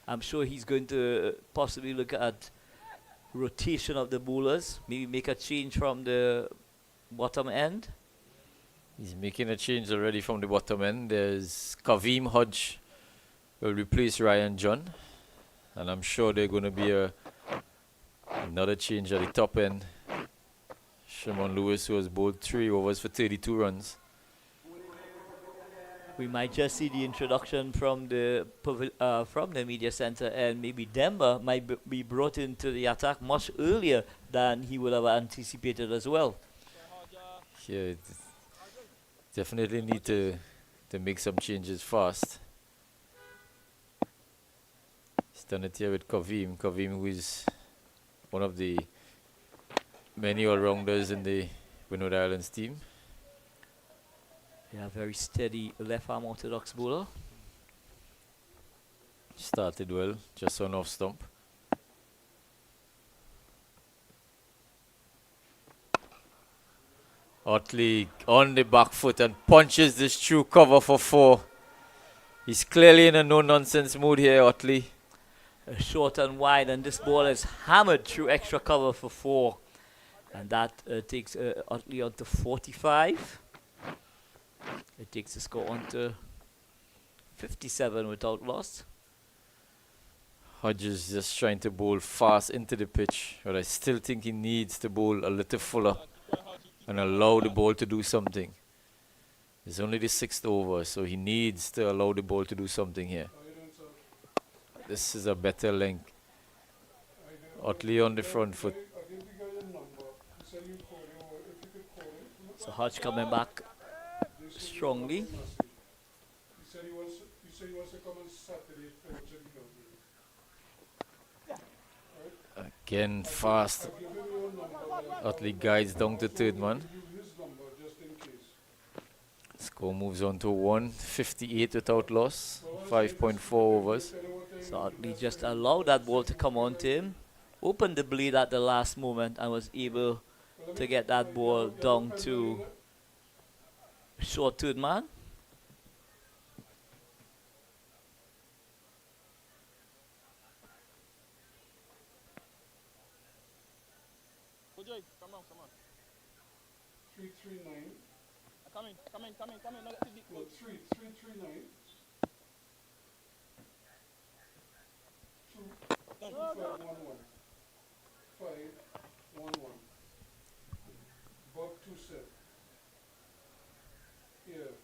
I'm sure he's going to possibly look at rotation of the bowlers, maybe make a change from the bottom end. He's making a change already from the bottom end. There's Kavim Hodge will replace Ryan John. And I'm sure they're going to be another change at the top end. Shimon Lewis, who has bowled 3 overs for 32 runs. We might just see the introduction from the media center, and maybe Demba might be brought into the attack much earlier than he would have anticipated as well. Yeah, definitely need to make some changes fast. He's done it here with Kavim. Kavim, who is one of the many all-rounders in the Windward Islands team. Yeah, very steady left-arm orthodox bowler. Started well, just on off stump. Utley on the back foot and punches this through cover for 4. He's clearly in a no-nonsense mood here, Utley. Short and wide, and this ball is hammered through extra cover for 4. And that takes Utley on to 45. It takes the score on to 57 without loss. Hodges just trying to bowl fast into the pitch, but I still think he needs to bowl a little fuller and allow the ball to do something. It's only the 6th over, so he needs to allow the ball to do something here. This is a better length. Utley on the front foot. So Hodge coming back strongly. He said he wants to come on Saturday. Again, fast. Utley guides down to 3rd man. Score moves on to 158 without loss. 5.4 overs. So Utley just allowed that ball to come on to him. Opened the blade at the last moment and was able to get that ball down to short 3rd man. Come on. 339. Come in. No, get deep. No, 339. 511. 511. Bob 27. Yeah.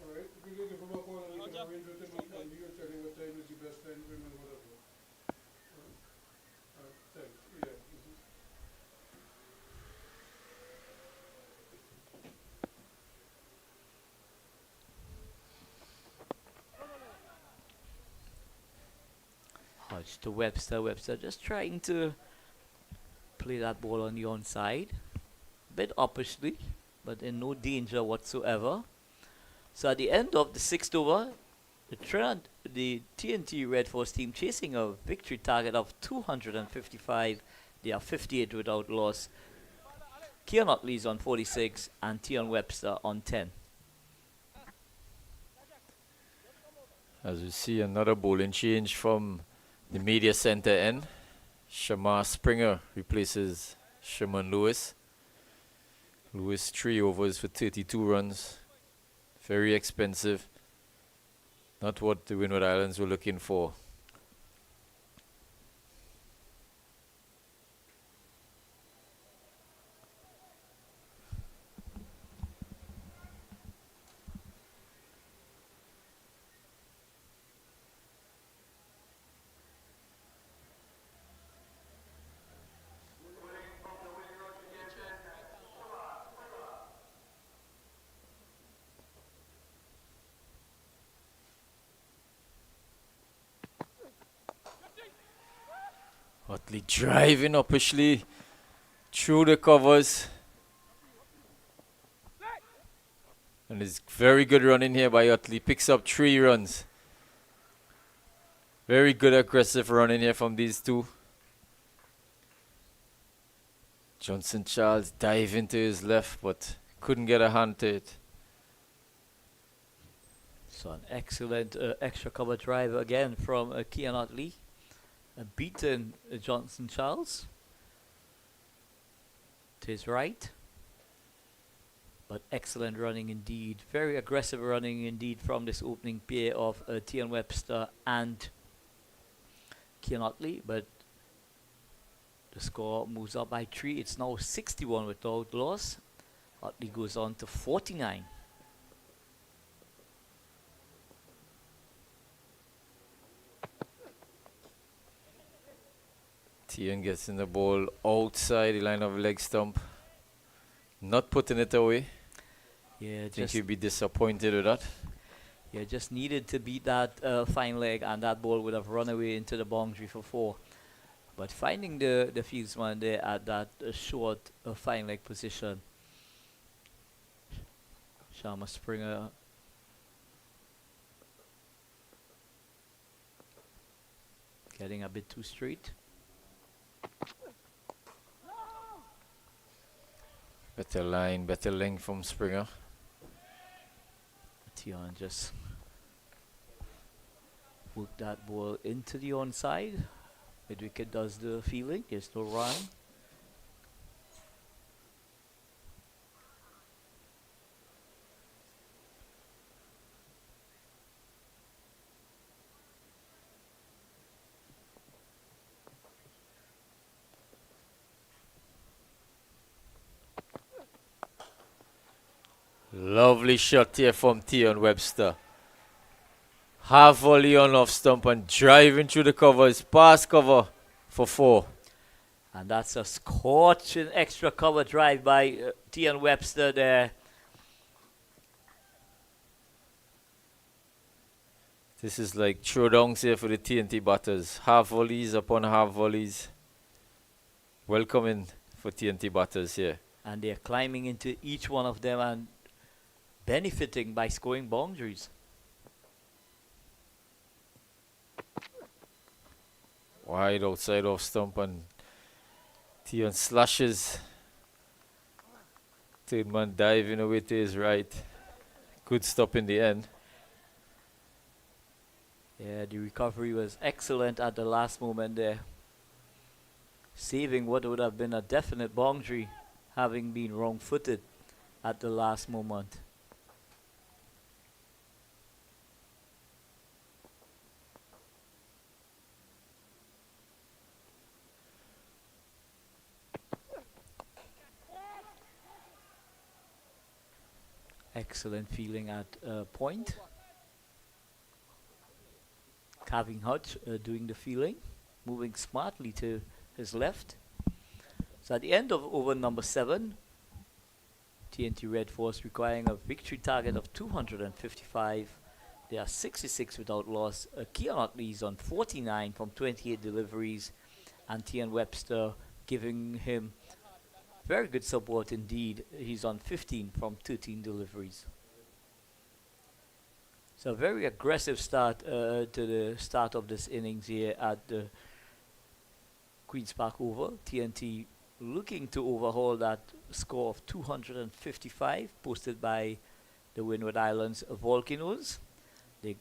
Alright, if you give him a call and you can arrange with him and you can tell him what time is the best time for him and whatever. Thanks. Yeah. Hodge to Webster. Webster just trying to play that ball on the onside. Bit uppishly, but in no danger whatsoever. So at the end of the 6th over, The TNT Red Force team chasing a victory target of 255. They are 58 without loss. Keon Otley's on 46 and Tion Webster on 10. As we see, another bowling change from the media center end. Shamar Springer replaces Sherman Lewis. Lewis 3 overs for 32 runs. Very expensive. Not what the Windward Islands were looking for. Utley driving upishly through the covers. And it's very good running here by Utley. Picks up 3 runs. Very good aggressive running here from these two. Johnson Charles diving to his left, but couldn't get a hand to it. So an excellent extra cover drive again from Keon Otley. Beaten Johnson Charles to his right, but excellent running indeed, very aggressive running indeed from this opening pair of Tion Webster and Keon Otley, but the score moves up by 3. It's now 61 without loss. Otley goes on to 49. Tian gets in the ball outside the line of leg stump. Not putting it away. Yeah, I think you'd be disappointed with that. Yeah, just needed to beat that fine leg, and that ball would have run away into the boundary for 4. But finding the fieldsman there at that short fine leg position. Sharma Springer getting a bit too straight. Better line, better length from Springer. Tion just worked that ball into the onside. Mid-wicket does the fielding. There's no run. Lovely shot here from Tion Webster. Half volley on off stump and driving through the covers. Pass cover for 4. And that's a scorching extra cover drive by Tion Webster there. This is like throwdowns here for the TNT batters. Half volleys upon half volleys. Welcoming for TNT batters here. And they're climbing into each one of them and benefiting by scoring boundaries. Wide outside off stump and Tion slashes. Third man diving away to his right. Good stop in the end. Yeah, the recovery was excellent at the last moment there. Saving what would have been a definite boundary, having been wrong-footed at the last moment. Excellent feeling at point. Calvin Hodge doing the feeling, moving smartly to his left. So at the end of over number 7, TNT Red Force requiring a victory target of 255. They are 66 without loss. Keon Otley is on 49 from 28 deliveries, and Tion Webster giving him very good support indeed. He's on 15 from 13 deliveries. It's a very aggressive start to the start of this innings here at the Queen's Park Oval. TNT looking to overhaul that score of 255 posted by the Windward Islands Volcanoes. They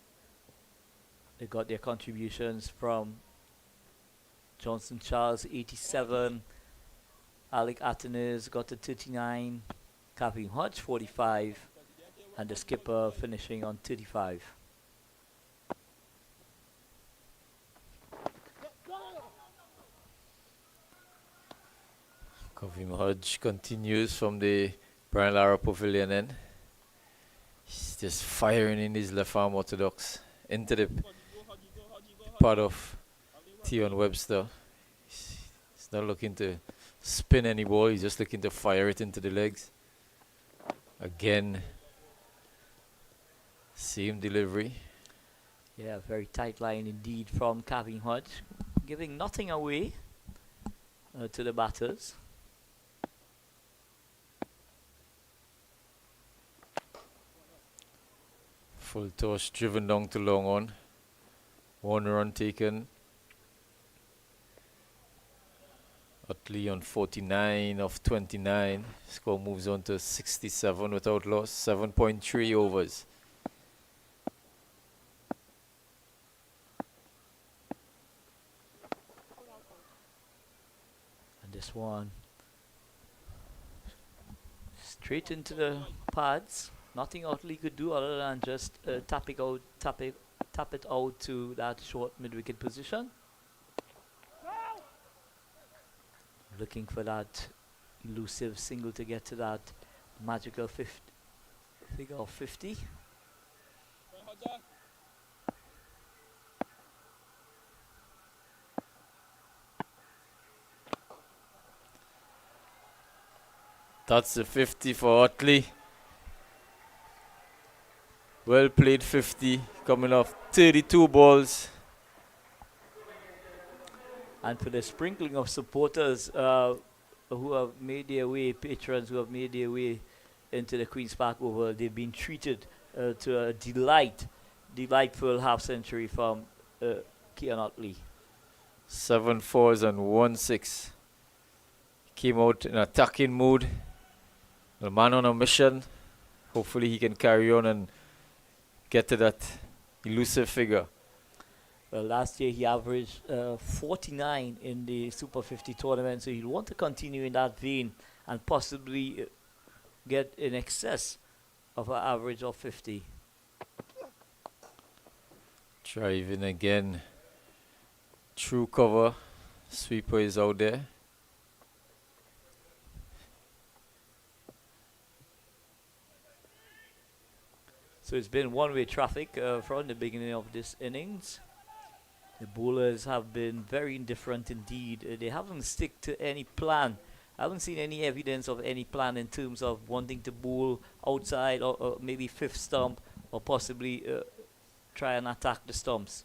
got their contributions from Johnson Charles 87, Alec Atenes got to 39, Kevin Hodge 45, and the skipper finishing on 35. Kevin Hodge continues from the Brian Lara Pavilion end. He's just firing in his left arm orthodox into the part of Tion Webster. He's not looking to spin any ball, he's just looking to fire it into the legs. Again, same delivery. Yeah, very tight line indeed from Kevin Hodge, giving nothing away to the batters. Full toss driven down to long on. 1 run taken. Utley on 49 of 29. Score moves on to 67 without loss. 7.3 overs. And this one straight into the pads. Nothing Utley could do other than just tap it out to that short mid-wicket position. Looking for that elusive single to get to that magical figure of 50. That's the 50 for Utley. Well played 50, coming off 32 balls. And for the sprinkling of supporters who have made their way, patrons who have made their way into the Queen's Park Oval, they've been treated to a delightful half century from Kean Utley. 7 fours and 1 6. Came out in attacking mood. The man on a mission. Hopefully he can carry on and get to that elusive figure. Well, last year he averaged 49 in the Super 50 tournament, so he'll want to continue in that vein and possibly get in excess of an average of 50. Driving again. True cover. Sweeper is out there. So it's been one-way traffic from the beginning of this innings. The bowlers have been very indifferent indeed. They haven't stick to any plan. I haven't seen any evidence of any plan in terms of wanting to bowl outside or maybe fifth stump or possibly try and attack the stumps.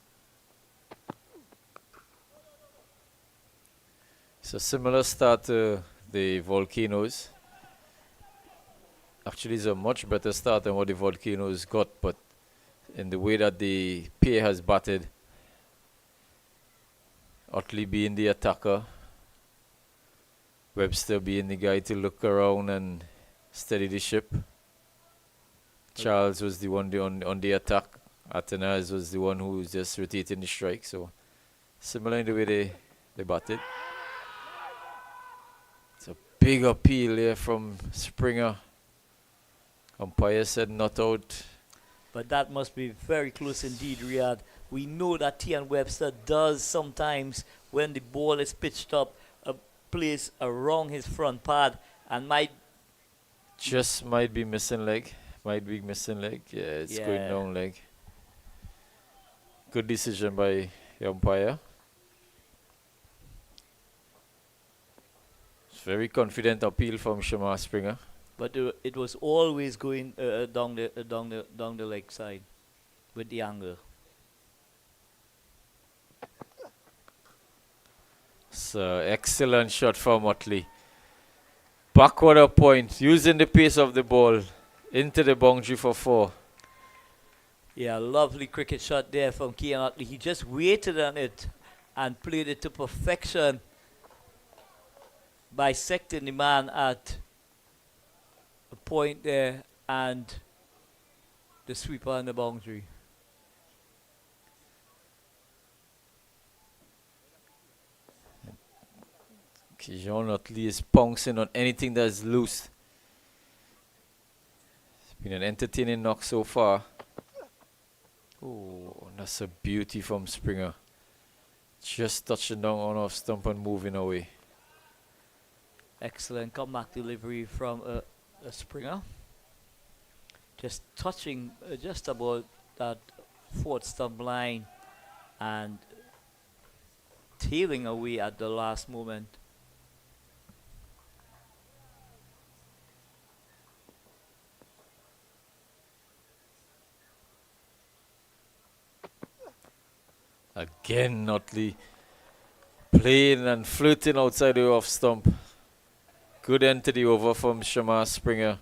It's a similar start to the Volcanoes. Actually, it's a much better start than what the Volcanoes got, but in the way that the pair has batted, Utley being the attacker, Webster being the guy to look around and steady the ship. Charles was the one on the attack. Atenas was the one who was just rotating the strike. So similar in the way they batted. It's a big appeal here from Springer. Umpire said not out. But that must be very close indeed, Riyadh. We know that Tian Webster does sometimes, when the ball is pitched up, place around his front pad and might be missing leg. Might be missing leg. Yeah, it's going down leg. Good decision by the umpire. It's very confident appeal from Shamar Springer. But it was always going down the leg side with the angle. So excellent shot from Utley. Backward a point, using the pace of the ball into the boundary for 4. Yeah, lovely cricket shot there from Kean Otley. He just waited on it and played it to perfection, bisecting the man at a point there and the sweeper on the boundary. Kean Otley is pouncing on anything that's loose. It's been an entertaining knock so far. Oh, that's a beauty from Springer. Just touching down on off stump and moving away. Excellent comeback delivery from a Springer. Just touching just about that fourth stump line and tailing away at the last moment. Again, Notley playing and flirting outside the off stump. Good end to the over from Shamar Springer.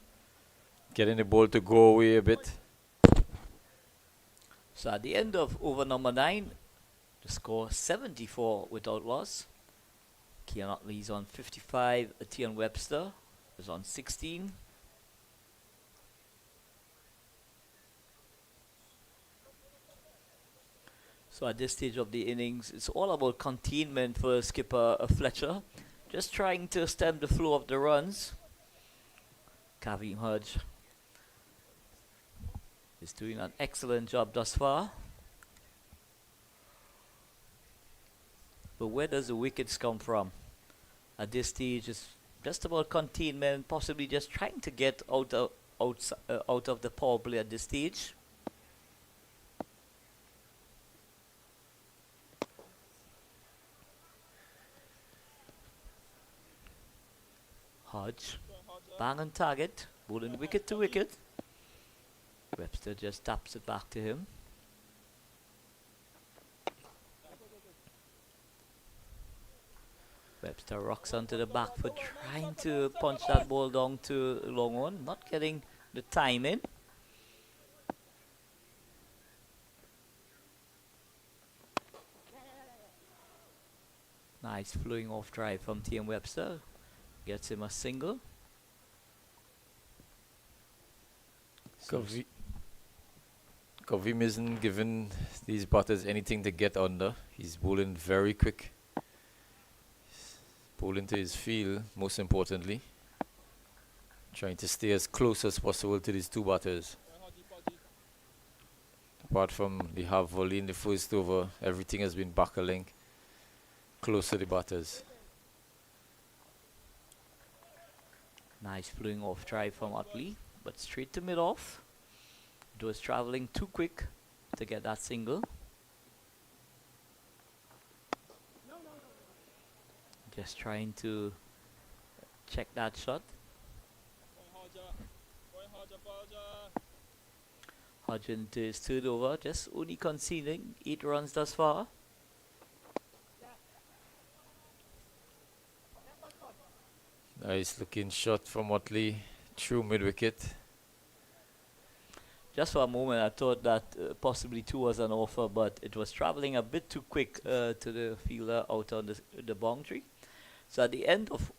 Getting the ball to go away a bit. So at the end of over number 9, the score 74 without loss. Kean Otley's on 55, Etienne Webster is on 16. So at this stage of the innings, it's all about containment for skipper Fletcher. Just trying to stem the flow of the runs. Kavim Hodge is doing an excellent job thus far. But where does the wickets come from? At this stage, it's just about containment, possibly just trying to get out of the power play at this stage. Hodge, bang on target, bowling wicket to wicket. Webster just taps it back to him. Webster rocks onto the back foot, trying to punch that ball down to long on, not getting the time in. Nice flowing off drive from T.M. Webster. Gets him a single. Kavim isn't giving these batters anything to get under. He's bowling very quick. Bowling to his field, most importantly. Trying to stay as close as possible to these two batters. Apart from the half volley in the first over, everything has been back-a-link close to the batters. Nice flowing off drive from Otley, but straight to mid-off. It was traveling too quick to get that single. Just trying to check that shot. Hodge into his third over, just only conceding 8 runs thus far. Nice looking shot from Otley through mid-wicket. Just for a moment I thought that possibly 2 was an offer, but it was traveling a bit too quick to the fielder out on the boundary. So at the end of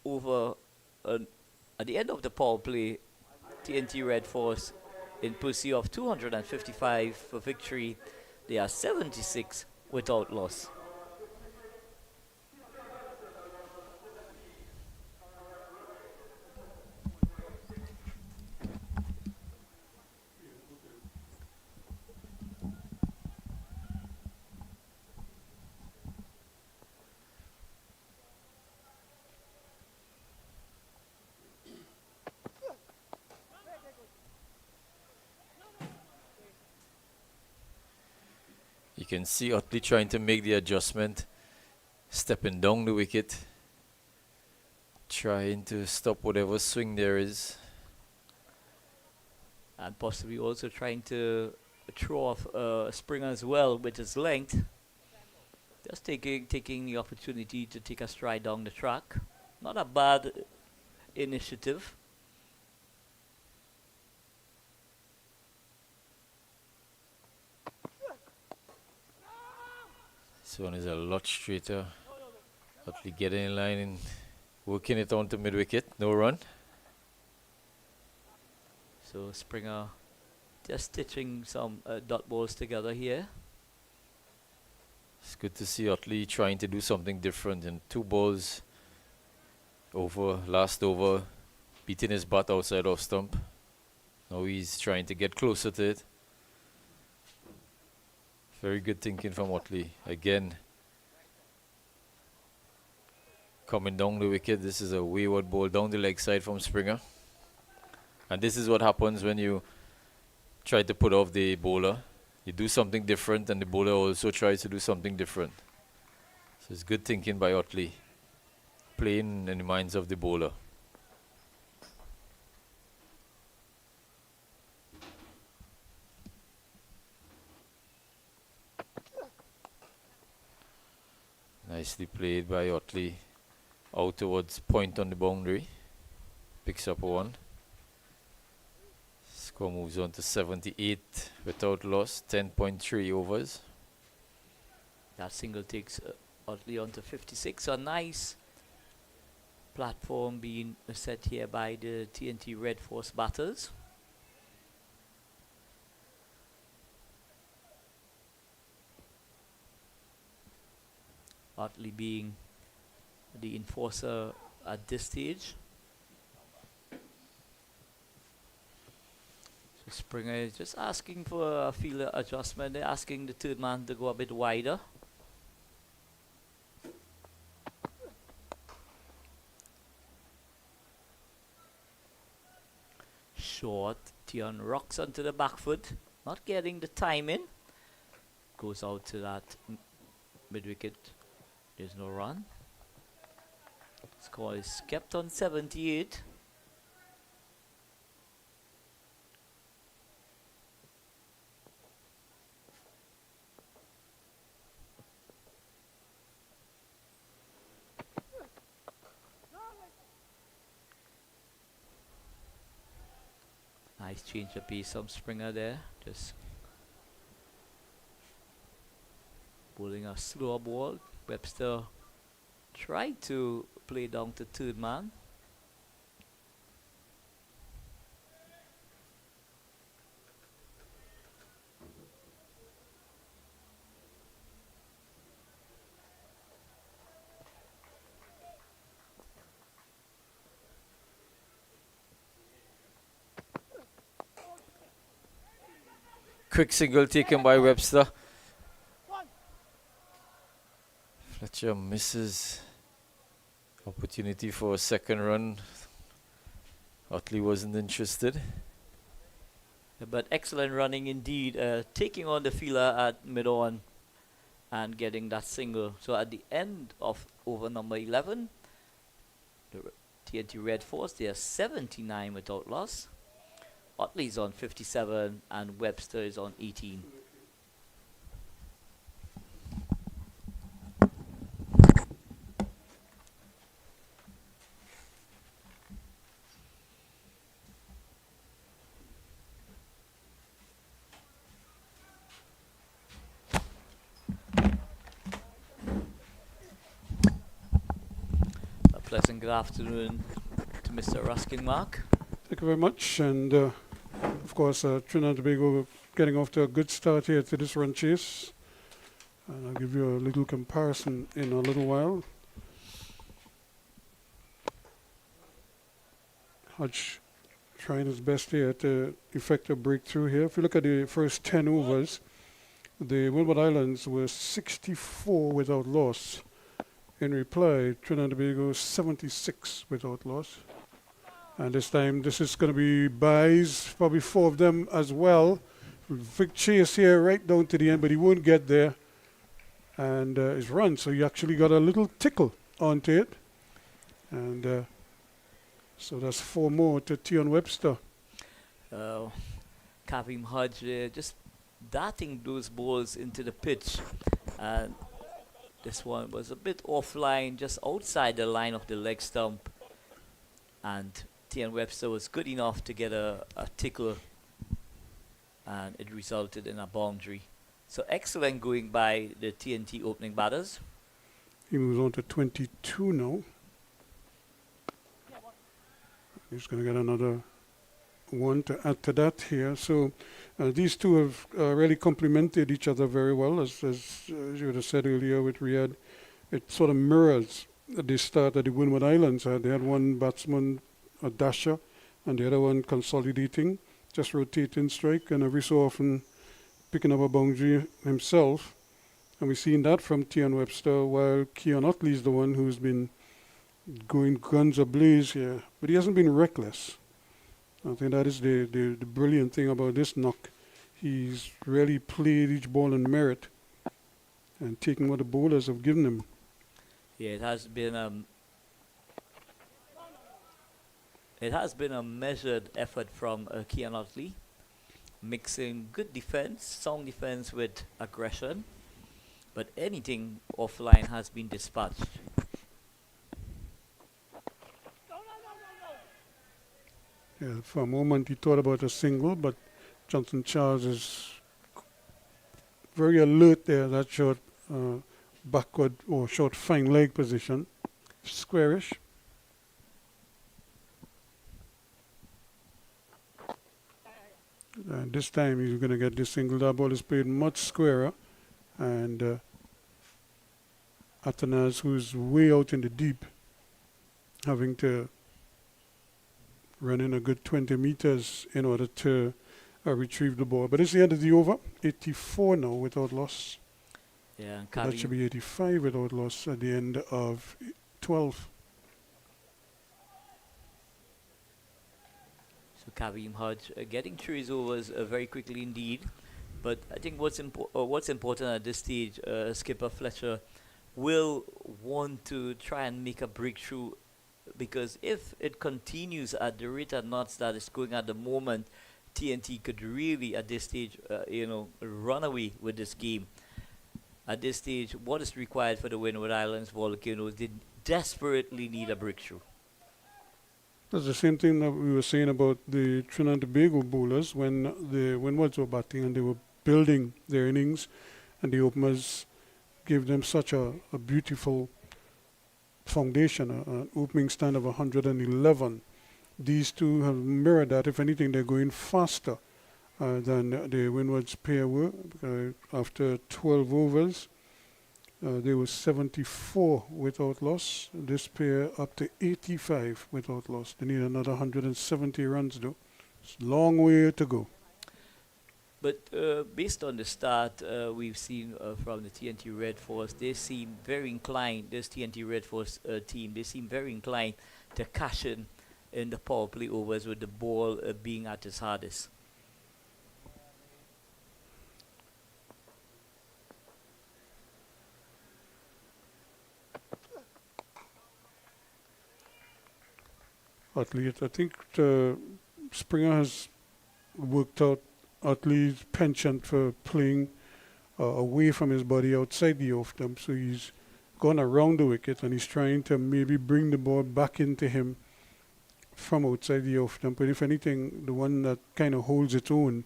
the power play, TNT Red Force in pursuit of 255 for victory. They are 76 without loss. You can see Otley trying to make the adjustment, stepping down the wicket, trying to stop whatever swing there is. And possibly also trying to throw off Springer as well with his length. Just taking the opportunity to take a stride down the track. Not a bad initiative. This one is a lot straighter. Utley getting in line and working it onto mid wicket. No run. So Springer just stitching some dot balls together here. It's good to see Utley trying to do something different. And 2 balls over, last over, beating his bat outside off stump. Now he's trying to get closer to it. Very good thinking from Utley. Again, coming down the wicket. This is a wayward ball down the leg side from Springer. And this is what happens when you try to put off the bowler. You do something different and the bowler also tries to do something different. So it's good thinking by Utley, playing in the minds of the bowler. Nicely played by Utley. Out towards point on the boundary. Picks up 1. Score moves on to 78 without loss. 10.3 overs. That single takes Utley on to 56. A nice platform being set here by the TNT Red Force batters. Utley being the enforcer at this stage. So Springer is just asking for a fielder adjustment. They're asking the third man to go a bit wider. Short, Tion rocks onto the back foot, not getting the time in. Goes out to that mid wicket. There's no run. Score is kept on 78. Nice change of pace from Springer there. Just bowling a slower ball. Webster tried to play down to third man. Quick single taken by Webster. Fletcher misses opportunity for a second run. Utley wasn't interested. But excellent running indeed, taking on the fielder at mid-on and getting that single. So at the end of over number 11, the TNT Red Force, they are 79 without loss. Utley's on 57 and Webster is on 18. Pleasant good afternoon to Mr. Ruskin Mark. Thank you very much. And of course, Trinidad Tobago getting off to a good start here to this run chase. And I'll give you a little comparison in a little while. Hodge trying his best here to effect a breakthrough here. If you look at the first 10 overs, the Windward Islands were 64 without loss. In reply, Trinidad Tobago 76 without loss. And this time, this is going to be buys, probably 4 of them as well. Big chase here right down to the end, but he won't get there. And his run, so he actually got a little tickle onto it. And so that's 4 more to Tion Webster. Kavim Hodge just darting those balls into the pitch. And this one was a bit offline, just outside the line of the leg stump. And Tion Webster was good enough to get a tickle. And it resulted in a boundary. So excellent going by the TNT opening batters. He moves on to 22 now. He's going to get another one to add to that here. So these two have really complemented each other very well. As you would have said earlier with Riyadh, it sort of mirrors the start that the Windward Islands had. They had one batsman, a dasher, and the other one consolidating, just rotating strike, and every so often picking up a boundary himself. And we've seen that from Tian Webster, while Keon Utley is the one who's been going guns ablaze here. But he hasn't been reckless. I think that is the brilliant thing about this knock. He's really played each ball on merit and taken what the bowlers have given him. Yeah, it has been a measured effort from Keon Utley, mixing good defense, sound defense with aggression, but anything offline has been dispatched. Yeah, for a moment he thought about a single, but Johnson Charles is very alert there, that short backward or short fine leg position. Squarish. And this time he's going to get this single. That ball is played much squarer. And Atanas, who's way out in the deep, having to run in a good 20 meters in order to retrieve the ball. But it's the end of the over. 84 now without loss. Yeah, and That should be 85 without loss at the end of 12. So Kareem Hodge getting through his overs very quickly indeed. But I think what's important at this stage, Skipper Fletcher will want to try and make a breakthrough, because if it continues at the rate of knots that it's going at the moment, TNT could really at this stage, run away with this game. At this stage, what is required for the Windward Islands Volcanoes? They desperately need a breakthrough. That's the same thing that we were saying about the Trinidad Tobago bowlers when the Windwards were batting and they were building their innings, and the openers gave them such a beautiful foundation, an opening stand of 111. These two have mirrored that. If anything, they're going faster than the Windward's pair were. After 12 overs, they were 74 without loss. This pair up to 85 without loss. They need another 170 runs though. It's a long way to go. But based on the start we've seen from the TNT Red Force, they seem very inclined, this TNT Red Force team, they seem very inclined to cash in the power play overs with the ball being at its hardest. Utley, I think Springer has worked out Utley's penchant for playing away from his body outside the off stump, so he's gone around the wicket and he's trying to maybe bring the ball back into him from outside the off stump. But if anything, the one that kind of holds its own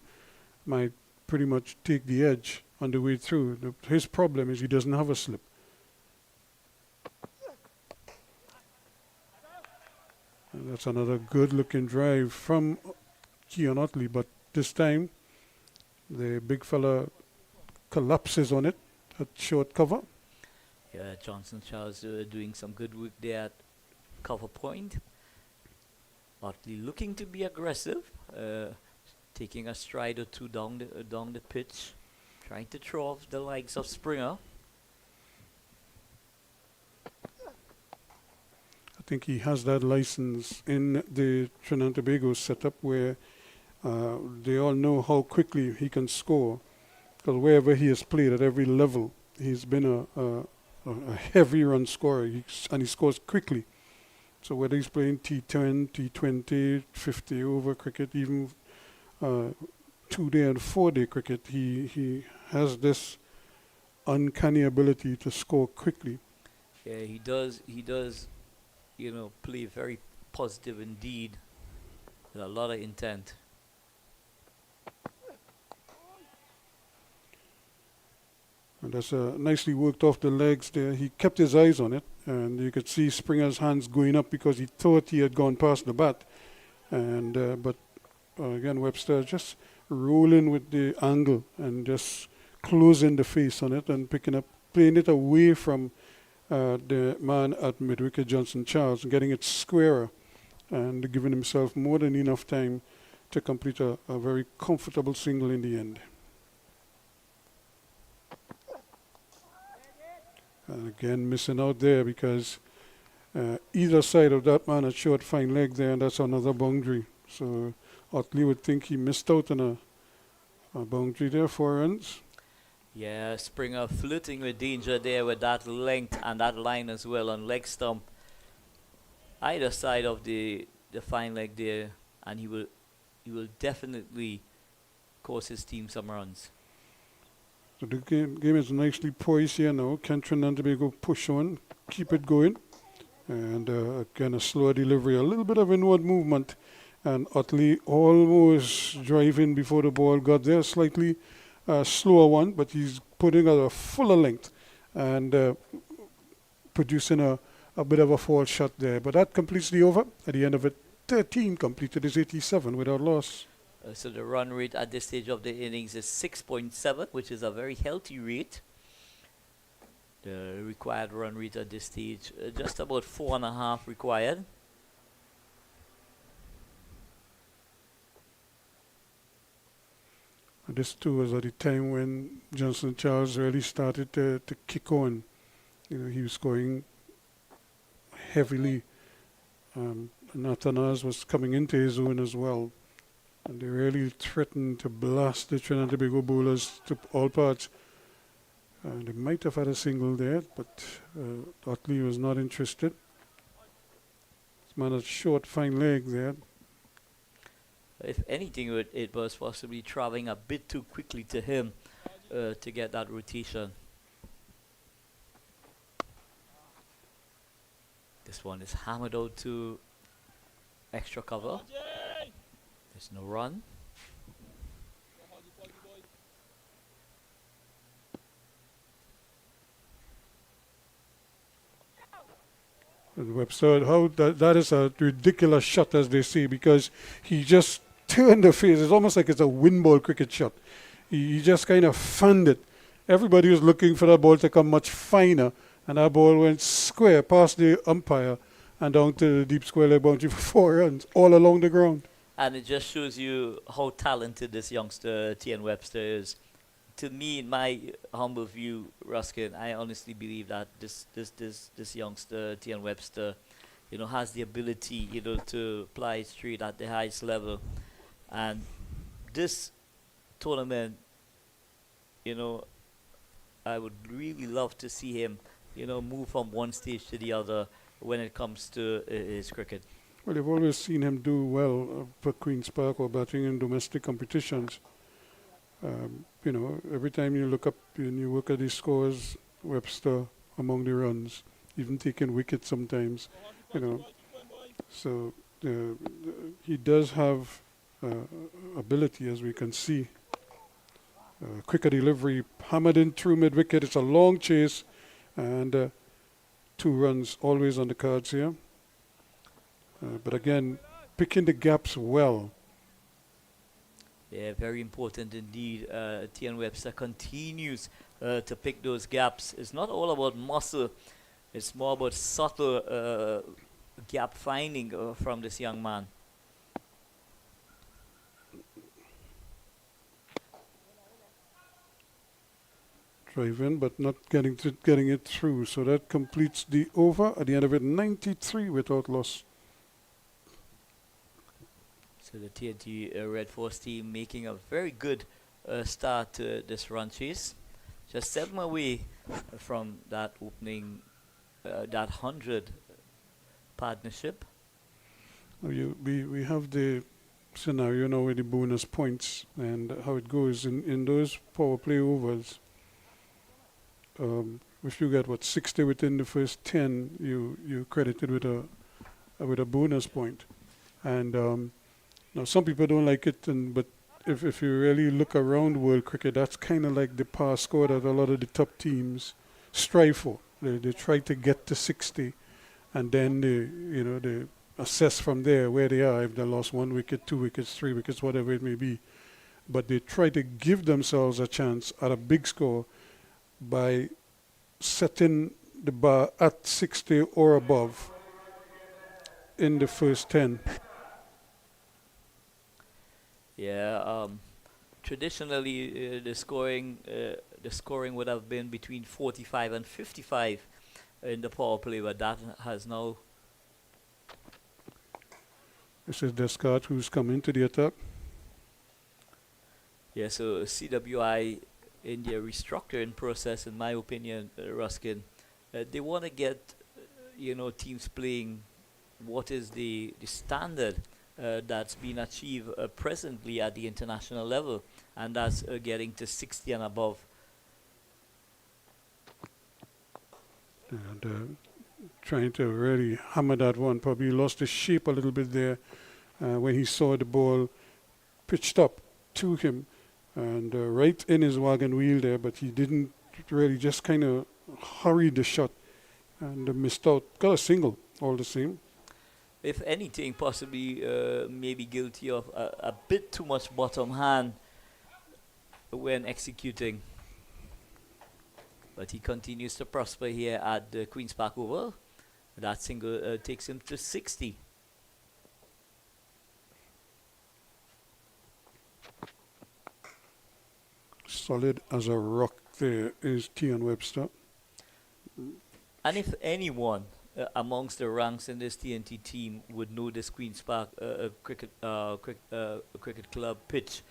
might pretty much take the edge on the way through. His problem is he doesn't have a slip. And that's another good looking drive from Keon Utley, but this time the big fella collapses on it at short cover. Yeah, Johnson Charles doing some good work there at cover point. Utley looking to be aggressive, taking a stride or two down the pitch, trying to throw off the likes of Springer. I think he has that license in the Trinidad Tobago setup where they all know how quickly he can score, because wherever he has played at every level, he's been a heavy run scorer, and he scores quickly. So whether he's playing T10, T20, 50 over cricket, even 2-day and 4-day cricket, he has this uncanny ability to score quickly. Yeah, he does, play very positive indeed, with a lot of intent. that's nicely worked off the legs there. He kept his eyes on it, and you could see Springer's hands going up because he thought he had gone past the bat. And but again, Webster just rolling with the angle and just closing the face on it and playing it away from the man at mid-wicket, Johnson Charles, and getting it squarer and giving himself more than enough time to complete a very comfortable single in the end. And again, missing out there because either side of that man had short fine leg there, and that's another boundary. So Otley would think he missed out on a boundary there, 4 runs. Yeah, Springer flirting with danger there with that length and that line as well on leg stump. Either side of the fine leg there, and he will definitely cause his team some runs. So the game is nicely poised here now. Can Trinidad Tobago push on, keep it going. And again, a slower delivery, a little bit of inward movement. And Otley almost driving before the ball got there. Slightly slower one, but he's putting out a fuller length and producing a bit of a fall shot there. But that completes the over. At the end of it, 13 completed his 87 without loss. So the run rate at this stage of the innings is 6.7, which is a very healthy rate. The required run rate at this stage, just about 4.5 required. This too was at the time when Johnson Charles really started to kick on. You know, he was scoring heavily. Nathanaz was coming into his own as well. And they really threatened to blast the Trinidad Tobago bowlers to all parts. They might have had a single there, but Otley was not interested. This man had short, fine leg there. If anything, it was possibly traveling a bit too quickly to him to get that rotation. This one is hammered out to extra cover. There's no run. And Webster, how that is a ridiculous shot, as they say, because he just turned the face. It's almost like it's a wind ball cricket shot. He just kind of fanned it. Everybody was looking for that ball to come much finer, and that ball went square past the umpire and down to the deep square leg boundary for 4 runs, all along the ground. And it just shows you how talented this youngster T.N. Webster is. To me, in my humble view, Ruskin, I honestly believe that this youngster T.N. Webster, has the ability, to apply straight at the highest level. And this tournament, I would really love to see him, move from one stage to the other when it comes to his cricket. Well, they've always seen him do well for Queen's Park or batting in domestic competitions. Every time you look up and you look at his scores, Webster among the runs, even taking wickets sometimes, So he does have ability, as we can see. Quicker delivery, hammered in through mid-wicket. It's a long chase, and 2 runs always on the cards here. But again, picking the gaps well. Yeah, very important indeed. T.N. Webster continues to pick those gaps. It's not all about muscle. It's more about subtle gap finding from this young man. Drive in, but not getting it through. So that completes the over. At the end of it, 93 without loss. So the TNT Red Force team making a very good start to this run chase. Just 7 away from that opening, that 100 partnership. We have the scenario now with the bonus points and how it goes in those power play overs. If you get 60 within the first 10, you credited with a bonus point. And now some people don't like it, but if you really look around world cricket, that's kind of like the pass score that a lot of the top teams strive for. They try to get to 60, and then they assess from there where they are. If they lost 1 wicket, 2 wickets, 3 wickets, whatever it may be, but they try to give themselves a chance at a big score by setting the bar at 60 or above in the first 10. Yeah, traditionally the scoring would have been between 45 and 55 in the power play, but that has now. This is Descartes who's coming to the attack. Yeah, so CWI in their restructuring process, in my opinion, Ruskin, they want to get teams playing what is the standard that's been achieved presently at the international level, and that's getting to 60 and above. And trying to really hammer that one. Probably lost his shape a little bit there when he saw the ball pitched up to him and right in his wagon wheel there, but he didn't really, just kind of hurried the shot and missed out. Got a single all the same. If anything, possibly maybe guilty of a bit too much bottom hand when executing. But he continues to prosper here at the Queen's Park Oval. That single takes him to 60. Solid as a rock there is Tian Webster. And if anyone amongst the ranks in this TNT team would know this Queen's Park cricket club pitch,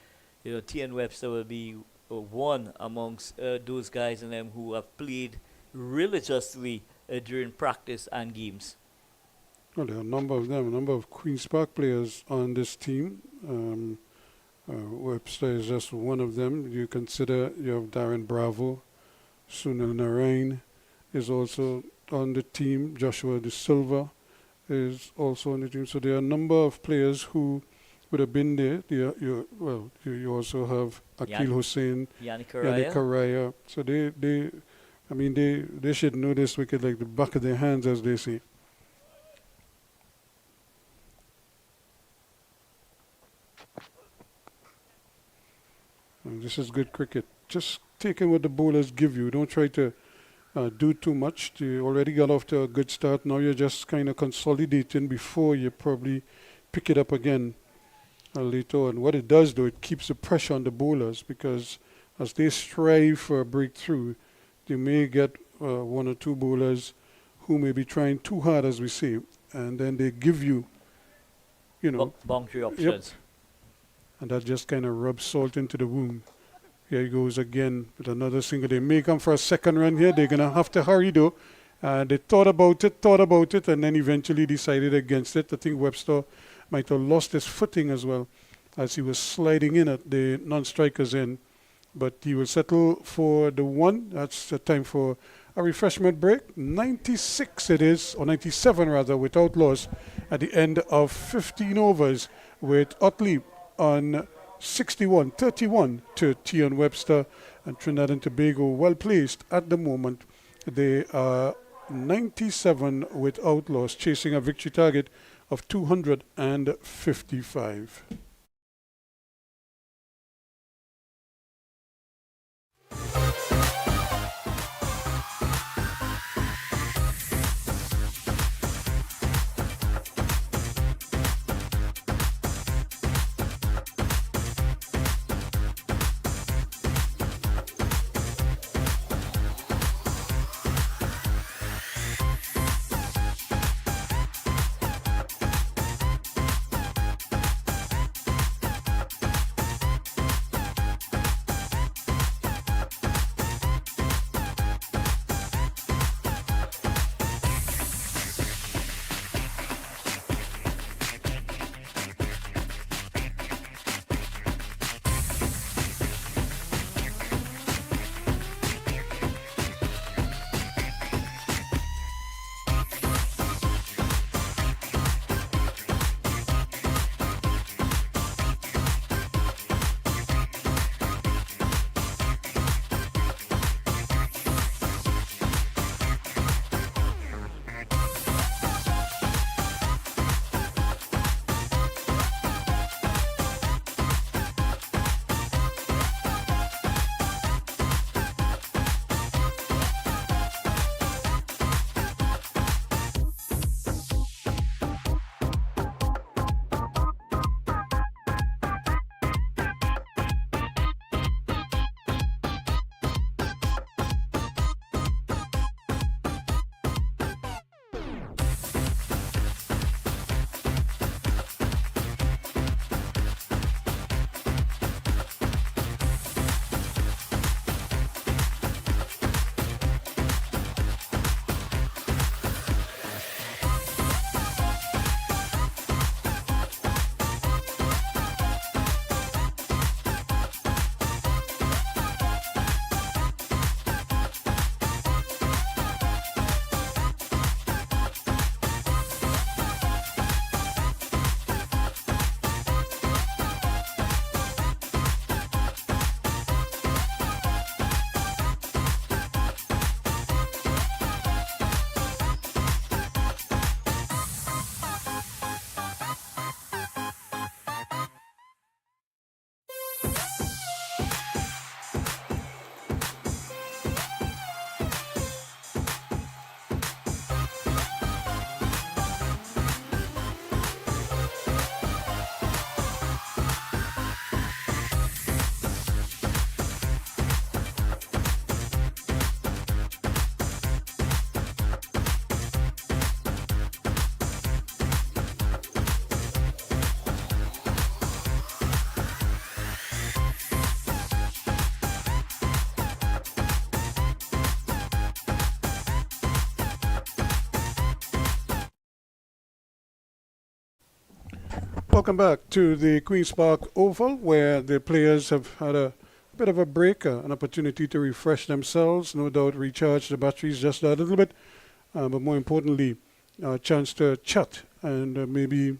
Tian Webster will be one amongst those guys and them who have played religiously during practice and games. Well, there are a number of them, a number of Queen's Park players on this team. Webster is just one of them. You consider you have Darren Bravo, Sunil Narain is also on the team. Joshua De Silva is also on the team. So there are a number of players who would have been there. You also have Akil Hussain, Yannick Araya. So they should know this wicket like the back of their hands, as they say. And this is good cricket. Just taking what the bowlers give you. Don't try to do too much. You already got off to a good start. Now you're just kind of consolidating before you probably pick it up again later on. What it does, though, it keeps the pressure on the bowlers, because as they strive for a breakthrough, they may get 1 or 2 bowlers who may be trying too hard, as we say, and then they give you, boundary options. Yep. And that just kind of rubs salt into the wound. Here he goes again with another single. They may come for a second run here. They're going to have to hurry, though. They thought about it, and then eventually decided against it. I think Webster might have lost his footing as well as he was sliding in at the non-strikers end. But he will settle for the 1. That's the time for a refreshment break. 96 it is, or 97 rather, without loss at the end of 15 overs with Otley on 61, 31 to Tian Webster, and Trinidad and Tobago well placed at the moment. They are 97 without loss, chasing a victory target of 255. Welcome back to the Queen's Park Oval, where the players have had a bit of a break, an opportunity to refresh themselves, no doubt recharge the batteries just a little bit, but more importantly, a chance to chat and maybe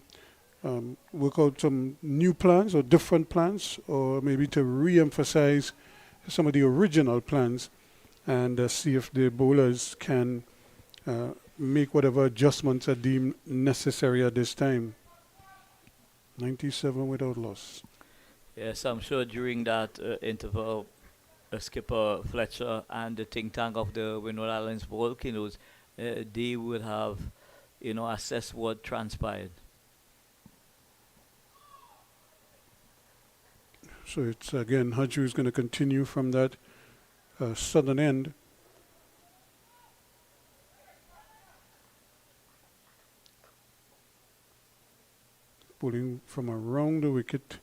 work out some new plans or different plans, or maybe to re-emphasize some of the original plans and see if the bowlers can make whatever adjustments are deemed necessary at this time. 97 without loss. Yes, I'm sure during that interval, skipper Fletcher and the think tank of the Windward Islands Volcanoes, they would have, assessed what transpired. So it's again, Haju is going to continue from that southern end. Pulling from around the wicket.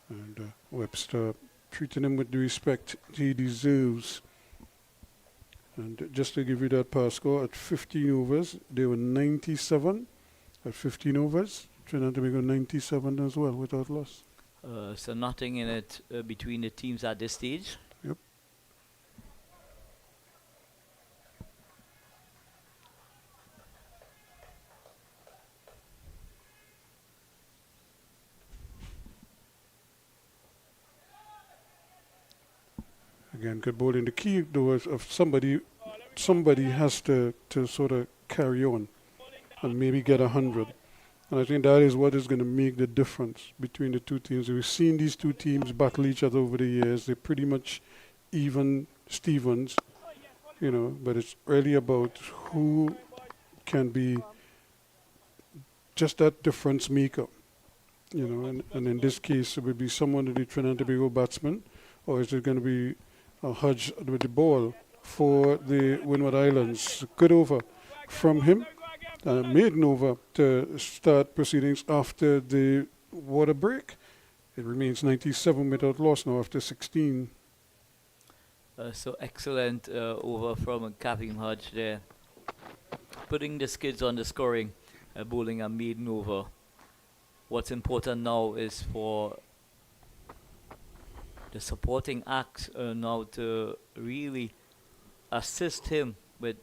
And Webster treating him with the respect he deserves. And just to give you that pass score, at 15 overs, they were 97 at 15 overs. Trinidad Tobago 97 as well without loss. So nothing in it between the teams at this stage. Yep. Again, good bowling. The key though is if somebody has to sort of carry on and maybe get 100. And I think that is what is going to make the difference between the two teams. We've seen these two teams battle each other over the years. They're pretty much even Stevens, but it's really about who can be just that difference maker, and in this case it would be someone of the Trinidad Tobago batsman, or is it going to be a Hudge with the ball for the Windward Islands. Good over from him. Maiden over to start proceedings after the water break. It remains 97 without loss now after 16. So excellent over from Captain Hodge there. Putting the skids on the scoring, bowling a maiden over. What's important now is for the supporting acts now to really assist him with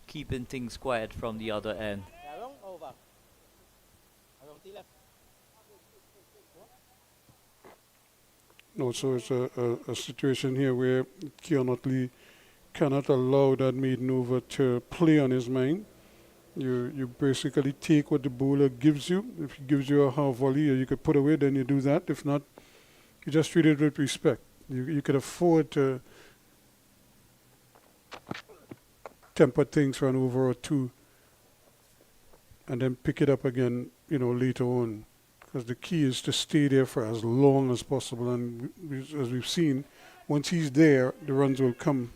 keeping things quiet from the other end. No, so it's a situation here where Keon Utley cannot allow that maiden over to play on his mind. You basically take what the bowler gives you. If he gives you a half volley or you could put away, then you do that. If not, you just treat it with respect. You could afford to temper things for an over or two and then pick it up again, later on. Because the key is to stay there for as long as possible. And as we've seen, once he's there, the runs will come.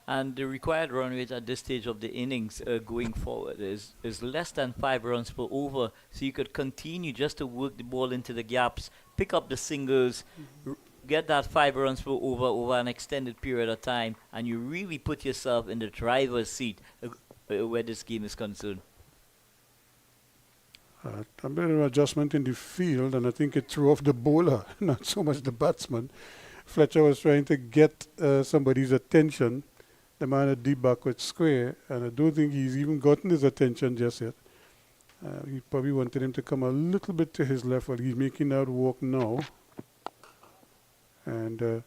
And the required run rate at this stage of the innings going forward is less than 5 runs per over. So you could continue just to work the ball into the gaps, pick up the singles, get that 5 runs per over an extended period of time, and you really put yourself in the driver's seat where this game is concerned. A bit of an adjustment in the field, and I think it threw off the bowler, not so much the batsman. Fletcher was trying to get somebody's attention. The man at deep backward square, and I don't think he's even gotten his attention just yet. He probably wanted him to come a little bit to his left while he's making that walk now. And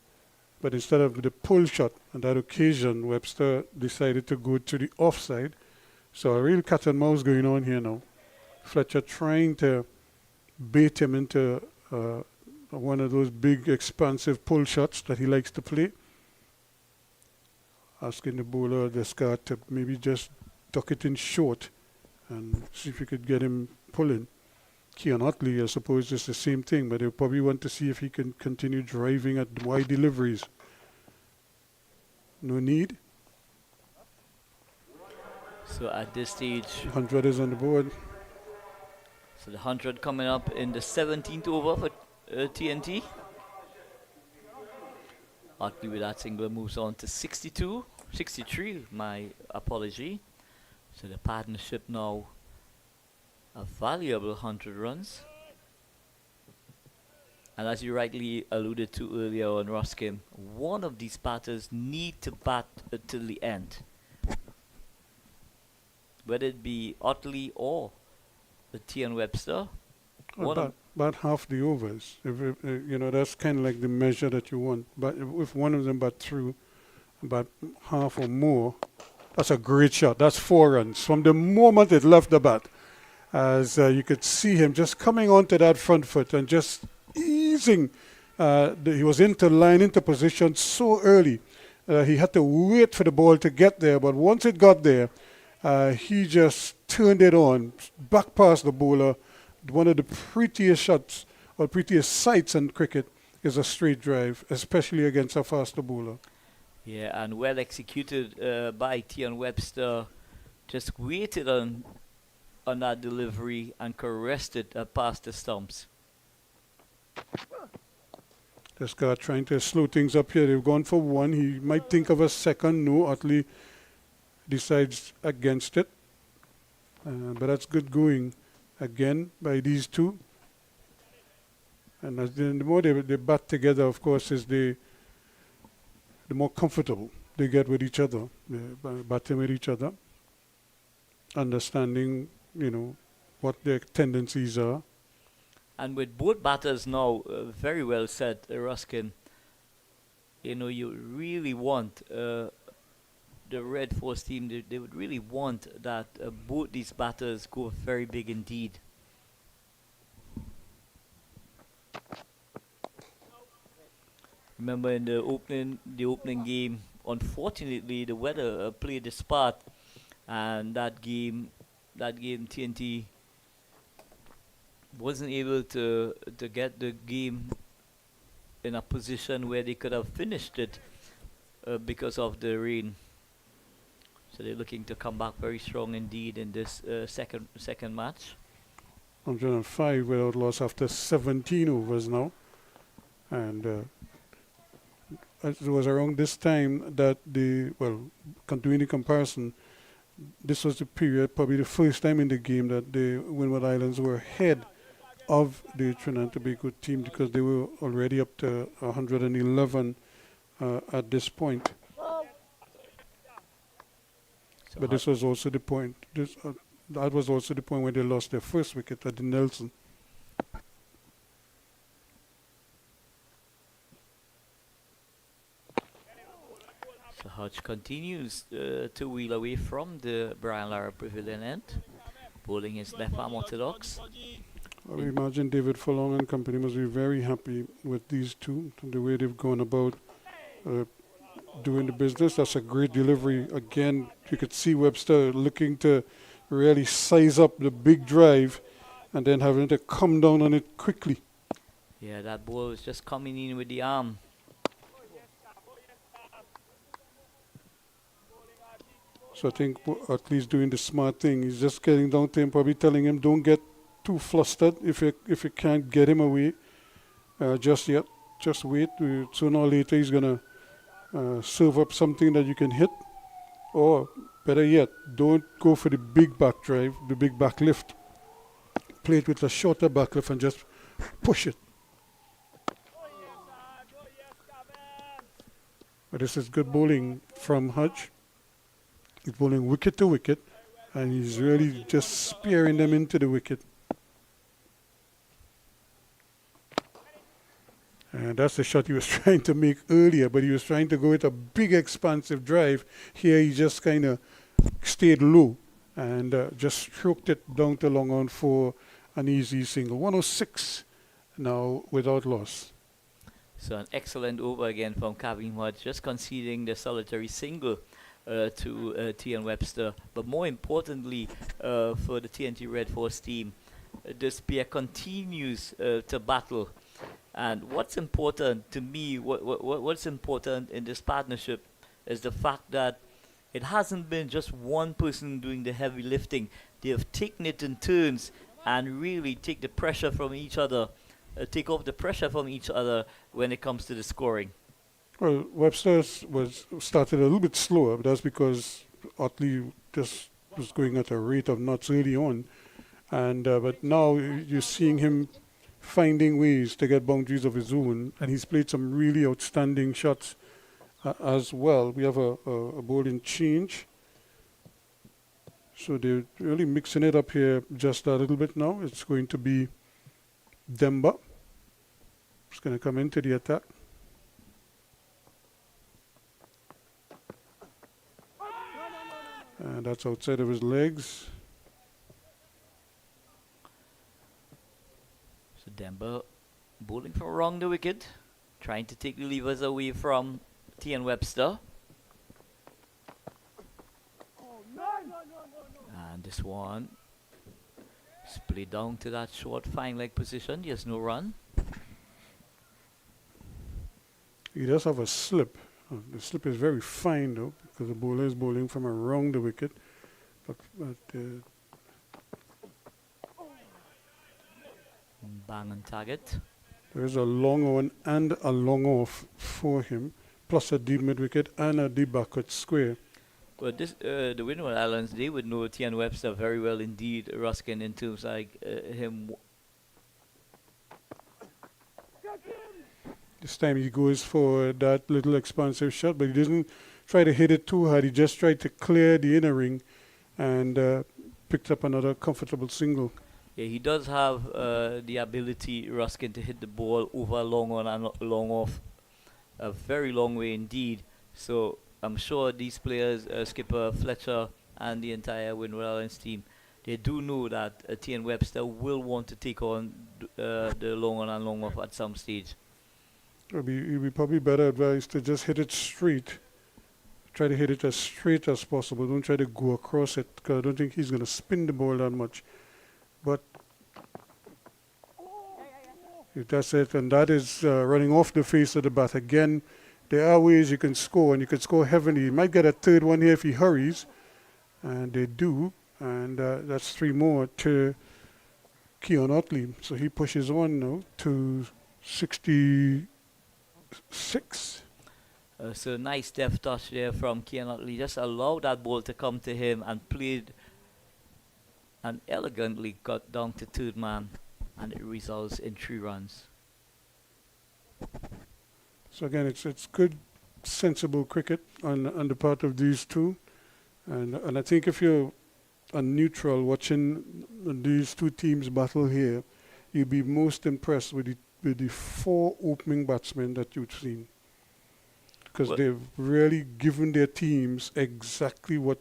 but instead of the pull shot on that occasion, Webster decided to go to the offside. So a real cat and mouse going on here now. Fletcher trying to bait him into one of those big expansive pull shots that he likes to play. Asking the bowler, the scar, to maybe just tuck it in short and see if he could get him pulling. Keon Utley, I suppose, is the same thing, but he'll probably want to see if he can continue driving at wide deliveries. No need. So at this stage, 100 is on the board. So the 100 coming up in the 17th over for TNT. Utley with that single moves on to 63, my apology. So the partnership now A valuable 100 runs. And as you rightly alluded to earlier on, Ruskin, one of these batters need to bat till the end. Whether it be Otley or the Tian Webster. About half the overs. That's kind of like the measure that you want. But if one of them bat through about half or more, that's a great shot. That's 4 runs. From the moment it left the bat, as you could see him just coming onto that front foot and just easing. He was into position so early. He had to wait for the ball to get there. But once it got there, he just turned it on, back past the bowler. One of the prettiest shots or prettiest sights in cricket is a straight drive, especially against a faster bowler. Yeah, and well executed by Tian Webster. Just waited on that delivery and caressed it past the stumps. This guy trying to slow things up here. They've gone for 1. He might think of a second. No, Utley decides against it. But that's good going again by these two. And the more they bat together, of course, is the more comfortable they get with each other, batting with each other, understanding, what their tendencies are. And with both batters now, very well said, Ruskin, you really want the Red Force team, they would really want that both these batters go very big indeed. Remember in the opening game, unfortunately the weather played its part, and that game TNT wasn't able to get the game in a position where they could have finished it because of the rain. So they're looking to come back very strong indeed in this second match. 105 without loss after 17 overs now. And it was around this time that doing the comparison, this was the period, probably the first time in the game that the Windward Islands were ahead of the Trinidad Tobago team, because they were already up to 111 at this point. But this was also the point. That was also the point when they lost their first wicket at the Nelson. So Hodge continues to wheel away from the Brian Lara Pavilion end, bowling his left arm orthodox. I would imagine David Furlong and company must be very happy with these two, the way they've gone about doing the business. That's a great delivery. Again, you could see Webster looking to really size up the big drive and then having to come down on it quickly. Yeah, that ball was just coming in with the arm. So I think at least doing the smart thing. He's just getting down to him, probably telling him, don't get too flustered if you can't get him away just yet. Just wait. Sooner or later he's going to serve up something that you can hit. Or better yet, don't go for the big back drive, the big back lift. Play it with a shorter back lift and just push it. But this is good bowling from Hodge. He's bowling wicket to wicket, and he's really just spearing them into the wicket. And that's the shot he was trying to make earlier, but he was trying to go with a big expansive drive. Here he just kind of stayed low and just stroked it down to long on for an easy single. 106 now without loss. So an excellent over again from Kevin Hodge, just conceding the solitary single to T.N. Webster. But more importantly for the TNT Red Force team, this pair continues to battle. And what's important to me, what's important in this partnership is the fact that it hasn't been just one person doing the heavy lifting. They have taken it in turns and really take the pressure from each other, take off the pressure from each other when it comes to the scoring. Well, Webster started a little bit slower, but that's because Otley just was going at a rate of knots early on. And but now you're seeing him finding ways to get boundaries of his own, and he's played some really outstanding shots as well. We have a bowling change. So they're really mixing it up here just a little bit now. It's going to be Demba. It's going to come into the attack. And that's outside of his legs. So Demba bowling from around the wicket, trying to take the levers away from T.N. Webster. And this one is played down to that short fine leg position. There's no run. He does have a slip. The slip is very fine though, because the bowler is bowling from around the wicket. But Bang on target. there is a long on and a long off for him, plus a deep mid wicket and a deep backward square. But this, the Windward Islands, they would know T.N. Webster very well indeed, Ruskin, in terms like him. This time he goes for that little expansive shot, but he doesn't try to hit it too hard. He just tried to clear the inner ring and picked up another comfortable single. Yeah, he does have the ability, Ruskin, to hit the ball over long on and long off, a very long way indeed. So I'm sure these players, skipper Fletcher and the entire Windward Islands team, they do know that T.N. Webster will want to take on the long on and long off at some stage. It'd be probably better advised to just hit it straight. Try to hit it as straight as possible. Don't try to go across it, because I don't think he's going to spin the ball that much. But if that's it, and that is running off the face of the bat again, there are ways you can score, and you can score heavily. You might get a third one here if he hurries, and they do, and that's 3 more to Keon Otley. So he pushes on now to 66. So nice deft touch there from Keon Otley. Just allowed that ball to come to him and played and elegantly got down to third man, and it results in 3 runs. So again, it's good, sensible cricket on the part of these two, and I think if you're a neutral watching these two teams battle here, you'll be most impressed with the 4 opening batsmen that you've seen, because they've really given their teams exactly what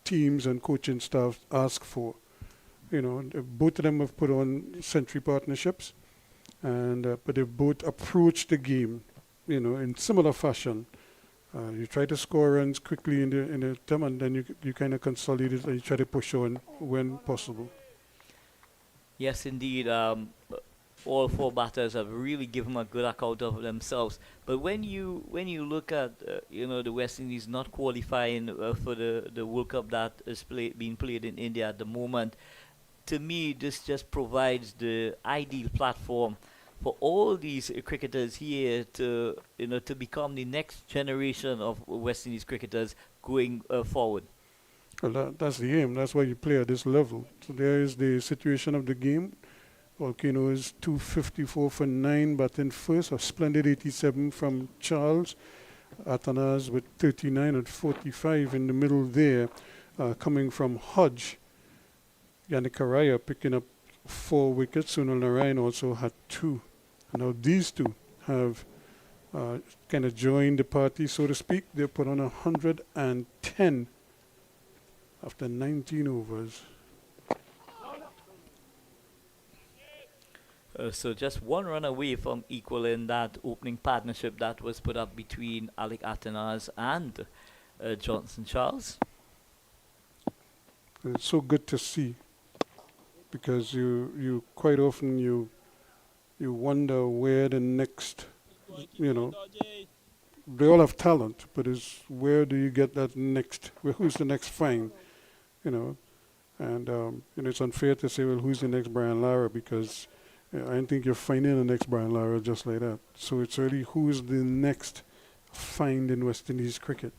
teams and coaching staff ask for. You know, both of them have put on century partnerships, and but they've both approached the game, you know, in similar fashion. You try to score runs quickly in the term, and then you kind of consolidate it and you try to push on when possible. Yes, indeed. All 4 batters have really given a good account of themselves. But when you look at the West Indies not qualifying for the World Cup that is being played in India at the moment, to me this just provides the ideal platform for all these cricketers here to become the next generation of West Indies cricketers going forward. Well, that's the aim. That's why you play at this level. So there is the situation of the game. Volcanoes 254 for 9, batting first. A splendid 87 from Charles. Atanas with 39 and 45 in the middle there, coming from Hodge. Yannick Araya picking up 4 wickets. Sunil Narayan also had 2. And now these two have kind of joined the party, so to speak. They put on 110 after 19 overs. So just 1 run away from equaling that opening partnership that was put up between Alec Atanas and Johnson Charles. And it's so good to see, because you quite often you wonder where the next, they all have talent, but it's where do you get that next, who's the next find, and it's unfair to say, well, who's the next Brian Lara, because I don't think you're finding the next Brian Lara just like that. So it's really who's the next find in West Indies cricket.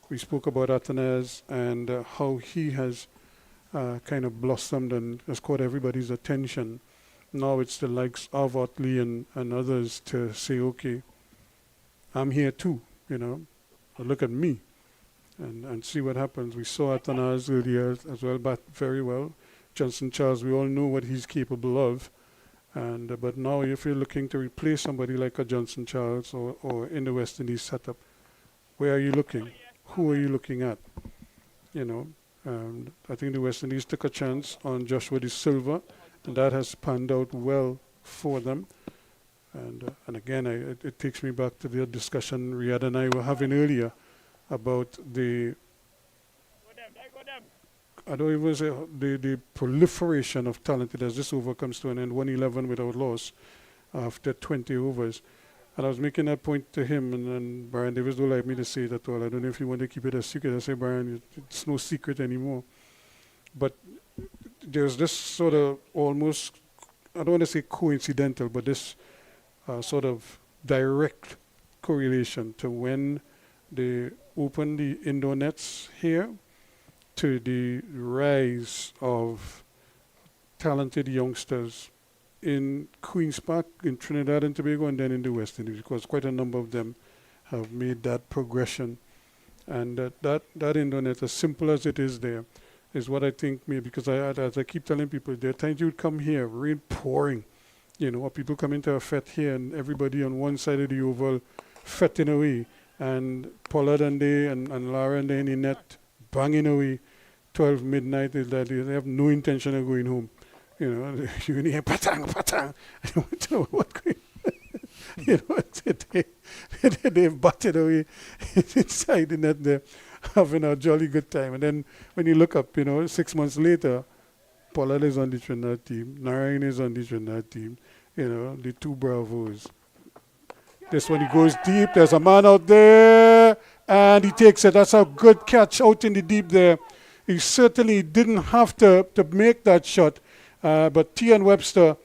We spoke about Atanas and how he has kind of blossomed and has caught everybody's attention. Now it's the likes of Otley and others to say, okay, I'm here too, look at me and see what happens. We saw Atanaz earlier as well, bat very well. Johnson Charles, we all know what he's capable of. And but now if you're looking to replace somebody like a Johnson Charles or in the West Indies setup, where are you looking? Who are you looking at? I think the West Indies took a chance on Joshua De Silva, and that has panned out well for them. And again, it takes me back to the discussion Riyadh and I were having earlier about I don't even say the proliferation of talented as this over comes to an end, 111 without loss after 20 overs. And I was making that point to him, and Brian Davis don't like me to say it at all. I don't know if you want to keep it a secret. I say, Brian, it's no secret anymore. But there's this sort of almost, I don't want to say coincidental, but this sort of direct correlation to when they open the indoor nets here to the rise of talented youngsters in Queen's Park, in Trinidad and Tobago, and then in the West Indies, because quite a number of them have made that progression. And that indoor net, as simple as it is there, is what I think maybe, because as I keep telling people, there are times you would come here, rain pouring, or people come into a fete here and everybody on one side of the oval fetting away, and Pollard and they and Lara and they in the net banging away 12 midnight, they have no intention of going home. You hear patang, patang. I don't know what's going they've batted away inside the net there, having a jolly good time. And then when you look up, 6 months later, Pollard is on the Trinidad team, Narayan is on the Trinidad team, the two Bravos. This one, he goes deep, there's a man out there, and he takes it. That's a good catch out in the deep there. He certainly didn't have to make that shot, but Tian Webster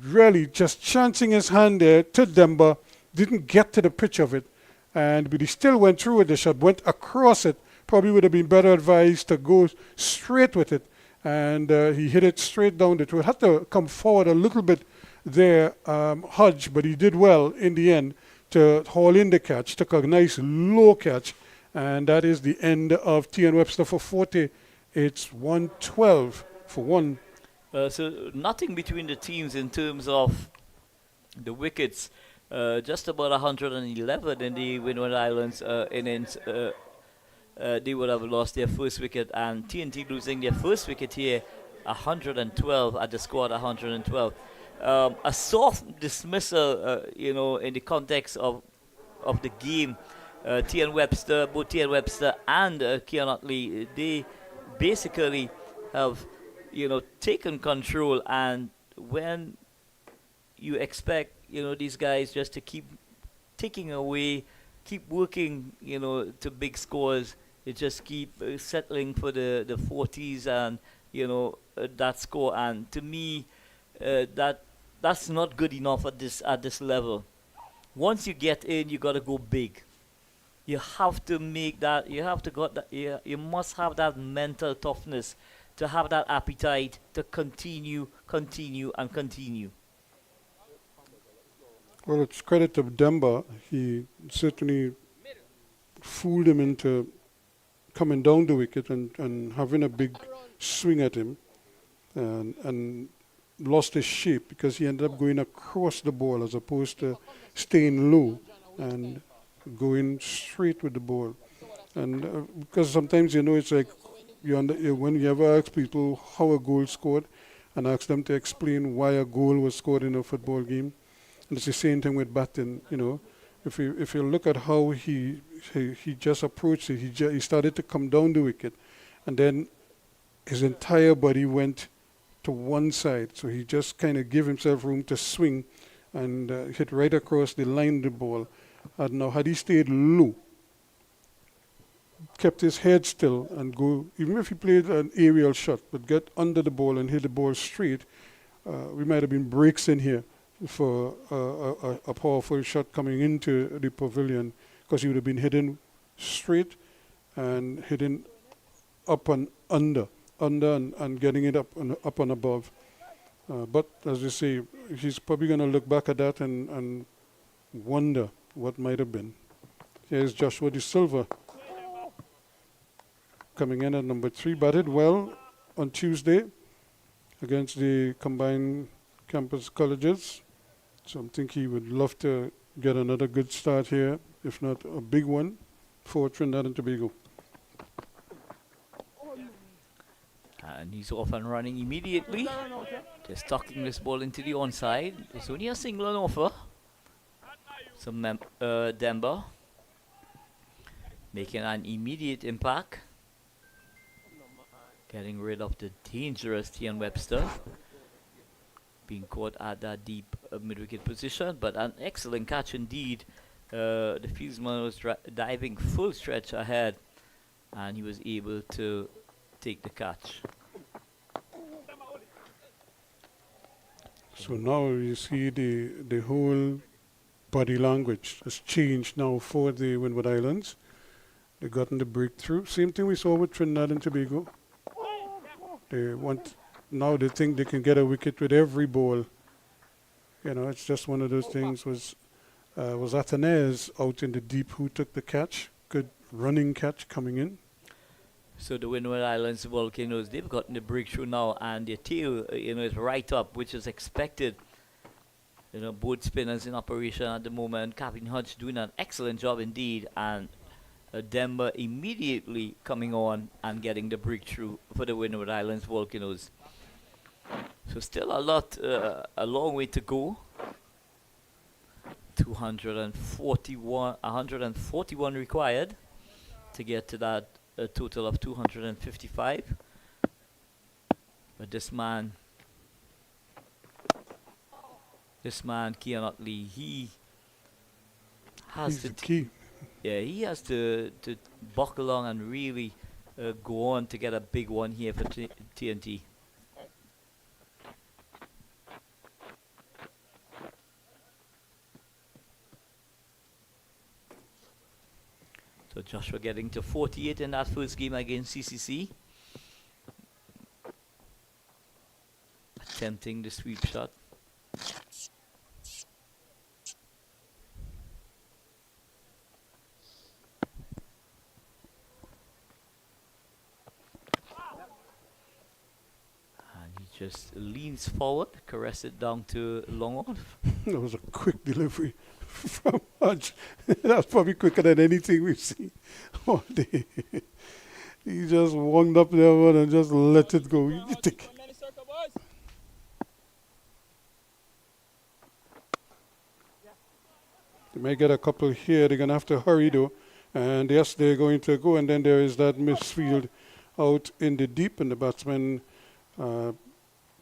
really just chancing his hand there to Demba, didn't get to the pitch of it, but he still went through with the shot, went across it. Probably would have been better advised to go straight with it, and he hit it straight down the throat. Had to come forward a little bit there, Hodge, but he did well in the end to haul in the catch, took a nice low catch, and that is the end of Tian Webster for 40. It's 112 for one. So nothing between the teams in terms of the wickets. Just about 111 in the Windward Islands innings. They would have lost their first wicket, and TNT losing their first wicket here, 112 at the squad, 112. A soft dismissal, in the context of the game. Both Tian Webster and Kean Otley, they basically have, taken control. And when you expect, these guys just to keep taking away, keep working, to big scores, they just keep settling for the 40s and, that score. And to me, that's not good enough at this level. Once you get in, you got to go big. You have to make that. You have to got that. You must have that mental toughness to have that appetite to continue. Well, it's credit to Demba. He certainly fooled him into coming down the wicket and having a big swing at him, and lost his shape because he ended up going across the ball as opposed to staying low and going straight with the ball. And because sometimes, it's like when you ever ask people how a goal scored and ask them to explain why a goal was scored in a football game, and it's the same thing with batting. If you look at how he just approached it, he started to come down the wicket, and then his entire body went to one side, so he just kind of gave himself room to swing and hit right across the line of the ball. And now, had he stayed low, kept his head still and go, even if he played an aerial shot, but get under the ball and hit the ball straight, we might have been breaks in here for a powerful shot coming into the pavilion, because he would have been hitting straight and hitting up and under under and getting it up and above. But as you say, he's probably going to look back at that and wonder what might have been. Here's Joshua De Silva coming in at number 3. Batted well on Tuesday against the combined campus colleges. So I think he would love to get another good start here, if not a big one, for Trinidad and Tobago. And he's off and running immediately. Just tucking this ball into the onside. It's only a single on offer. Some Demba making an immediate impact. Getting rid of the dangerous Tian Webster. Being caught at that deep mid-wicket position, but an excellent catch indeed. The fieldsman was diving full stretch ahead, and he was able to take the catch. So now you see the whole body language has changed now for the Windward Islands. They've gotten the breakthrough. Same thing we saw with Trinidad and Tobago. Now they think they can get a wicket with every ball. You know, it's just one of those things. Was Athenaeus out in the deep who took the catch? Good running catch coming in. So the Windward Islands Volcanoes, they've gotten the breakthrough now, and their tail, is right up, which is expected. Both spinners in operation at the moment. Captain Hodge doing an excellent job indeed, and Denver immediately coming on and getting the breakthrough for the Windward Islands Volcanoes. So still a long way to go. 141 required to get to that total of 255. But this man, Kean Utley, he has He's the key. Yeah, he has to buckle on and really go on to get a big one here for TNT. So Joshua getting to 48 in that first game against CCC. Attempting the sweep shot. And he just leans forward, caress it down to long off. That was a quick delivery from Hodge. That's probably quicker than anything we've seen all day. He just wound up there one and just let it go. They may get a couple here. They're going to have to hurry though. And yes, they're going to go. And then there is that misfield out in the deep, and the batsman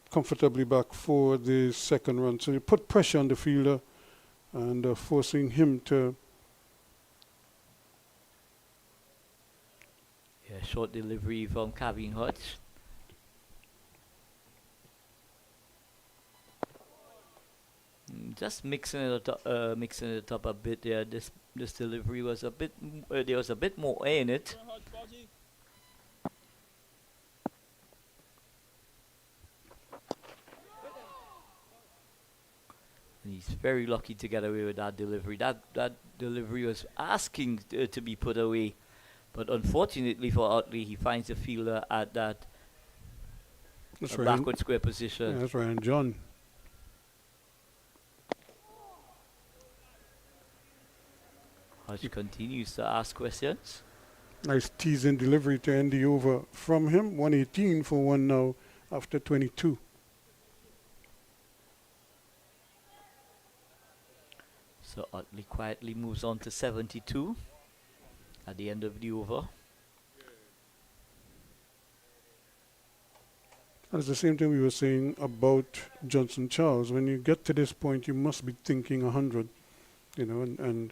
comfortably back for the second run. So you put pressure on the fielder and forcing him to... Yeah, short delivery from Kevin Hodge. Just mixing it up a bit there. This delivery was a bit. There was a bit more air in it. And he's very lucky to get away with that delivery. That delivery was asking to be put away, but unfortunately for Utley, he finds a fielder at that backward square position. Yeah, that's Ryan John. Hodge continues to ask questions. Nice teasing delivery to end the over from him. 118 for one now after 22. So Utley quietly moves on to 72 at the end of the over. That's the same thing we were saying about Johnson Charles. When you get to this point, you must be thinking 100, and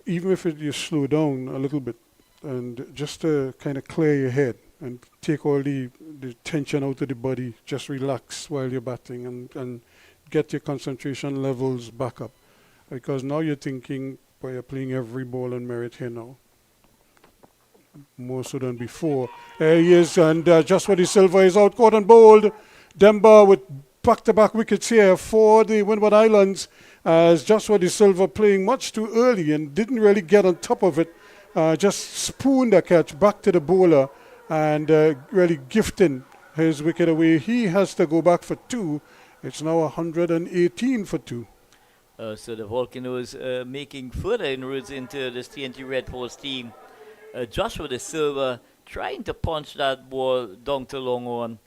even if you slow down a little bit and just to kind of clear your head and take all the tension out of the body, just relax while you're batting and get your concentration levels back up. Because now you're thinking, boy, you're playing every ball on merit here now. more so than before. There he is, and Joshua De Silva is out, caught and bowled. Demba with back-to-back wickets here for the Windward Islands, as Joshua De Silva playing much too early and didn't really get on top of it. Just spooned the catch back to the bowler and really gifting his wicket away. He has to go back for 2. It's now 118 for 2. So the Volcanoes making further inroads into this TNT Red Force team. Joshua De Silva trying to punch that ball down to long on,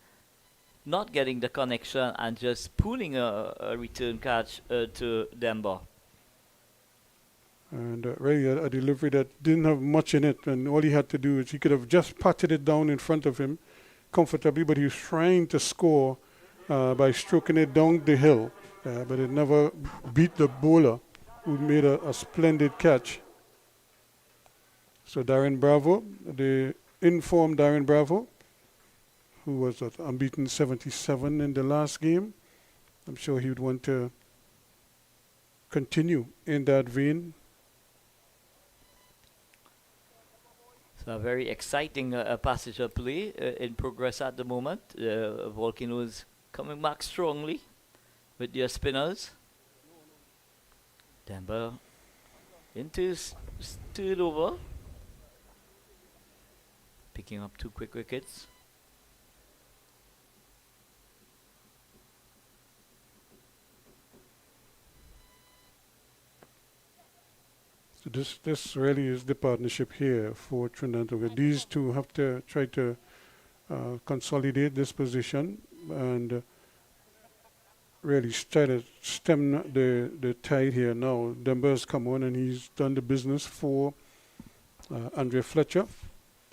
not getting the connection and just pulling a return catch to Demba. And really a delivery that didn't have much in it, and all he had to do is he could have just patted it down in front of him comfortably, but he was trying to score by stroking it down the hill, but it never beat the bowler, who made a splendid catch. So Darren Bravo, the informed Darren Bravo, who was at unbeaten 77 in the last game, I'm sure he would want to continue in that vein. So a very exciting passage of play in progress at the moment. Volcanoes coming back strongly with their spinners. Demba into his third over, picking up 2 quick wickets. So this really is the partnership here for Trinidad Tobago. These two have to try to consolidate this position and really try to stem the tide here now. Demba's come on and he's done the business for Andre Fletcher.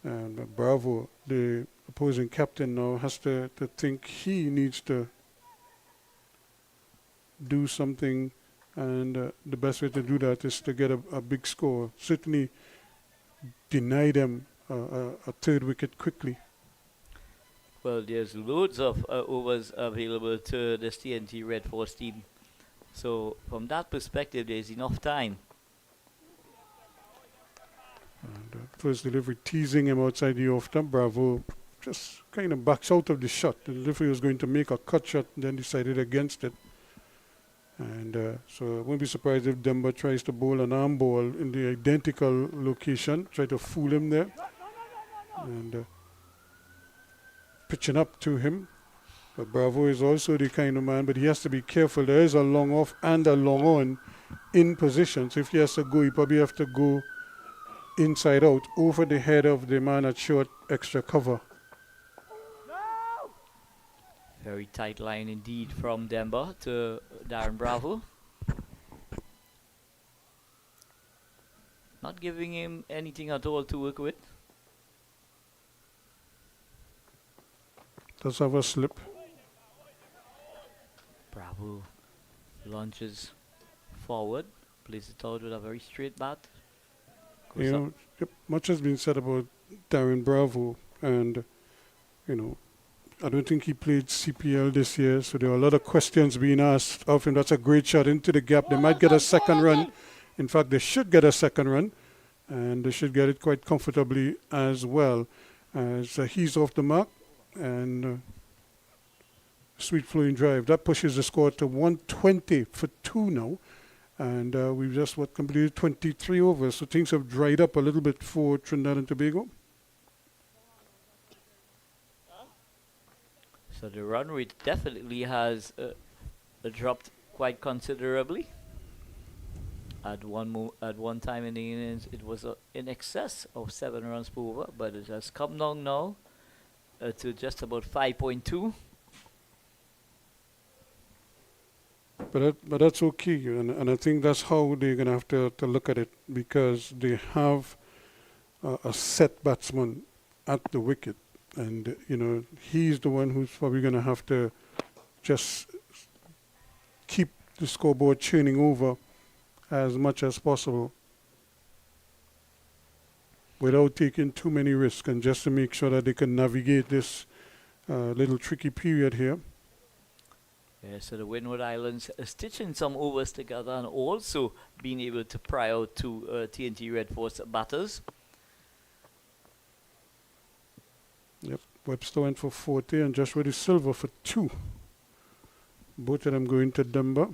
And Bravo, the opposing captain, now has to think he needs to do something, and the best way to do that is to get a big score. Certainly deny them a third wicket quickly. Well, there's loads of overs available to this TNT Red Force team. So from that perspective, there's enough time. And first delivery teasing him outside the off-stump. Bravo just kind of backs out of the shot. The delivery was going to make a cut shot, then decided against it. And so I won't be surprised if Demba tries to bowl an arm ball in the identical location, try to fool him there. And pitching up to him. But Bravo is also the kind of man, but he has to be careful. There is a long off and a long on in position. So if he has to go, he probably have to go inside out over the head of the man at short extra cover. Very tight line indeed from Demba to Darren Bravo. Not giving him anything at all to work with. Does have a slip. Bravo launches forward, plays it out with a very straight bat. You know, much has been said about Darren Bravo, and you know, I don't think he played CPL this year, so there are a lot of questions being asked of him. That's a great shot into the gap. They might get a second run. In fact, they should get a second run, and they should get it quite comfortably as well. So he's off the mark, and sweet flowing drive. That pushes the score to 120 for 2 now. And we've just completed 23 overs, so things have dried up a little bit for Trinidad and Tobago. So the run rate definitely has dropped quite considerably. At one time in the innings, it was in excess of 7 runs per over, but it has come down now to just about 5.2. But that's okay, and I think that's how they're going to have to look at it, because they have a set batsman at the wicket, and you know, he's the one who's probably going to have to just keep the scoreboard churning over as much as possible without taking too many risks, and just to make sure that they can navigate this little tricky period here. Yeah, so the Windward Islands stitching some overs together and also being able to pry out to TNT Red Force batters. Yep, Webster went for 40 and Joshua De Silva for 2. Both of them going to Dunbar.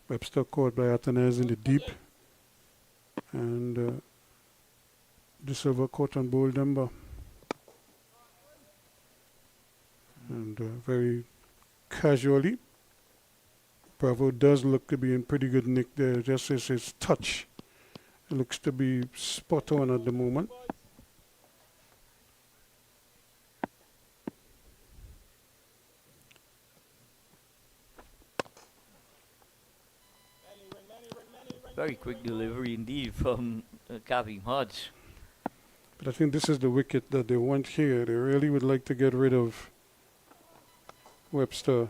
Webster caught by Atanez in the deep. And De Silva caught on bowl Dunbar. And very casually, Bravo does look to be in pretty good nick there. Just as his touch, it looks to be spot on at the moment. Very quick delivery indeed from Kavim Hodge. But I think this is the wicket that they want here. They really would like to get rid of Webster.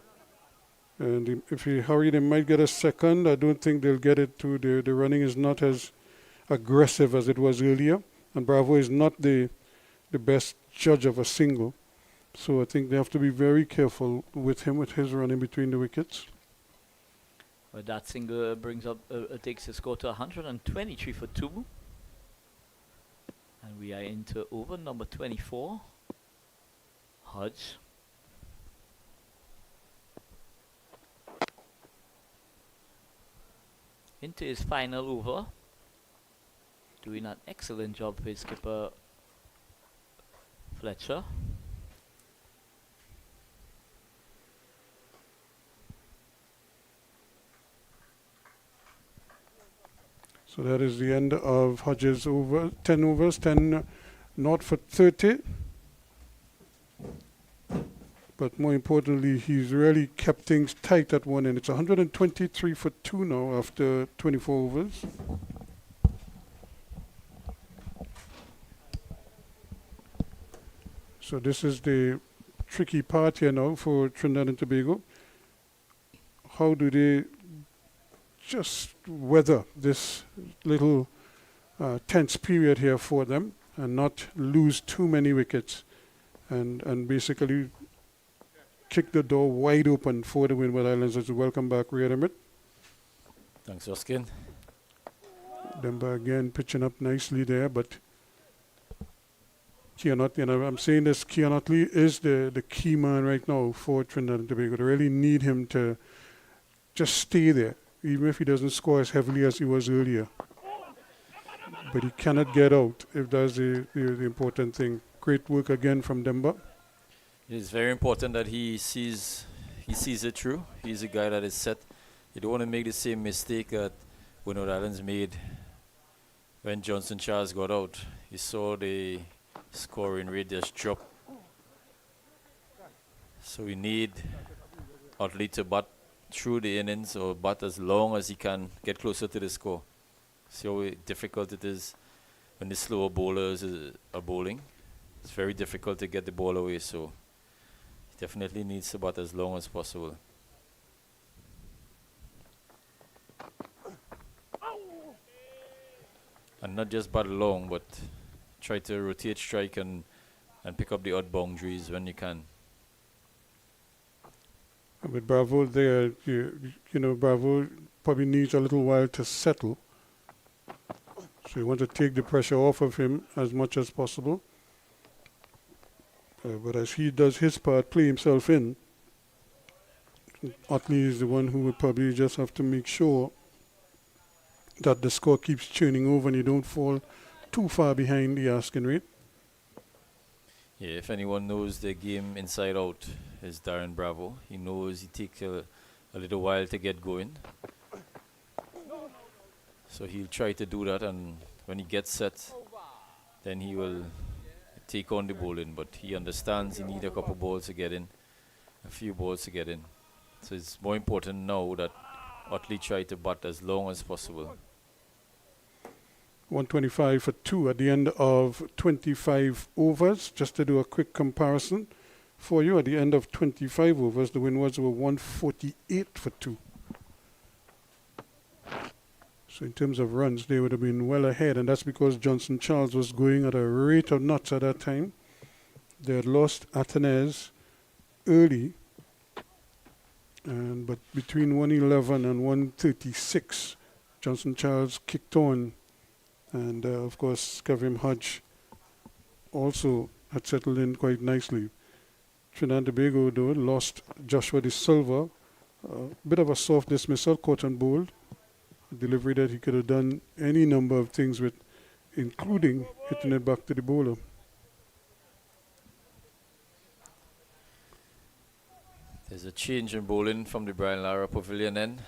And if he hurry, they might get a second. I don't think they'll get it to the running is not as aggressive as it was earlier. And Bravo is not the best judge of a single. So I think they have to be very careful with him, with his running between the wickets. But that single brings up, takes the score to 123 for 2. And we are into over number 24. Hodge. Into his final over. Doing an excellent job for his skipper, Fletcher. So that is the end of Hodges' over 10 overs, 10 not for 30. But more importantly, he's really kept things tight at one end. It's 123 for 2 now after 24 overs. So this is the tricky part here now for Trinidad and Tobago. How do they just weather this little tense period here for them and not lose too many wickets and basically kick the door wide open for the Windward Islanders. Welcome back, Ray Emmett. Thanks, Ruskin. Demba again pitching up nicely there, but Keonot, I'm saying this, Keonotley is the key man right now for Trinidad and Tobago. They really need him to just stay there, even if he doesn't score as heavily as he was earlier. But he cannot get out, if that's the important thing. Great work again from Demba. It is very important that he sees it through. He's a guy that is set. You don't want to make the same mistake that Windward Islands made when Johnson Charles got out. You saw the scoring rate just drop. So we need Utley to bat through the innings or bat as long as he can get closer to the score. See how difficult it is when the slower bowlers are bowling. It's very difficult to get the ball away, so he definitely needs to bat as long as possible. And not just bat long, but try to rotate strike and pick up the odd boundaries when you can. With Bravo there, Bravo probably needs a little while to settle. So you want to take the pressure off of him as much as possible. But as he does his part, play himself in, Utley is the one who would probably just have to make sure that the score keeps churning over and you don't fall too far behind the asking rate. Yeah, if anyone knows the game inside out, is Darren Bravo. He knows he takes a little while to get going. So he'll try to do that, and when he gets set, then he will take on the bowling. But he understands he needs a couple balls to get in, a few balls to get in. So it's more important now that Utley try to bat as long as possible. 125 for 2 at the end of 25 overs. Just to do a quick comparison for you, at the end of 25 overs, the Windwards were 148 for 2. So in terms of runs, they would have been well ahead, and that's because Johnson Charles was going at a rate of knots at that time. They had lost Atanez early, but between 111 and 136, Johnson Charles kicked on. And of course, Kavim Hodge also had settled in quite nicely. Trinidad Tobago, though, lost Joshua De Silva. Bit of a soft dismissal, caught and bowled. A delivery that he could have done any number of things with, including hitting it back to the bowler. There's a change in bowling from the Brian Lara Pavilion end.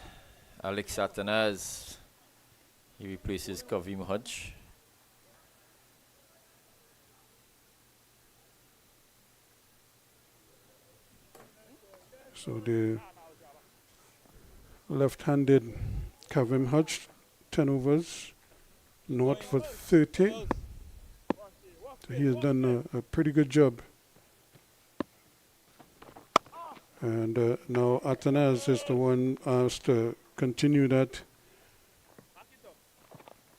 Alex Satanaz, he replaces Kavim Hodge. So the left-handed Kavim Hodge, 10 overs, not for 30. So he has done a pretty good job. And now Atanaz is the one asked to continue that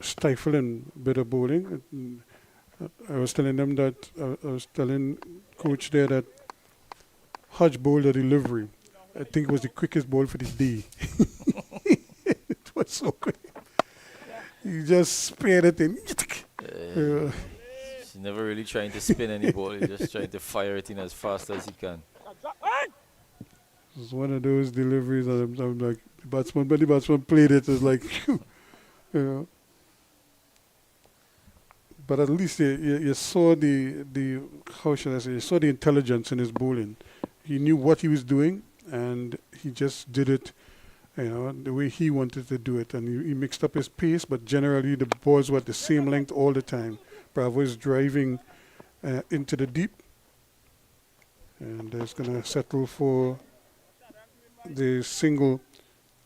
stifling bit of bowling. I was telling them that, I was telling coach there that Hodge bowled a delivery. I think it was the quickest ball for the day. It was so quick. He just speared it in. He's never really trying to spin any ball. He's just trying to fire it in as fast as he can. It's one of those deliveries that I'm like, when the batsman played it, it's like, you know. But at least you saw the how should I say, you saw the intelligence in his bowling. He knew what he was doing, and he just did it, you know, the way he wanted to do it. And he mixed up his pace, but generally the balls were at the same length all the time. Bravo is driving into the deep, and it's going to settle for the single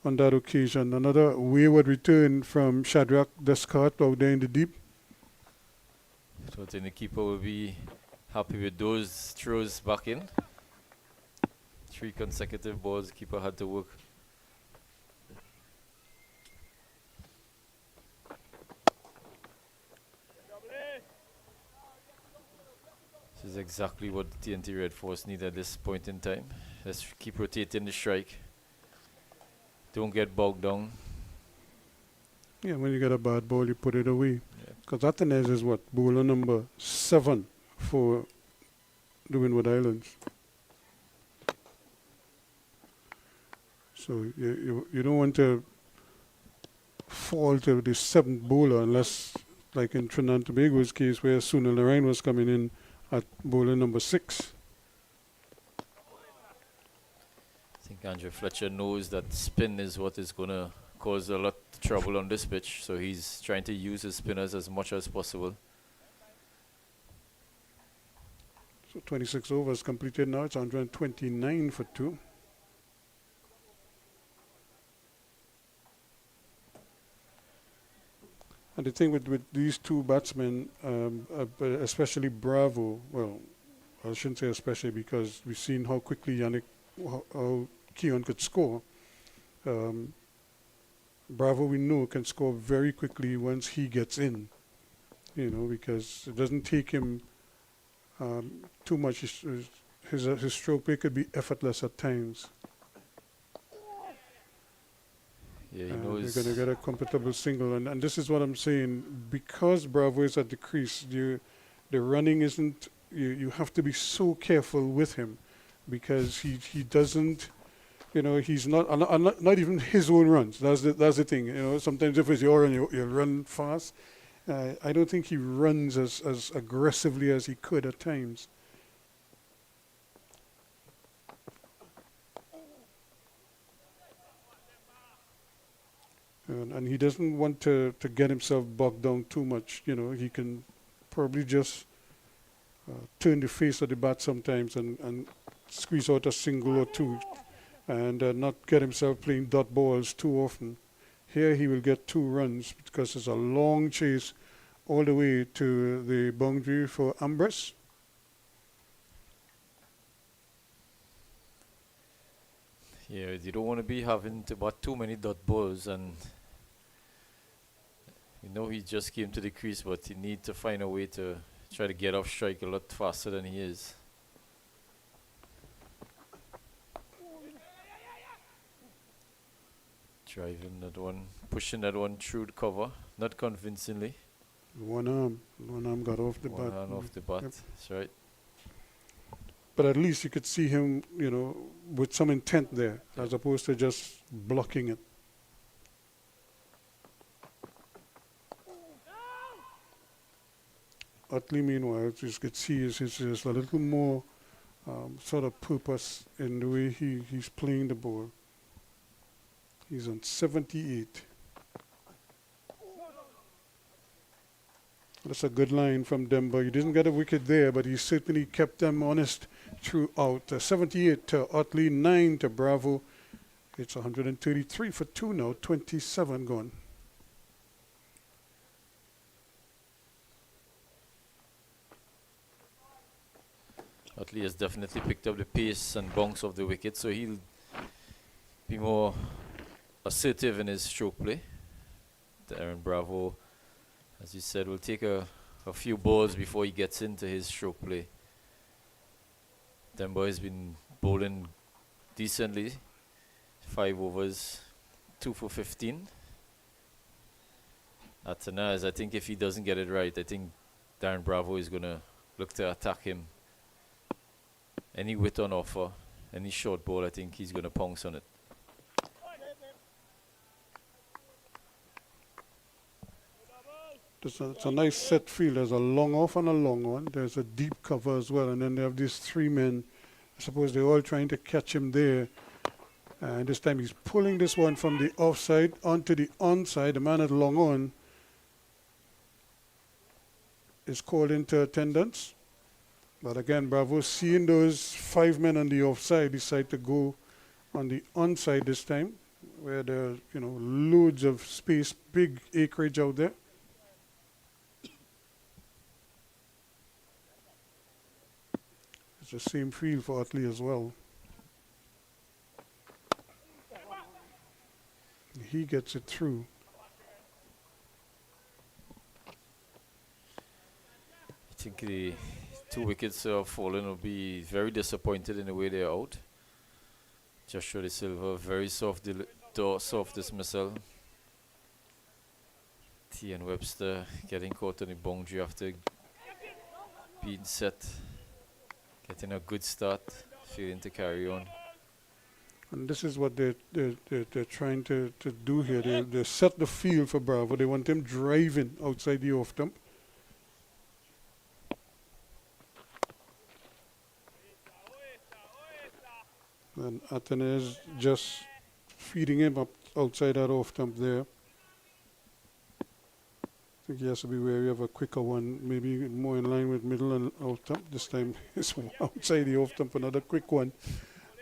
on that occasion. Another wayward return from Shadrach Descartes out there in the deep. So I think the keeper will be happy with those throws back in. 3 consecutive balls the keeper had to work. This is exactly what the TNT Red Force need at this point in time. Let's keep rotating the strike. Don't get bogged down. Yeah, when you get a bad ball, you put it away. Because Atanez is what? Bowler number 7 for the Windward Islands. So you don't want to fall to the 7th bowler unless, like in Trinidad and Tobago's case, where Sunil Narayan was coming in at bowler number 6. I think Andrew Fletcher knows that spin is what is going to cause a lot of trouble on this pitch, so he's trying to use his spinners as much as possible. So 26 overs completed now. It's 129 for 2. And the thing with these two batsmen, especially Bravo, well, I shouldn't say especially because we've seen how quickly how Keon could score. Bravo, we know, can score very quickly once he gets in, you know, because it doesn't take him too much. His stroke play could be effortless at times. Yeah, he knows. They're going to get a comfortable single. And this is what I'm saying. Because Bravo is at the crease, the running isn't, you have to be so careful with him because he doesn't, you know, he's not even his own runs. That's the thing. You know, sometimes if it's your run, you'll run fast. I don't think he runs as aggressively as he could at times. And he doesn't want to get himself bogged down too much. You know, he can probably just turn the face of the bat sometimes and squeeze out a single or two and not get himself playing dot balls too often. Here he will get 2 runs because it's a long chase all the way to the boundary for Ambrose. Yeah, you don't want to be having to bat too many dot balls, and you know he just came to the crease, but you need to find a way to try to get off strike a lot faster than he is. Driving that one, pushing that one through the cover, not convincingly. One arm got off the bat. One hand off the bat, Yep. that's right. but at least you could see him, with some intent there, as opposed to just blocking it. Utley, meanwhile, you could see is a little more sort of purpose in the way he's playing the ball. He's on 78. That's a good line from Demba. He didn't get a wicket there, but he certainly kept them honest throughout. 78 to Utley, 9 to Bravo. It's 133 for 2 now, 27 gone. Utley has definitely picked up the pace and bounce of the wicket, so he'll be more assertive in his stroke play. Darren Bravo, as you said, will take a few balls before he gets into his stroke play. Demba has been bowling decently. 5 overs, 2 for 15. Atanaz, I think if he doesn't get it right, I think Darren Bravo is going to look to attack him. Any wit on offer, any short ball, I think he's going to pounce on it. It's a nice set field. There's a long off and a long on. There's a deep cover as well. And then they have these 3 men. I suppose they're all trying to catch him there. And this time he's pulling this one from the offside onto the onside. The man at long on is called into attendance. But again, Bravo, seeing those 5 men on the offside, decide to go on the onside this time, where there's, loads of space, big acreage out there. It's the same field for Utley as well. He gets it through. I think the 2 wickets have fallen will be very disappointed in the way they're out. Joshua De Silva, very soft soft dismissal. T.N. Webster getting caught on the boundary after being set. Getting a good start, failing to carry on. And this is what they're trying to do here. They set the field for Bravo. They want him driving outside the off stump. And Atenez just feeding him up outside that off stump there. I think he has to be wary of a quicker one, maybe more in line with middle and off stump. This time it's outside the off stump, another quick one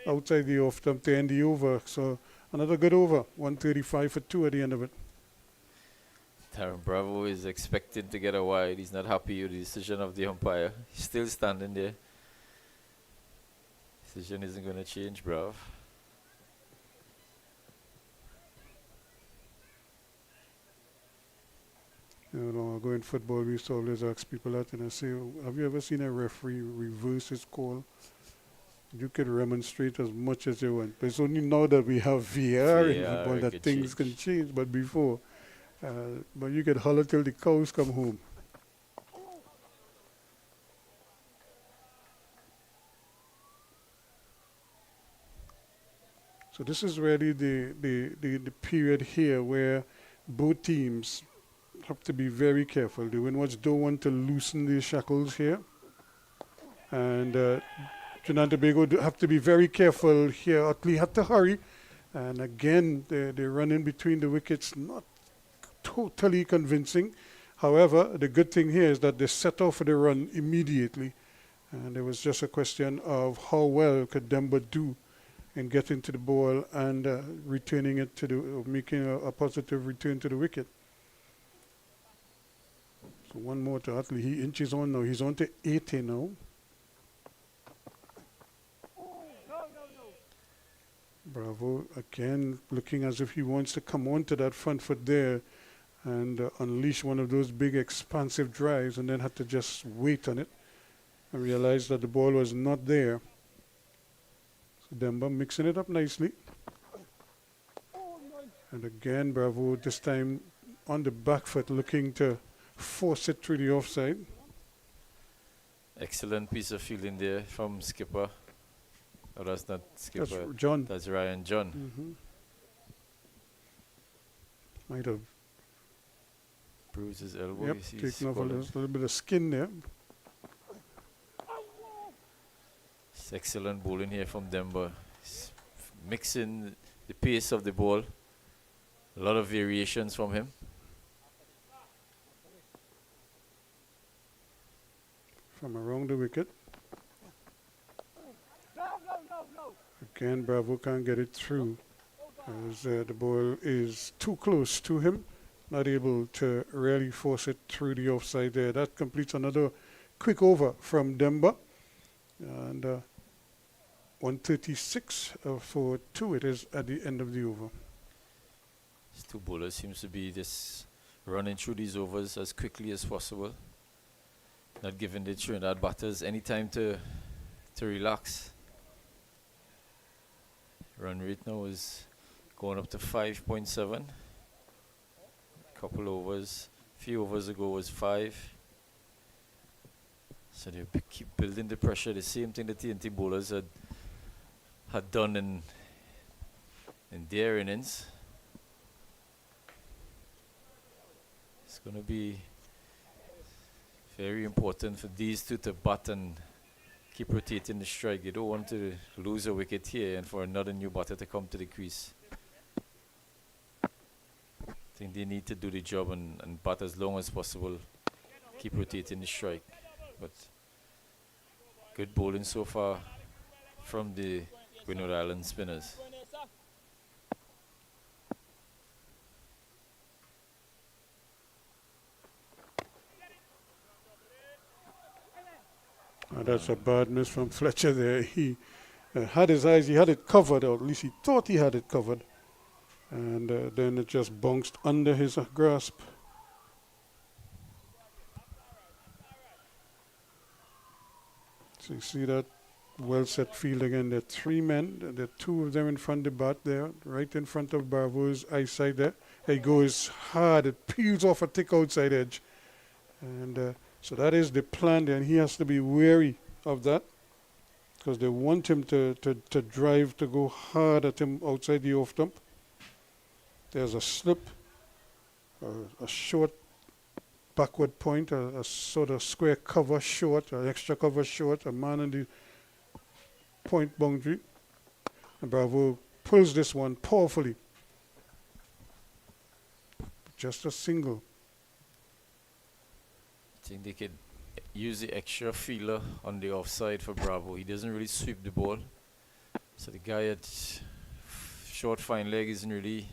outside the off stump to end the over. So another good over, 135 for 2 at the end of it. Darren Bravo is expected to get a wide. He's not happy with the decision of the umpire. He's still standing there. Decision isn't going to change, bruv. Going football, we used to always ask people that, and I say, have you ever seen a referee reverse his call? You could remonstrate as much as you want, but it's only now that we have VR in football that things can change. But before, but you could holler till the cows come home. So this is really the period here where both teams have to be very careful. The Windwards don't want to loosen the shackles here. And Trinidad and Tobago have to be very careful here. Utley had to hurry. And again, they run in between the wickets, not totally convincing. However, the good thing here is that they set off for the run immediately. And it was just a question of how well could Demba do in getting to the ball and returning it to making a positive return to the wicket. So one more to Utley. He inches on now. He's on to 80 now. Bravo again looking as if he wants to come onto that front foot there and unleash one of those big expansive drives, and then had to just wait on it and realize that the ball was not there. So Demba mixing it up nicely. And again Bravo this time on the back foot looking to force it through the offside. Excellent piece of fielding there from skipper. Oh, that's not skipper. That's John. That's Ryan John. Mm-hmm. Might have Bruised his elbow. taken off a little bit of skin there. It's excellent bowling here from Denver. He's mixing the pace of the ball. A lot of variations from him. From around the wicket. Again, Bravo can't get it through as the ball is too close to him. Not able to really force it through the offside there. That completes another quick over from Denver. And 136 for 2 it is at the end of the over. These two bowlers seems to be just running through these overs as quickly as possible. Not giving the Trinidad batters any time to relax. Run rate now is going up to 5.7. Couple overs, few overs ago was 5. So they keep building the pressure. The same thing the TNT bowlers had done in their innings. It's going to be very important for these two to bat and keep rotating the strike. You don't want to lose a wicket here and for another new batter to come to the crease. I think they need to do the job and bat as long as possible. Keep rotating the strike. But good bowling so far from the Windward Island spinners. That's a bad miss from Fletcher there. He had his eyes, he had it covered, or at least he thought he had it covered. And then it just bounced under his grasp. So you see that well set field again. There are 3 men, there are 2 of them in front of the bat there, right in front of Bravo's eyesight there. He goes hard, it peels off a thick outside edge. And so that is the plan there, and he has to be wary of that because they want him to drive, to go hard at him outside the off stump. There's a slip, a short backward point, a sort of square cover short, an extra cover short, a man in the point boundary. And Bravo pulls this one powerfully. Just a single. I think they could use the extra feeler on the offside for Bravo. He doesn't really sweep the ball. So the guy at short fine leg isn't really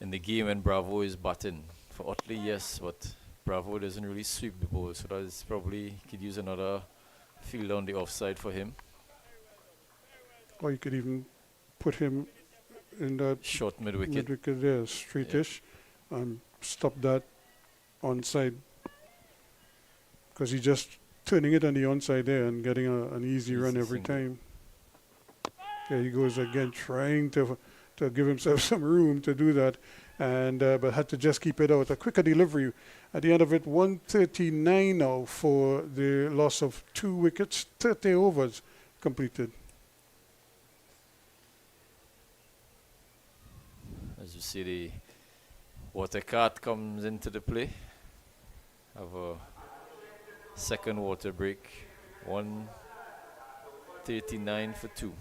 in the game when Bravo is batting. For Utley, yes, but Bravo doesn't really sweep the ball. So that is probably, could use another fielder on the offside for him. Or you could even put him in that short mid-wicket. Mid-wicket there, straightish, and stop that onside. Because he's just turning it on the onside there and getting an easy run every time. There he goes again, trying to give himself some room to do that, and but had to just keep it out. A quicker delivery. At the end of it, 139 now for the loss of 2 wickets, 30 overs completed. As you see, the water cart comes into the play. Have a second water break. 139 for 2.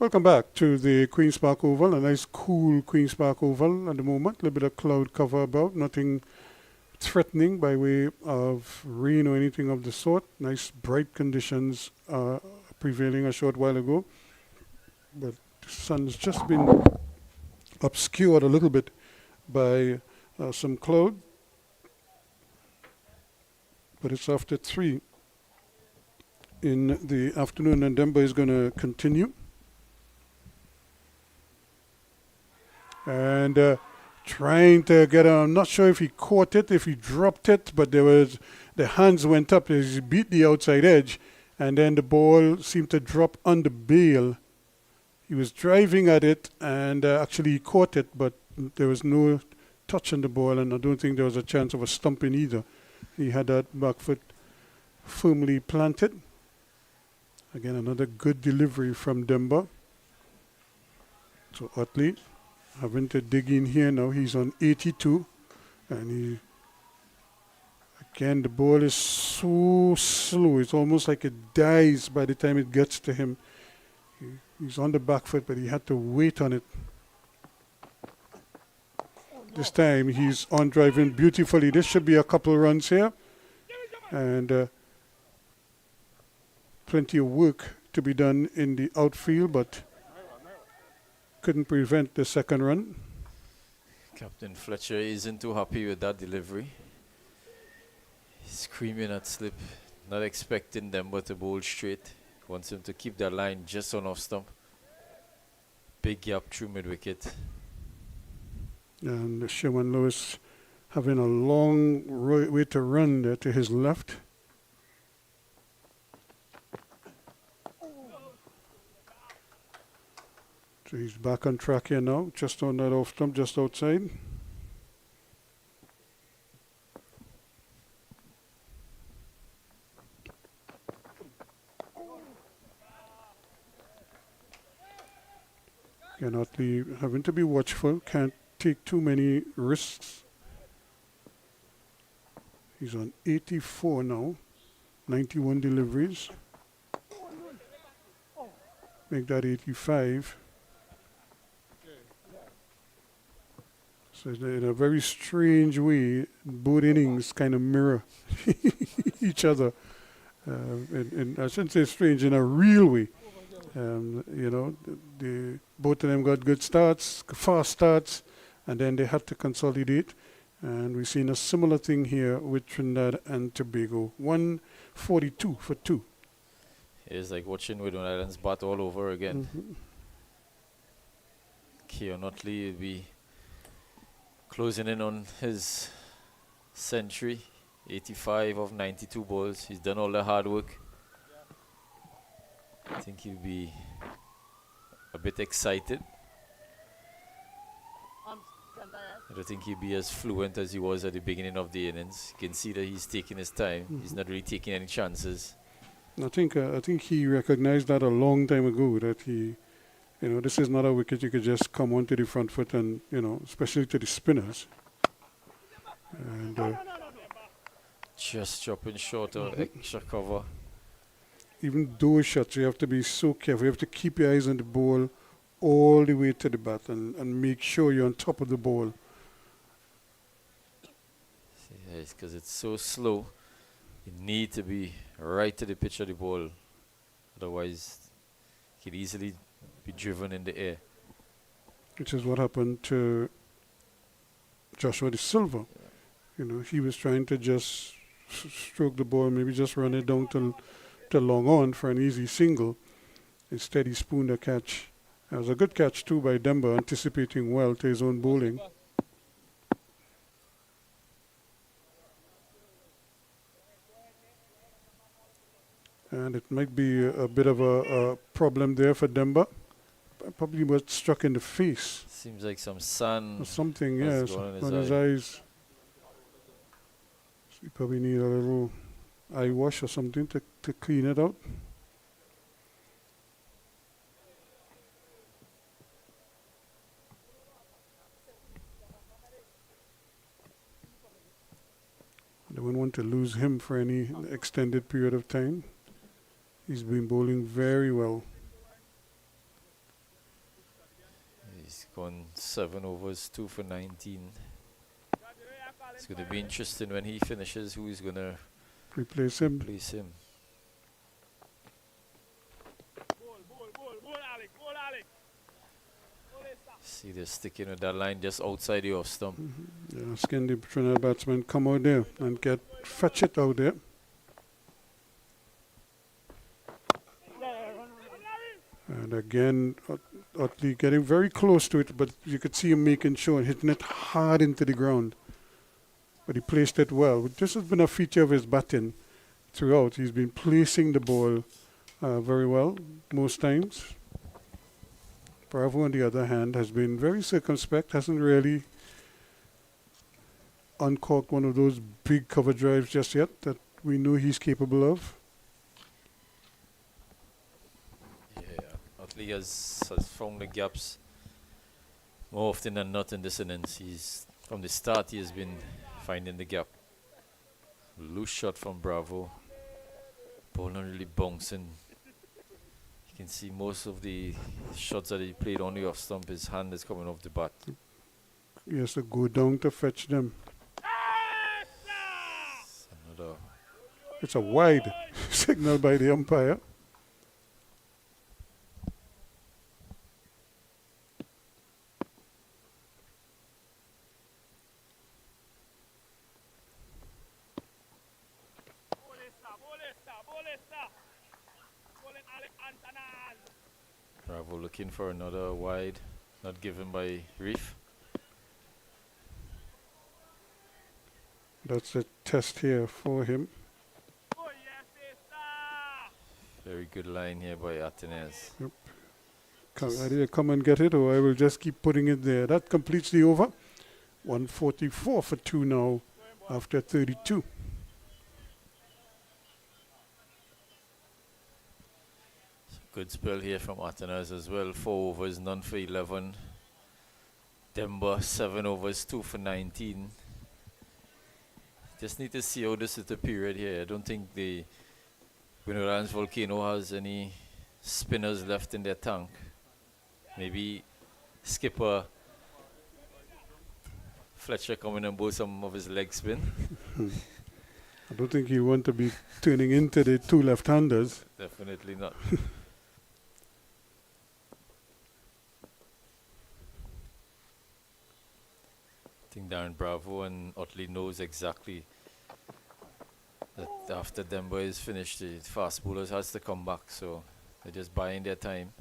Welcome back to the Queen's Park Oval, a nice cool Queen's Park Oval at the moment. A little bit of cloud cover about, nothing threatening by way of rain or anything of the sort. Nice bright conditions prevailing a short while ago. But the sun's just been obscured a little bit by some cloud. But it's after 3 in the afternoon, and Denver is going to continue. And trying to get on. I'm not sure if he caught it, if he dropped it, but the hands went up as he beat the outside edge, and then the ball seemed to drop on the bail. He was driving at it, and actually he caught it, but there was no touch on the ball, and I don't think there was a chance of a stumping either. He had that back foot firmly planted. Again, another good delivery from Demba. So Utley having to dig in here now. He's on 82, and again, the ball is so slow. It's almost like it dies by the time it gets to him. He's on the back foot, but he had to wait on it. This time he's on driving beautifully. This should be a couple runs here, and plenty of work to be done in the outfield, but couldn't prevent the second run. Captain Fletcher isn't too happy with that delivery. He's screaming at slip, not expecting them but to bowl straight. Wants him to keep that line just on off stump. Big gap through mid wicket. And Sherman Lewis having a long way to run there to his left. So he's back on track here now, just on that off stump, just outside. Cannot be having to be watchful, can't take too many risks. He's on 84 now, 91 deliveries. Make that 85. So in a very strange way, both innings kind of mirror each other. And I shouldn't say strange, in a real way. You know, both of them got good starts, fast starts, and then they had to consolidate. And we've seen a similar thing here with Trinidad and Tobago. 142 for 2. It's like watching Windward Islands bat all over again. Keon Utley will be closing in on his century. 85 of 92 balls. He's done all the hard work. I think he'll be a bit excited. I don't think he'll be as fluent as he was at the beginning of the innings. You can see that he's taking his time. He's not really taking any chances. I think he recognized that a long time ago, that he, you know, this is not a wicket you could just come onto the front foot and, you know, especially to the spinners. And Just chopping short of extra cover. even those shots, you have to be so careful. You have to keep your eyes on the ball all the way to the bat and make sure you're on top of the ball. Yes, because it's so slow. You need to be right to the pitch of the ball. Otherwise, it could easily be driven in the air. Which is what happened to Joshua De Silva. You know, he was trying to just stroke the ball, maybe just run it down to long on for an easy single. Instead, he spooned a catch. It was a good catch too by Demba, anticipating well to his own bowling. And it might be a bit of a problem there for Demba. Probably was struck in the face. Seems like some sun Or something, has yes, gone in on his his eye. eyes. So you probably need a little eye wash or something to clean it out. They wouldn't want to lose him for any extended period of time. He's been bowling very well. Gone 7 overs, 2 for 19. It's going to be interesting when he finishes who is going to Replace him. replace him. Ball, Alex, ball, Alex. Ball is stop. See, they're sticking with that line just outside the off stump. Yeah, asking the Trinidad batsman come out there and fetch it out there. And again, Utley getting very close to it, but you could see him making sure and hitting it hard into the ground. But he placed it well. This has been a feature of his batting throughout. He's been placing the ball very well most times. Bravo, on the other hand, has been very circumspect, hasn't really uncorked one of those big cover drives just yet that we know he's capable of. Yeah, Utley has found the gaps more often than not in this innings. From the start, he has been finding the gap. Loose shot from Bravo. Ball not really bouncing. You can see most of the shots that he played on the off stump, his hand is coming off the bat. He has to go down to fetch them. Another It's a wide signal by the umpire. Bravo looking for another wide, not given by Reef. That's a test here for him. Very good line here by Atenez. Either come and get it, or I will just keep putting it there. That completes the over. 144 for 2 now after 32. Good spell here from Atenez as well. 4 overs, none for 11. Demba 7 overs, 2 for 19. Just need to see how this is the period here. I don't think the Windward Volcano has any spinners left in their tank. Maybe skipper Fletcher coming and bowl some of his leg spin. I don't think you want to be turning into the 2 left-handers. Definitely not. I think Darren Bravo and Utley knows exactly that after Demba is finished, the fast bowlers has to come back, so they're just buying their time.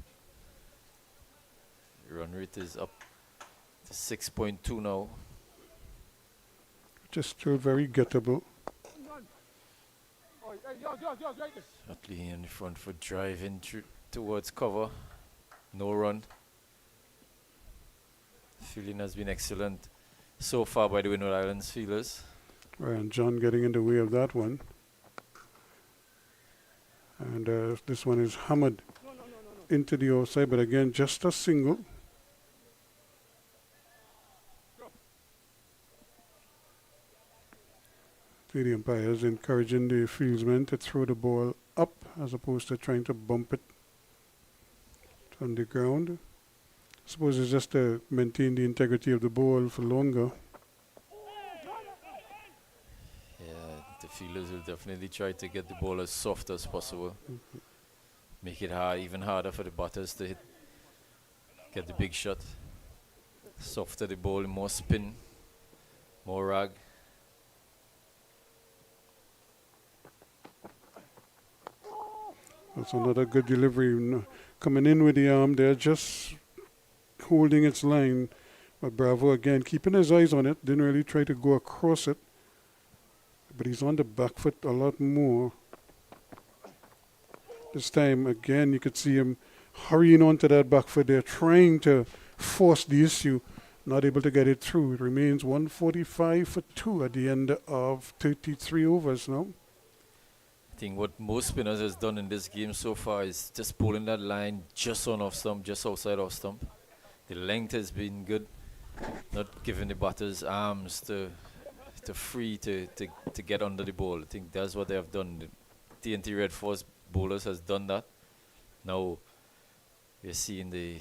The run rate is up to 6.2 now. Just still very gettable. Utley in front for driving towards cover. No run. Fielding has been excellent so far by the Windward Islands fielders. And John getting in the way of that one. And this one is hammered into the outside, but again, just a single. The umpire is encouraging the fieldsmen to throw the ball up as opposed to trying to bump it on the ground. I suppose it's just to maintain the integrity of the ball for longer. Yeah, the fielders will definitely try to get the ball as soft as possible. Make it hard, even harder for the batters to hit, get the big shot. Softer the ball, more spin, more rag. That's another good delivery. Coming in with the arm, they're just holding its line. But Bravo again, keeping his eyes on it, didn't really try to go across it. But he's on the back foot a lot more. This time, again, you could see him hurrying onto that back foot there, trying to force the issue, not able to get it through. It remains 145 for 2 at the end of 33 overs now. I think what most spinners has done in this game so far is just pulling that line just on off stump, just outside off stump. The length has been good, not giving the batters arms to free to get under the ball. I think that's what they have done. The TNT Red Force bowlers has done that. Now we're seeing the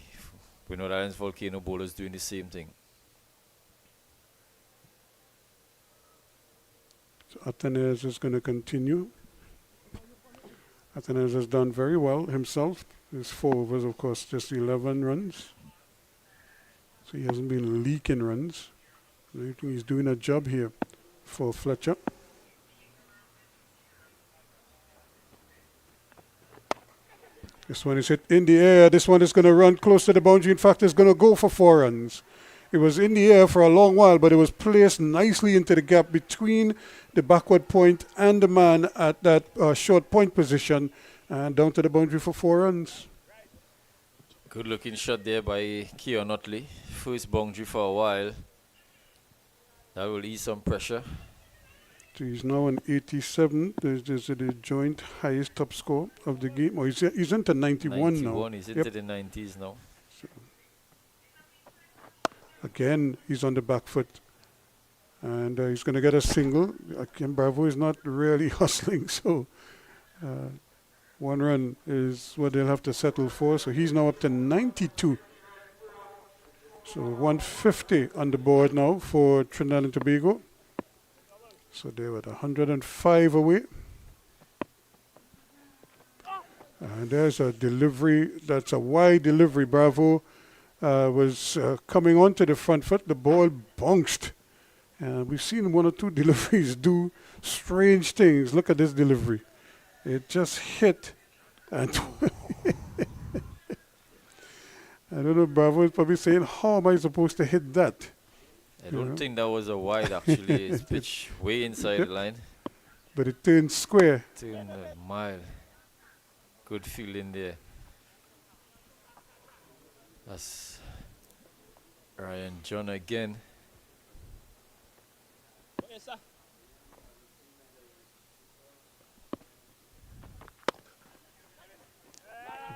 Windward Islands Volcano bowlers doing the same thing. So Atenes is going to continue. Atenes has done very well himself. His 4 overs, of course, just 11 runs. So he hasn't been leaking runs. I think he's doing a job here for Fletcher. This one is hit in the air. This one is going to run close to the boundary. In fact, it's going to go for 4 runs. It was in the air for a long while, but it was placed nicely into the gap between the backward point and the man at that short point position, and down to the boundary for 4 runs. Good looking shot there by Keon Utley. First boundary for a while. That will ease some pressure. So he's now on 87. There's the joint highest top score of the game. Oh, he's into 91 now. He's into the 90s now. Again, he's on the back foot. And he's going to get a single. Again, Bravo is not really hustling, so 1 run is what they'll have to settle for. So he's now up to 92. So 150 on the board now for Trinidad and Tobago. So they're at 105 away. And there's a delivery. That's a wide delivery. Bravo was coming onto the front foot. The ball bounced. We've seen 1 or 2 deliveries do strange things. Look at this delivery. It just hit. And I don't know, Bravo is probably saying, how am I supposed to hit that? I don't think that was a wide, actually. It's pitched way inside the line. But it turned square. Turned a mile. Good feeling there. That's Ryan John again. Yes, sir.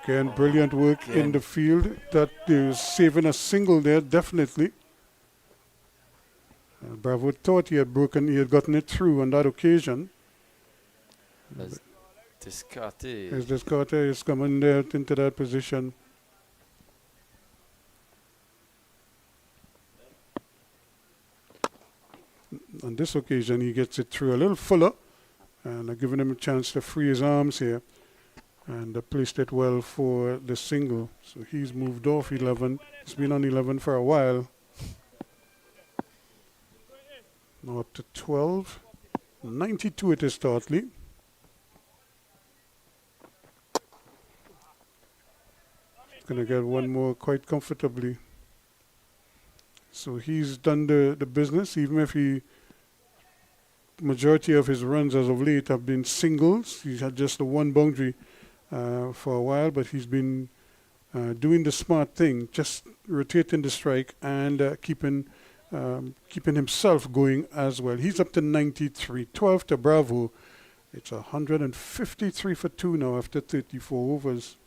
Again, brilliant work in the field. That is saving a single there, definitely. Bravo thought he had gotten it through on that occasion. As Descartes. As Descartes is coming there into that position. On this occasion, he gets it through a little fuller, and giving him a chance to free his arms here. And placed it well for the single. So he's moved off 11. He's been on 11 for a while. Now up to 12. 92 it is Tartley. Going to get 1 more quite comfortably. So he's done the business, even if majority of his runs as of late have been singles. He's had just the 1 boundary for a while, but he's been doing the smart thing, just rotating the strike and keeping himself going as well. He's up to 93, 12 to Bravo. It's 153 for 2 now after 34 overs.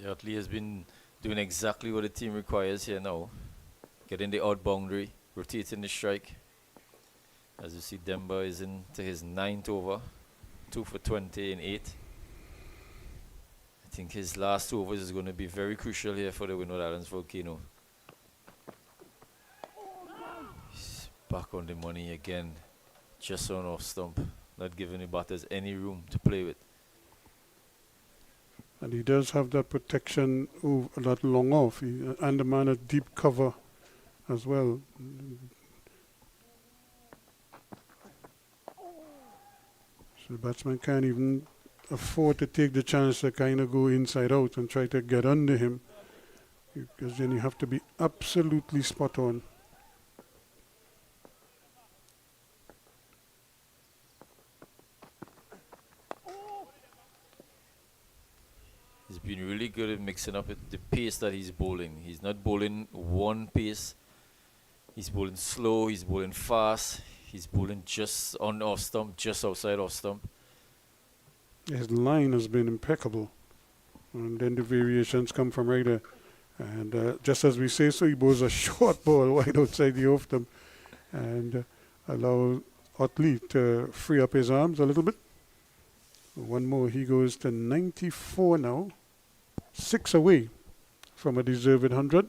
Utley has been doing exactly what the team requires here now. Getting the odd boundary, rotating the strike. As you see, Demba is into his 9th over, 2 for 20 in 8. I think his last 2 overs is going to be very crucial here for the Windward Islands Volcano. He's back on the money again, just on off stump, not giving the batters any room to play with. And he does have that protection over that long off, and the man at deep cover as well. So the batsman can't even afford to take the chance to kind of go inside out and try to get under him, because then you have to be absolutely spot on. He's been really good at mixing up the pace that he's bowling. He's not bowling one pace. He's bowling slow, he's bowling fast, he's bowling just on off stump, just outside off stump. His line has been impeccable. And then the variations come from right there. And just as we say so, he bowls a short ball wide outside the off stump and allow Utley to free up his arms a little bit. 1 more, he goes to 94 now. 6 away from a deserved 100.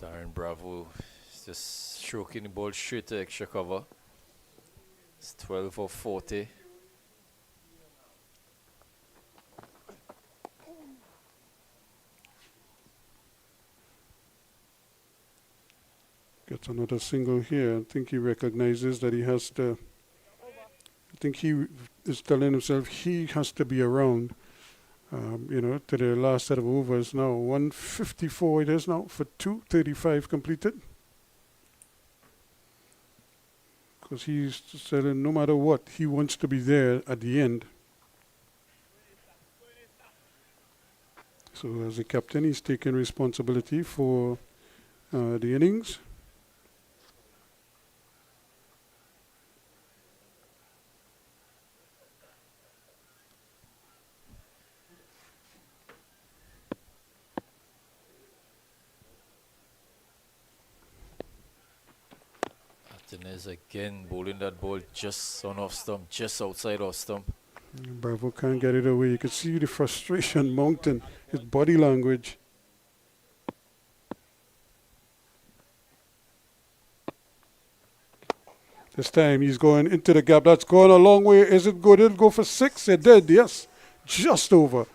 Darren Bravo is just stroking the ball straight to extra cover. It's 12 for 40. Gets another single here. I think he recognizes that he has to. I think he is telling himself he has to be around. To the last set of overs now. 154 it is now for 235 completed. Because he's saying no matter what, he wants to be there at the end. So as a captain, he's taking responsibility for the innings. Martinez again bowling that ball just on off stump, just outside off stump. Bravo can't get it away. You can see the frustration mounting, his body language. This time he's going into the gap. That's going a long way. Is it good? Did it go for 6? It did, yes. Just over.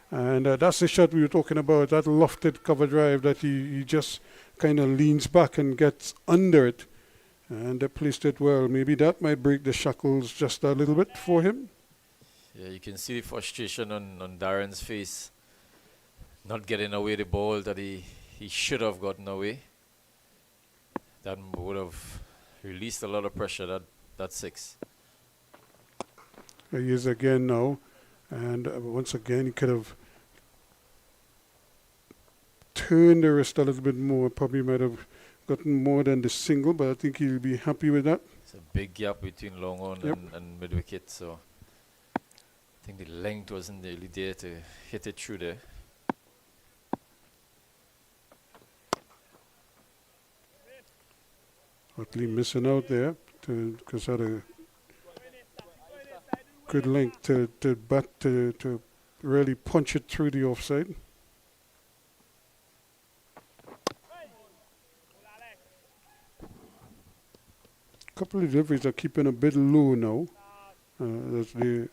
And that's the shot we were talking about, that lofted cover drive that he just kind of leans back and gets under it. And they placed it well. Maybe that might break the shackles just a little bit for him. Yeah, you can see the frustration on Darren's face. Not getting away the ball that he should have gotten away. That would have released a lot of pressure, that 6. He is again now. And once again, he could have turned the wrist a little bit more. Probably might have gotten more than the single, but I think he'll be happy with that. It's a big gap between long on and mid wicket, so I think the length wasn't really there to hit it through there. Utley missing out there because had a good length to bat to really punch it through the offside. Couple of deliveries are keeping a bit low now. That's the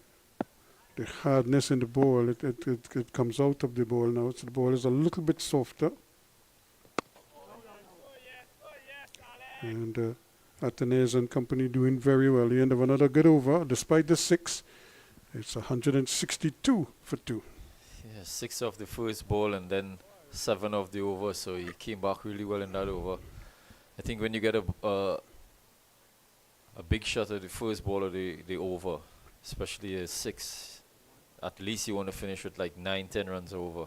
hardness in the ball. It comes out of the ball now. So the ball is a little bit softer. And Athenaeus and company doing very well. The end of another good over, despite the 6. It's 162 for 2. Yeah, 6 off the first ball and then 7 off the over, so he came back really well in that over. I think when you get a big shot at the first ball of the over, especially a 6, at least you want to finish with like 9-10 runs over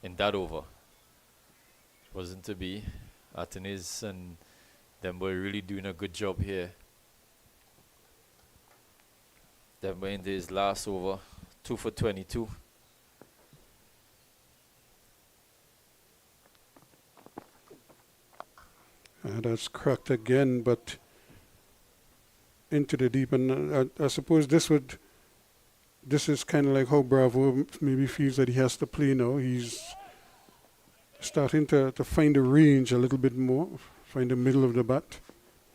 in that over. Wasn't to be. Athenaeus and them were really doing a good job here. Them were in his last over, 2 for 22. That's cracked again, but into the deep. And I suppose this is kind of like how Bravo maybe feels that he has to play now. He's starting to find the range a little bit more, find the middle of the bat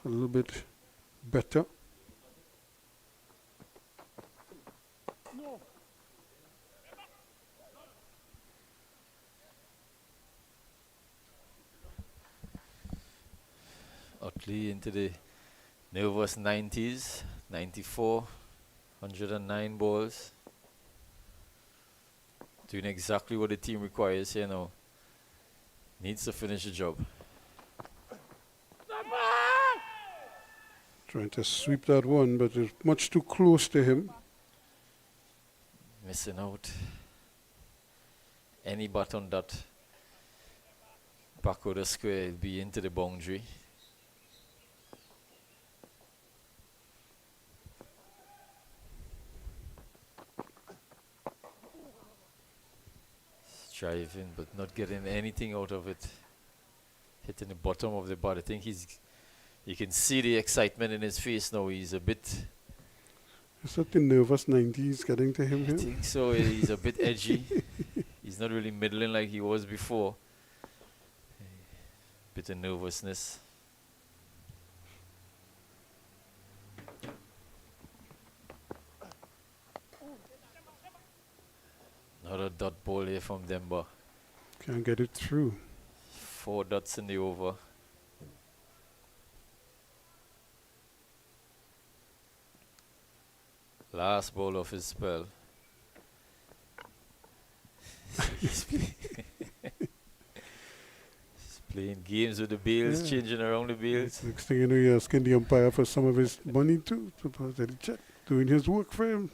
a little bit better. Utley into the nervous 90s, 94, 109 balls. Doing exactly what the team requires here now. Needs to finish the job. Trying to sweep that one, but it's much too close to him. Missing out. Any bat on that back of the square will be into the boundary. Driving, but not getting anything out of it. hitting the bottom of the bat. I think you can see the excitement in his face now. He's a bit, Is that the nervous 90s getting to him I here? think so, he's a bit edgy. He's not really middling like he was before. Bit of nervousness. Another dot ball here from Demba. Can't get it through. 4 dots in the over. Last ball of his spell. He's playing games with the bails, changing around the bails. Next thing you know, you're asking the umpire for some of his money too. Supposedly check, doing his work for him.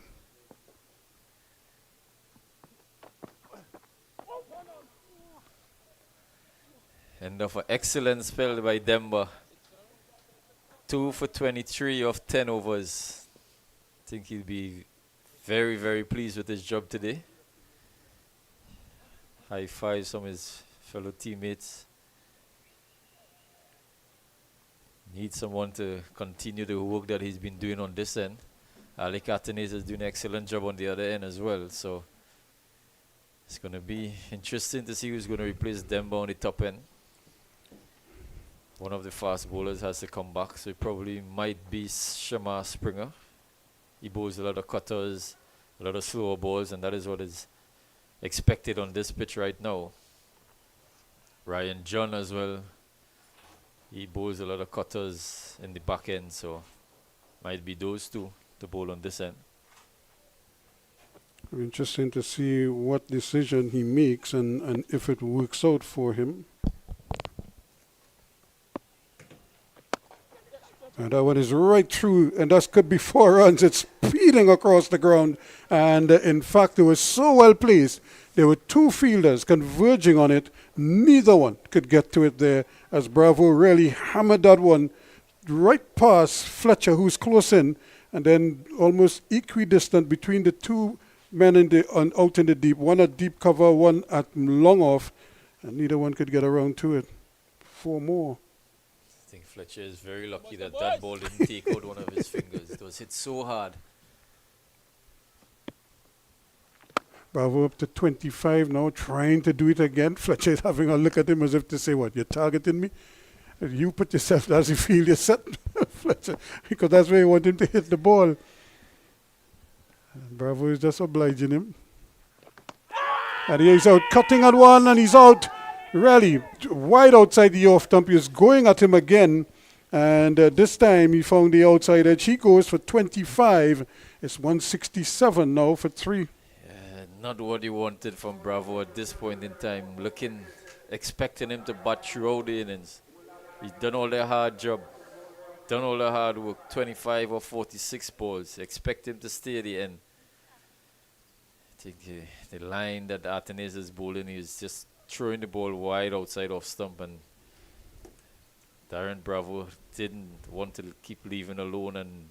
End of an excellent spell by Demba. 2 for 23 of 10 overs. I think he'll be very, very pleased with his job today. High fives from his fellow teammates. Needs someone to continue the work that he's been doing on this end. Alec Atenez is doing an excellent job on the other end as well. So it's going to be interesting to see who's going to replace Demba on the top end. One of the fast bowlers has to come back, so it probably might be Shamar Springer. He bowls a lot of cutters, a lot of slower balls, and that is what is expected on this pitch right now. Ryan John as well. He bowls a lot of cutters in the back end, so might be those two to bowl on this end. Interesting to see what decision he makes and if it works out for him. And that one is right through, and that could be 4 runs. It's speeding across the ground. And in fact, it was so well placed. There were 2 fielders converging on it. Neither one could get to it there, as Bravo really hammered that one right past Fletcher, who's close in, and then almost equidistant between the 2 men out in the deep. One at deep cover, one at long off, and neither one could get around to it. 4 more. I think Fletcher is very lucky that that ball didn't take out one of his fingers. It was hit so hard. Bravo up to 25 now, trying to do it again. Fletcher is having a look at him as if to say, what, you're targeting me? You put yourself as you feel you're set, Fletcher, because that's where you want him to hit the ball. And Bravo is just obliging him. And he's out cutting at one, and he's out. Really wide outside the off stump. He's going at him again, and this time he found the outside edge. He goes for 25. It's 167 now for 3. Not what he wanted from Bravo at this point in time. Expecting him to bat throughout the innings. He's done all the hard job, done all the hard work. 25 or 46 balls. Expect him to stay at the end. I think the line that Atenez is bowling, he's just throwing the ball wide outside off stump, and Darren Bravo didn't want to keep leaving alone and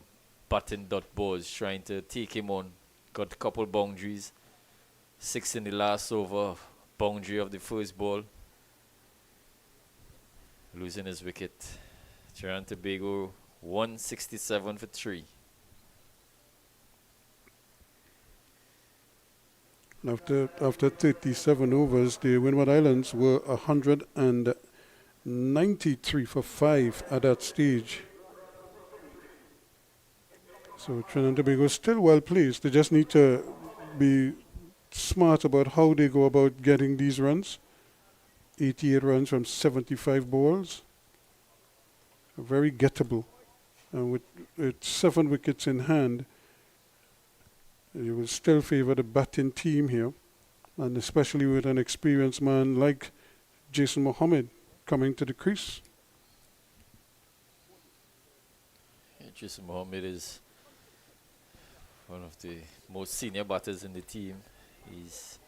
batting dot balls, trying to take him on. Got a couple boundaries. 6 in the last over, boundary of the first ball. Losing his wicket. Trinidad Tobago 167 for 3. After 37 overs, the Windward Islands were 193 for 5 at that stage. So Trinidad and Tobago is still well placed. They just need to be smart about how they go about getting these runs. 88 runs from 75 balls. Very gettable. And with 7 wickets in hand, you will still favor the batting team here, and especially with an experienced man like Jason Mohammed coming to the crease. Yeah, Jason Mohammed is one of the most senior batters in the team. He's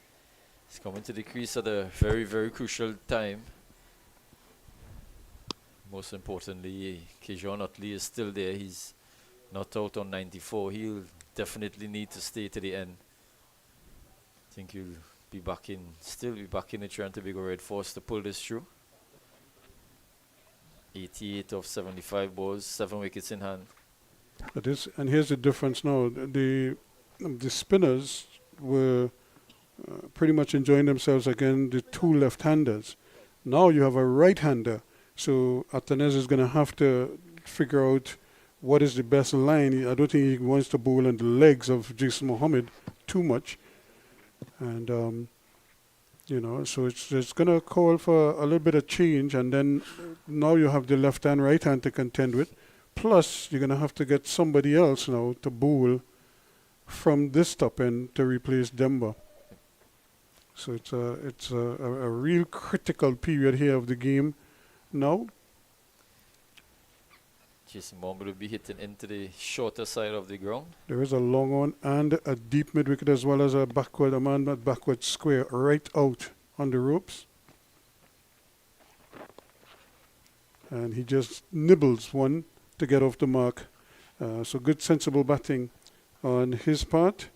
coming to the crease at a very, very crucial time. Most importantly, Kejon Utley is still there. He's not out on 94. He'll definitely need to stay to the end. I think he'll be back in, still be back in the Trinidad Tobago Red Force to pull this through. 88 of 75 balls, 7 wickets in hand. And here's the difference now. The spinners were pretty much enjoying themselves again, the two left-handers. Now you have a right-hander, so Atanez is going to have to figure out what is the best line. I don't think he wants to bowl on the legs of Jason Mohammed too much. And, so it's going to call for a little bit of change. And then now you have the left hand, right hand to contend with. Plus, you're going to have to get somebody else now to bowl from this top end to replace Demba. So it's a real critical period here of the game now. Jason Mohammed will be hitting into the shorter side of the ground. There is a long one and a deep mid wicket as well as a man at backward square right out on the ropes. And he just nibbles one to get off the mark. So good sensible batting on his part.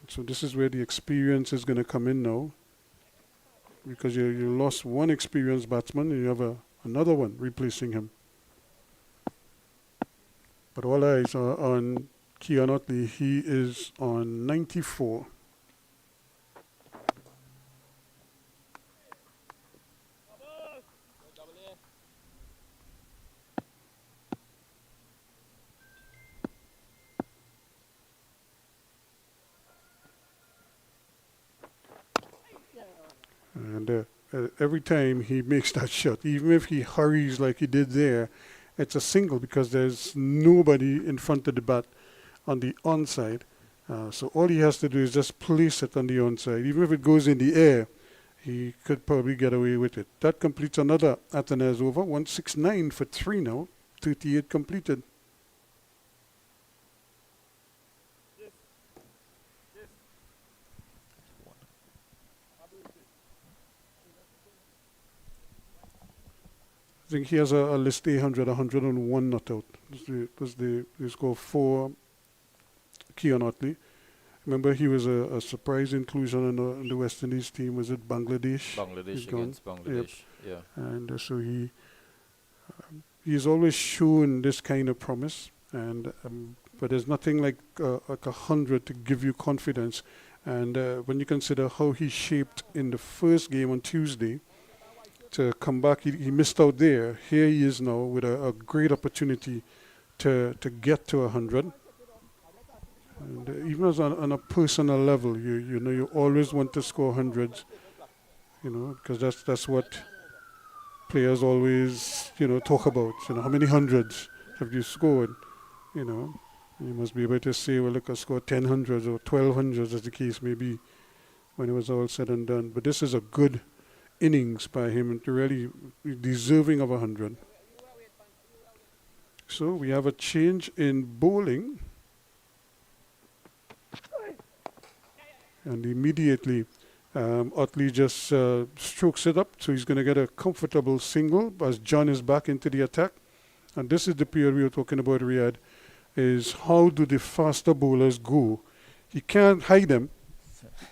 So this is where the experience is going to come in now. Because you lost one experienced batsman and you have another one replacing him. But all eyes are on Keon Otley. He is on 94. And every time he makes that shot, even if he hurries like he did there, it's a single because there's nobody in front of the bat on the onside. So all he has to do is just place it on the onside. Even if it goes in the air, he could probably get away with it. That completes another Atanez over. 169 for 3 now. 38 completed. I think he has a list 800, 101 not out. Was the score for Keon Otley. Remember, he was a surprise inclusion in the West Indies team. Was it Bangladesh? Bangladesh against Bangladesh, yep. Yeah. And so he's always shown this kind of promise. And but there's nothing like 100 to give you confidence. And when you consider how he shaped in the first game on Tuesday, to come back, he missed out there. Here he is now with a great opportunity to get to 100. And even as on a personal level, you always want to score hundreds, because that's what players always talk about. How many hundreds have you scored? You must be able to say, well, look, I scored 10 hundreds or 12 hundreds, as the case may be, when it was all said and done. But this is a good innings by him and really deserving of 100. So we have a change in bowling. And immediately Otley just strokes it up. So he's going to get a comfortable single as John is back into the attack. And this is the period we were talking about, Riyadh, is how do the faster bowlers go? He can't hide them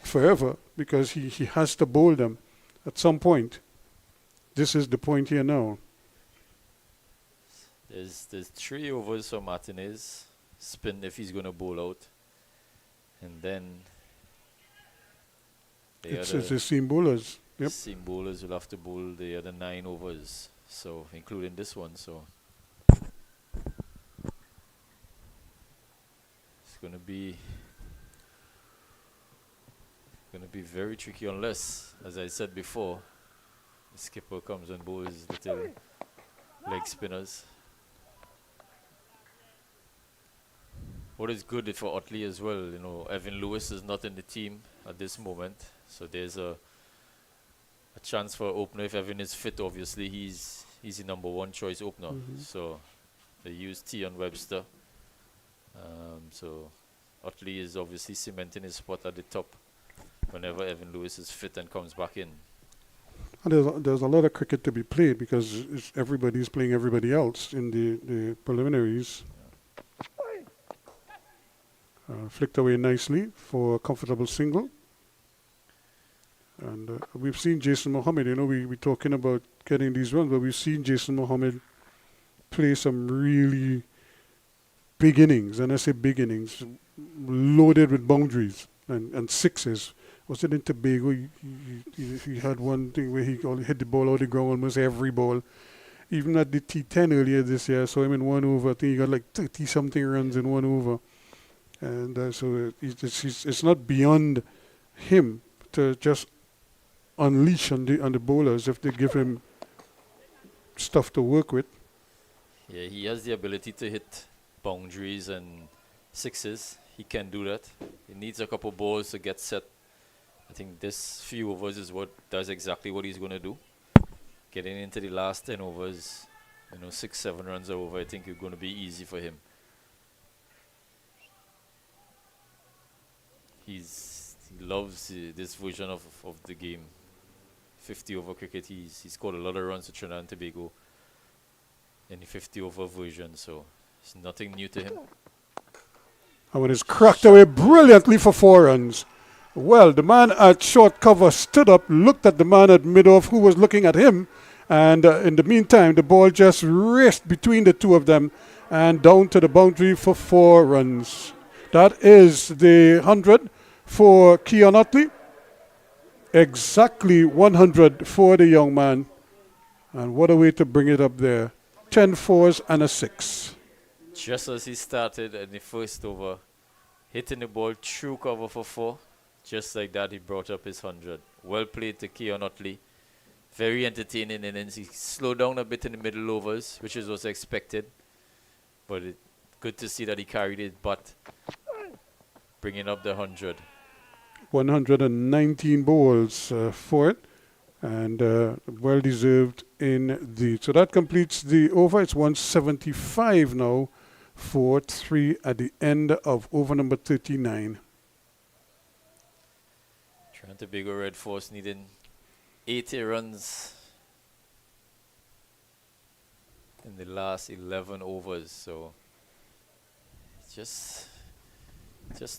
forever because he has to bowl them at some point. This is the point here now. There's 3 overs for Martinez. Spin if he's going to bowl out. And then it's the seam bowlers. Yep. Seam bowlers will have to bowl the other 9 overs. So including this one. So it's going to be very tricky unless, as I said before, the skipper comes and bowls little leg spinners. What is good for Otley as well, Evan Lewis is not in the team at this moment, so there's a chance for opener. If Evan is fit, obviously he's the number 1 choice opener. So they use Tion Webster. So Otley is obviously cementing his spot at the top whenever Evan Lewis is fit and comes back in. And there's a lot of cricket to be played because everybody's playing everybody else in the preliminaries. Flicked away nicely for a comfortable single. And we've seen Jason Mohammed, we're talking about getting these runs, but we've seen Jason Mohammed play some really big innings, and I say big innings, loaded with boundaries and sixes. Was it in Tobago? He had one thing where he hit the ball out of the ground almost every ball. Even at the T10 earlier this year, I saw him in 1 over. I think he got like 30-something runs in 1 over. And so it's not beyond him to just unleash on the bowlers if they give him stuff to work with. Yeah, he has the ability to hit boundaries and sixes. He can do that. He needs a couple balls to get set. I think this few overs is what does exactly what he's going to do. Getting into the last 10 overs, 6-7 runs over, I think it's going to be easy for him. He loves this version of the game. 50 over cricket, he scored a lot of runs to Trinidad and Tobago in the 50 over version, so it's nothing new to him. And when it's cracked away brilliantly for 4 runs. Well, the man at short cover stood up, looked at the man at mid-off who was looking at him, and in the meantime, the ball just raced between the two of them and down to the boundary for 4 runs. That is the 100 for Keon Utley. Exactly 100 for the young man. And what a way to bring it up there. 10 fours and a 6. Just as he started in the first over, hitting the ball through cover for 4. Just like that, he brought up his 100. Well played to Keon Utley. Very entertaining innings. He slowed down a bit in the middle overs, which is what's expected. But good to see that he carried his butt, bringing up the 100. 119 balls for it. And well deserved indeed. So that completes the over. It's 175 now. 4-3 at the end of over number 39. Trinidad Tobago Red Force needing 80 runs in the last 11 overs. So just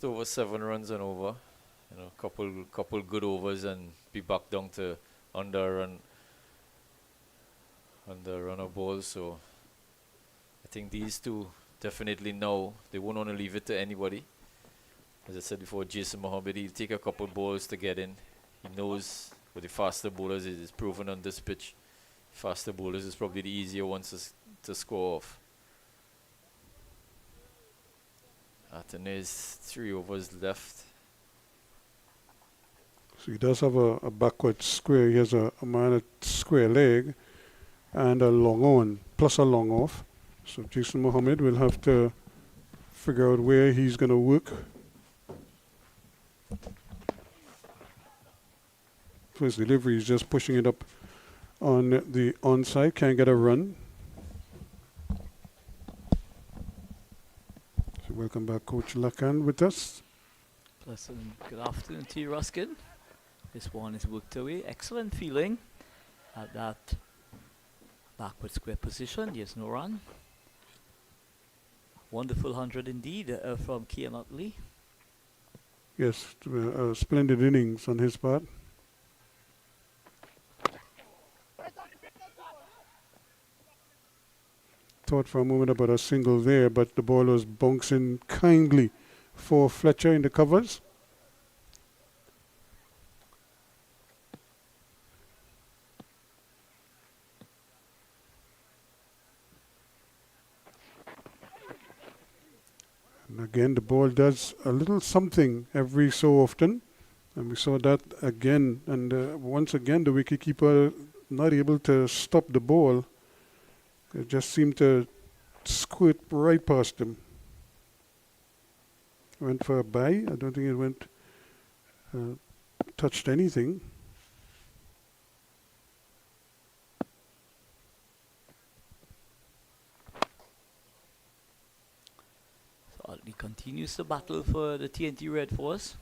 over 7 runs and over. Couple good overs and be back down to under runner balls. So I think these two definitely know they won't want to leave it to anybody. As I said before, Jason Mohammed, he'll take a couple balls to get in. He knows with the faster bowlers, it is proven on this pitch. Faster bowlers is probably the easier ones to score off. And there's 3 overs left. So he does have a backward square. He has a man at square leg and a long on, plus a long off. So Jason Mohammed will have to figure out where he's going to work. First delivery, he's just pushing it up on the onside. Can't get a run. So welcome back, Coach Lacan with us. Pleasant good afternoon to you, Ruskin. This one is worked away. Excellent feeling at that backward square position. There's no run. Wonderful 100 indeed from Keon Utley. Yes, splendid innings on his part. Thought for a moment about a single there, but the ball was bouncing kindly for Fletcher in the covers. And again, the ball does a little something every so often. And we saw that again. And once again, the wicketkeeper not able to stop the ball. It just seemed to squirt right past him. Went for a bye. I don't think it went, touched anything. So Utley continues the battle for the TNT Red Force.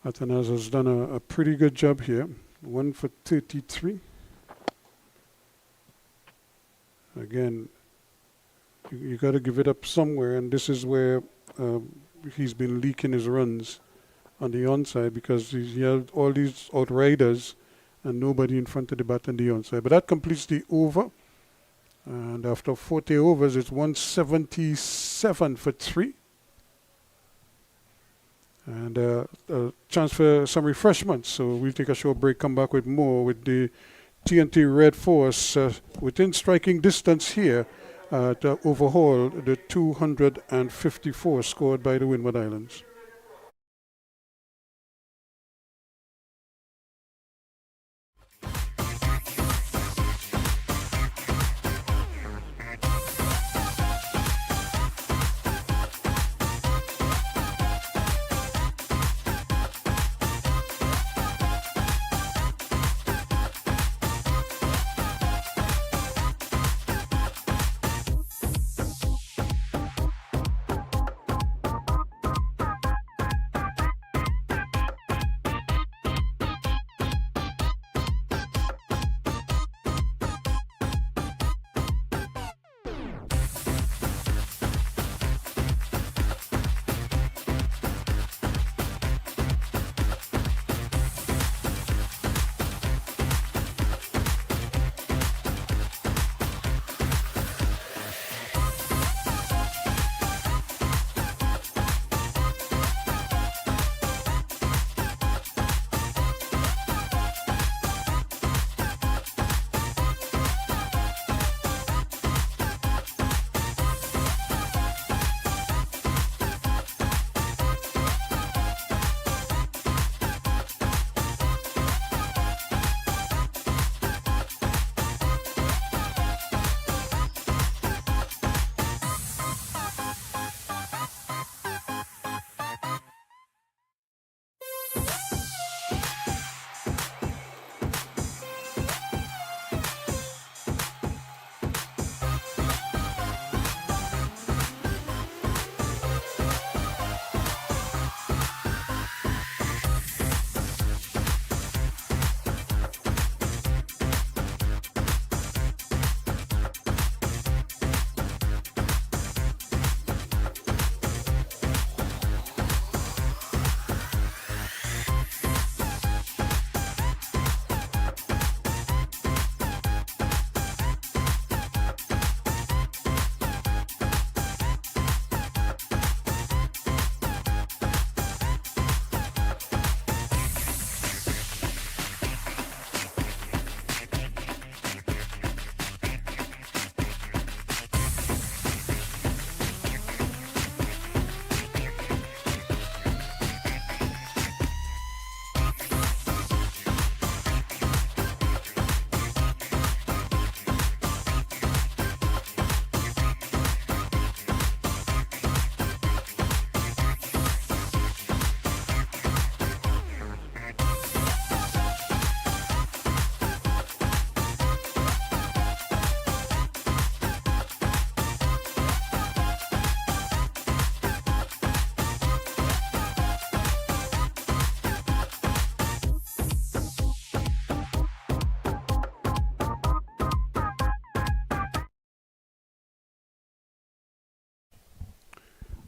Athanaz has done a pretty good job here. 1 for 33. Again, you got to give it up somewhere, and this is where he's been leaking his runs on the onside because he had all these outriders and nobody in front of the bat on the onside. But that completes the over. And after 40 overs, it's 177 for 3. And a chance for some refreshments. So we'll take a short break, come back with more with the TNT Red Force within striking distance here to overhaul the 254 scored by the Windward Islands.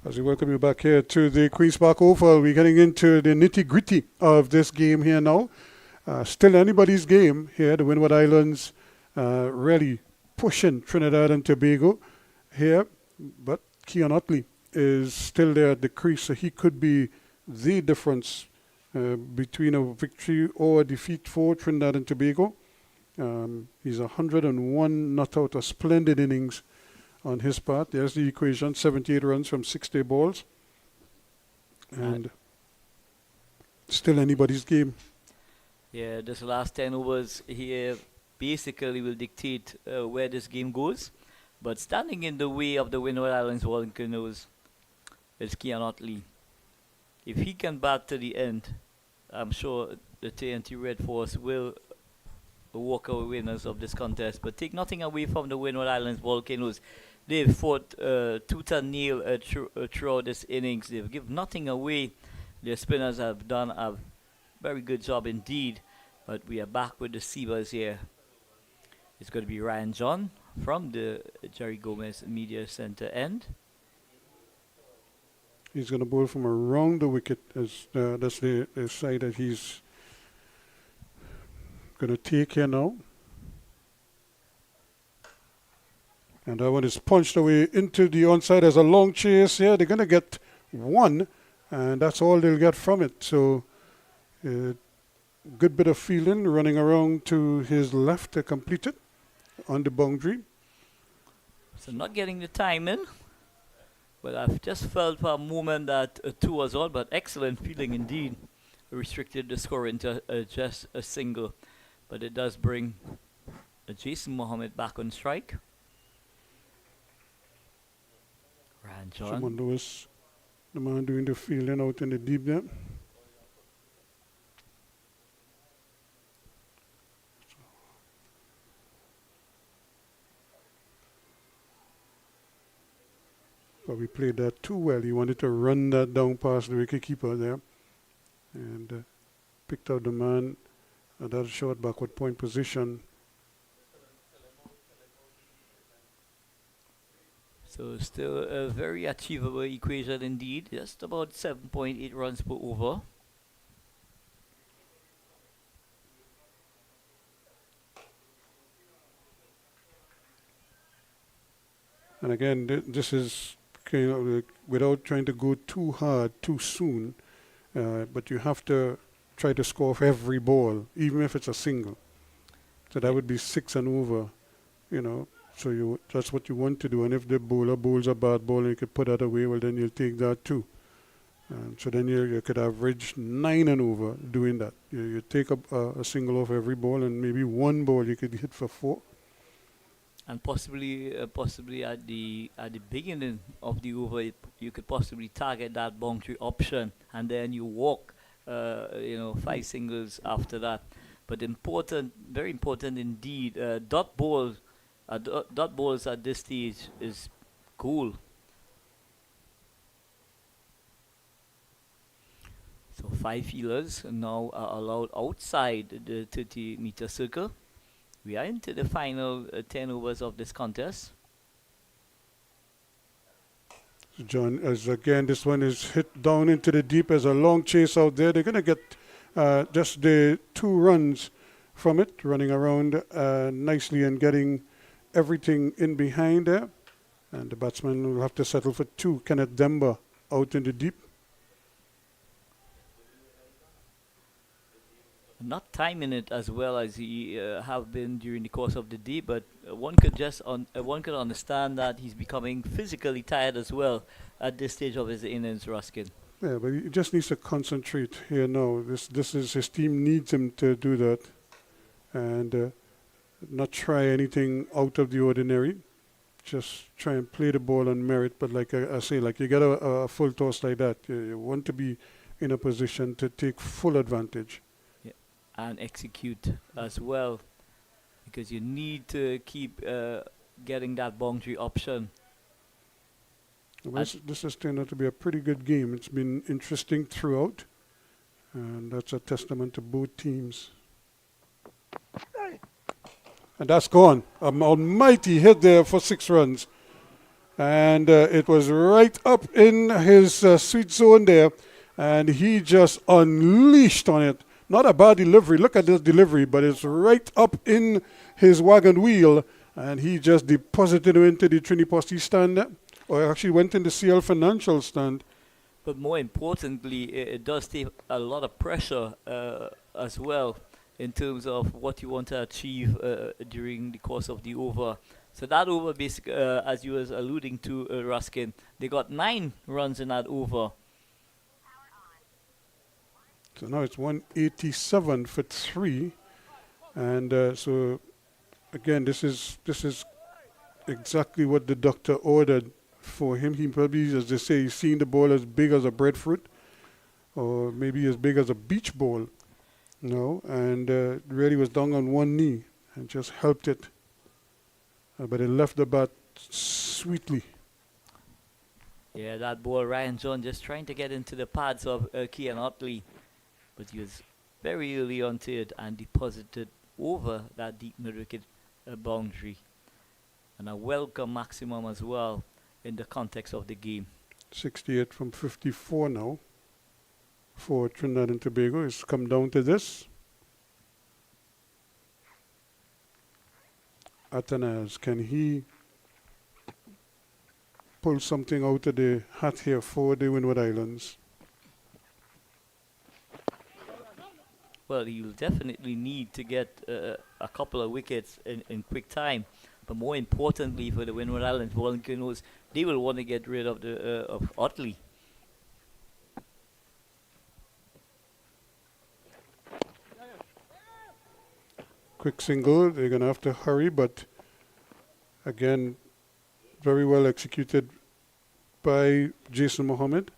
As we welcome you back here to the Queen's Park Oval, we're getting into the nitty-gritty of this game here now. Still anybody's game here. The Windward Islands really pushing Trinidad and Tobago here. But Keon Utley is still there at the crease, so he could be the difference between a victory or a defeat for Trinidad and Tobago. He's 101 not out, a splendid innings on his part. There's the equation, 78 runs from 60 balls. And still anybody's game. Yeah, this last 10 overs here basically will dictate where this game goes. But standing in the way of the Windward Islands Volcanoes is Keon Utley. If he can bat to the end, I'm sure the TNT Red Force will walk away winners of this contest. But take nothing away from the Windward Islands Volcanoes. They've fought tooth and nail throughout this innings. They've given nothing away. Their spinners have done a very good job indeed. But we are back with the Seavers here. It's going to be Ryan John from the Jerry Gomez Media Center end. He's going to bowl from around the wicket. As that's the side that he's going to take here now. And that one is punched away into the onside as a long chase here. They're going to get one, and that's all they'll get from it. So, good bit of fielding, running around to his left to complete it on the boundary. So not getting the time in. But I've just felt for a moment that a 2 was all, but excellent fielding indeed. Restricted the score into just a single. But it does bring Jason Mohammed back on strike. Ryan John. Someone was the man doing the fielding out in the deep there. But we played that too well. He wanted to run that down past the wicketkeeper there. And picked out the man at that short backward point position. So still a very achievable equation indeed. Just about 7.8 runs per over. And again, this is kind of like without trying to go too hard too soon, but you have to try to score off every ball, even if it's a single. So that would be 6 and over, you know. So that's what you want to do. And if the bowler bowls a bad ball and you could put that away, well, then you'll take that too. So then you could average 9 and over doing that. You take a single off every ball, and maybe one ball you could hit for 4. And possibly at the beginning of the over, you could possibly target that boundary option, and then you walk, 5 singles after that. But important, very important indeed. Dot balls at this stage is cool. So 5 fielders now are allowed outside the 30-meter circle. We are into the final 10 overs of this contest. John, as again, this one is hit down into the deep as a long chase out there. They're going to get just the 2 runs from it, running around nicely and getting everything in behind there. And the batsman will have to settle for 2. Kenneth Demba out in the deep. Not timing it as well as he have been during the course of the day, but one could understand that he's becoming physically tired as well at this stage of his innings, Ruskin. Yeah, but he just needs to concentrate here now. This is his team needs him to do that, and not try anything out of the ordinary. Just try and play the ball on merit. But like I say, like you get a full toss like that, you want to be in a position to take full advantage. And execute as well, because you need to keep getting that boundary option. This has turned out to be a pretty good game. It's been interesting throughout, and that's a testament to both teams. And that's gone. An almighty hit there for 6 runs. And it was right up in his sweet zone there, and he just unleashed on it. Not a bad delivery. Look at this delivery, but it's right up in his wagon wheel, and he just deposited it into the Trinity Posti stand, or actually went in the CL Financial stand. But more importantly, it does take a lot of pressure as well in terms of what you want to achieve during the course of the over. So that over, basically, as you was alluding to, Ruskin, they got 9 runs in that over. So now it's 187 for 3, and so again, this is exactly what the doctor ordered for him. He probably, as they say, he's seen the ball as big as a breadfruit, or maybe as big as a beach ball, and really was down on one knee and just helped it, but it left the bat sweetly. Yeah, that ball, Ryan John just trying to get into the pads of Kian Otley. But he was very early onto it and deposited over that deep mid-wicket boundary. And a welcome maximum as well in the context of the game. 68 from 54 now for Trinidad and Tobago. It's come down to this. Atanaz, can he pull something out of the hat here for the Windward Islands? Well, he'll definitely need to get a couple of wickets in quick time. But more importantly for the Windward Islands Volcanoes, they will want to get rid of the of Otley. Quick single, they're going to have to hurry, but again, very well executed by Jason Mohammed.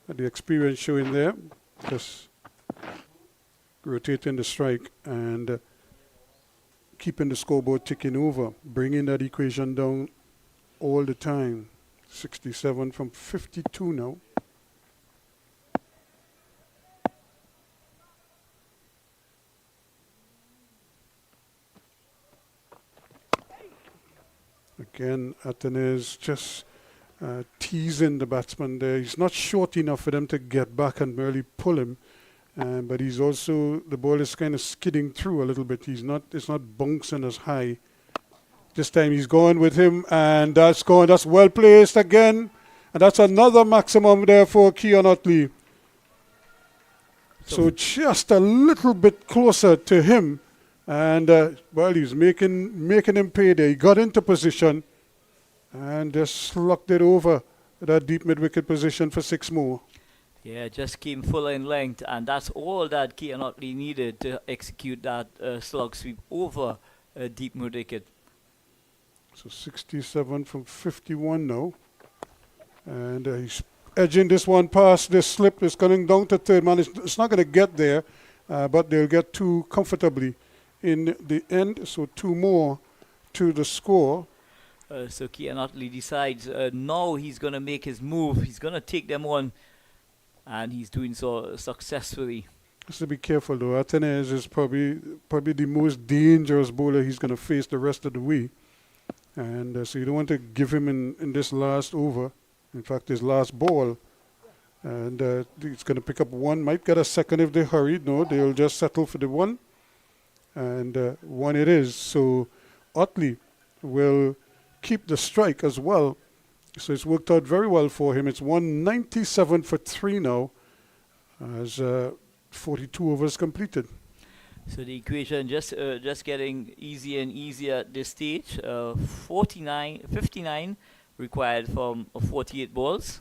The experience showing there, just rotating the strike and keeping the scoreboard ticking over, bringing that equation down all the time. 67 from 52 now. Again, Atenez just teasing the batsman there. He's not short enough for them to get back and barely pull him. But he's also, the ball is kind of skidding through a little bit. It's not bouncing as high. This time he's going with him, and that's well placed again. And that's another maximum there for Keon Otley. So just a little bit closer to him. And, well, he's making him pay there. He got into position and just slugged it over that deep mid-wicket position for 6 more. Yeah, just came full in length, and that's all that Keon Otley needed to execute that slug sweep over a deep mid-wicket. So 67 from 51 now. And he's edging this one past this slip. It's coming down to third man. It's not going to get there, but they'll get 2 comfortably in the end. So 2 more to the score. So Keon Otley decides now he's going to make his move. He's going to take them on, and he's doing so successfully. Has to be careful though. Atenez is probably the most dangerous bowler he's going to face the rest of the way. And so you don't want to give him in this last over. In fact, his last ball. And he's going to pick up 1. Might get a second if they hurry. No, they'll just settle for the 1. And 1 it is. So Otley will keep the strike as well. So it's worked out very well for him. It's 197 for 3 now as 42 overs completed. So the equation just getting easier and easier at this stage. 59 required from 48 balls.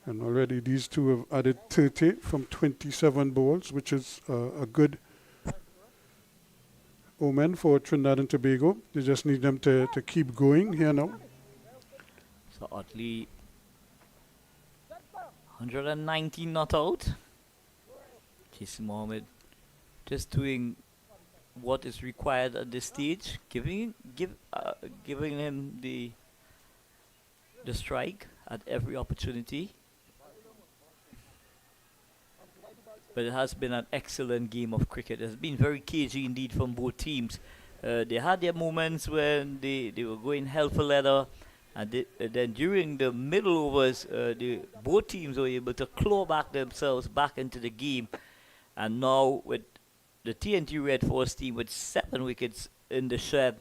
And already these two have added 30 from 27 balls, which is a good omen for Trinidad and Tobago. They just need them to keep going here now. So Otley 119 not out. Jason Mohammed just doing what is required at this stage, giving him the strike at every opportunity. But it has been an excellent game of cricket. It has been very cagey indeed from both teams. They had their moments when they were going hell for leather, and then during the middle overs, both teams were able to claw back themselves back into the game. And now with the TNT Red Force team with 7 wickets in the shed,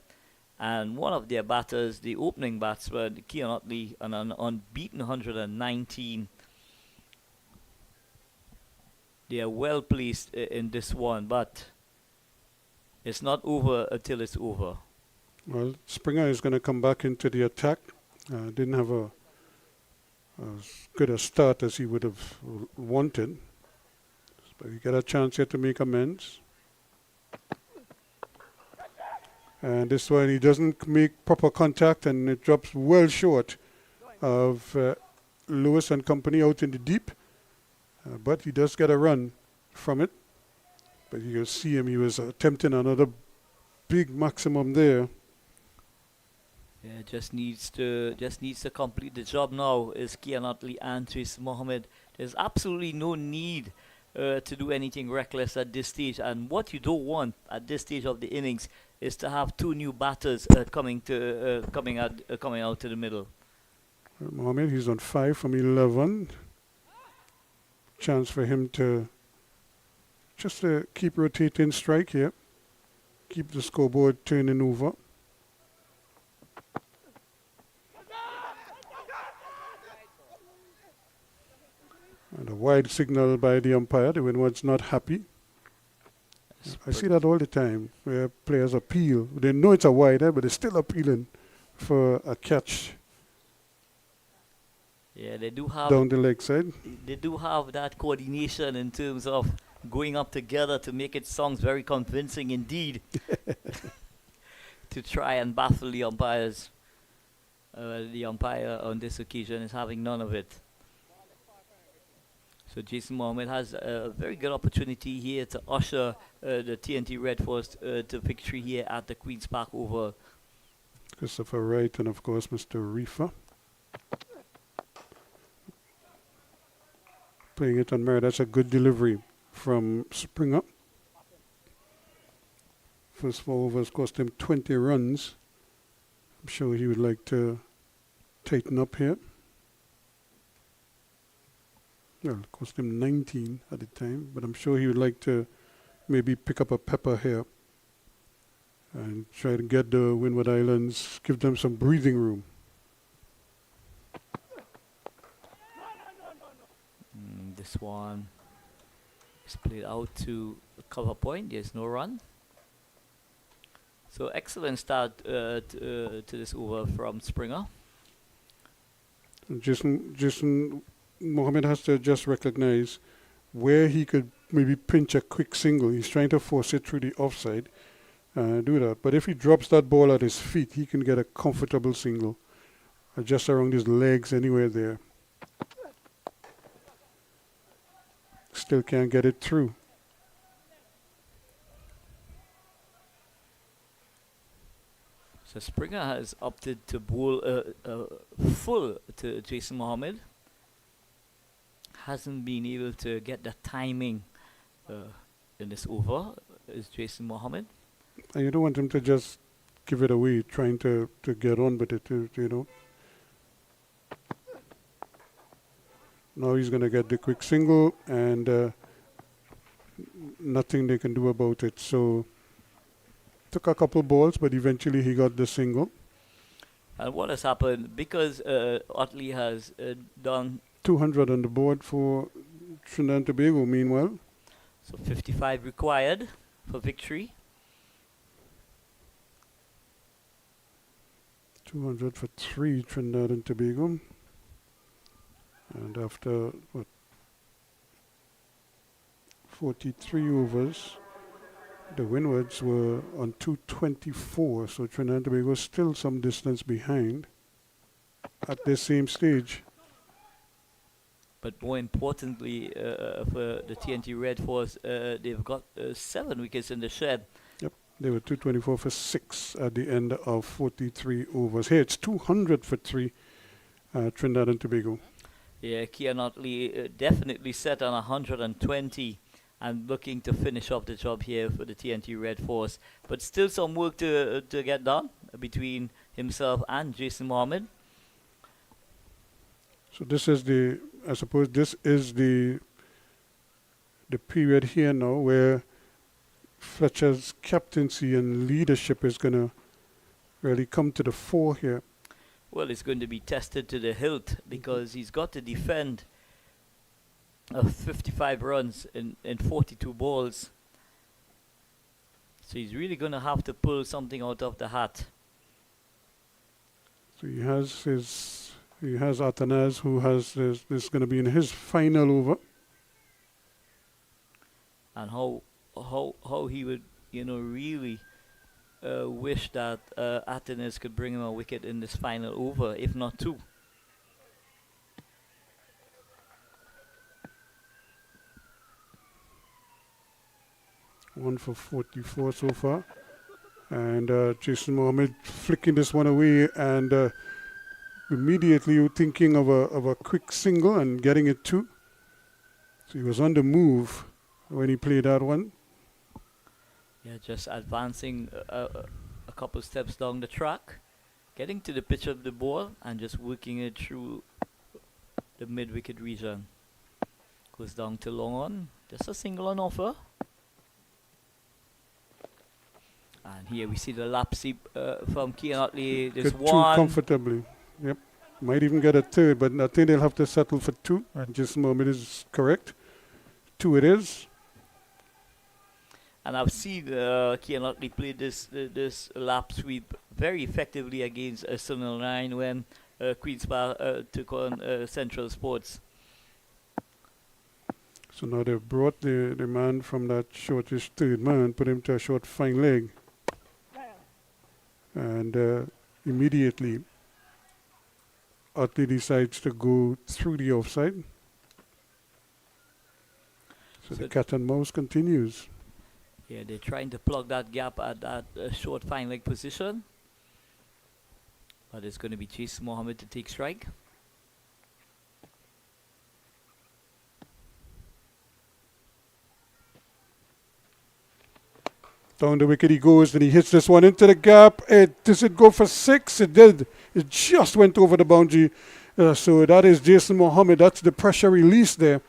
and one of their batters, the opening batsman, Keon Otley, on an unbeaten 119. They are well placed in this one, but it's not over until it's over. Well, Springer is going to come back into the attack. Didn't have as good a start as he would have wanted. But he got a chance here to make amends. And this one he doesn't make proper contact, and it drops well short of Lewis and company out in the deep. But he does get a run from it. But you can see him, he was attempting another big maximum there. Yeah, just needs to complete the job now. Is Keon Otley and Jason Mohammed. There's absolutely no need to do anything reckless at this stage. And what you don't want at this stage of the innings is to have 2 new batters coming out to the middle. Mohammed, he's on 5 from 11. Chance for him to just keep rotating strike here. Keep the scoreboard turning over. And a wide signal by the umpire. The Windward's not happy. I see that all the time where players appeal. They know it's a wide, but they're still appealing for a catch. Yeah, they do have down the leg side. They do have that coordination in terms of going up together to make it sounds very convincing indeed. To try and baffle the umpires. The umpire on this occasion is having none of it. So Jason Mohammed has a very good opportunity here to usher the TNT Red Force to victory here at the Queen's Park Oval. Christopher Wright and of course Mr. Reefer. Playing it on merit. That's a good delivery from Springer. First 4 overs cost him 20 runs. I'm sure he would like to tighten up here. Well, it cost him 19 at the time, but I'm sure he would like to maybe pick up a pepper here and try to get the Windward Islands, give them some breathing room. This one is played out to a cover point. There's no run. So excellent start to this over from Springer. Jason Mohammed has to just recognize where he could maybe pinch a quick single. He's trying to force it through the offside. Do that. But if he drops that ball at his feet, he can get a comfortable single. Just around his legs, anywhere there. Still can't get it through. So Springer has opted to bowl full to Jason Mohammed. Hasn't been able to get the timing in this over, is Jason Mohammed. And you don't want him to just give it away, trying to get on with it, you know. Now he's going to get the quick single and nothing they can do about it. So took a couple balls, but eventually he got the single. And what has happened, because Otley has done 200 on the board for Trinidad and Tobago meanwhile. So 55 required for victory. 200 for 3 Trinidad and Tobago. And after, 43 overs, the Windwards were on 224, so Trinidad and Tobago still some distance behind at the same stage. But more importantly, for the TNT Red Force, they've got 7 wickets in the shed. Yep, they were 224 for 6 at the end of 43 overs. Here it's 200 for 3 Trinidad and Tobago. Yeah, Kian Otley definitely set on 120 and looking to finish off the job here for the TNT Red Force. But still some work to get done between himself and Jason Mohammed. So this is I suppose this is the period here now where Fletcher's captaincy and leadership is going to really come to the fore here. Well, it's going to be tested to the hilt because he's got to defend 55 runs in 42 balls. So he's really going to have to pull something out of the hat. So he has Atanas, who has this going to be in his final over. And how he would, really wish that Atanas could bring him a wicket in this final over, if not 2. One for 44 so far. And Jason Mohammed flicking this one away and immediately thinking of a quick single and getting it 2. So he was on the move when he played that one. Yeah, just advancing a couple steps down the track, Getting to the pitch of the ball and just working it through the mid-wicket region. Goes down to long on. Just a single on offer. And here we see the lapsy from Kean Otley. There's Get two one. comfortably. Yep. Might even get a third, but I think they'll have to settle for two. And Jason Mohammed is correct. Two it is. And I've seen Kean Otley play this lap sweep very effectively against Sunil 9 when Queen's Park took on Central Sports. So now they've brought the man from that shortish third man, put him to a short fine leg. And immediately, Otley decides to go through the offside. So the cat and mouse continues. Yeah, they're trying to plug that gap at that short fine leg position. But it's going to be Jason Mohammed to take strike. Down the wicket he goes, and he hits this one into the gap. Does it go for 6? It did. It just went over the boundary. So that is Jason Mohammed. That's the pressure release there,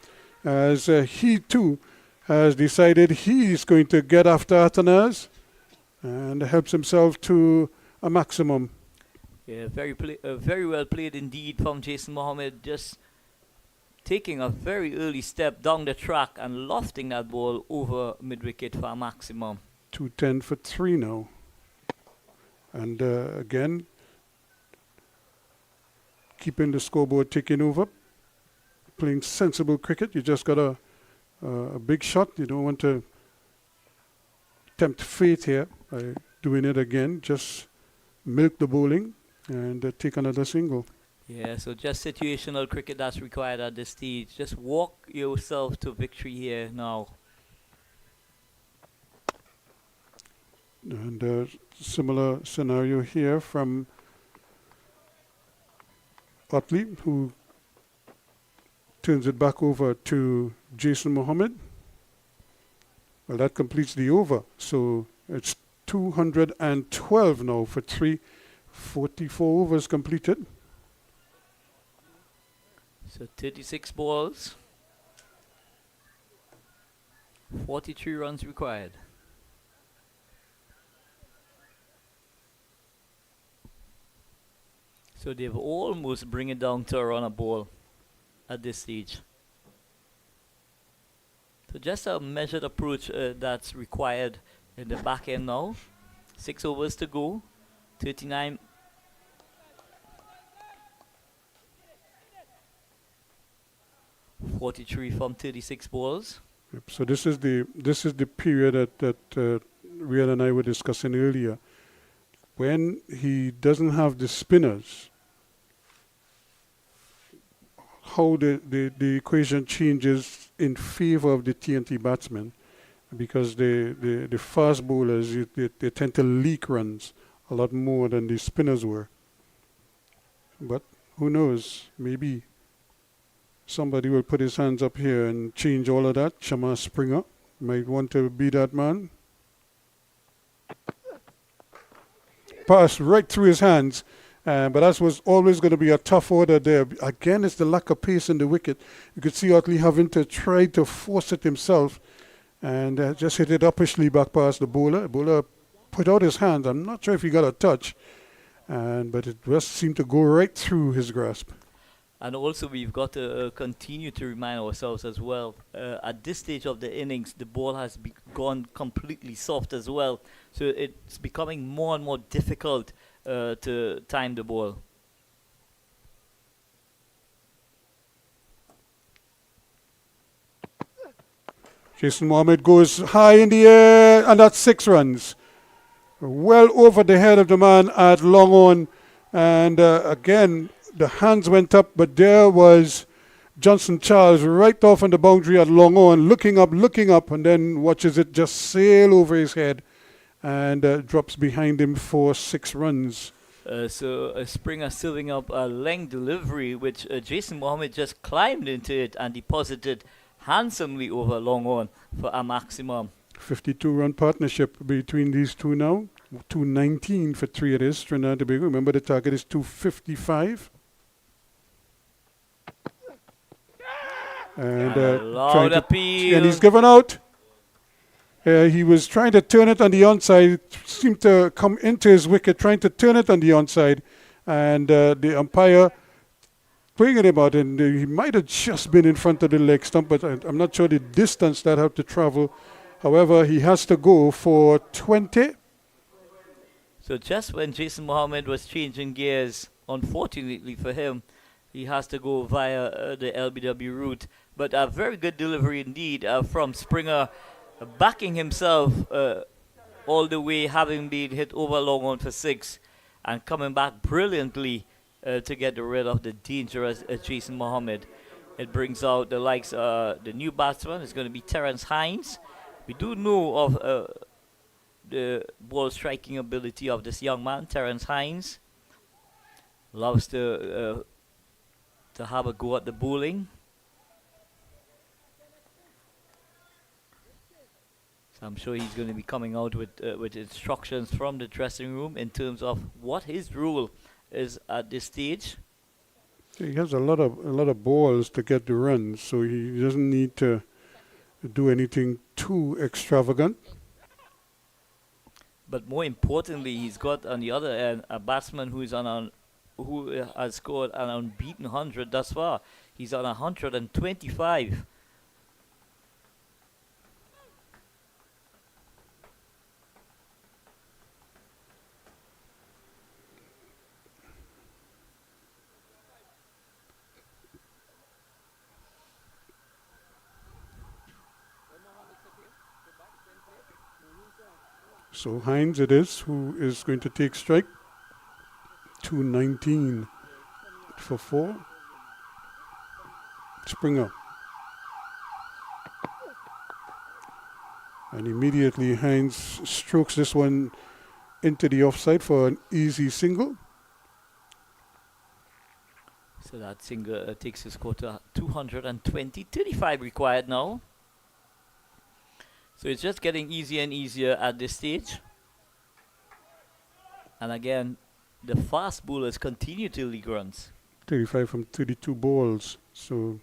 as he too has decided he's going to get after Atanaz and helps himself to a maximum. Yeah, very well played indeed from Jason Mohammed. Just taking a very early step down the track and lofting that ball over mid-wicket for a maximum. 210 for 3 now. And again, keeping the scoreboard ticking over. Playing sensible cricket. You just got a big shot. You don't want to tempt fate here by doing it again. Just milk the bowling and take another single. Yeah, so just situational cricket that's required at this stage. Just walk yourself to victory here now. And similar scenario here from Otley, who turns it back over to Jason Mohammed. Well, that completes the over. So it's 212 now for 3. 44 overs completed. So 36 balls. 43 runs required. So they've almost bring it down to a run a ball at this stage. So just a measured approach that's required in the back end now. 6 overs to go. 39. .43 from 36 balls. Yep. So this is the period that Rian and I were discussing earlier. When he doesn't have the spinners, how the equation changes in favor of the TNT batsmen, because the fast bowlers they tend to leak runs a lot more than the spinners were. But who knows? Maybe somebody will put his hands up here and change all of that. Shama Springer might want to be that man. Pass right through his hands. But that was always going to be a tough order there. Again, it's the lack of pace in the wicket. You could see Otley having to try to force it himself and just hit it uppishly back past the bowler. The bowler put out his hands. I'm not sure if he got a touch, but it just seemed to go right through his grasp. And also we've got to continue to remind ourselves as well, at this stage of the innings, the ball has gone completely soft as well. So it's becoming more and more difficult to time the ball. Jason Mohammed goes high in the air, and that's 6 runs. Well over the head of the man at long on. And again, the hands went up, but there was Johnson Charles right off on the boundary at long on, looking up, and then watches it just sail over his head and drops behind him for 6 runs. So Springer serving up a length delivery, which Jason Mohammed just climbed into it and deposited handsomely over long on for a maximum. 52-run partnership between these two now. 219 for 3 it is. Trinidad Tobago. Remember the target is 255. And Loud appeal. and he's given out. He was trying to turn it on the onside. It seemed to come into his wicket, trying to turn it on the onside. And the umpire bringing him out, and he might have just been in front of the leg stump, but I'm not sure the distance that had to travel. However, he has to go for 20. So just when Jason Mohammed was changing gears, unfortunately for him, he has to go via the LBW route. But a very good delivery indeed from Springer, backing himself all the way, having been hit over long on for 6, and coming back brilliantly to get rid of the dangerous Jason Mohammed. It brings out the likes the new batsman is going to be Terence Hines. We do know of the ball striking ability of this young man, Terence Hines. Loves to have a go at the bowling. So I'm sure he's going to be coming out with instructions from the dressing room in terms of what his role is at this stage. He has a lot of balls to get the runs, so he doesn't need to do anything too extravagant. But more importantly, he's got on the other end a batsman who has scored an unbeaten 100 thus far. He's on 125. So Hines it is who is going to take strike. 219 for 4. Springer. And immediately Hines strokes this one into the offside for an easy single. So that single takes his score to 220. 35 required now. So it's just getting easier and easier at this stage. And again, the fast bowlers continue to league runs. 35 from 32 balls. So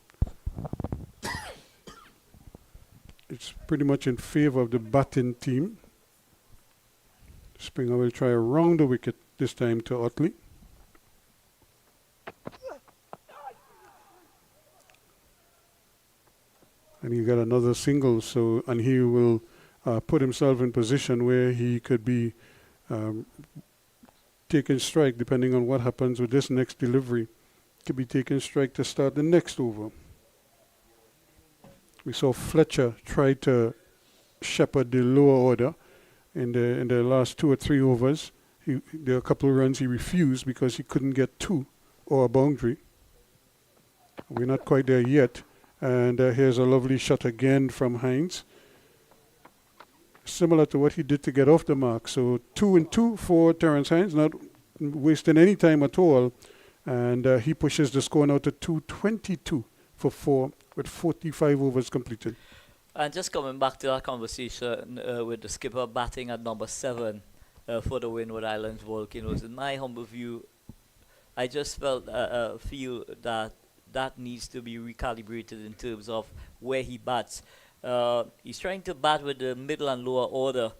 it's pretty much in favor of the batting team. Springer will try around the wicket this time to Otley. And he got another single, so and he will put himself in position where he could be taking strike depending on what happens with this next delivery. Could be taking strike to start the next over. We saw Fletcher try to shepherd the lower order in the last 2 or 3 overs. There were a couple of runs he refused because he couldn't get 2 or a boundary. We're not quite there yet. And here's a lovely shot again from Hines. Similar to what he did to get off the mark. So 2 and 2 for Terence Hines, not wasting any time at all. And he pushes the score now to 222 for 4 with 45 overs completed. And just coming back to that conversation with the skipper batting at number 7 for the Windward Islands Volcanoes, in my humble view, I just feel that needs to be recalibrated in terms of where he bats. He's trying to bat with the middle and lower order,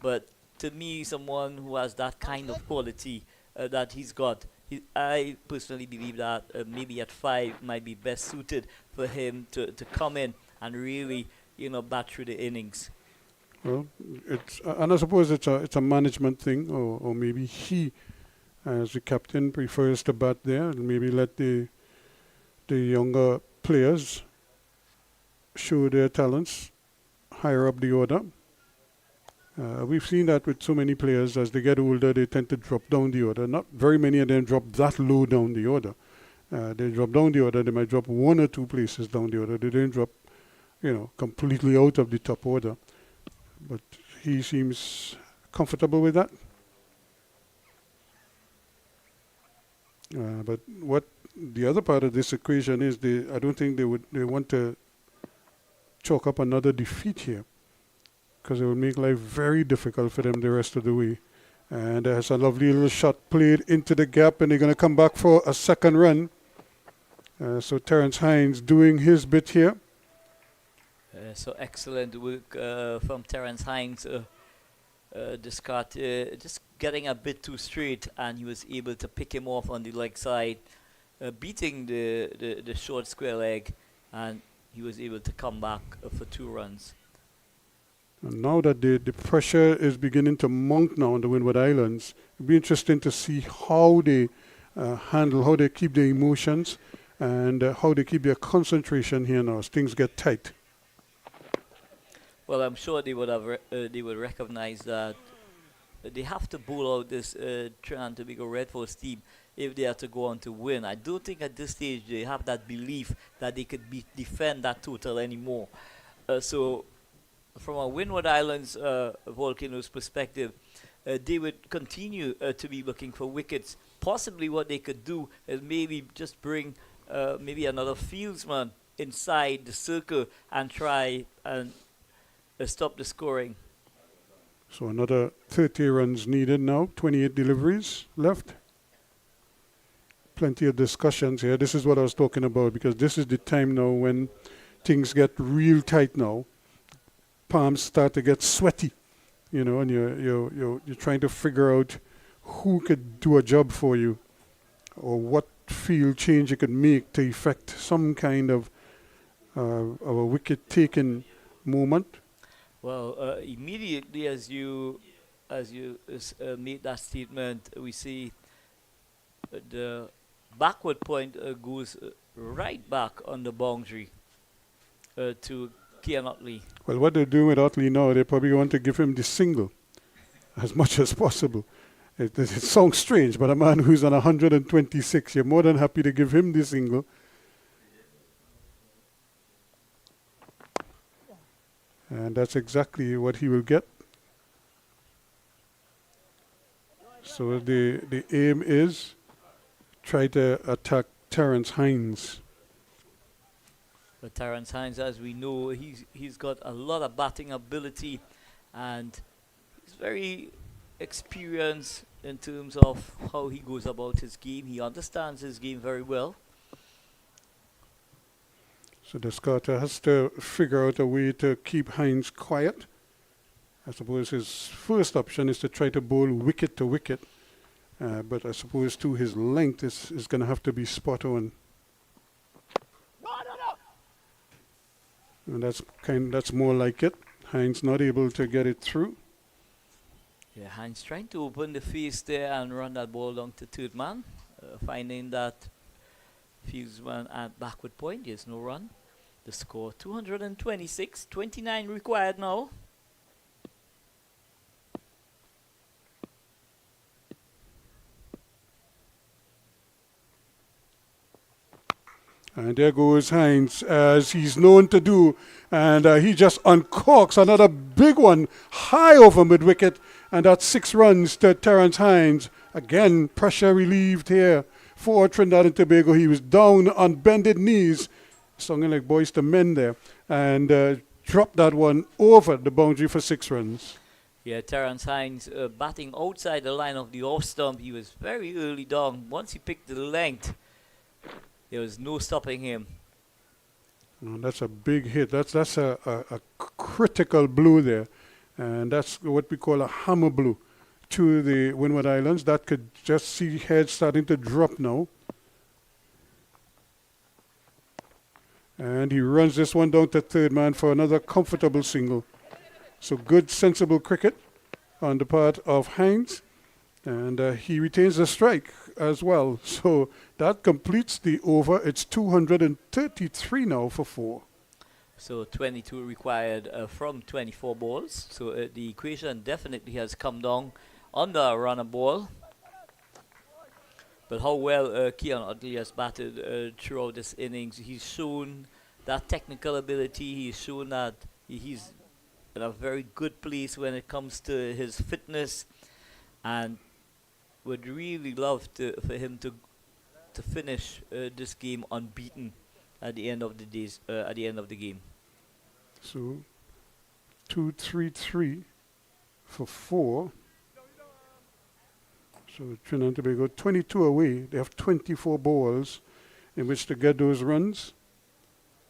but to me, someone who has that kind of quality that he's got, I personally believe that maybe at 5 might be best suited for him to come in and really, bat through the innings. Well, and I suppose it's a management thing, or maybe he, as the captain, prefers to bat there, and maybe let the younger players show their talents higher up the order. We've seen that with so many players. As they get older, they tend to drop down the order. Not very many of them drop that low down the order. They drop down the order. They might drop 1 or 2 places down the order. They don't drop, completely out of the top order. But he seems comfortable with that. But what the other part of this equation is, I don't think they want to chalk up another defeat here, because it would make life very difficult for them the rest of the way. And there's a lovely little shot played into the gap, and they're going to come back for a second run. So Terence Hines doing his bit here. So excellent work from Terence Hines. Discard just getting a bit too straight, and he was able to pick him off on the leg side, beating the short square leg, and he was able to come back for 2 runs. And now that the pressure is beginning to mount now on the Windward Islands, it'll be interesting to see how they handle, how they keep their emotions, and how they keep their concentration here now as things get tight. Well, I'm sure they would have they would recognize that they have to bowl out this Trinidad Tobago Red Force team if they are to go on to win. I don't think at this stage they have that belief that they could defend that total anymore. So from a Windward Islands Volcanoes perspective, they would continue to be looking for wickets. Possibly what they could do is maybe just bring maybe another fieldsman inside the circle and try and stop the scoring. So another 30 runs needed now, 28 deliveries left. Plenty of discussions here. This is what I was talking about, because this is the time now when things get real tight now. Palms start to get sweaty, you know, and you're trying to figure out who could do a job for you, or what field change you could make to effect some kind of a wicket taking moment. Well, immediately as you made that statement, we see the backward point goes right back on the boundary to Kean Otley. Well, what they're doing with Otley now, they probably want to give him the single as much as possible. It sounds strange, but a man who's on 126, you're more than happy to give him the single. And that's exactly what he will get. So the aim is try to attack Terence Hines. But Terence Hines, as we know, he's got a lot of batting ability, and he's very experienced in terms of how he goes about his game. He understands his game very well. So the Scotter has to figure out a way to keep Hines quiet. I suppose his first option is to try to bowl wicket to wicket. But I suppose too his length is going to have to be spot on. And that's more like it. Hines not able to get it through. Yeah, Hines trying to open the face there and run that ball down to third man, finding that fieldsman at backward point. There's no run. The score 226, 29 required now. And there goes Hines, as he's known to do. And he just uncorks another big one high over mid-wicket. And that's 6 runs to Terence Hines. Again, pressure relieved here for Trinidad and Tobago. He was down on bended knees, sounding like Boys to Men there, and dropped that one over the boundary for 6 runs. Yeah, Terence Hines batting outside the line of the off stump. He was very early down. Once he picked the length, there was no stopping him. And that's a big hit. That's a critical blow there. And that's what we call a hammer blow to the Windward Islands. That could just see heads starting to drop now. And he runs this one down to third man for another comfortable single. So good, sensible cricket on the part of Hines. And he retains the strike as well. So that completes the over. It's 233 now for 4. So 22 required from 24 balls. So the equation definitely has come down under a runner ball. But how well Kean Otley has batted throughout this innings. He's shown that technical ability. He's shown that he's in a very good place when it comes to his fitness, and would really love for him to finish this game unbeaten at the end of the game. So 233 for 4. So Trinidad and Tobago 22 away. They have 24 balls in which to get those runs.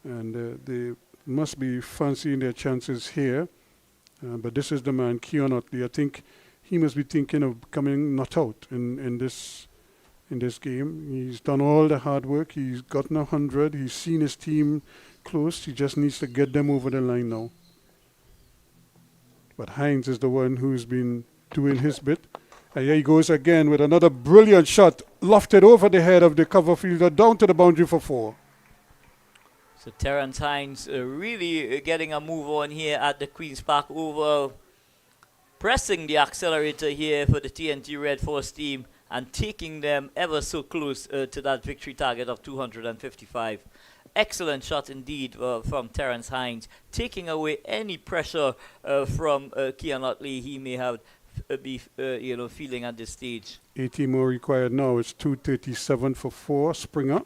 And they must be fancying their chances here. But this is the man, Keon Otley. I think he must be thinking of coming not out in this game. He's done all the hard work. He's gotten 100. He's seen his team close. He just needs to get them over the line now. But Hines is the one who's been doing his bit. And here he goes again with another brilliant shot, lofted over the head of the cover fielder, down to the boundary for 4. So Terrence Hines really getting a move on here at the Queen's Park Oval, pressing the accelerator here for the TNT Red Force team and taking them ever so close to that victory target of 255. Excellent shot indeed from Terrence Hines, taking away any pressure from Keon Otley he may have feeling at this stage. 80 more required now. It's 237 for 4. Springer.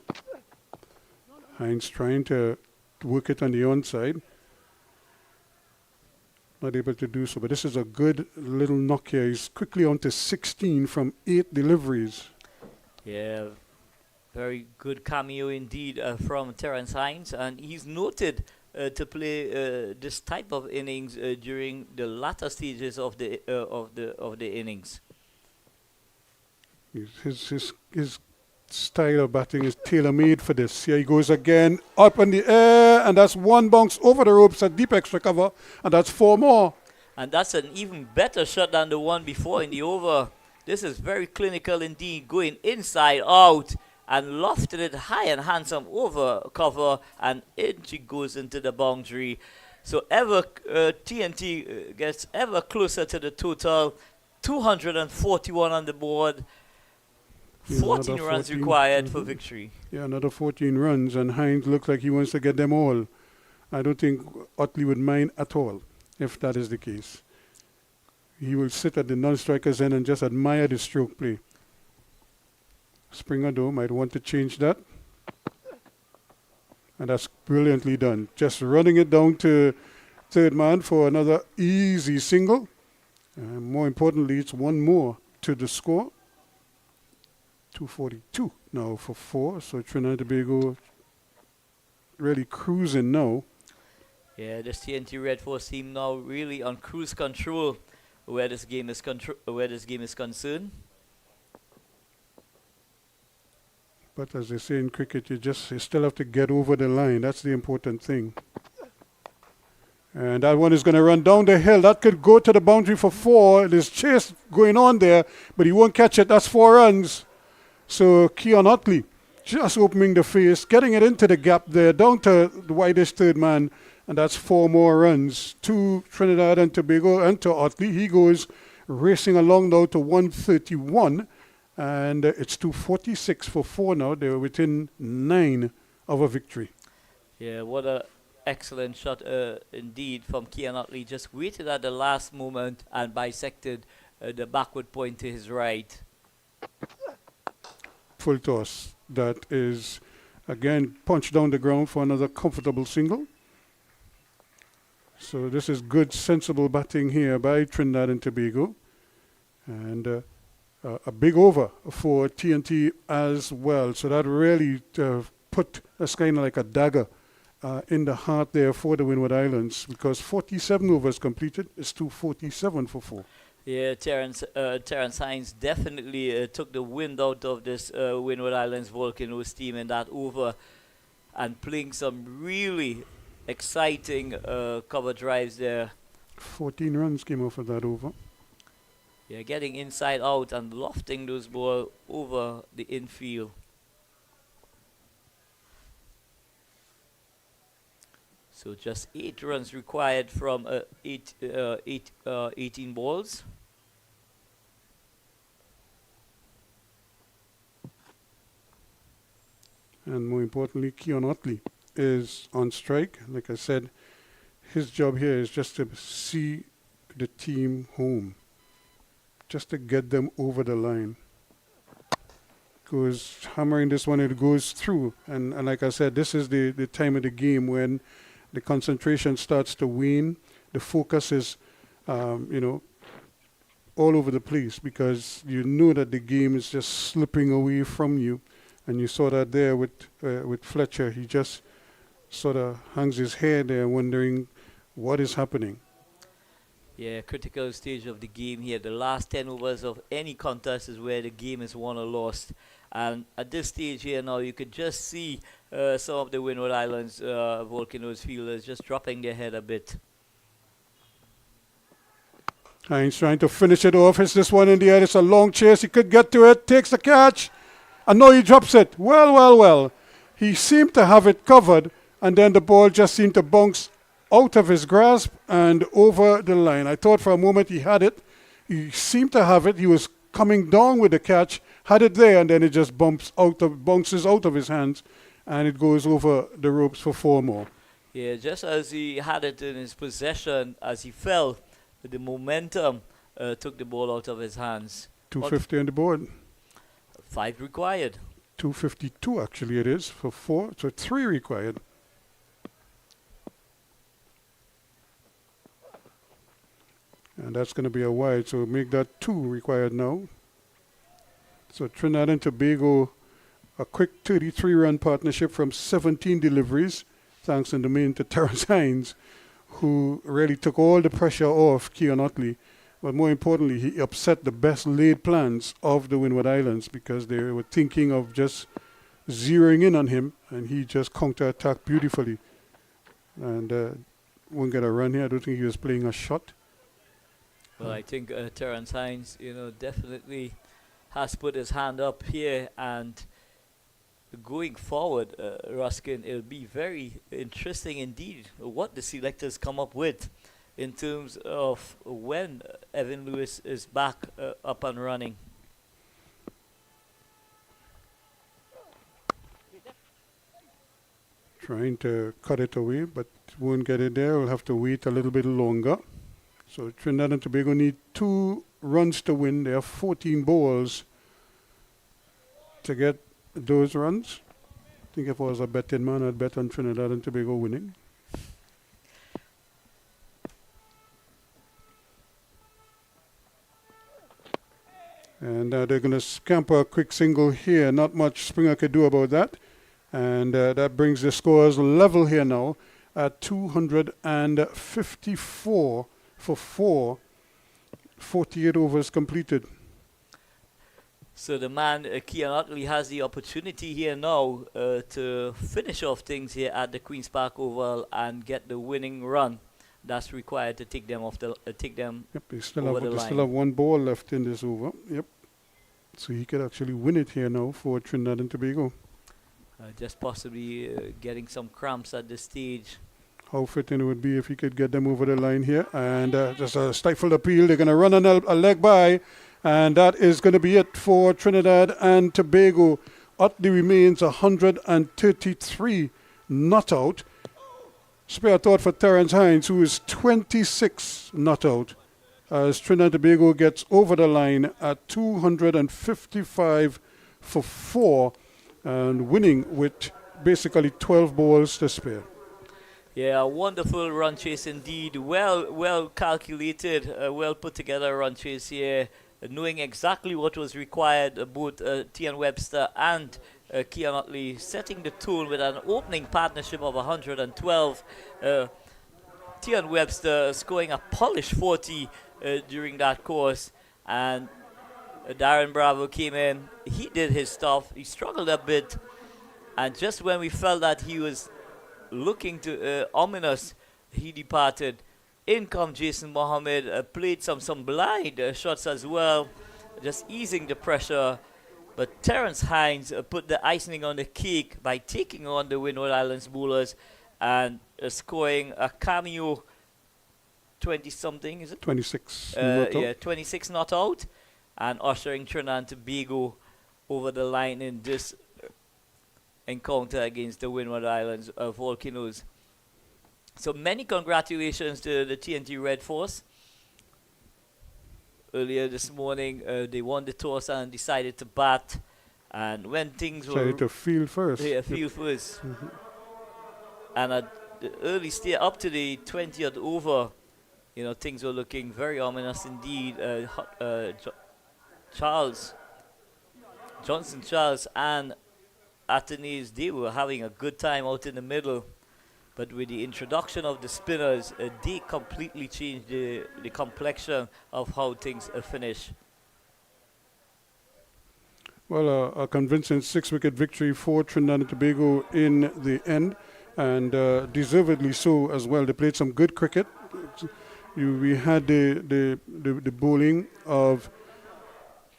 Hines trying to work it on the onside. Not able to do so, but this is a good little knock here. He's quickly on to 16 from 8 deliveries. Yeah, very good cameo indeed from Terrence Hines, and he's noted to play this type of innings during the latter stages of the innings. His style of batting is tailor-made for this. Here he goes again, up in the air, and that's one bounce over the ropes, a deep extra cover, and that's 4 more. And that's an even better shot than the one before in the over. This is very clinical indeed, going inside out and lofted it high and handsome over cover, and it goes into the boundary. So TNT gets ever closer to the total. 241 on the board. 14 runs required for victory. Yeah, another 14 runs, and Hines looks like he wants to get them all. I don't think Otley would mind at all if that is the case. He will sit at the non-striker's end and just admire the stroke play. Springer, though, might want to change that. And that's brilliantly done. Just running it down to third man for another easy single. More importantly, it's one more to the score. 242 now for 4. So Trinidad and Tobago really cruising now. Yeah, this TNT Red Force team now really on cruise control where this game is concerned. But as they say in cricket, you still have to get over the line. That's the important thing. And that one is going to run down the hill. That could go to the boundary for 4. There's chase going on there, but he won't catch it. That's 4 runs. So Keon Otley just opening the face, getting it into the gap there, down to the widest third man, and that's 4 more runs. To Trinidad and Tobago and to Otley. He goes racing along now to 131, and it's 246 for 4 now. They're within 9 of a victory. Yeah, what a excellent shot indeed from Keon Otley. Just waited at the last moment and bisected the backward point to his right. Full toss. That is, again, punched down the ground for another comfortable single. So this is good, sensible batting here by Trinidad and Tobago. And a big over for TNT as well. So that really put us kind of like a dagger in the heart there for the Windward Islands, because 47 overs completed. It's 247 for 4. Yeah, Terrence Hines definitely took the wind out of this Windward Islands Volcanoes team in that over, and playing some really exciting cover drives there. 14 runs came off of that over. Yeah, getting inside out and lofting those balls over the infield. So just 8 runs required from 18 balls. And more importantly, Keon Otley is on strike. Like I said, his job here is just to see the team home, just to get them over the line. Goes hammering this one, it goes through. And like I said, this is the time of the game when the concentration starts to wane. The focus is, all over the place because you know that the game is just slipping away from you. And you saw that there with Fletcher. He just sort of hangs his head there wondering what is happening. Yeah, critical stage of the game here. The last 10 overs of any contest is where the game is won or lost. And at this stage here now, you could just see some of the Windward Islands Volcanoes fielders just dropping their head a bit. Hines trying to finish it off. It's this one in the air. It's a long chase. He could get to it. Takes the catch. And now he drops it. Well. He seemed to have it covered. And then the ball just seemed to bounce out of his grasp and over the line. I thought for a moment he had it. He seemed to have it. He was coming down with the catch, had it there, and then it just bounces out of his hands, and it goes over the ropes for 4 more. Yeah, just as he had it in his possession, as he fell, the momentum took the ball out of his hands. 250 on the board. 5 required. 252 actually it is for 4, so 3 required. And that's going to be a wide, so make that 2 required now. So Trinidad and Tobago, a quick 33-run partnership from 17 deliveries, thanks in the main to Terrence Hines, who really took all the pressure off Keon Otley. But more importantly, he upset the best laid plans of the Windward Islands because they were thinking of just zeroing in on him, and he just counter-attacked beautifully. And won't get a run here. I don't think he was playing a shot. Well, I think Terrence Hines, definitely has put his hand up here, and going forward, Ruskin, it'll be very interesting indeed what the selectors come up with in terms of when Evan Lewis is back up and running. Trying to cut it away, but won't get it there. We'll have to wait a little bit longer. So Trinidad and Tobago need 2 runs to win. They have 14 balls to get those runs. I think if I was a betting man, I'd bet on Trinidad and Tobago winning. And they're going to scamper a quick single here. Not much Springer could do about that. And that brings the scores level here now at 254 for 4. 48 overs completed. So the man, Keon Otley, has the opportunity here now to finish off things here at the Queen's Park Oval and get the winning run that's required to take them off the Yep, they still over have, the they line. still have 1 ball left in this over. Yep. So he could actually win it here now for Trinidad and Tobago. Just possibly getting some cramps at this stage. How fitting it would be if he could get them over the line here. And just a stifled appeal. They're going to run a leg by. And that is going to be it for Trinidad and Tobago. Otley remains 133 not out. Spare thought for Terrence Hines, who is 26 not out, as Trinidad and Tobago gets over the line at 255 for 4 and winning with basically 12 balls to spare. Yeah, a wonderful run chase indeed. Well calculated, well put together run chase here, knowing exactly what was required. Both Tian Webster and Keon Otley setting the tone with an opening partnership of 112. Tian Webster scoring a polished 40 during that course, and Darren Bravo came in. He did his stuff. He struggled a bit, and just when we felt that he was looking to ominous, he departed. In come Jason Mohammed, played some blind shots as well, just easing the pressure. But Terrence Hines put the icing on the cake by taking on the Windward Islands bowlers and scoring a cameo 20-something, is it? 26. 26 not out, and ushering Trinidad and Tobago over the line in this encounter against the Windward Islands Volcanoes. So many congratulations to the TNT Red Force. Earlier this morning, they won the toss and decided to bat. And when things were... Decided to field first. Yeah, field first. And at the early stage, up to the 20th over, things were looking very ominous indeed. Charles, Johnson Charles and Athens, they were having a good time out in the middle. But with the introduction of the spinners, they completely changed the complexion of how things finish. Well, a convincing 6-wicket victory for Trinidad and Tobago in the end, and deservedly so as well. They played some good cricket. We had the bowling of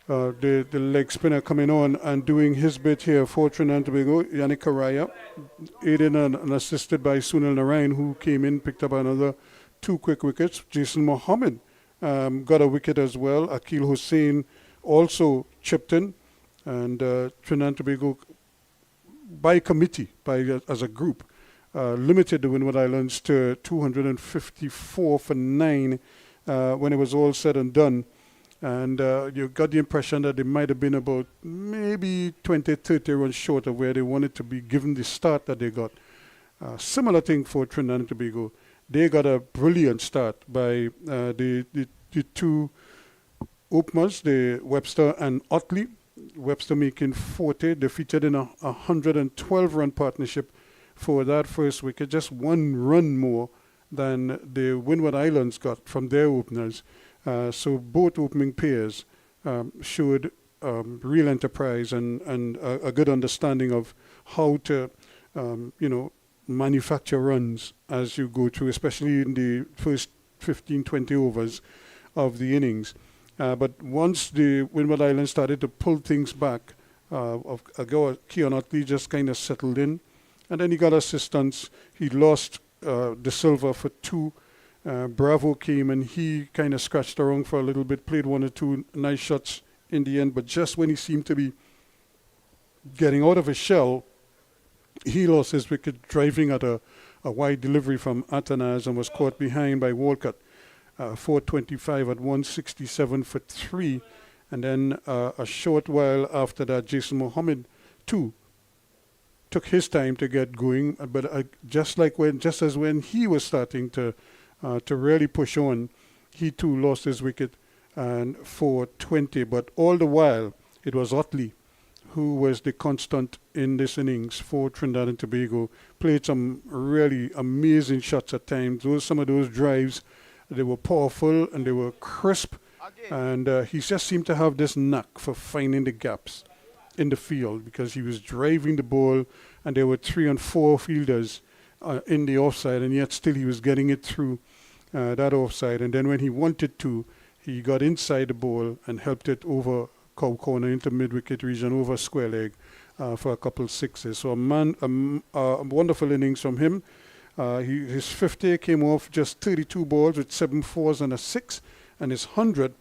the leg spinner coming on and doing his bit here for Trinidad and Tobago, Yannick Karaya, aided and assisted by Sunil Narayan, who came in, picked up another 2 quick wickets. Jason Mohammed got a wicket as well. Akil Hussain also chipped in. And Trinidad and Tobago, by committee, as a group, limited the Windward Islands to 254 for 9 when it was all said and done. And you got the impression that they might have been about maybe 20, 30 runs short of where they wanted to be given the start that they got. Similar thing for Trinidad and Tobago. They got a brilliant start by the 2 openers, the Webster and Otley. Webster making 40, defeated in a 112-run partnership for that first wicket, just 1 run more than the Windward Islands got from their openers. So both opening pairs showed real enterprise and a good understanding of how to, manufacture runs as you go through, especially in the first 15, 20 overs of the innings. But once the Windward Islands started to pull things back, Keon Otley just kind of settled in. And then he got assistance. He lost De Silva for 2. Bravo came and he kind of scratched around for a little bit, played 1 or 2 nice shots in the end. But just when he seemed to be getting out of his shell, he lost his wicket driving at a wide delivery from Atanaz and was caught behind by Walcott. 425 at 167 for 3. And then a short while after that, Jason Mohammed too took his time to get going. But just as when he was starting to really push on, he too lost his wicket and 420. But all the while, it was Otley who was the constant in this innings for Trinidad and Tobago. Played some really amazing shots at times. Some of those drives, they were powerful and they were crisp, and he just seemed to have this knack for finding the gaps in the field because he was driving the ball and there were 3 and 4 fielders in the offside, and yet still he was getting it through that offside. And then when he wanted to, he got inside the ball and helped it over cow corner into mid-wicket region, over square leg for a couple 6s. So a wonderful innings from him. His 50 came off just 32 balls with 7 4s and a 6, and his 100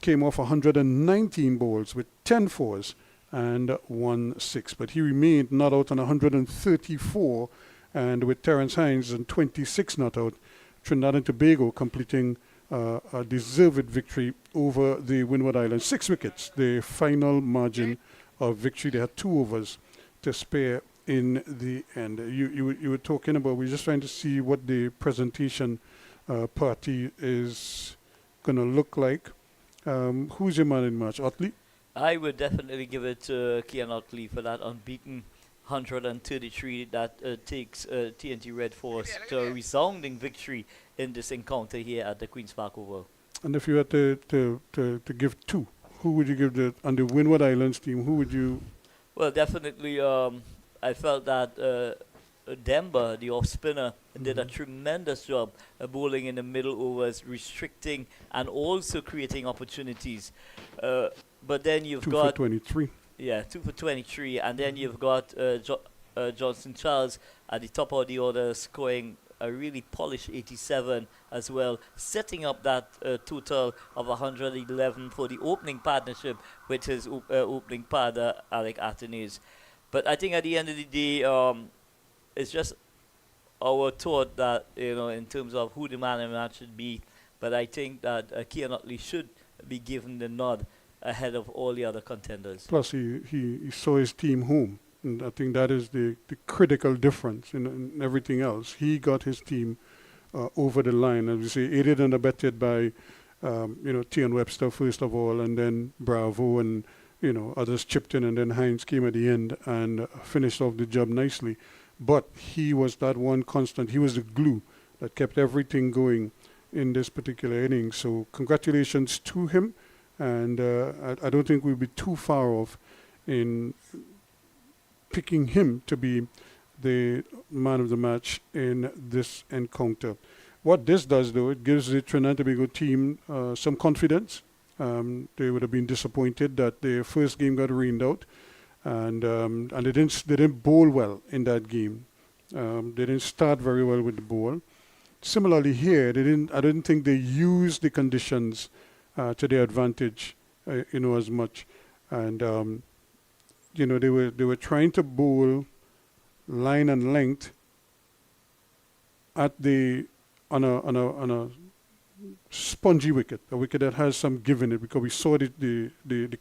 came off 119 balls with 10 4s and 1 6. But he remained not out on 134, and with Terence Hines and 26 not out, Trinidad and Tobago completing a deserved victory over the Windward Islands. 6 wickets, the final margin of victory. They had 2 overs to spare in the end. You were talking about, we're just trying to see what the presentation party is going to look like. Who's your man in match? Otley? I would definitely give it to Keon Otley for that unbeaten 133 that takes TNT Red Force to a resounding victory in this encounter here at the Queen's Park Oval. And if you had to give 2, who would you give on the Windward Islands team? Who would you? Well, definitely I felt that Demba, the off-spinner, did a tremendous job bowling in the middle overs, restricting and also creating opportunities. But then you've got 2 for 23. Yeah, 2 for 23, and then you've got Johnson Charles at the top of the order scoring a really polished 87 as well, setting up that total of 111 for the opening partnership with his opening partner, Alec Athens. But I think at the end of the day, it's just our thought that, in terms of who the man of the match should be. But I think that Keon Otley should be given the nod ahead of all the other contenders. Plus, he saw his team home. And I think that is the critical difference in everything else. He got his team over the line. As we say, aided and abetted by Tian Webster first of all, and then Bravo, and others chipped in, and then Hines came at the end and finished off the job nicely. But he was that one constant. He was the glue that kept everything going in this particular inning. So congratulations to him, and I don't think we'll be too far off in picking him to be the man of the match in this encounter. What this does, though, it gives the Trinidad Tobago team some confidence. They would have been disappointed that their first game got rained out, and they didn't bowl well in that game. They didn't start very well with the ball. Similarly here, I didn't think they used the conditions to their advantage, as much, and they were trying to bowl line and length at on a spongy wicket, a wicket that has some give in it, because we saw the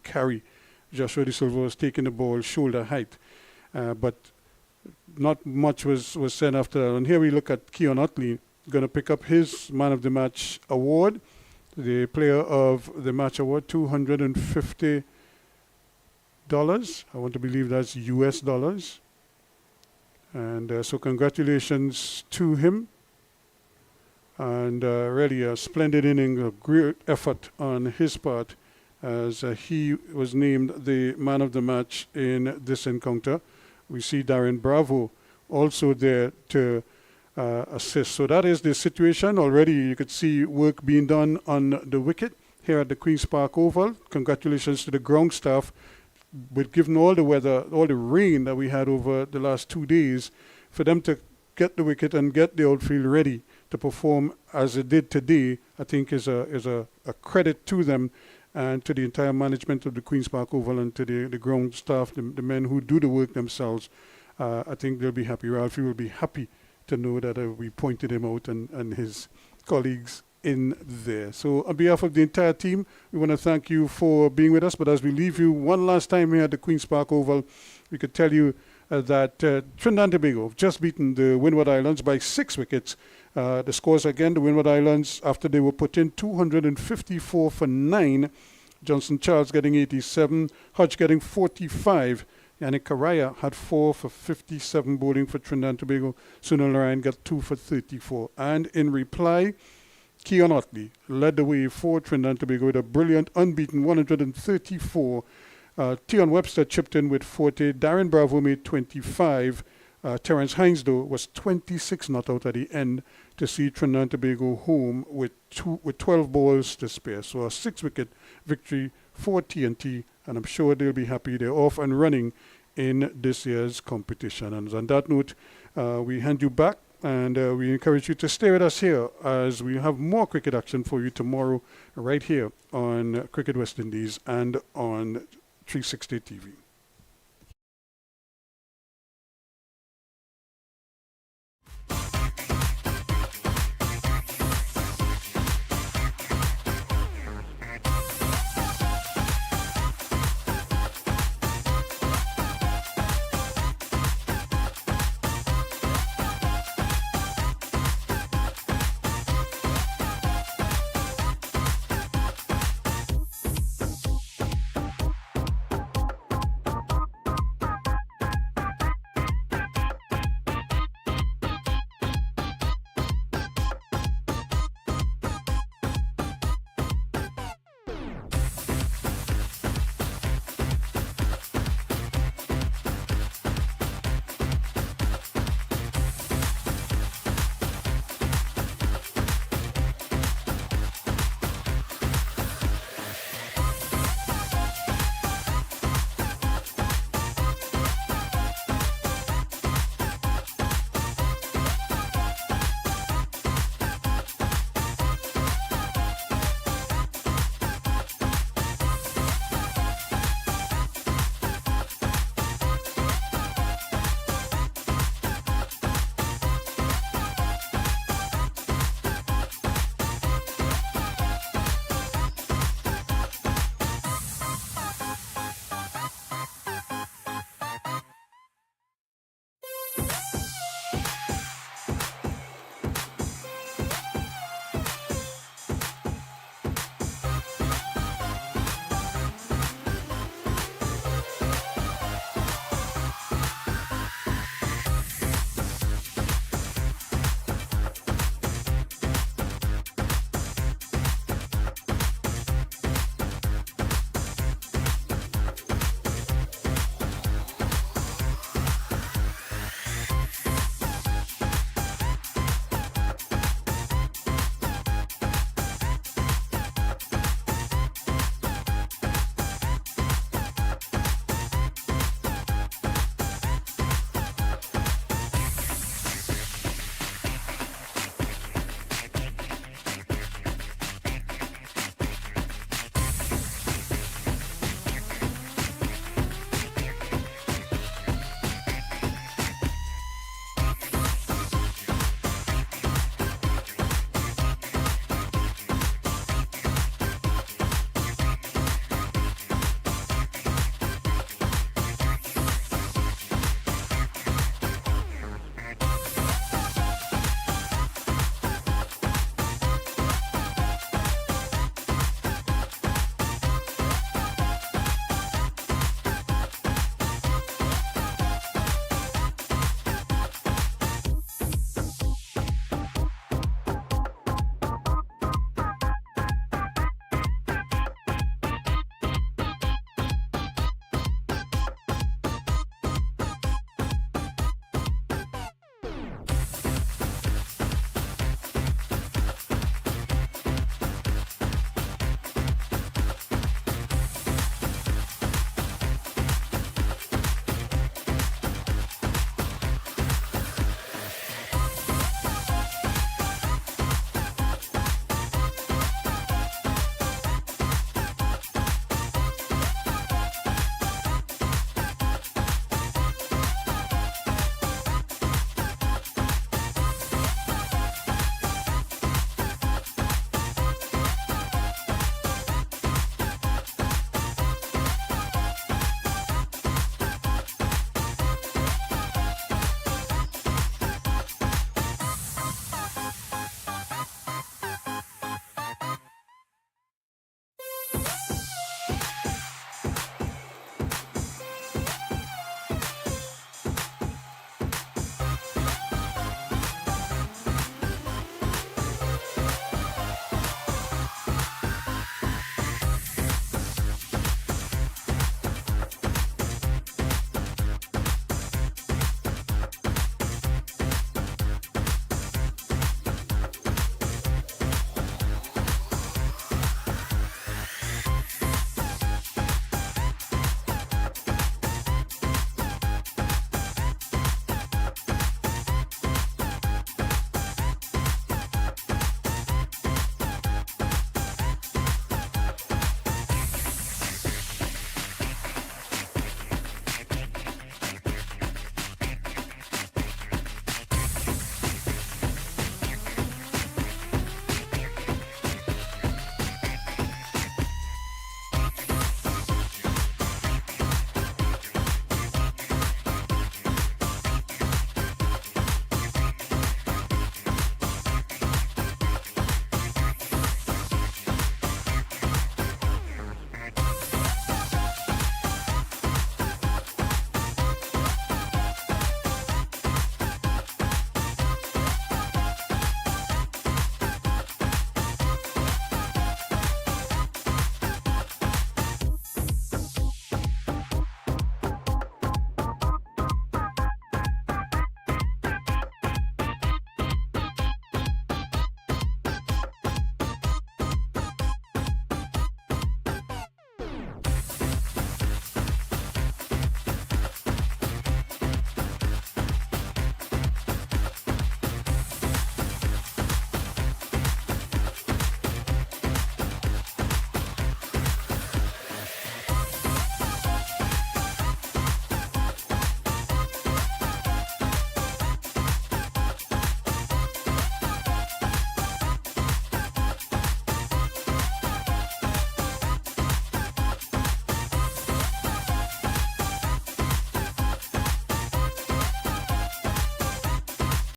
carry. Joshua De Silva was taking the ball shoulder height, but not much was said after that. And here we look at Keon Utley, going to pick up his Man of the Match award, the Player of the Match award, $250. I want to believe that's US dollars. And so congratulations to him. And really a splendid inning, a great effort on his part, as he was named the man of the match in this encounter. We see Darren Bravo also there to assist. So that is the situation. Already you could see work being done on the wicket here at the Queen's Park Oval. Congratulations to the ground staff. But given all the weather, all the rain that we had over the last 2 days, for them to get the wicket and get the outfield ready to perform as it did today, I think is a credit to them and to the entire management of the Queen's Park Oval, and to the ground staff, the men who do the work themselves. I think they'll be happy. Ralphie will be happy to know that we pointed him out and his colleagues in there. So on behalf of the entire team, we want to thank you for being with us. But as we leave you one last time here at the Queen's Park Oval, we could tell you that Trinidad and Tobago have just beaten the Windward Islands by 6 wickets. The scores again, the Windward Islands, after they were put in, 254 for 9. Johnson Charles getting 87, Hodge getting 45. Yannick Karaya had 4 for 57 bowling for Trinidad and Tobago. Sunil Narayan got 2 for 34. And in reply, Keon Utley led the way for Trinidad and Tobago with a brilliant, unbeaten 134. Tion Webster chipped in with 40. Darren Bravo made 25. Terence Hines, though, was 26 not out at the end to see Trinidad and Tobago home with 12 balls to spare. So a 6-wicket victory for TNT, and I'm sure they'll be happy they're off and running in this year's competition. And on that note, we hand you back, and we encourage you to stay with us here as we have more cricket action for you tomorrow right here on Cricket West Indies and on 360 TV.